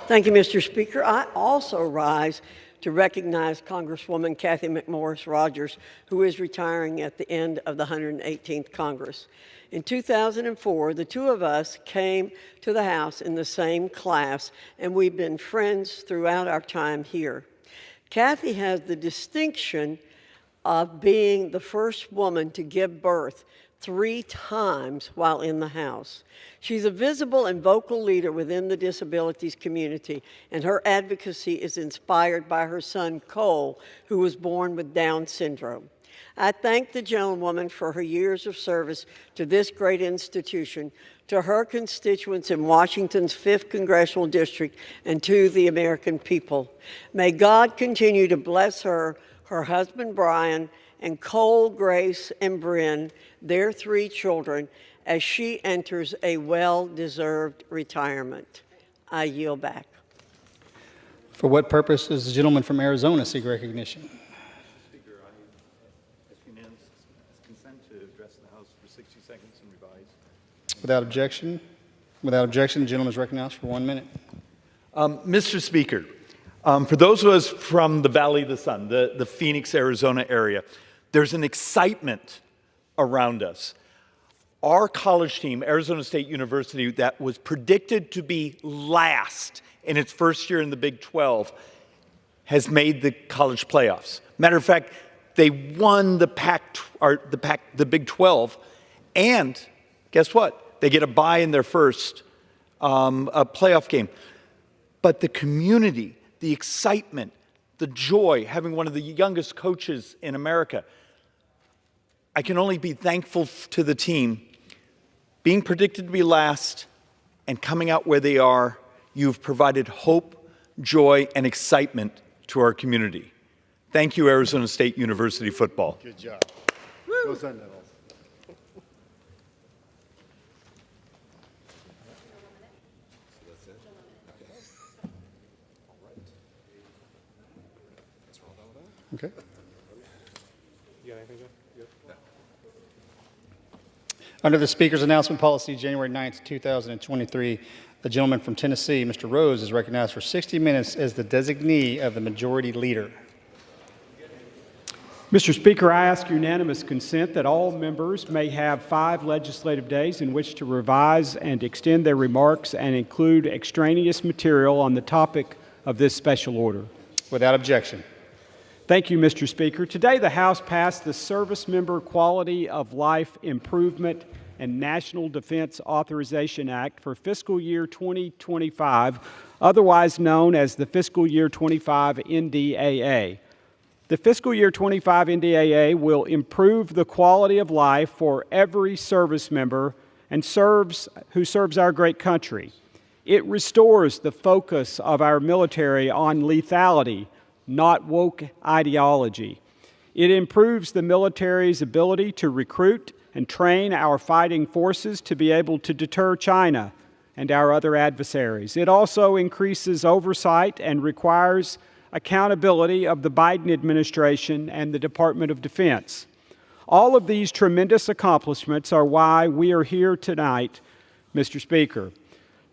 Speaker 6: Thank you, Mr. Speaker. I also rise to recognize Congresswoman Kathy McMorris Rodgers, who is retiring at the end of the 118th Congress. In 2004, the two of us came to the House in the same class, and we've been friends throughout our time here. Kathy has the distinction of being the first woman to give birth 3 times while in the House. She's a visible and vocal leader within the disabilities community, and her advocacy is inspired by her son, Cole, who was born with Down syndrome. I thank the gentlewoman for her years of service to this great institution, to her constituents in Washington's 5th Congressional District, and to the American people. May God continue to bless her, her husband Brian, and Cole, Grace, and Bryn, their 3 children, as she enters a well-deserved retirement. I yield back.
Speaker 12: For what purpose does the gentleman from Arizona seek recognition?
Speaker 9: Speaker, I ask unanimous consent to address the House for 60 seconds and revise.
Speaker 12: Without objection, the gentleman is recognized for 1 minute.
Speaker 14: Mr. Speaker, for those of us from the Valley of the Sun, the Phoenix, Arizona area, there's an excitement around us. Our college team, Arizona State University, that was predicted to be last in its first year in the Big 12, has made the college playoffs. Matter of fact, they won the Big 12, and guess what? They get a bye in their first playoff game. but the community, the excitement, the joy, having one of the youngest coaches in America. I can only be thankful to the team. Being predicted to be last and coming out where they are, you've provided hope, joy, and excitement to our community. Thank you, Arizona State University football.
Speaker 22: Good job. Go Sun Devils.
Speaker 12: Okay.
Speaker 23: You got anything, Jeff? No.
Speaker 12: Under the Speaker's announcement policy, January 9th, 2023, the gentleman from Tennessee, Mr. Rose, is recognized for 60 minutes as the designee of the Majority Leader.
Speaker 7: Mr. Speaker, I ask unanimous consent that all members may have 5 legislative days in which to revise and extend their remarks and include extraneous material on the topic of this special order.
Speaker 12: Without objection.
Speaker 7: Thank you, Mr. Speaker. Today, the House passed the Service Member Quality of Life Improvement and National Defense Authorization Act for fiscal year 2025, otherwise known as the fiscal year 25 NDAA. The fiscal year 25 NDAA will improve the quality of life for every service member and who serves our great country. It restores the focus of our military on lethality, not woke ideology. It improves the military's ability to recruit and train our fighting forces to be able to deter China and our other adversaries. It also increases oversight and requires accountability of the Biden administration and the Department of Defense. All of these tremendous accomplishments are why we are here tonight, Mr. Speaker,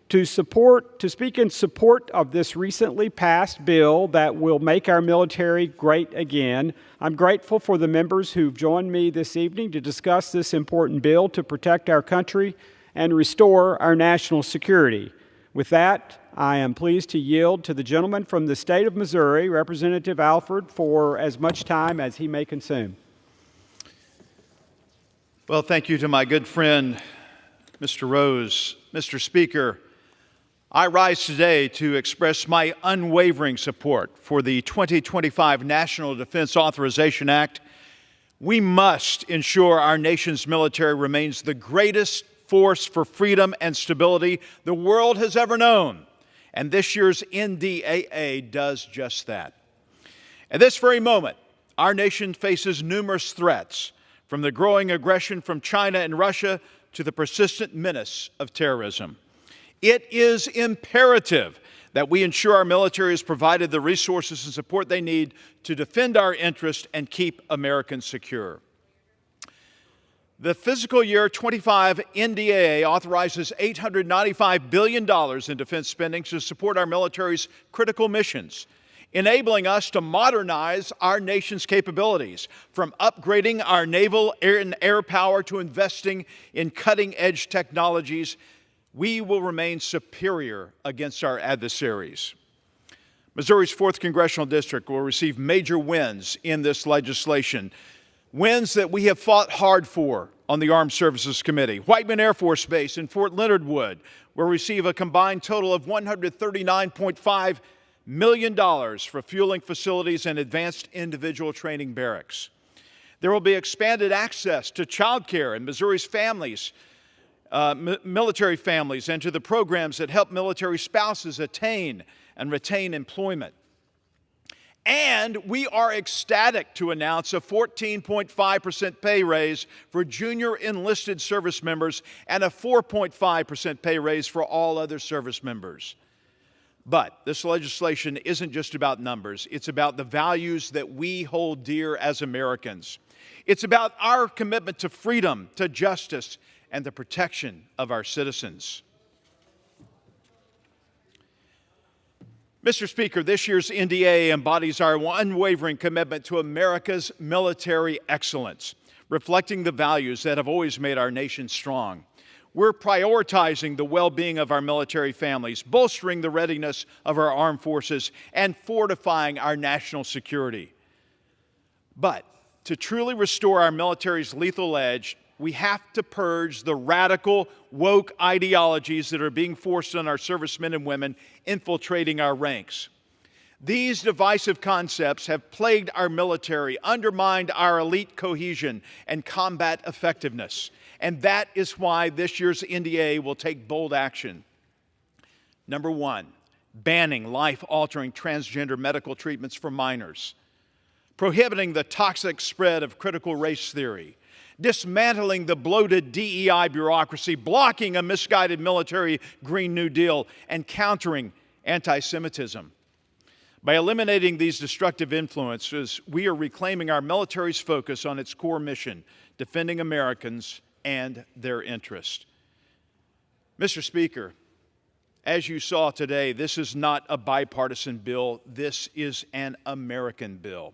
Speaker 7: to speak in support of this recently passed bill that will make our military great again. I'm grateful for the members who've joined me this evening to discuss this important bill to protect our country and restore our national security. With that, I am pleased to yield to the gentleman from the state of Missouri, Representative Alford, for as much time as he may consume.
Speaker 10: Well, thank you to my good friend, Mr. Rose. Mr. Speaker, I rise today to express my unwavering support for the 2025 National Defense Authorization Act. We must ensure our nation's military remains the greatest force for freedom and stability the world has ever known. And this year's NDAA does just that. At this very moment, our nation faces numerous threats, from the growing aggression from China and Russia to the persistent menace of terrorism. It is imperative that we ensure our military is provided the resources and support they need to defend our interests and keep Americans secure. The fiscal year 25 NDAA authorizes $895 billion in defense spending to support our military's critical missions, enabling us to modernize our nation's capabilities, from upgrading our naval and air power to investing in cutting-edge technologies. We will remain superior against our adversaries. Missouri's 4th Congressional District will receive major wins in this legislation, wins that we have fought hard for on the Armed Services Committee. Whiteman Air Force Base in Fort Leonard Wood will receive a combined total of $139.5 million for fueling facilities and advanced individual training barracks. There will be expanded access to child care in Missouri's families, military families, and to the programs that help military spouses attain and retain employment. And we are ecstatic to announce a 14.5% pay raise for junior enlisted service members and a 4.5% pay raise for all other service members. But this legislation isn't just about numbers. It's about the values that we hold dear as Americans. It's about our commitment to freedom, to justice, and the protection of our citizens. Mr. Speaker, this year's NDAA embodies our unwavering commitment to America's military excellence, reflecting the values that have always made our nation strong. We're prioritizing the well-being of our military families, bolstering the readiness of our armed forces, and fortifying our national security. But to truly restore our military's lethal edge, we have to purge the radical, woke ideologies that are being forced on our servicemen and women infiltrating our ranks. These divisive concepts have plagued our military, undermined our elite cohesion and combat effectiveness. And that is why this year's NDA will take bold action. Number one, banning life-altering transgender medical treatments for minors, prohibiting the toxic spread of critical race theory, dismantling the bloated DEI bureaucracy, blocking a misguided military Green New Deal, and countering anti-Semitism. By eliminating these destructive influences, we are reclaiming our military's focus on its core mission, defending Americans and their interests. Mr. Speaker, as you saw today, this is not a bipartisan bill. This is an American bill.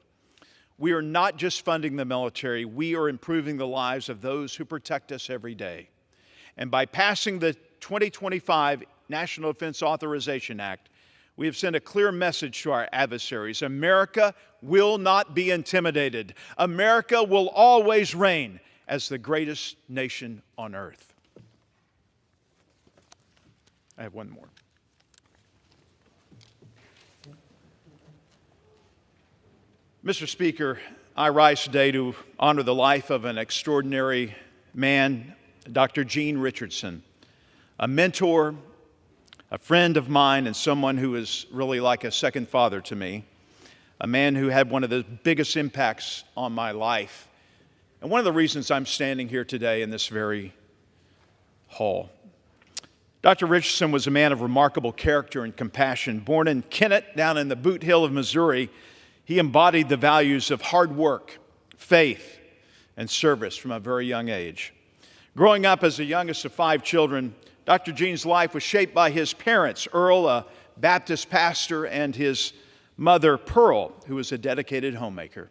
Speaker 10: We are not just funding the military, we are improving the lives of those who protect us every day. And by passing the 2025 National Defense Authorization Act, we have sent a clear message to our adversaries. America will not be intimidated. America will always reign as the greatest nation on earth. I have one more. Mr. Speaker, I rise today to honor the life of an extraordinary man, Dr. Gene Richardson, a mentor, a friend of mine, and someone who is really like a second father to me, a man who had one of the biggest impacts on my life, and one of the reasons I'm standing here today in this very hall. Dr. Richardson was a man of remarkable character and compassion. Born in Kennett, down in the Boot Hill of Missouri, he embodied the values of hard work, faith, and service from a very young age. Growing up as the youngest of 5 children, Dr. Gene's life was shaped by his parents, Earl, a Baptist pastor, and his mother, Pearl, who was a dedicated homemaker.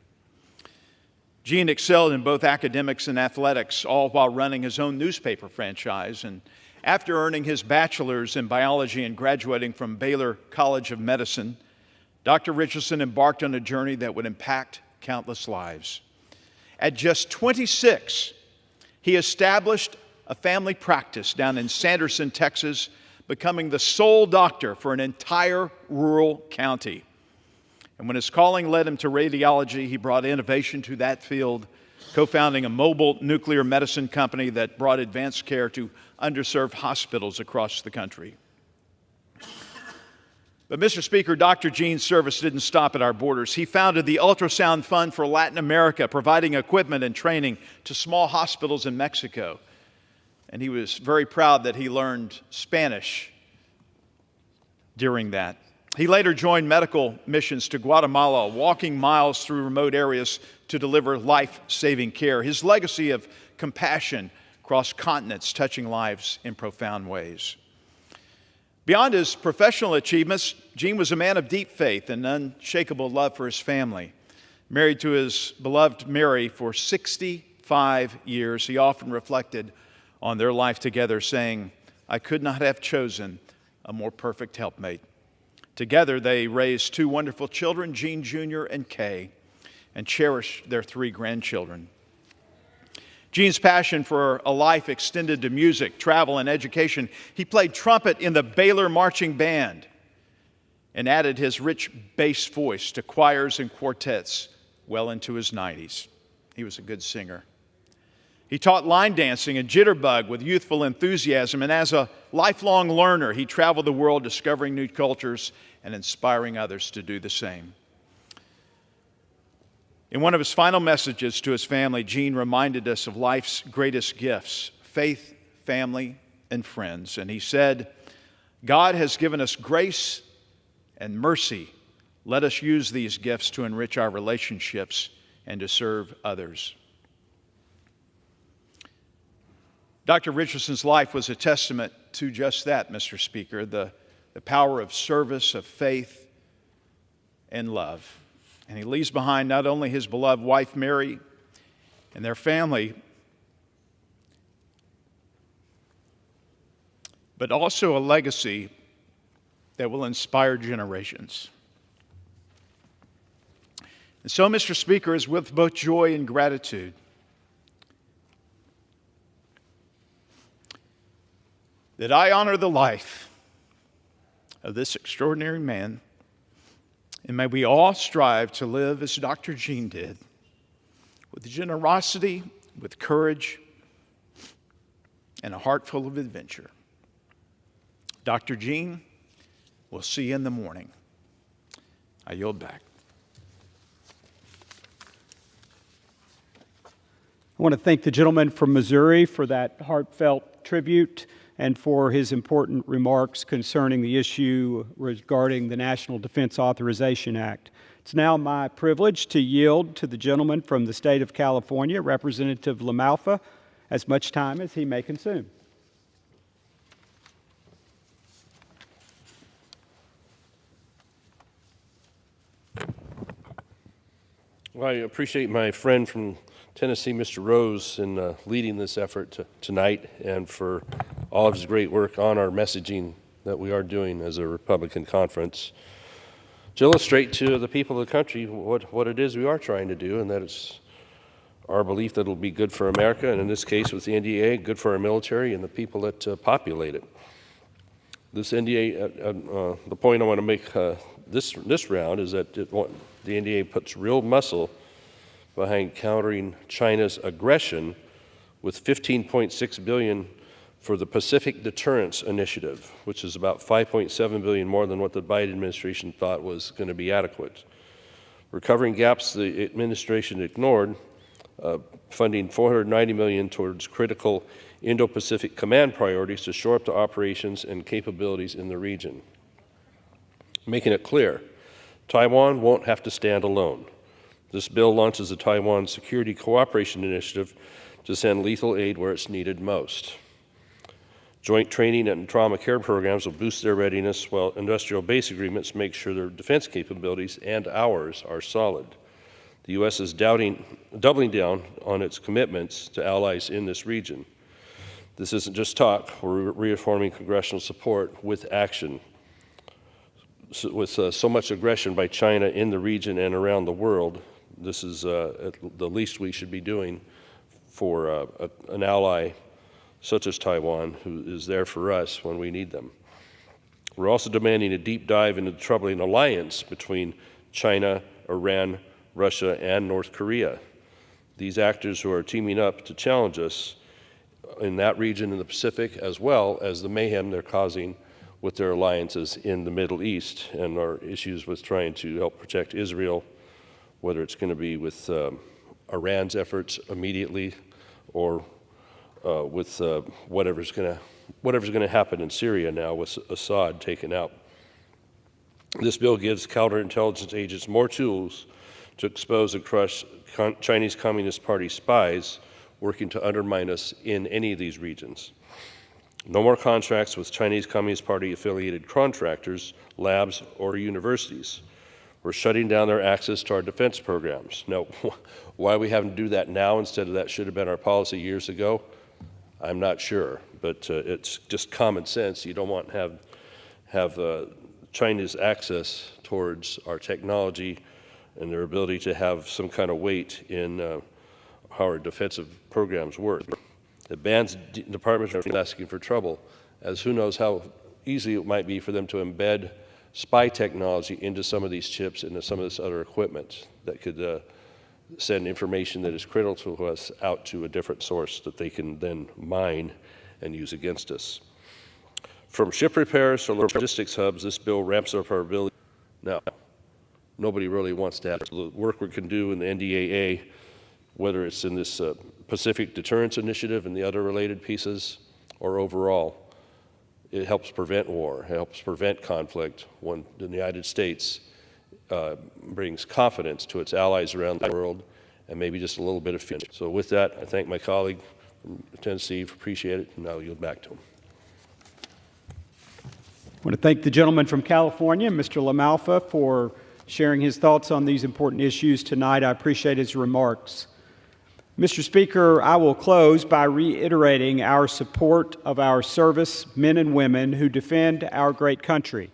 Speaker 10: Gene excelled in both academics and athletics, all while running his own newspaper franchise. And after earning his bachelor's in biology and graduating from Baylor College of Medicine, Dr. Richardson embarked on a journey that would impact countless lives. At just 26, he established a family practice down in Sanderson, Texas, becoming the sole doctor for an entire rural county. And when his calling led him to radiology, he brought innovation to that field, co-founding a mobile nuclear medicine company that brought advanced care to underserved hospitals across the country. But, Mr. Speaker, Dr. Gene's service didn't stop at our borders. He founded the Ultrasound Fund for Latin America, providing equipment and training to small hospitals in Mexico. And he was very proud that he learned Spanish during that. He later joined medical missions to Guatemala, walking miles through remote areas to deliver life-saving care. His legacy of compassion crossed continents, touching lives in profound ways. Beyond his professional achievements, Gene was a man of deep faith and unshakable love for his family. Married to his beloved Mary for 65 years, he often reflected on their life together, saying, "I could not have chosen a more perfect helpmate." Together, they raised 2 wonderful children, Gene Jr. and Kay, and cherished their 3 grandchildren. Gene's passion for a life extended to music, travel, and education. He played trumpet in the Baylor Marching Band and added his rich bass voice to choirs and quartets well into his 90s. He was a good singer. He taught line dancing and jitterbug with youthful enthusiasm, and as a lifelong learner, he traveled the world discovering new cultures and inspiring others to do the same. In one of his final messages to his family, Gene reminded us of life's greatest gifts: faith, family, and friends. And he said, "God has given us grace and mercy. Let us use these gifts to enrich our relationships and to serve others." Dr. Richardson's life was a testament to just that, Mr. Speaker, the power of service, of faith, and love. And he leaves behind not only his beloved wife, Mary, and their family, but also a legacy that will inspire generations. And so, Mr. Speaker, it's with both joy and gratitude that I honor the life of this extraordinary man, and may we all strive to live as Dr. Gene did, with generosity, with courage, and a heart full of adventure. Dr. Gene, we'll see you in the morning. I yield back.
Speaker 7: I want to thank the gentleman from Missouri for that heartfelt tribute and for his important remarks concerning the issue regarding the National Defense Authorization Act. It's now my privilege to yield to the gentleman from the state of California, Representative LaMalfa, as much time as he may consume.
Speaker 17: Well, I appreciate my friend from Tennessee, Mr. Rose, in leading this effort tonight and for all of his great work on our messaging that we are doing as a Republican conference to illustrate to the people of the country what it is we are trying to do, and that it's our belief that it'll be good for America, and in this case with the NDA, good for our military and the people that populate it. This NDA, the point I want to make this round is that the NDA puts real muscle behind countering China's aggression with $15.6 billion for the Pacific Deterrence Initiative, which is about $5.7 billion more than what the Biden administration thought was going to be adequate. Recovering gaps the administration ignored, funding $490 million towards critical Indo-Pacific command priorities to shore up the operations and capabilities in the region. Making it clear, Taiwan won't have to stand alone. This bill launches the Taiwan Security Cooperation Initiative to send lethal aid where it's needed most. Joint training and trauma care programs will boost their readiness, while industrial base agreements make sure their defense capabilities and ours are solid. The U.S. is doubling down on its commitments to allies in this region. This isn't just talk. We're reaffirming congressional support with action. With so much aggression by China in the region and around the world, this is the least we should be doing for an ally such as Taiwan, who is there for us when we need them. We're also demanding a deep dive into the troubling alliance between China, Iran, Russia, and North Korea. These actors who are teaming up to challenge us in that region in the Pacific, as well as the mayhem they're causing with their alliances in the Middle East and our issues with trying to help protect Israel, whether it's going to be with Iran's efforts immediately or with whatever's going to happen in Syria now with Assad taken out. This bill gives counterintelligence agents more tools to expose and crush Chinese Communist Party spies working to undermine us in any of these regions. No more contracts with Chinese Communist Party affiliated contractors, labs, or universities. We're shutting down their access to our defense programs. Now, why we haven't do that now instead of that should have been our policy years ago, I'm not sure, but it's just common sense. You don't want to have China's access towards our technology and their ability to have some kind of weight in how our defensive programs work. It bans departments from asking for trouble, as who knows how easy it might be for them to embed spy technology into some of these chips, into some of this other equipment that could send information that is critical to us out to a different source that they can then mine and use against us. From ship repairs to logistics hubs, this bill ramps up our ability. Now, nobody really wants to have the work we can do in the NDAA, whether it's in this Pacific Deterrence Initiative and the other related pieces, or overall. It helps prevent war, it helps prevent conflict when the United States brings confidence to its allies around the world and maybe just a little bit of fear. So with that, I thank my colleague from Tennessee, appreciate it, and I'll yield back to him.
Speaker 7: I want to thank the gentleman from California, Mr. LaMalfa, for sharing his thoughts on these important issues tonight. I appreciate his remarks. Mr. Speaker, I will close by reiterating our support of our service men and women who defend our great country.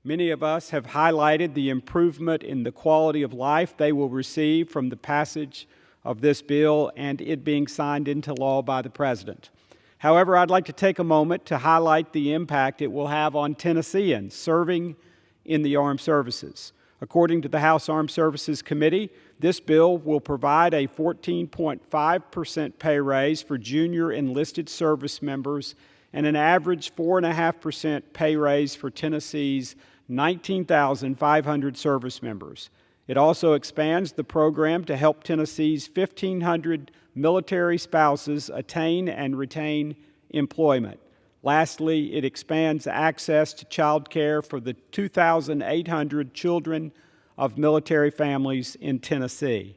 Speaker 7: Many of us have highlighted the improvement in the quality of life they will receive from the passage of this bill and it being signed into law by the President. However, I'd like to take a moment to highlight the impact it will have on Tennesseans serving in the armed services. According to the House Armed Services Committee, this bill will provide a 14.5% pay raise for junior enlisted service members and an average 4.5% pay raise for Tennessee's 19,500 service members. It also expands the program to help Tennessee's 1,500 military spouses attain and retain employment. Lastly, it expands access to child care for the 2,800 children of military families in Tennessee.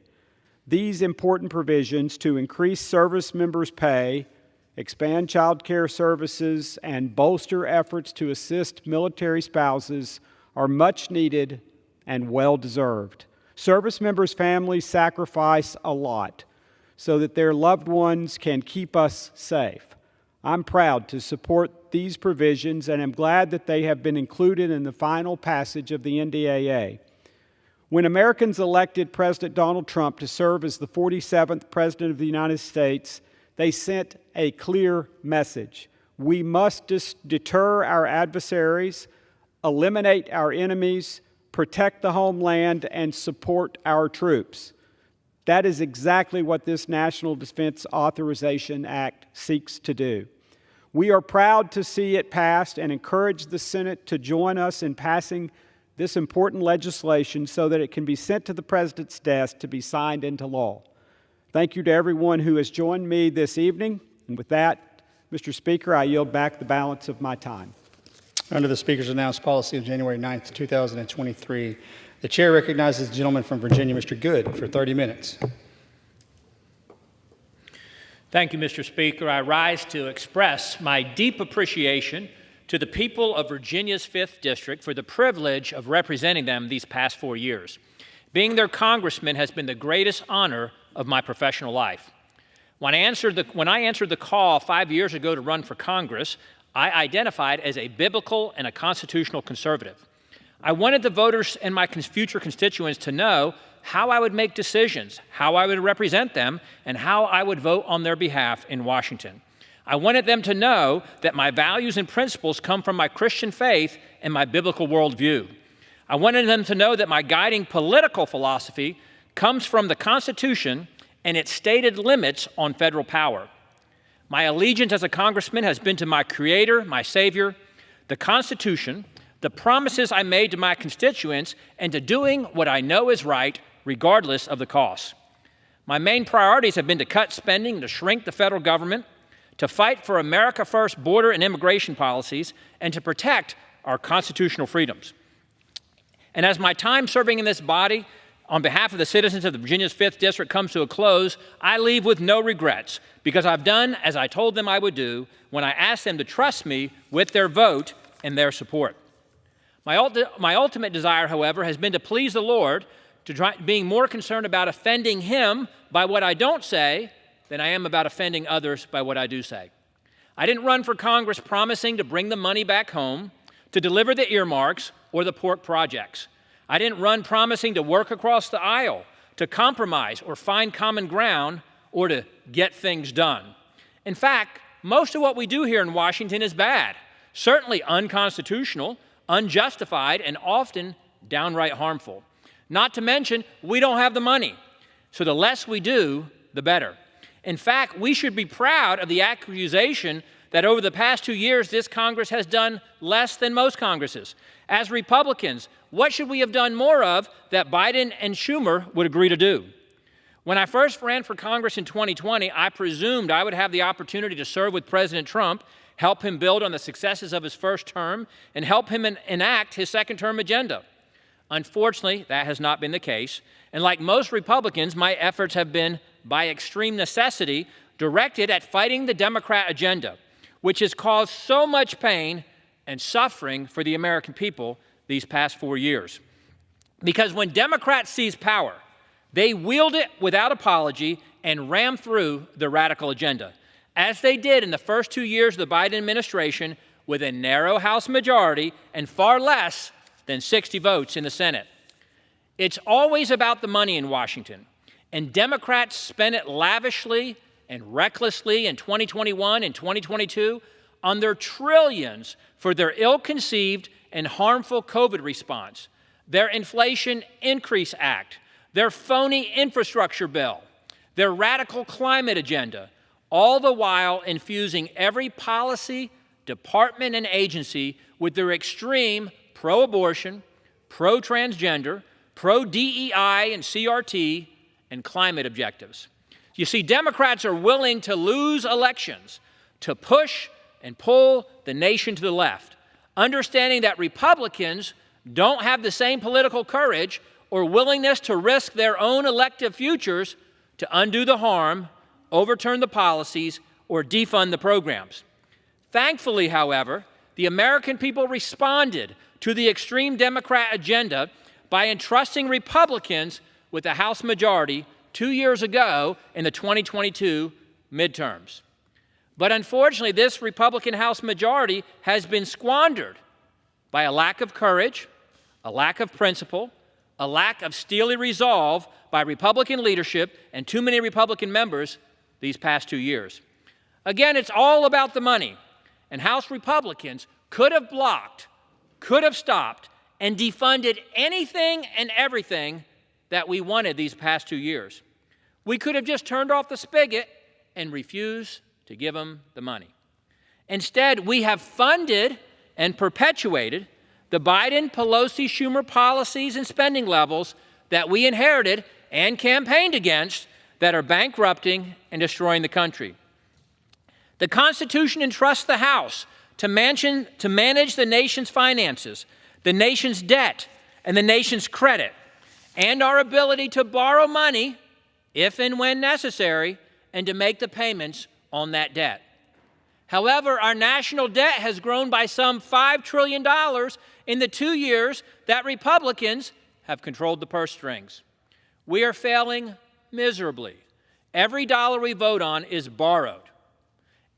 Speaker 7: These important provisions to increase service members' pay, expand child care services, and bolster efforts to assist military spouses are much needed and well-deserved. Service members' families sacrifice a lot so that their loved ones can keep us safe. I'm proud to support these provisions and am glad that they have been included in the final passage of the NDAA. When Americans elected President Donald Trump to serve as the 47th President of the United States, they sent a clear message. We must deter our adversaries, eliminate our enemies, protect the homeland, and support our troops. That is exactly what this National Defense Authorization Act seeks to do. We are proud to see it passed and encourage the Senate to join us in passing this important legislation so that it can be sent to the President's desk to be signed into law. Thank you to everyone who has joined me this evening. And with that, Mr. Speaker, I yield back the balance of my time.
Speaker 12: Under the Speaker's announced policy of January 9th, 2023, the Chair recognizes the gentleman from Virginia, Mr. Good, for 30 minutes.
Speaker 2: Thank you, Mr. Speaker. I rise to express my deep appreciation to the people of Virginia's 5th District for the privilege of representing them these past 4 years. Being their congressman has been the greatest honor of my professional life. When I answered the call 5 years ago to run for Congress, I identified as a biblical and a constitutional conservative. I wanted the voters and my future constituents to know how I would make decisions, how I would represent them, and how I would vote on their behalf in Washington. I wanted them to know that my values and principles come from my Christian faith and my biblical worldview. I wanted them to know that my guiding political philosophy comes from the Constitution and its stated limits on federal power. My allegiance as a congressman has been to my Creator, my Savior, the Constitution, the promises I made to my constituents, and to doing what I know is right, regardless of the cost. My main priorities have been to cut spending, to shrink the federal government, to fight for America First border and immigration policies, and to protect our constitutional freedoms. And as my time serving in this body, on behalf of the citizens of Virginia's 5th District comes to a close, I leave with no regrets, because I've done as I told them I would do when I asked them to trust me with their vote and their support. My ultimate desire, however, has been to please the Lord, being more concerned about offending Him by what I don't say than I am about offending others by what I do say. I didn't run for Congress promising to bring the money back home, to deliver the earmarks, or the pork projects. I didn't run promising to work across the aisle, to compromise or find common ground, or to get things done. In fact, most of what we do here in Washington is bad, certainly unconstitutional, unjustified, and often downright harmful. Not to mention, we don't have the money. So the less we do, the better. In fact, we should be proud of the accusation that over the past 2 years, this Congress has done less than most Congresses. As Republicans, what should we have done more of that Biden and Schumer would agree to do? When I first ran for Congress in 2020, I presumed I would have the opportunity to serve with President Trump, help him build on the successes of his first term, and help him enact his second-term agenda. Unfortunately, that has not been the case, and like most Republicans, my efforts have been, by extreme necessity, directed at fighting the Democrat agenda, which has caused so much pain and suffering for the American people these past 4 years. Because when Democrats seize power, they wield it without apology and ram through the radical agenda, as they did in the first 2 years of the Biden administration with a narrow House majority and far less than 60 votes in the Senate. It's always about the money in Washington, and Democrats spend it lavishly and recklessly in 2021 and 2022 on their trillions for their ill-conceived and harmful COVID response, their Inflation Increase Act, their phony infrastructure bill, their radical climate agenda, all the while infusing every policy, department, and agency with their extreme pro-abortion, pro-transgender, pro-DEI and CRT, and climate objectives. You see, Democrats are willing to lose elections to push and pull the nation to the left, understanding that Republicans don't have the same political courage or willingness to risk their own elective futures to undo the harm, overturn the policies, or defund the programs. Thankfully, however, the American people responded to the extreme Democrat agenda by entrusting Republicans with the House majority 2 years ago in the 2022 midterms. But unfortunately, this Republican House majority has been squandered by a lack of courage, a lack of principle, a lack of steely resolve by Republican leadership and too many Republican members these past 2 years. Again, it's all about the money, and House Republicans could have blocked, could have stopped, and defunded anything and everything that we wanted these past 2 years. We could have just turned off the spigot and refused to give them the money. Instead, we have funded and perpetuated the Biden, Pelosi, Schumer policies and spending levels that we inherited and campaigned against that are bankrupting and destroying the country. The Constitution entrusts the House to manage the nation's finances, the nation's debt, and the nation's credit, and our ability to borrow money if and when necessary, and to make the payments on that debt. However, our national debt has grown by some $5 trillion in the 2 years that Republicans have controlled the purse strings. We are failing miserably. Every dollar we vote on is borrowed.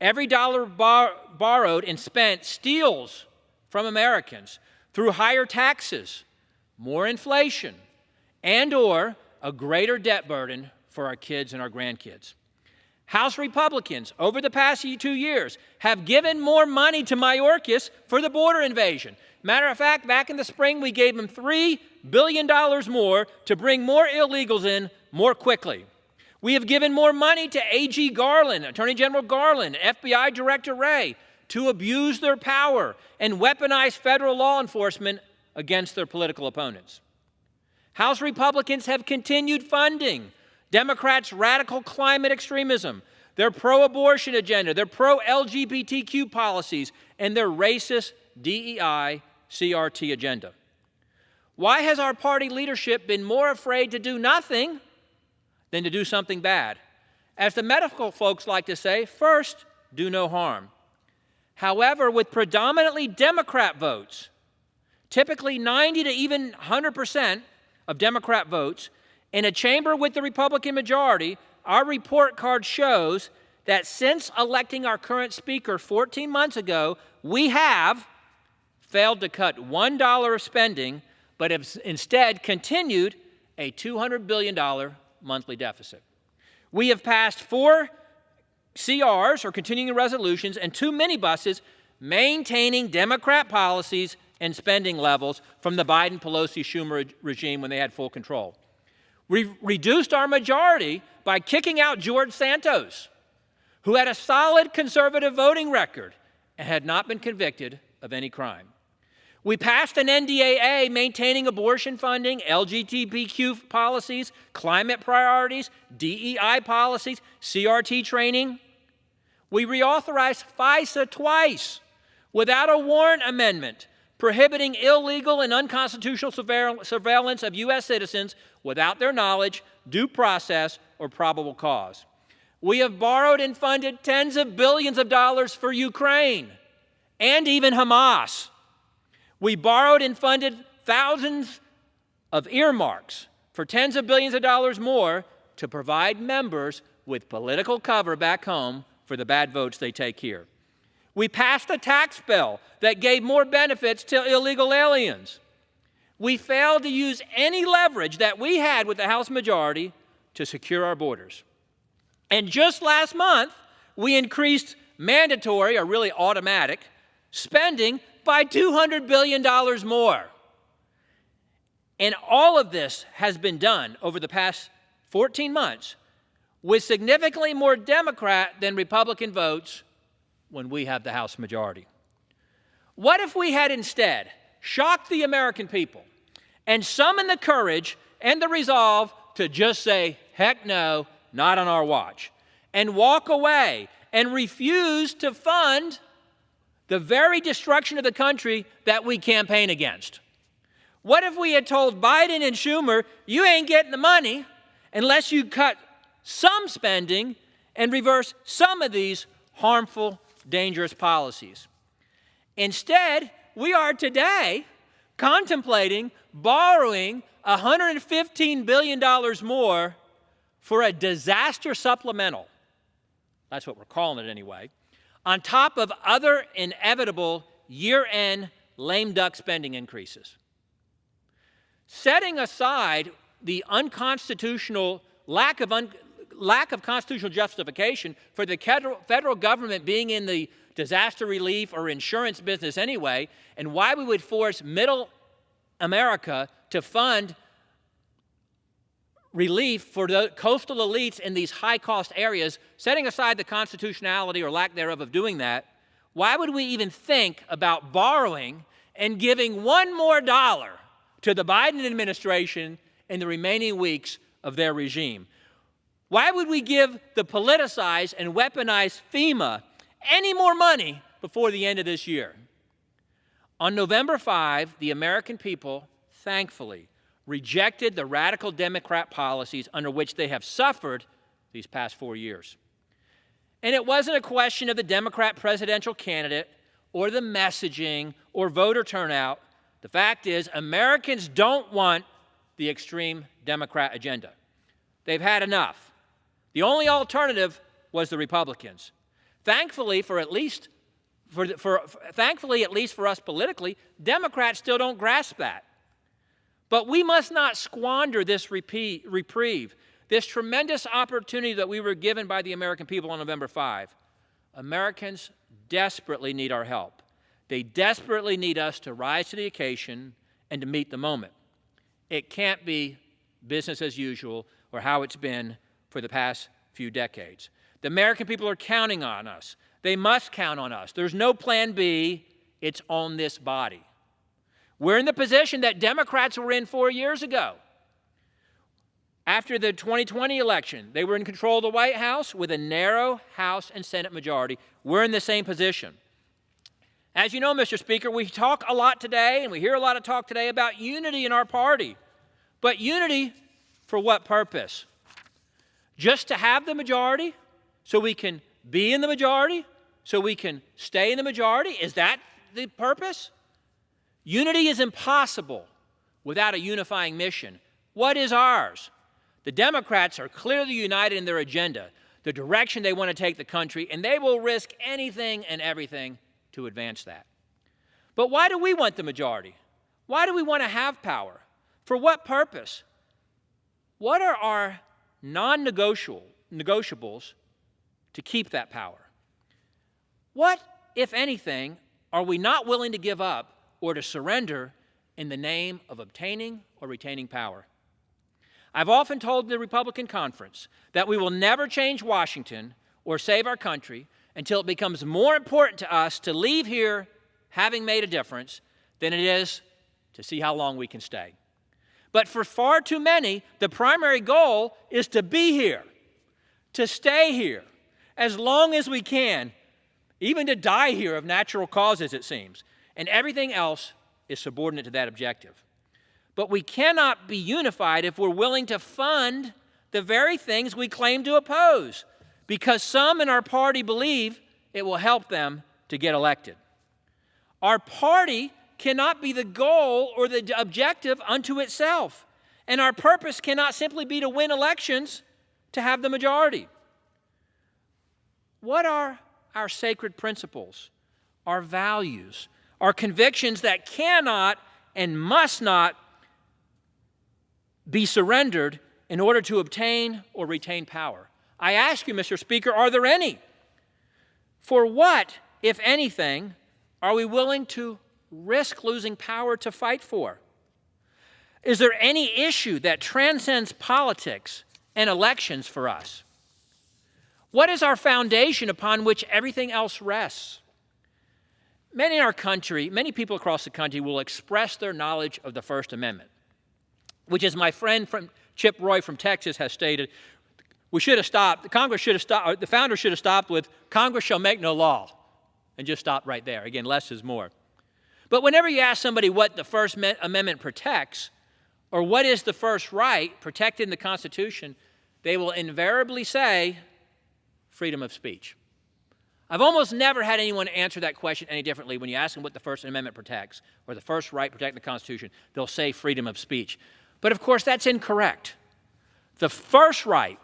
Speaker 2: Every dollar borrowed and spent steals from Americans through higher taxes, more inflation, and/or a greater debt burden for our kids and our grandkids. House Republicans, over the past 2 years, have given more money to Mayorkas for the border invasion. Matter of fact, back in the spring, we gave them $3 billion more to bring more illegals in more quickly. We have given more money to AG Garland, Attorney General Garland, FBI Director Wray, to abuse their power and weaponize federal law enforcement against their political opponents. House Republicans have continued funding Democrats' radical climate extremism, their pro-abortion agenda, their pro-LGBTQ policies, and their racist DEI CRT agenda. Why has our party leadership been more afraid to do nothing than to do something bad? As the medical folks like to say, first, do no harm. However, with predominantly Democrat votes, typically 90 to even 100% of Democrat votes, in a chamber with the Republican majority, our report card shows that since electing our current speaker 14 months ago, we have failed to cut $1 of spending, but have instead continued a $200 billion monthly deficit. We have passed 4 CRs, or continuing resolutions, and 2 minibuses maintaining Democrat policies and spending levels from the Biden, Pelosi, Schumer regime when they had full control. We reduced our majority by kicking out George Santos, who had a solid conservative voting record and had not been convicted of any crime. We passed an NDAA maintaining abortion funding, LGBTQ policies, climate priorities, DEI policies, CRT training. We reauthorized FISA twice without a warrant amendment, prohibiting illegal and unconstitutional surveillance of U.S. citizens without their knowledge, due process, or probable cause. We have borrowed and funded tens of billions of dollars for Ukraine and even Hamas. We borrowed and funded thousands of earmarks for tens of billions of dollars more to provide members with political cover back home for the bad votes they take here. We passed a tax bill that gave more benefits to illegal aliens. We failed to use any leverage that we had with the House majority to secure our borders. And just last month, we increased mandatory, or really automatic, spending by $200 billion more. And all of this has been done over the past 14 months with significantly more Democrat than Republican votes when we have the House majority. What if we had instead shocked the American people and summoned the courage and the resolve to just say, heck no, not on our watch, and walk away and refuse to fund the very destruction of the country that we campaign against? What if we had told Biden and Schumer, you ain't getting the money unless you cut some spending and reverse some of these harmful, dangerous policies? Instead, we are today contemplating borrowing $115 billion more for a disaster supplemental. That's what we're calling it anyway, on top of other inevitable year-end lame duck spending increases. Setting aside the unconstitutional lack of constitutional justification for the federal government being in the disaster relief or insurance business anyway, and why we would force middle America to fund relief for the coastal elites in these high-cost areas, setting aside the constitutionality or lack thereof of doing that, why would we even think about borrowing and giving one more dollar to the Biden administration in the remaining weeks of their regime? Why would we give the politicized and weaponized FEMA any more money before the end of this year? On November 5, the American people, thankfully, rejected the radical Democrat policies under which they have suffered these past 4 years. And it wasn't a question of the Democrat presidential candidate or the messaging or voter turnout. The fact is, Americans don't want the extreme Democrat agenda. They've had enough. The only alternative was the Republicans. Thankfully, at least for us politically, Democrats still don't grasp that. But we must not squander this reprieve, this tremendous opportunity that we were given by the American people on November 5. Americans desperately need our help. They desperately need us to rise to the occasion and to meet the moment. It can't be business as usual or how it's been for the past few decades. The American people are counting on us. They must count on us. There's no plan B. It's on this body. We're in the position that Democrats were in 4 years ago. After the 2020 election, they were in control of the White House with a narrow House and Senate majority. We're in the same position. As you know, Mr. Speaker, we talk a lot today, and we hear a lot of talk today about unity in our party. But unity for what purpose? Just to have the majority so we can be in the majority, so we can stay in the majority? Is that the purpose? Unity is impossible without a unifying mission. What is ours? The Democrats are clearly united in their agenda, the direction they want to take the country, and they will risk anything and everything to advance that. But why do we want the majority? Why do we want to have power? For what purpose? What are our non-negotiables to keep that power? What, if anything, are we not willing to give up or to surrender in the name of obtaining or retaining power? I've often told the Republican conference that we will never change Washington or save our country until it becomes more important to us to leave here having made a difference than it is to see how long we can stay. But for far too many, the primary goal is to be here, to stay here as long as we can, even to die here of natural causes, it seems. And everything else is subordinate to that objective. But we cannot be unified if we're willing to fund the very things we claim to oppose, because some in our party believe it will help them to get elected. Our party cannot be the goal or the objective unto itself, and our purpose cannot simply be to win elections to have the majority. What are our sacred principles, our values, our convictions that cannot and must not be surrendered in order to obtain or retain power? I ask you, Mr. Speaker, are there any? For what, if anything, are we willing to risk losing power to fight for? Is there any issue that transcends politics and elections for us? What is our foundation upon which everything else rests? Many in our country, many people across the country will express their knowledge of the First Amendment, which, as my friend from Chip Roy from Texas has stated, we should have stopped, Congress should have stopped, the founders should have stopped with, Congress shall make no law, and just stopped right there. Again, less is more. But whenever you ask somebody what the First Amendment protects, or what is the first right protected in the Constitution, they will invariably say freedom of speech. I've almost never had anyone answer that question any differently. When you ask them what the First Amendment protects, or the first right protected in the Constitution, they'll say freedom of speech. But of course, that's incorrect. The first right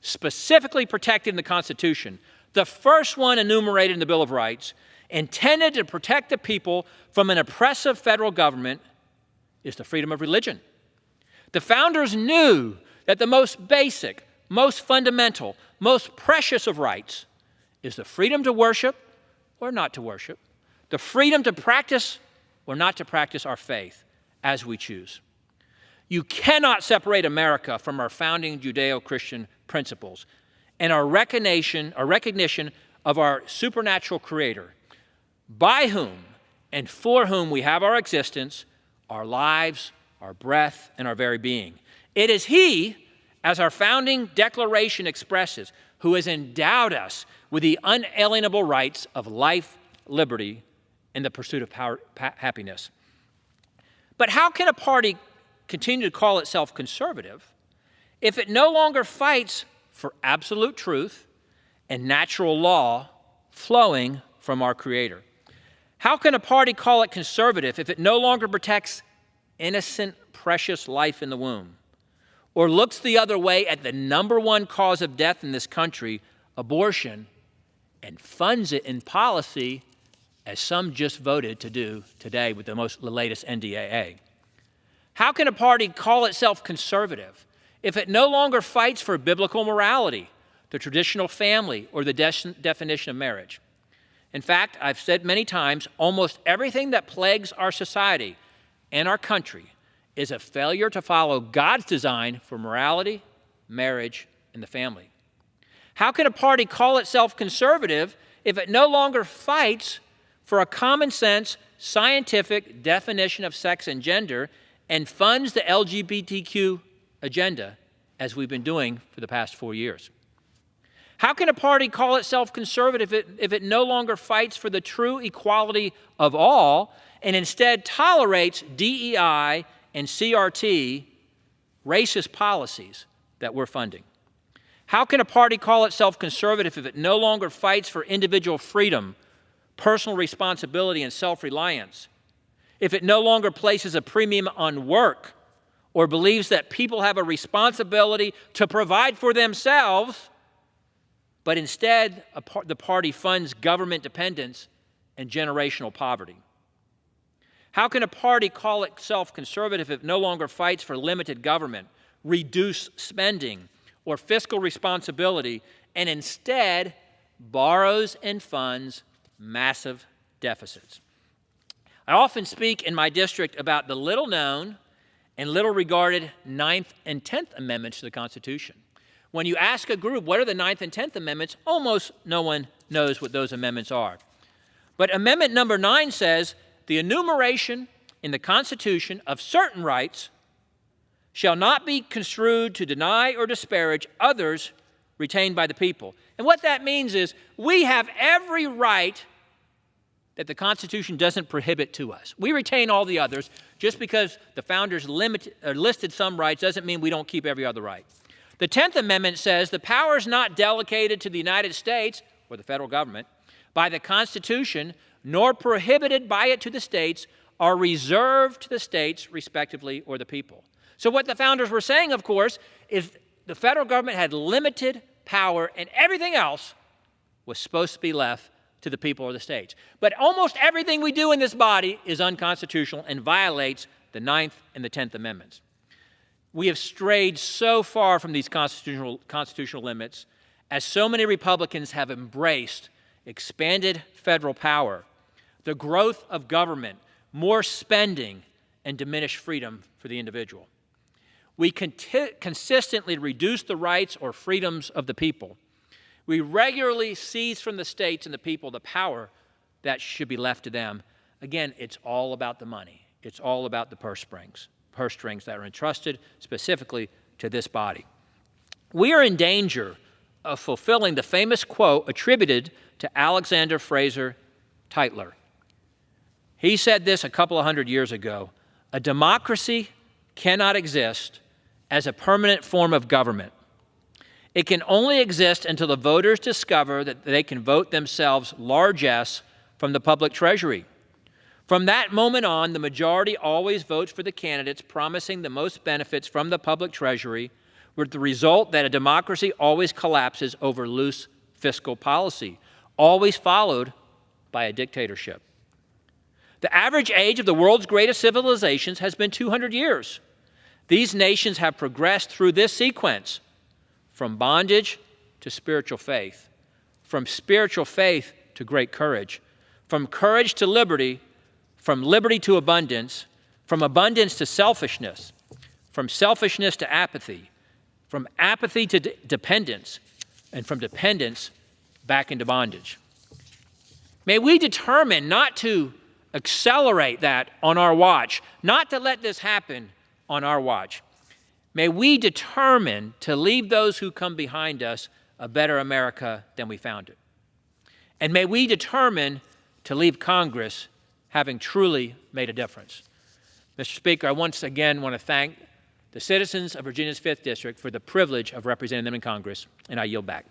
Speaker 2: specifically protected in the Constitution, the first one enumerated in the Bill of Rights, intended to protect the people from an oppressive federal government, is the freedom of religion. The founders knew that the most basic, most fundamental, most precious of rights is the freedom to worship or not to worship, the freedom to practice or not to practice our faith as we choose. You cannot separate America from our founding Judeo-Christian principles and our recognition of our supernatural Creator, by whom and for whom we have our existence, our lives, our breath, and our very being. It is He, as our founding declaration expresses, who has endowed us with the unalienable rights of life, liberty, and the pursuit of happiness. But how can a party continue to call itself conservative if it no longer fights for absolute truth and natural law flowing from our Creator? How can a party call it conservative if it no longer protects innocent, precious life in the womb, or looks the other way at the number one cause of death in this country, abortion, and funds it in policy, as some just voted to do today with the latest NDAA? How can a party call itself conservative if it no longer fights for biblical morality, the traditional family, or the definition of marriage? In fact, I've said many times, almost everything that plagues our society and our country is a failure to follow God's design for morality, marriage, and the family. How can a party call itself conservative if it no longer fights for a common sense, scientific definition of sex and gender and funds the LGBTQ agenda, as we've been doing for the past 4 years? How can a party call itself conservative if it no longer fights for the true equality of all and instead tolerates DEI and CRT racist policies that we're funding? How can a party call itself conservative if it no longer fights for individual freedom, personal responsibility, and self-reliance? If it no longer places a premium on work or believes that people have a responsibility to provide for themselves, but instead the party funds government dependence and generational poverty? How can a party call itself conservative if it no longer fights for limited government, reduced spending, or fiscal responsibility, and instead borrows and funds massive deficits? I often speak in my district about the little-known and little-regarded 9th and 10th Amendments to the Constitution. When you ask a group, what are the 9th and 10th Amendments, almost no one knows what those amendments are. But Amendment number 9 says, the enumeration in the Constitution of certain rights shall not be construed to deny or disparage others retained by the people. And what that means is we have every right that the Constitution doesn't prohibit to us. We retain all the others. Just because the founders listed some rights doesn't mean we don't keep every other right. The 10th Amendment says the powers not delegated to the United States or the federal government by the Constitution nor prohibited by it to the states are reserved to the states, respectively, or the people. So what the founders were saying, of course, is the federal government had limited power and everything else was supposed to be left to the people or the states. But almost everything we do in this body is unconstitutional and violates the 9th and the 10th Amendments. We have strayed so far from these constitutional limits, as so many Republicans have embraced expanded federal power, the growth of government, more spending, and diminished freedom for the individual. We consistently reduce the rights or freedoms of the people. We regularly seize from the states and the people the power that should be left to them. Again, it's all about the money. It's all about the purse strings that are entrusted specifically to this body. We are in danger of fulfilling the famous quote attributed to Alexander Fraser Tytler. He said this a couple of hundred years ago: a democracy cannot exist as a permanent form of government. It can only exist until the voters discover that they can vote themselves largesse from the public treasury. From that moment on, the majority always votes for the candidates promising the most benefits from the public treasury, with the result that a democracy always collapses over loose fiscal policy, always followed by a dictatorship. The average age of the world's greatest civilizations has been 200 years. These nations have progressed through this sequence: from bondage to spiritual faith, from spiritual faith to great courage, from courage to liberty, from liberty to abundance, from abundance to selfishness, from selfishness to apathy, from apathy to dependence, and from dependence back into bondage. May we determine not to accelerate that on our watch, not to let this happen on our watch. May we determine to leave those who come behind us a better America than we found it. And may we determine to leave Congress having truly made a difference. Mr. Speaker, I once again want to thank the citizens of Virginia's 5th District for the privilege of representing them in Congress, and I yield back.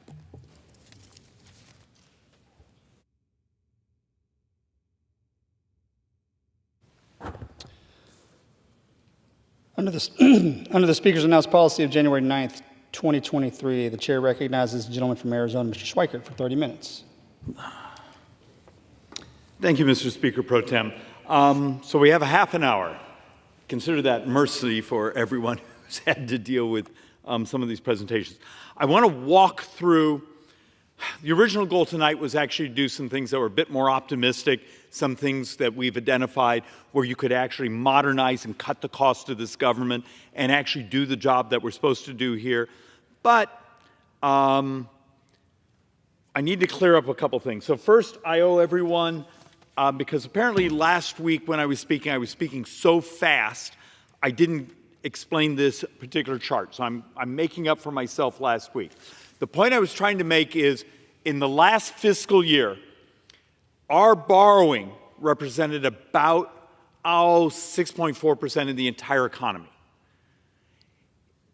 Speaker 12: Under the Speaker's announced policy of January 9th, 2023, the Chair recognizes the gentleman from Arizona, Mr. Schweikert, for 30 minutes.
Speaker 14: Thank you, Mr. Speaker Pro Tem. So we have a half an hour. Consider that mercy for everyone who's had to deal with some of these presentations. I want to walk through. The original goal tonight was actually to do some things that were a bit more optimistic, some things that we've identified where you could actually modernize and cut the cost of this government and actually do the job that we're supposed to do here. But I need to clear up a couple things. So first, I owe everyone, because apparently last week when I was speaking so fast, I didn't explain this particular chart. So I'm making up for myself last week. The point I was trying to make is, in the last fiscal year, our borrowing represented about 6.4% of the entire economy.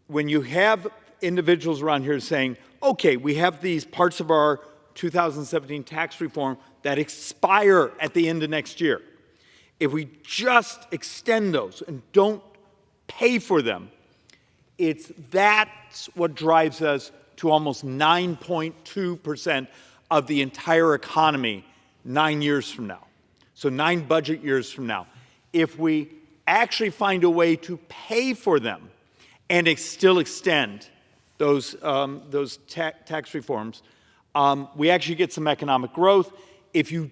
Speaker 14: When you have individuals around here saying, okay, we have these parts of our 2017 tax reform that expire at the end of next year. If we just extend those and don't pay for them, that's what drives us to almost 9.2% of the entire economy 9 years from now. So 9 budget years from now. If we actually find a way to pay for them and still extend those tax reforms, we actually get some economic growth. If you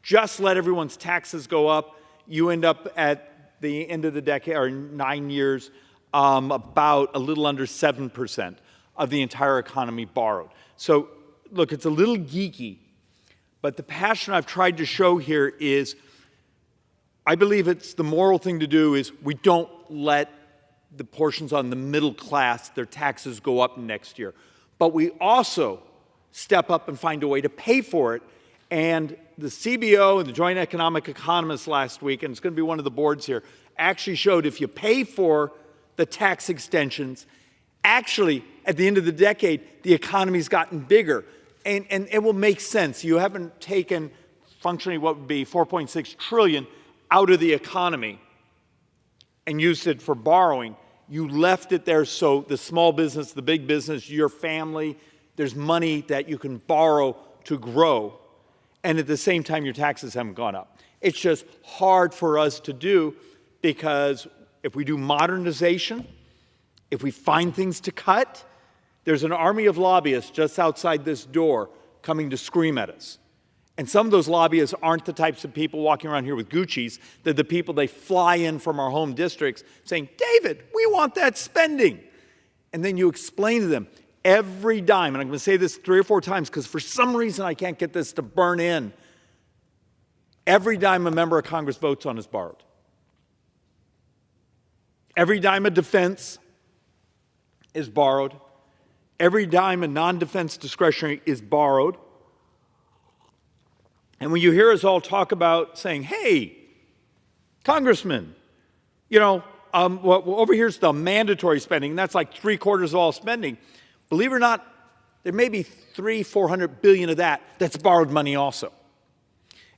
Speaker 14: just let everyone's taxes go up, you end up at the end of the decade, or 9 years, about a little under 7% of the entire economy borrowed. So look, it's a little geeky, but the passion I've tried to show here is, I believe it's the moral thing to do is we don't let the portions on the middle class, their taxes go up next year. But we also step up and find a way to pay for it. And the CBO and the Joint Economic Economists last week, and it's going to be one of the boards here, actually showed if you pay for the tax extensions, actually, at the end of the decade, the economy's gotten bigger. And it will make sense. You haven't taken functionally what would be $4.6 trillion out of the economy and used it for borrowing. You left it there so the small business, the big business, your family, there's money that you can borrow to grow. And at the same time, your taxes haven't gone up. It's just hard for us to do because if we do modernization, if we find things to cut, there's an army of lobbyists just outside this door coming to scream at us. And some of those lobbyists aren't the types of people walking around here with Gucci's. They're the people they fly in from our home districts saying, David, we want that spending. And then you explain to them every dime, and I'm going to say this 3 or 4 times because for some reason I can't get this to burn in. Every dime a member of Congress votes on is borrowed. Every dime of defense is borrowed. Every dime of non-defense discretionary is borrowed. And when you hear us all talk about saying, hey, Congressman, you know, well, over here's the mandatory spending, and that's like 3/4 of all spending. Believe it or not, there may be $300-400 billion of that that's borrowed money also.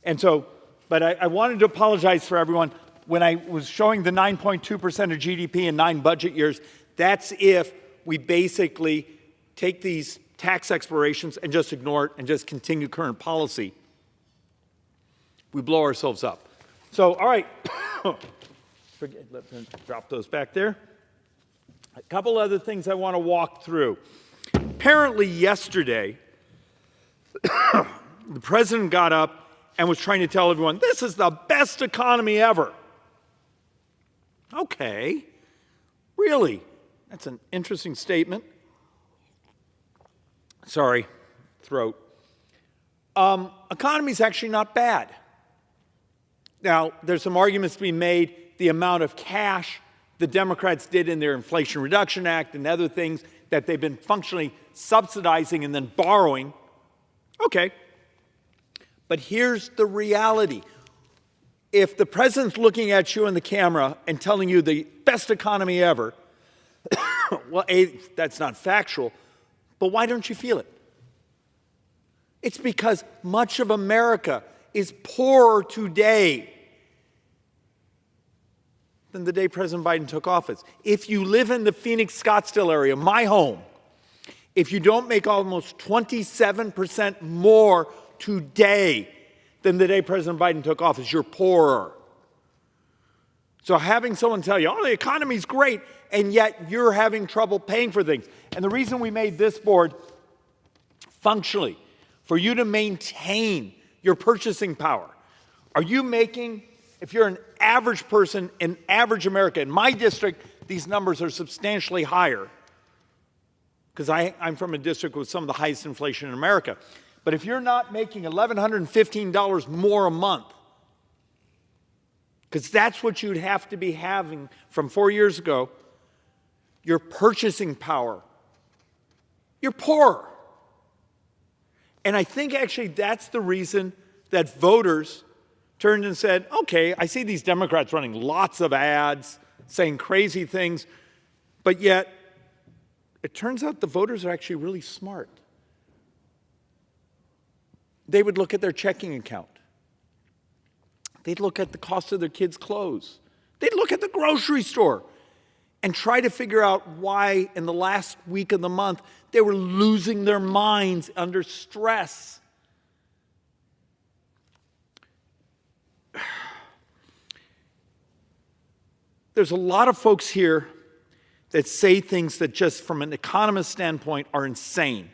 Speaker 14: And so, but I wanted to apologize for everyone. When I was showing the 9.2% of GDP in 9 budget years, that's if we basically take these tax explorations and just ignore it and just continue current policy. We blow ourselves up. So, all right, let me drop those back there. A couple other things I want to walk through. Apparently yesterday, the president got up and was trying to tell everyone, this is the best economy ever. Okay, really? That's an interesting statement. Sorry, throat. Economy's actually not bad. Now, there's some arguments to be made. The amount of cash the Democrats did in their Inflation Reduction Act and other things that they've been functionally subsidizing and then borrowing. Okay. But here's the reality. If the president's looking at you in the camera and telling you the best economy ever, well, A, that's not factual, but why don't you feel it? It's because much of America is poorer today than the day President Biden took office. If you live in the Phoenix, Scottsdale area, my home, if you don't make almost 27% more today than the day President Biden took office, you're poorer. So having someone tell you, oh, the economy's great, and yet you're having trouble paying for things. And the reason we made this board functionally, for you to maintain your purchasing power. Are you making, if you're an average person in average America, in my district, these numbers are substantially higher because I'm from a district with some of the highest inflation in America. But if you're not making $1,115 more a month, because that's what you'd have to be having from 4 years ago, your purchasing power, you're poorer. And I think actually that's the reason that voters turned and said, okay, I see these Democrats running lots of ads, saying crazy things, but yet it turns out the voters are actually really smart. They would look at their checking account. They'd look at the cost of their kids' clothes. They'd look at the grocery store and try to figure out why in the last week of the month they were losing their minds under stress. There's a lot of folks here that say things that just from an economist standpoint are insane.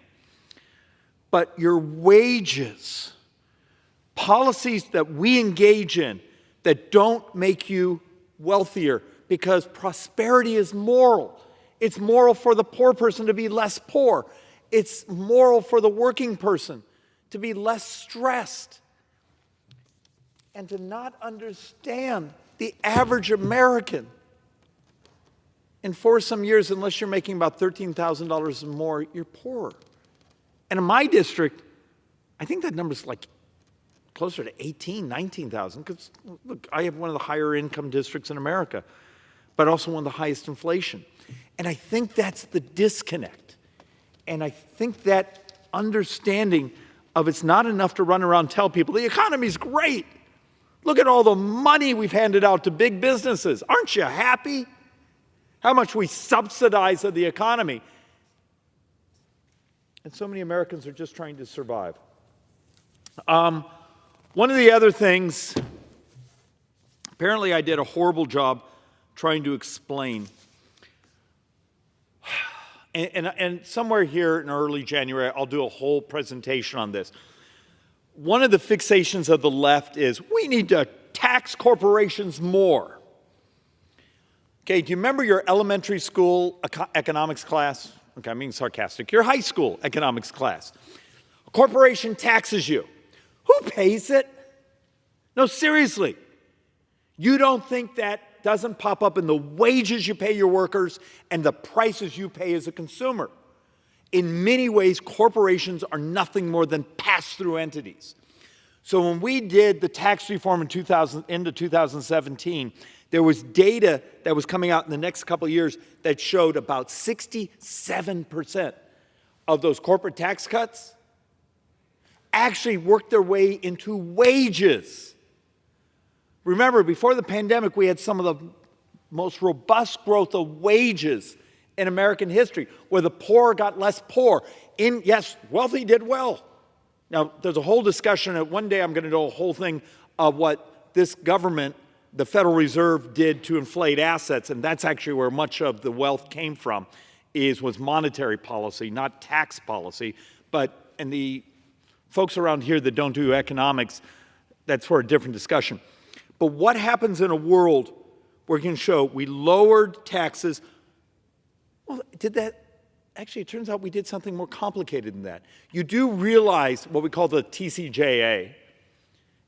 Speaker 14: But your wages, policies that we engage in that don't make you wealthier, because prosperity is moral. It's moral for the poor person to be less poor. It's moral for the working person to be less stressed. And to not understand the average American. In 4 some years, unless you're making about $13,000 more, you're poorer. And in my district, I think that number's like closer to 18, 19,000, because look, I have one of the higher income districts in America, but also one of the highest inflation. And I think that's the disconnect. And I think that understanding of it's not enough to run around and tell people the economy's great. Look at all the money we've handed out to big businesses. Aren't you happy? How much we subsidize of the economy. And so many Americans are just trying to survive. One of the other things, apparently I did a horrible job trying to explain. And somewhere here in early January, I'll do a whole presentation on this. One of the fixations of the left is we need to tax corporations more. Okay, do you remember your elementary school economics class? Okay, I'm being sarcastic. Your high school economics class. A corporation taxes you. Who pays it? No, seriously. You don't think that doesn't pop up in the wages you pay your workers and the prices you pay as a consumer? In many ways, corporations are nothing more than pass-through entities. So when we did the tax reform in 2017, there was data that was coming out in the next couple of years that showed about 67% of those corporate tax cuts actually worked their way into wages. Remember, before the pandemic, we had some of the most robust growth of wages in American history, where the poor got less poor. Yes, wealthy did well. Now, there's a whole discussion, and one day I'm going to do a whole thing of what this government, the Federal Reserve, did to inflate assets, and that's actually where much of the wealth came from, was monetary policy, not tax policy. And the folks around here that don't do economics, that's for a different discussion. But what happens in a world where we can show we lowered taxes? Well, did that? Actually, it turns out we did something more complicated than that. You do realize what we call the TCJA.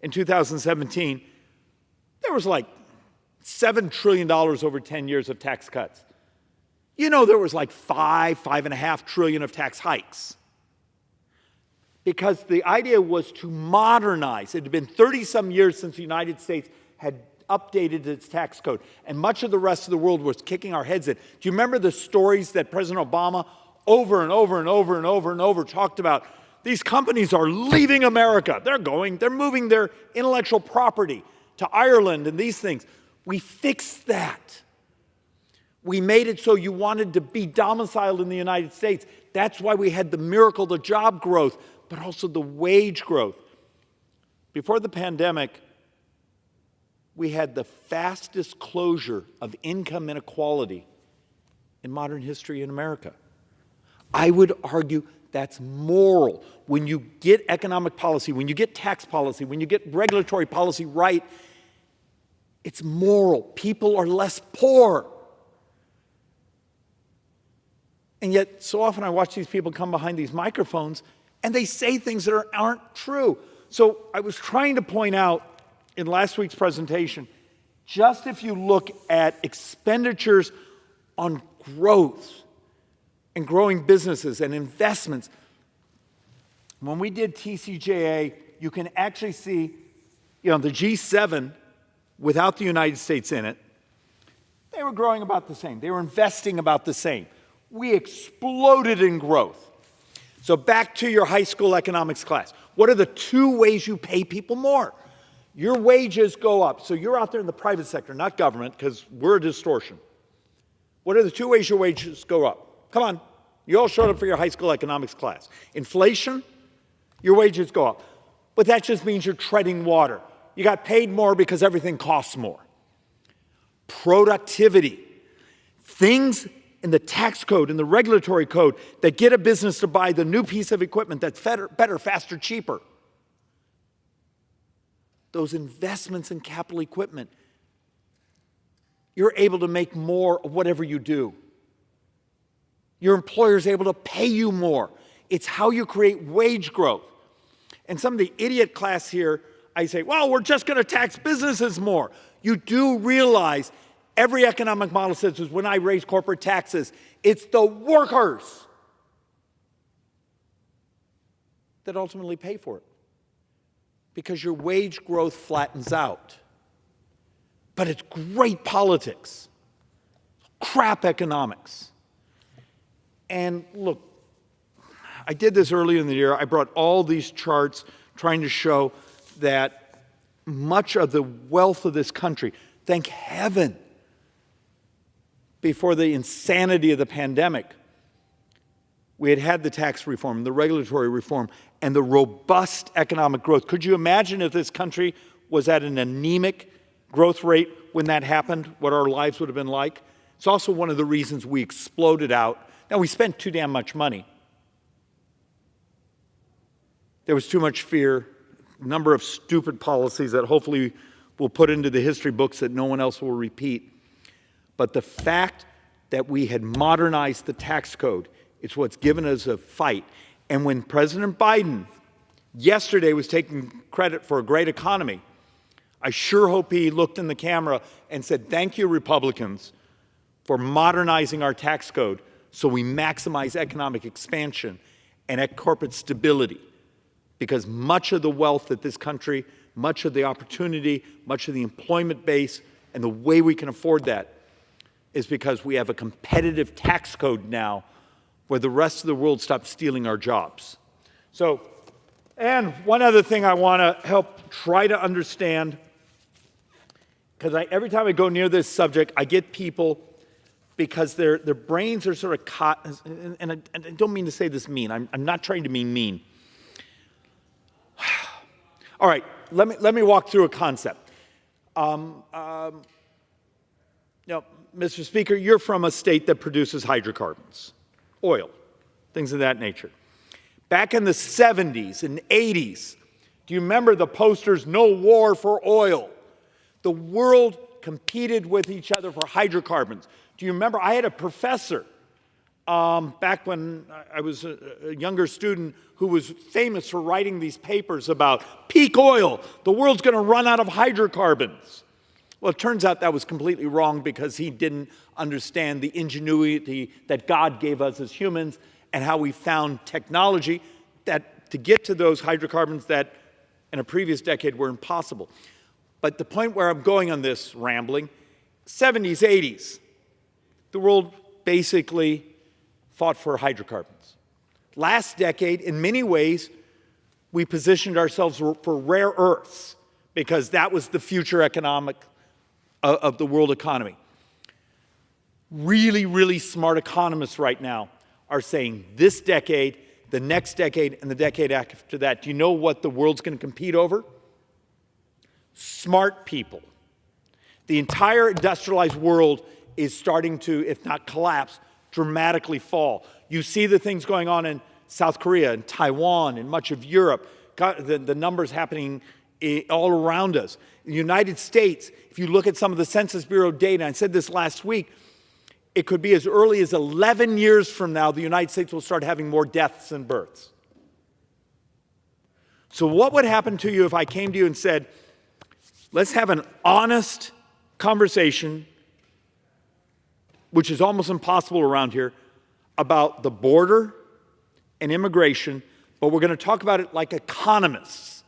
Speaker 14: In 2017, there was like $7 trillion over 10 years of tax cuts. You know, there was like $5.5 trillion of tax hikes. Because the idea was to modernize. It had been 30-some years since the United States had updated its tax code, and much of the rest of the world was kicking our heads in. Do you remember the stories that President Obama over and over and over and over and over talked about? These companies are leaving America. They're moving their intellectual property to Ireland and these things. We fixed that. We made it so you wanted to be domiciled in the United States. That's why we had the miracle, the job growth, but also the wage growth. Before the pandemic, we had the fastest closure of income inequality in modern history in America. I would argue that's moral. When you get economic policy, when you get tax policy, when you get regulatory policy right, it's moral. People are less poor. And yet, so often I watch these people come behind these microphones and they say things that aren't true. So I was trying to point out in last week's presentation, just if you look at expenditures on growth and growing businesses and investments, when we did TCJA, you can actually see, the G7 without the United States in it, they were growing about the same. They were investing about the same. We exploded in growth. So back to your high school economics class. What are the two ways you pay people more? Your wages go up. So you're out there in the private sector, not government, because we're a distortion. What are the two ways your wages go up? Come on. You all showed up for your high school economics class. Inflation, your wages go up. But that just means you're treading water. You got paid more because everything costs more. Productivity. Things in the tax code, in the regulatory code, that get a business to buy the new piece of equipment that's better, faster, cheaper. Those investments in capital equipment, you're able to make more of whatever you do. Your employer is able to pay you more. It's how you create wage growth. And some of the idiot class here, I say, well, we're just going to tax businesses more. You do realize every economic model says is when I raise corporate taxes, it's the workers that ultimately pay for it, because your wage growth flattens out. But it's great politics, crap economics. And look, I did this earlier in the year. I brought all these charts trying to show that much of the wealth of this country, thank heaven, before the insanity of the pandemic, we had the tax reform, the regulatory reform, and the robust economic growth. Could you imagine if this country was at an anemic growth rate when that happened, what our lives would have been like? It's also one of the reasons we exploded out. Now, we spent too damn much money. There was too much fear, a number of stupid policies that hopefully we'll put into the history books that no one else will repeat. But the fact that we had modernized the tax code, it's what's given us a fight. And when President Biden yesterday was taking credit for a great economy, I sure hope he looked in the camera and said, thank you, Republicans, for modernizing our tax code so we maximize economic expansion and corporate stability. Because much of the wealth that this country, much of the opportunity, much of the employment base, and the way we can afford that is because we have a competitive tax code now where the rest of the world stops stealing our jobs. So, and one other thing I want to help try to understand, because every time I go near this subject, I get people, because their brains are sort of caught, and I don't mean to say this mean. I'm not trying to be mean. All right, let me walk through a concept. Mr. Speaker, you're from a state that produces hydrocarbons, oil, things of that nature. Back in the 70s and 80s, do you remember the posters, "No war for oil"? The world competed with each other for hydrocarbons. Do you remember? I had a professor back when I was a younger student who was famous for writing these papers about peak oil. The world's going to run out of hydrocarbons. Well, it turns out that was completely wrong because he didn't understand the ingenuity that God gave us as humans and how we found technology that to get to those hydrocarbons that in a previous decade were impossible. But the point where I'm going on this rambling, 70s, 80s, the world basically fought for hydrocarbons. Last decade, in many ways, we positioned ourselves for rare earths because that was the future economic of the world economy. Really, really smart economists right now are saying this decade, the next decade, and the decade after that, do you know what the world's going to compete over? Smart people. The entire industrialized world is starting to, if not collapse, dramatically fall. You see the things going on in South Korea and Taiwan and much of Europe, the numbers happening all around us. In the United States, if you look at some of the Census Bureau data, I said this last week, it could be as early as 11 years from now, the United States will start having more deaths than births. So what would happen to you if I came to you and said, let's have an honest conversation, which is almost impossible around here, about the border and immigration, but we're going to talk about it like economists.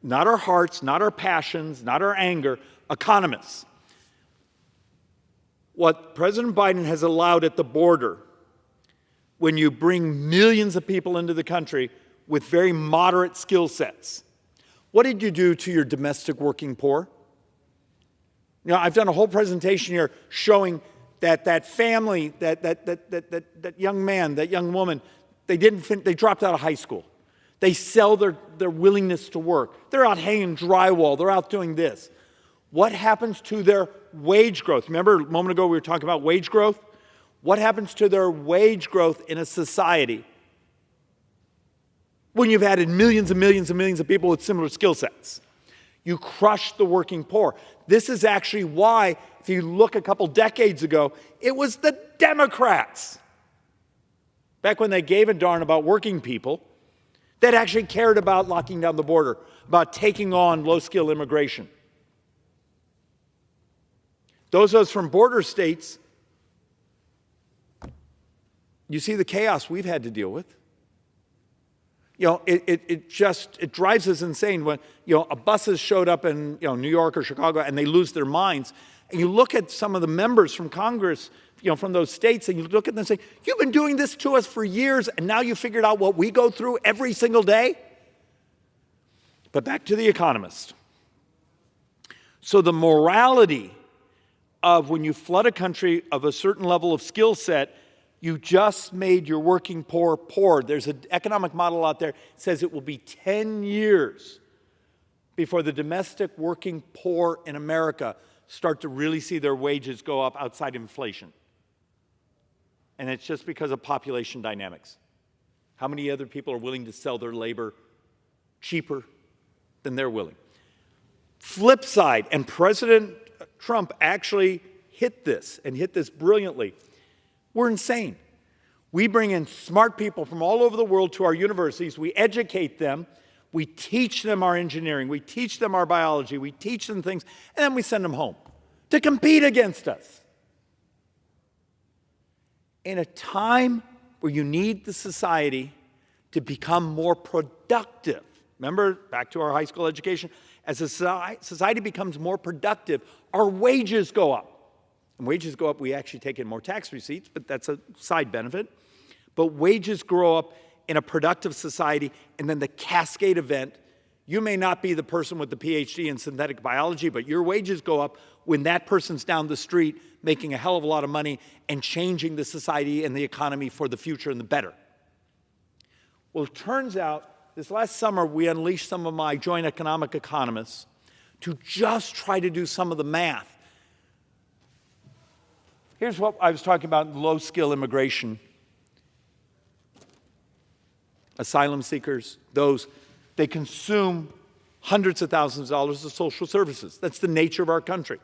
Speaker 14: Not our hearts, not our passions, not our anger, economists. What President Biden has allowed at the border, when you bring millions of people into the country with very moderate skill sets, what did you do to your domestic working poor? You know, I've done a whole presentation here showing that family, that young man, that young woman, they dropped out of high school. They sell their willingness to work. They're out hanging drywall. They're out doing this. What happens to their wage growth? Remember a moment ago we were talking about wage growth? What happens to their wage growth in a society when you've added millions and millions and millions of people with similar skill sets? You crush the working poor. This is actually why, if you look a couple decades ago, it was the Democrats, back when they gave a darn about working people, that actually cared about locking down the border, about taking on low-skill immigration. Those of us from border states, you see the chaos we've had to deal with. You know, it drives us insane when, you know, buses showed up in, you know, New York or Chicago and they lose their minds. And you look at some of the members from Congress, you know, from those states, and you look at them and say, you've been doing this to us for years, and now you figured out what we go through every single day? But back to The Economist. So the morality of when you flood a country of a certain level of skill set, you just made your working poor poor. There's an economic model out there that says it will be 10 years before the domestic working poor in America start to really see their wages go up outside inflation. and it's just because of population dynamics. How many other people are willing to sell their labor cheaper than they're willing? Flip side, and President Trump actually hit this, and hit this brilliantly. We're insane. We bring in smart people from all over the world to our universities. We educate them. We teach them our engineering. We teach them our biology. We teach them things, and then we send them home to compete against us. In a time where you need the society to become more productive. Remember, back to our high school education, as a society becomes more productive, our wages go up. And wages go up, we actually take in more tax receipts, but that's a side benefit. But wages grow up in a productive society, and then the cascade event, you may not be the person with the PhD in synthetic biology, but your wages go up when that person's down the street making a hell of a lot of money and changing the society and the economy for the future and the better. Well, it turns out this last summer we unleashed some of my joint economic economists to just try to do some of the math. Here's what I was talking about in low-skill immigration. Asylum seekers, they consume hundreds of thousands of dollars of social services. That's the nature of our country.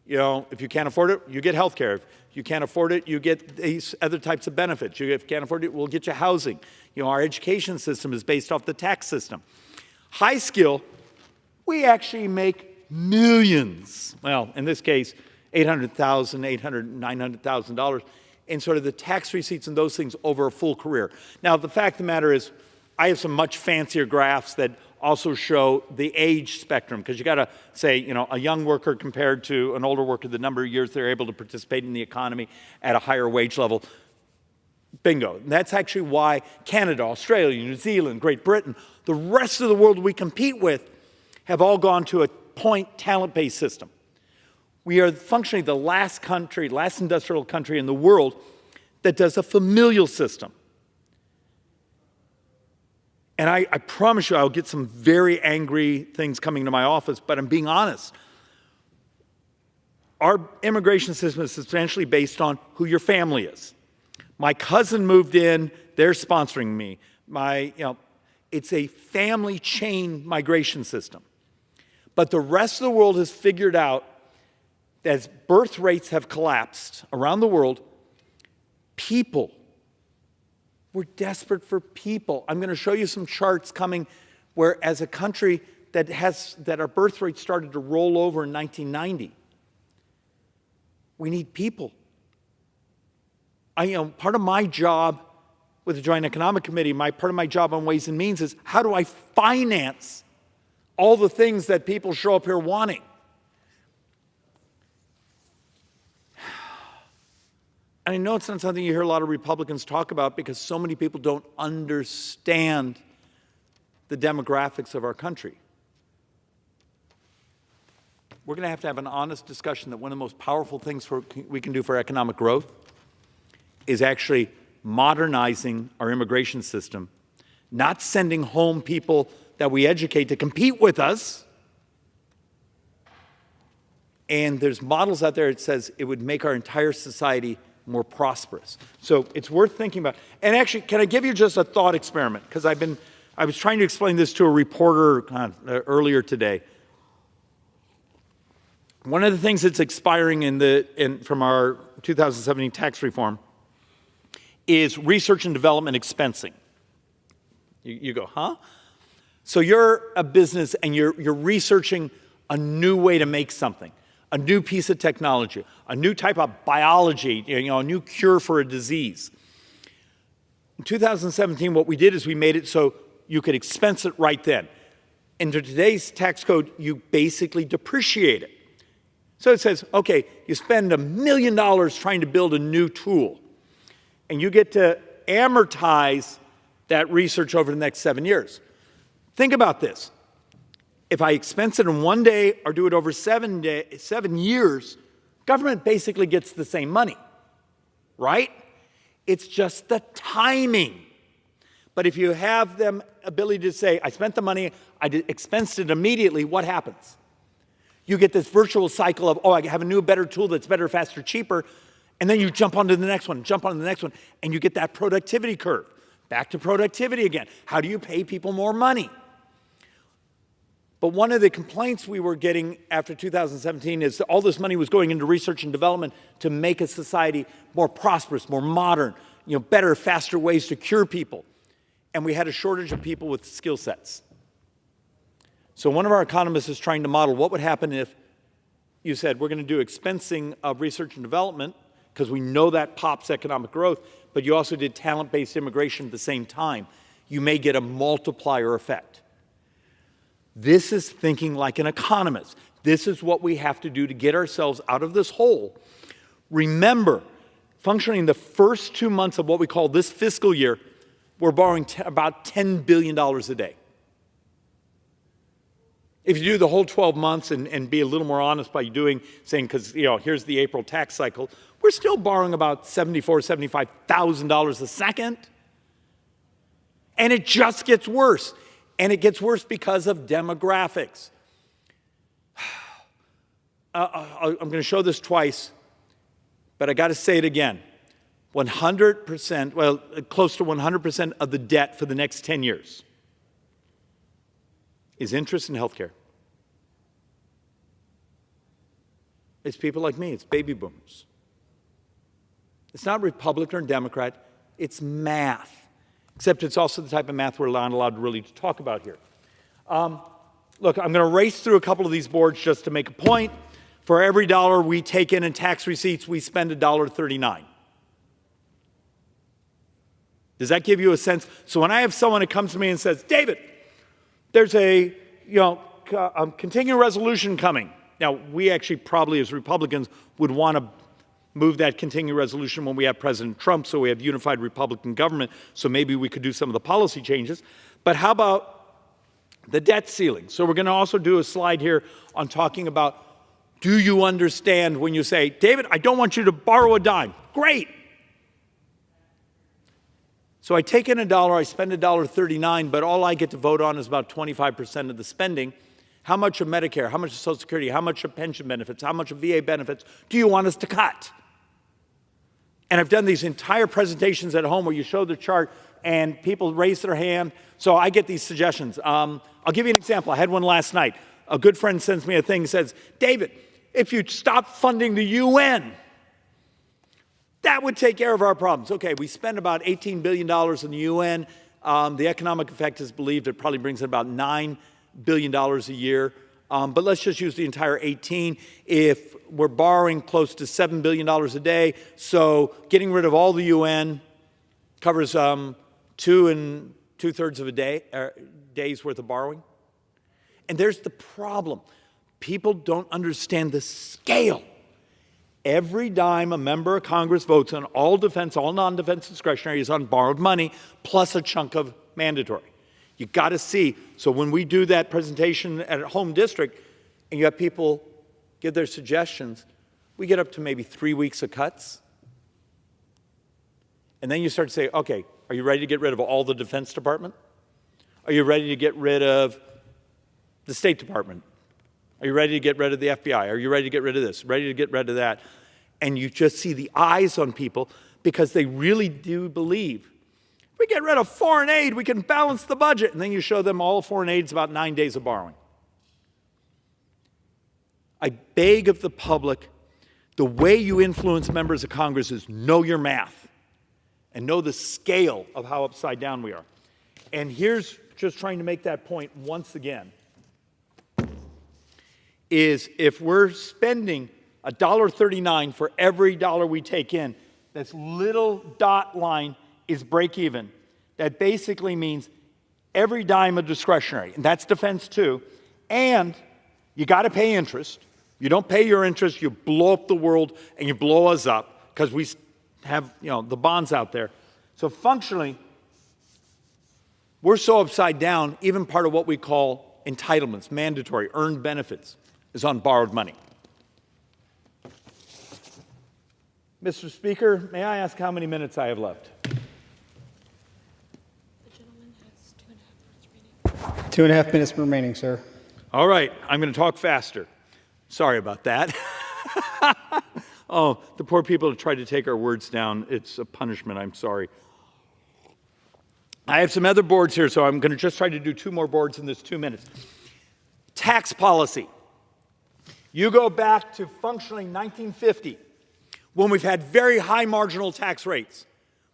Speaker 14: You know, if you can't afford it, you get health care. If you can't afford it, you get these other types of benefits. If you can't afford it, we'll get you housing. You know, our education system is based off the tax system. High skill, we actually make millions. Well, in this case, $800,000, $900,000 in sort of the tax receipts and those things over a full career. Now, the fact of the matter is, I have some much fancier graphs that also show the age spectrum, because you got to say, you know, a young worker compared to an older worker, the number of years they're able to participate in the economy at a higher wage level. Bingo. And that's actually why Canada, Australia, New Zealand, Great Britain, the rest of the world we compete with have all gone to a point talent-based system. We are functionally the last industrial country in the world that does a familial system. And I promise you I'll get some very angry things coming to my office, but I'm being honest. Our immigration system is substantially based on who your family is. My cousin moved in, they're sponsoring me. It's a family chain migration system. But the rest of the world has figured out that as birth rates have collapsed around the world, we're desperate for people. I'm going to show you some charts coming where, as a country that our birth rate started to roll over in 1990, we need people. Part of my job with the Joint Economic Committee, part of my job on Ways and Means is how do I finance all the things that people show up here wanting? And I know it's not something you hear a lot of Republicans talk about because so many people don't understand the demographics of our country. We're going to have an honest discussion that one of the most powerful things we can do for economic growth is actually modernizing our immigration system, not sending home people that we educate to compete with us. And there's models out there that says it would make our entire society more prosperous. So it's worth thinking about. And actually, can I give you just a thought experiment? Because I was trying to explain this to a reporter earlier today. One of the things that's expiring from our 2017 tax reform is research and development expensing. You go, huh? So you're a business and you're researching a new way to make something, a new piece of technology, a new type of biology, a new cure for a disease. In 2017, what we did is we made it so you could expense it right then. Under today's tax code, you basically depreciate it. So it says, okay, you spend $1 million trying to build a new tool, and you get to amortize that research over the next 7 years. Think about this. If I expense it in one day or do it over 7 years, government basically gets the same money, right? It's just the timing. But if you have the ability to say, I spent the money, I expensed it immediately, what happens? You get this virtual cycle of, oh, I have a new, better tool that's better, faster, cheaper, And then you jump onto the next one, jump onto the next one, and you get that productivity curve. Back to productivity again. How do you pay people more money? But one of the complaints we were getting after 2017 is that all this money was going into research and development to make a society more prosperous, more modern, better, faster ways to cure people. And we had a shortage of people with skill sets. So one of our economists is trying to model what would happen if you said, we're going to do expensing of research and development, because we know that pops economic growth, but you also did talent-based immigration at the same time. You may get a multiplier effect. This is thinking like an economist. This is what we have to do to get ourselves out of this hole. Remember, functioning the first 2 months of what we call this fiscal year, we're borrowing about $10 billion a day. If you do the whole 12 months and be a little more honest by saying, because here's the April tax cycle, we're still borrowing about $74,000, $75,000 a second. And it just gets worse. And it gets worse because of demographics. I'm going to show this twice, but I got to say it again. 100%, well, close to 100% of the debt for the next 10 years is interest in healthcare. It's people like me. It's baby boomers. It's not Republican or Democrat. It's math. Except it's also the type of math we're not allowed really to talk about here. Look, I'm going to race through a couple of these boards just to make a point. For every dollar we take in tax receipts, we spend $1.39. Does that give you a sense? So when I have someone that comes to me and says, David, there's a continuing resolution coming. Now, we actually probably as Republicans would want to move that continuing resolution when we have President Trump, so we have unified Republican government, so maybe we could do some of the policy changes. But how about the debt ceiling? So we're going to also do a slide here on talking about, do you understand when you say, David, I don't want you to borrow a dime. Great. So I take in $1, I spend $1.39, but all I get to vote on is about 25% of the spending. How much of Medicare, how much of Social Security, how much of pension benefits, how much of VA benefits do you want us to cut? And I've done these entire presentations at home where you show the chart and people raise their hand. So I get these suggestions. I'll give you an example. I had one last night. A good friend sends me a thing that says, David, if you stop funding the UN, that would take care of our problems. Okay, we spend about $18 billion in the UN. The economic effect is believed it probably brings in about $9 billion a year. But let's just use the entire 18. If we're borrowing close to $7 billion a day, so getting rid of all the UN covers 2 2/3 of a day's worth of borrowing. And there's the problem. People don't understand the scale. Every dime a member of Congress votes on, all defense, all non-defense discretionary, is on borrowed money, plus a chunk of mandatory. You got to see. So when we do that presentation at a home district and you have people give their suggestions, we get up to maybe 3 weeks of cuts. And then you start to say, okay, are you ready to get rid of all the Defense Department? Are you ready to get rid of the State Department? Are you ready to get rid of the FBI? Are you ready to get rid of this? Ready to get rid of that? And you just see the eyes on people because they really do believe we get rid of foreign aid, we can balance the budget. And then you show them all foreign aid is about 9 days of borrowing. I beg of the public, the way you influence members of Congress is know your math and know the scale of how upside down we are. And here's just trying to make that point once again, is if we're spending $1.39 for every dollar we take in, this little dot line is break even. That basically means every dime of discretionary, and that's defense too, and you got to pay interest. You don't pay your interest, you blow up the world and you blow us up because we have the bonds out there. So functionally, we're so upside down, even part of what we call entitlements, mandatory, earned benefits, is on borrowed money. Mr. Speaker, may I ask how many minutes I have left?
Speaker 12: The gentleman has 2.5 minutes remaining, sir.
Speaker 14: All right, I'm going to talk faster. Sorry about that. Oh, the poor people have tried to take our words down. It's a punishment. I'm sorry. I have some other boards here, so I'm going to just try to do 2 more boards in this 2 minutes. Tax policy. You go back to functionally 1950, when we've had very high marginal tax rates.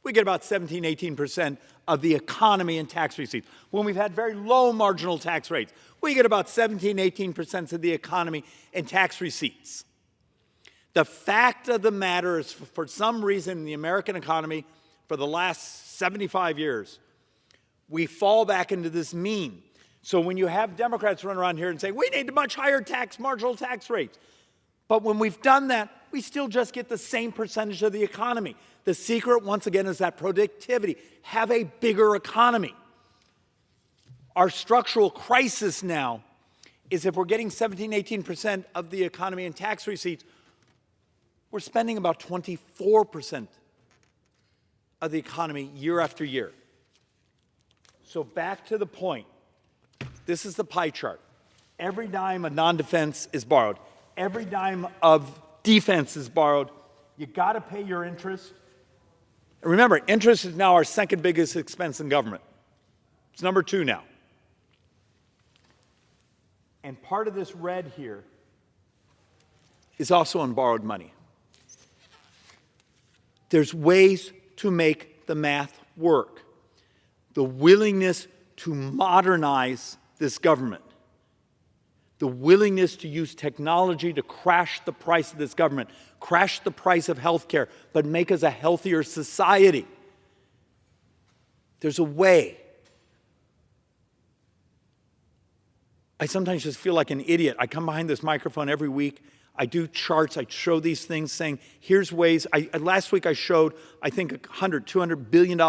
Speaker 14: We get about 17, 18% of the economy in tax receipts. When we've had very low marginal tax rates, we get about 17, 18% of the economy in tax receipts. The fact of the matter is, for some reason in the American economy, for the last 75 years, we fall back into this mean. So when you have Democrats run around here and say, we need much higher marginal tax rates. But when we've done that, we still just get the same percentage of the economy. The secret, once again, is that productivity. Have a bigger economy. Our structural crisis now is if we're getting 17, 18% of the economy in tax receipts, we're spending about 24% of the economy year after year. So back to the point. This is the pie chart. Every dime of non-defense is borrowed. Every dime of defense is borrowed. You got to pay your interest. And remember, interest is now our second biggest expense in government. It's number 2 now. And part of this red here is also on borrowed money. There's ways to make the math work. The willingness to modernize this government, the willingness to use technology to crash the price of this government, crash the price of health care, but make us a healthier society. There's a way. I sometimes just feel like an idiot. I come behind this microphone every week. I do charts. I show these things saying, here's ways. Last week I showed, I think, $100, $200 billion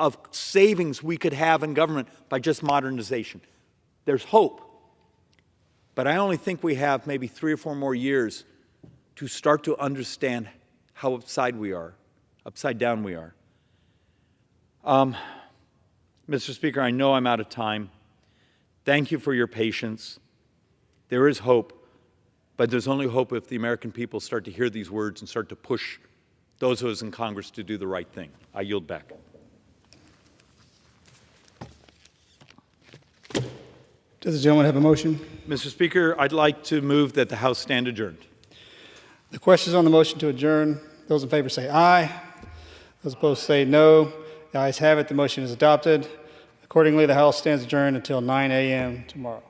Speaker 14: of savings we could have in government by just modernization. There's hope. But I only think we have maybe 3 or 4 more years to start to understand how upside down we are. Mr. Speaker, I know I'm out of time. Thank you for your patience. There is hope, but there's only hope if the American people start to hear these words and start to push those of us in Congress to do the right thing. I yield back.
Speaker 12: Does the gentleman have a motion?
Speaker 14: Mr. Speaker, I'd like to move that the House stand adjourned.
Speaker 12: The question is on the motion to adjourn. Those in favor say aye. Those opposed say no. The ayes have it. The motion is adopted. Accordingly, the House stands adjourned until 9 a.m. tomorrow.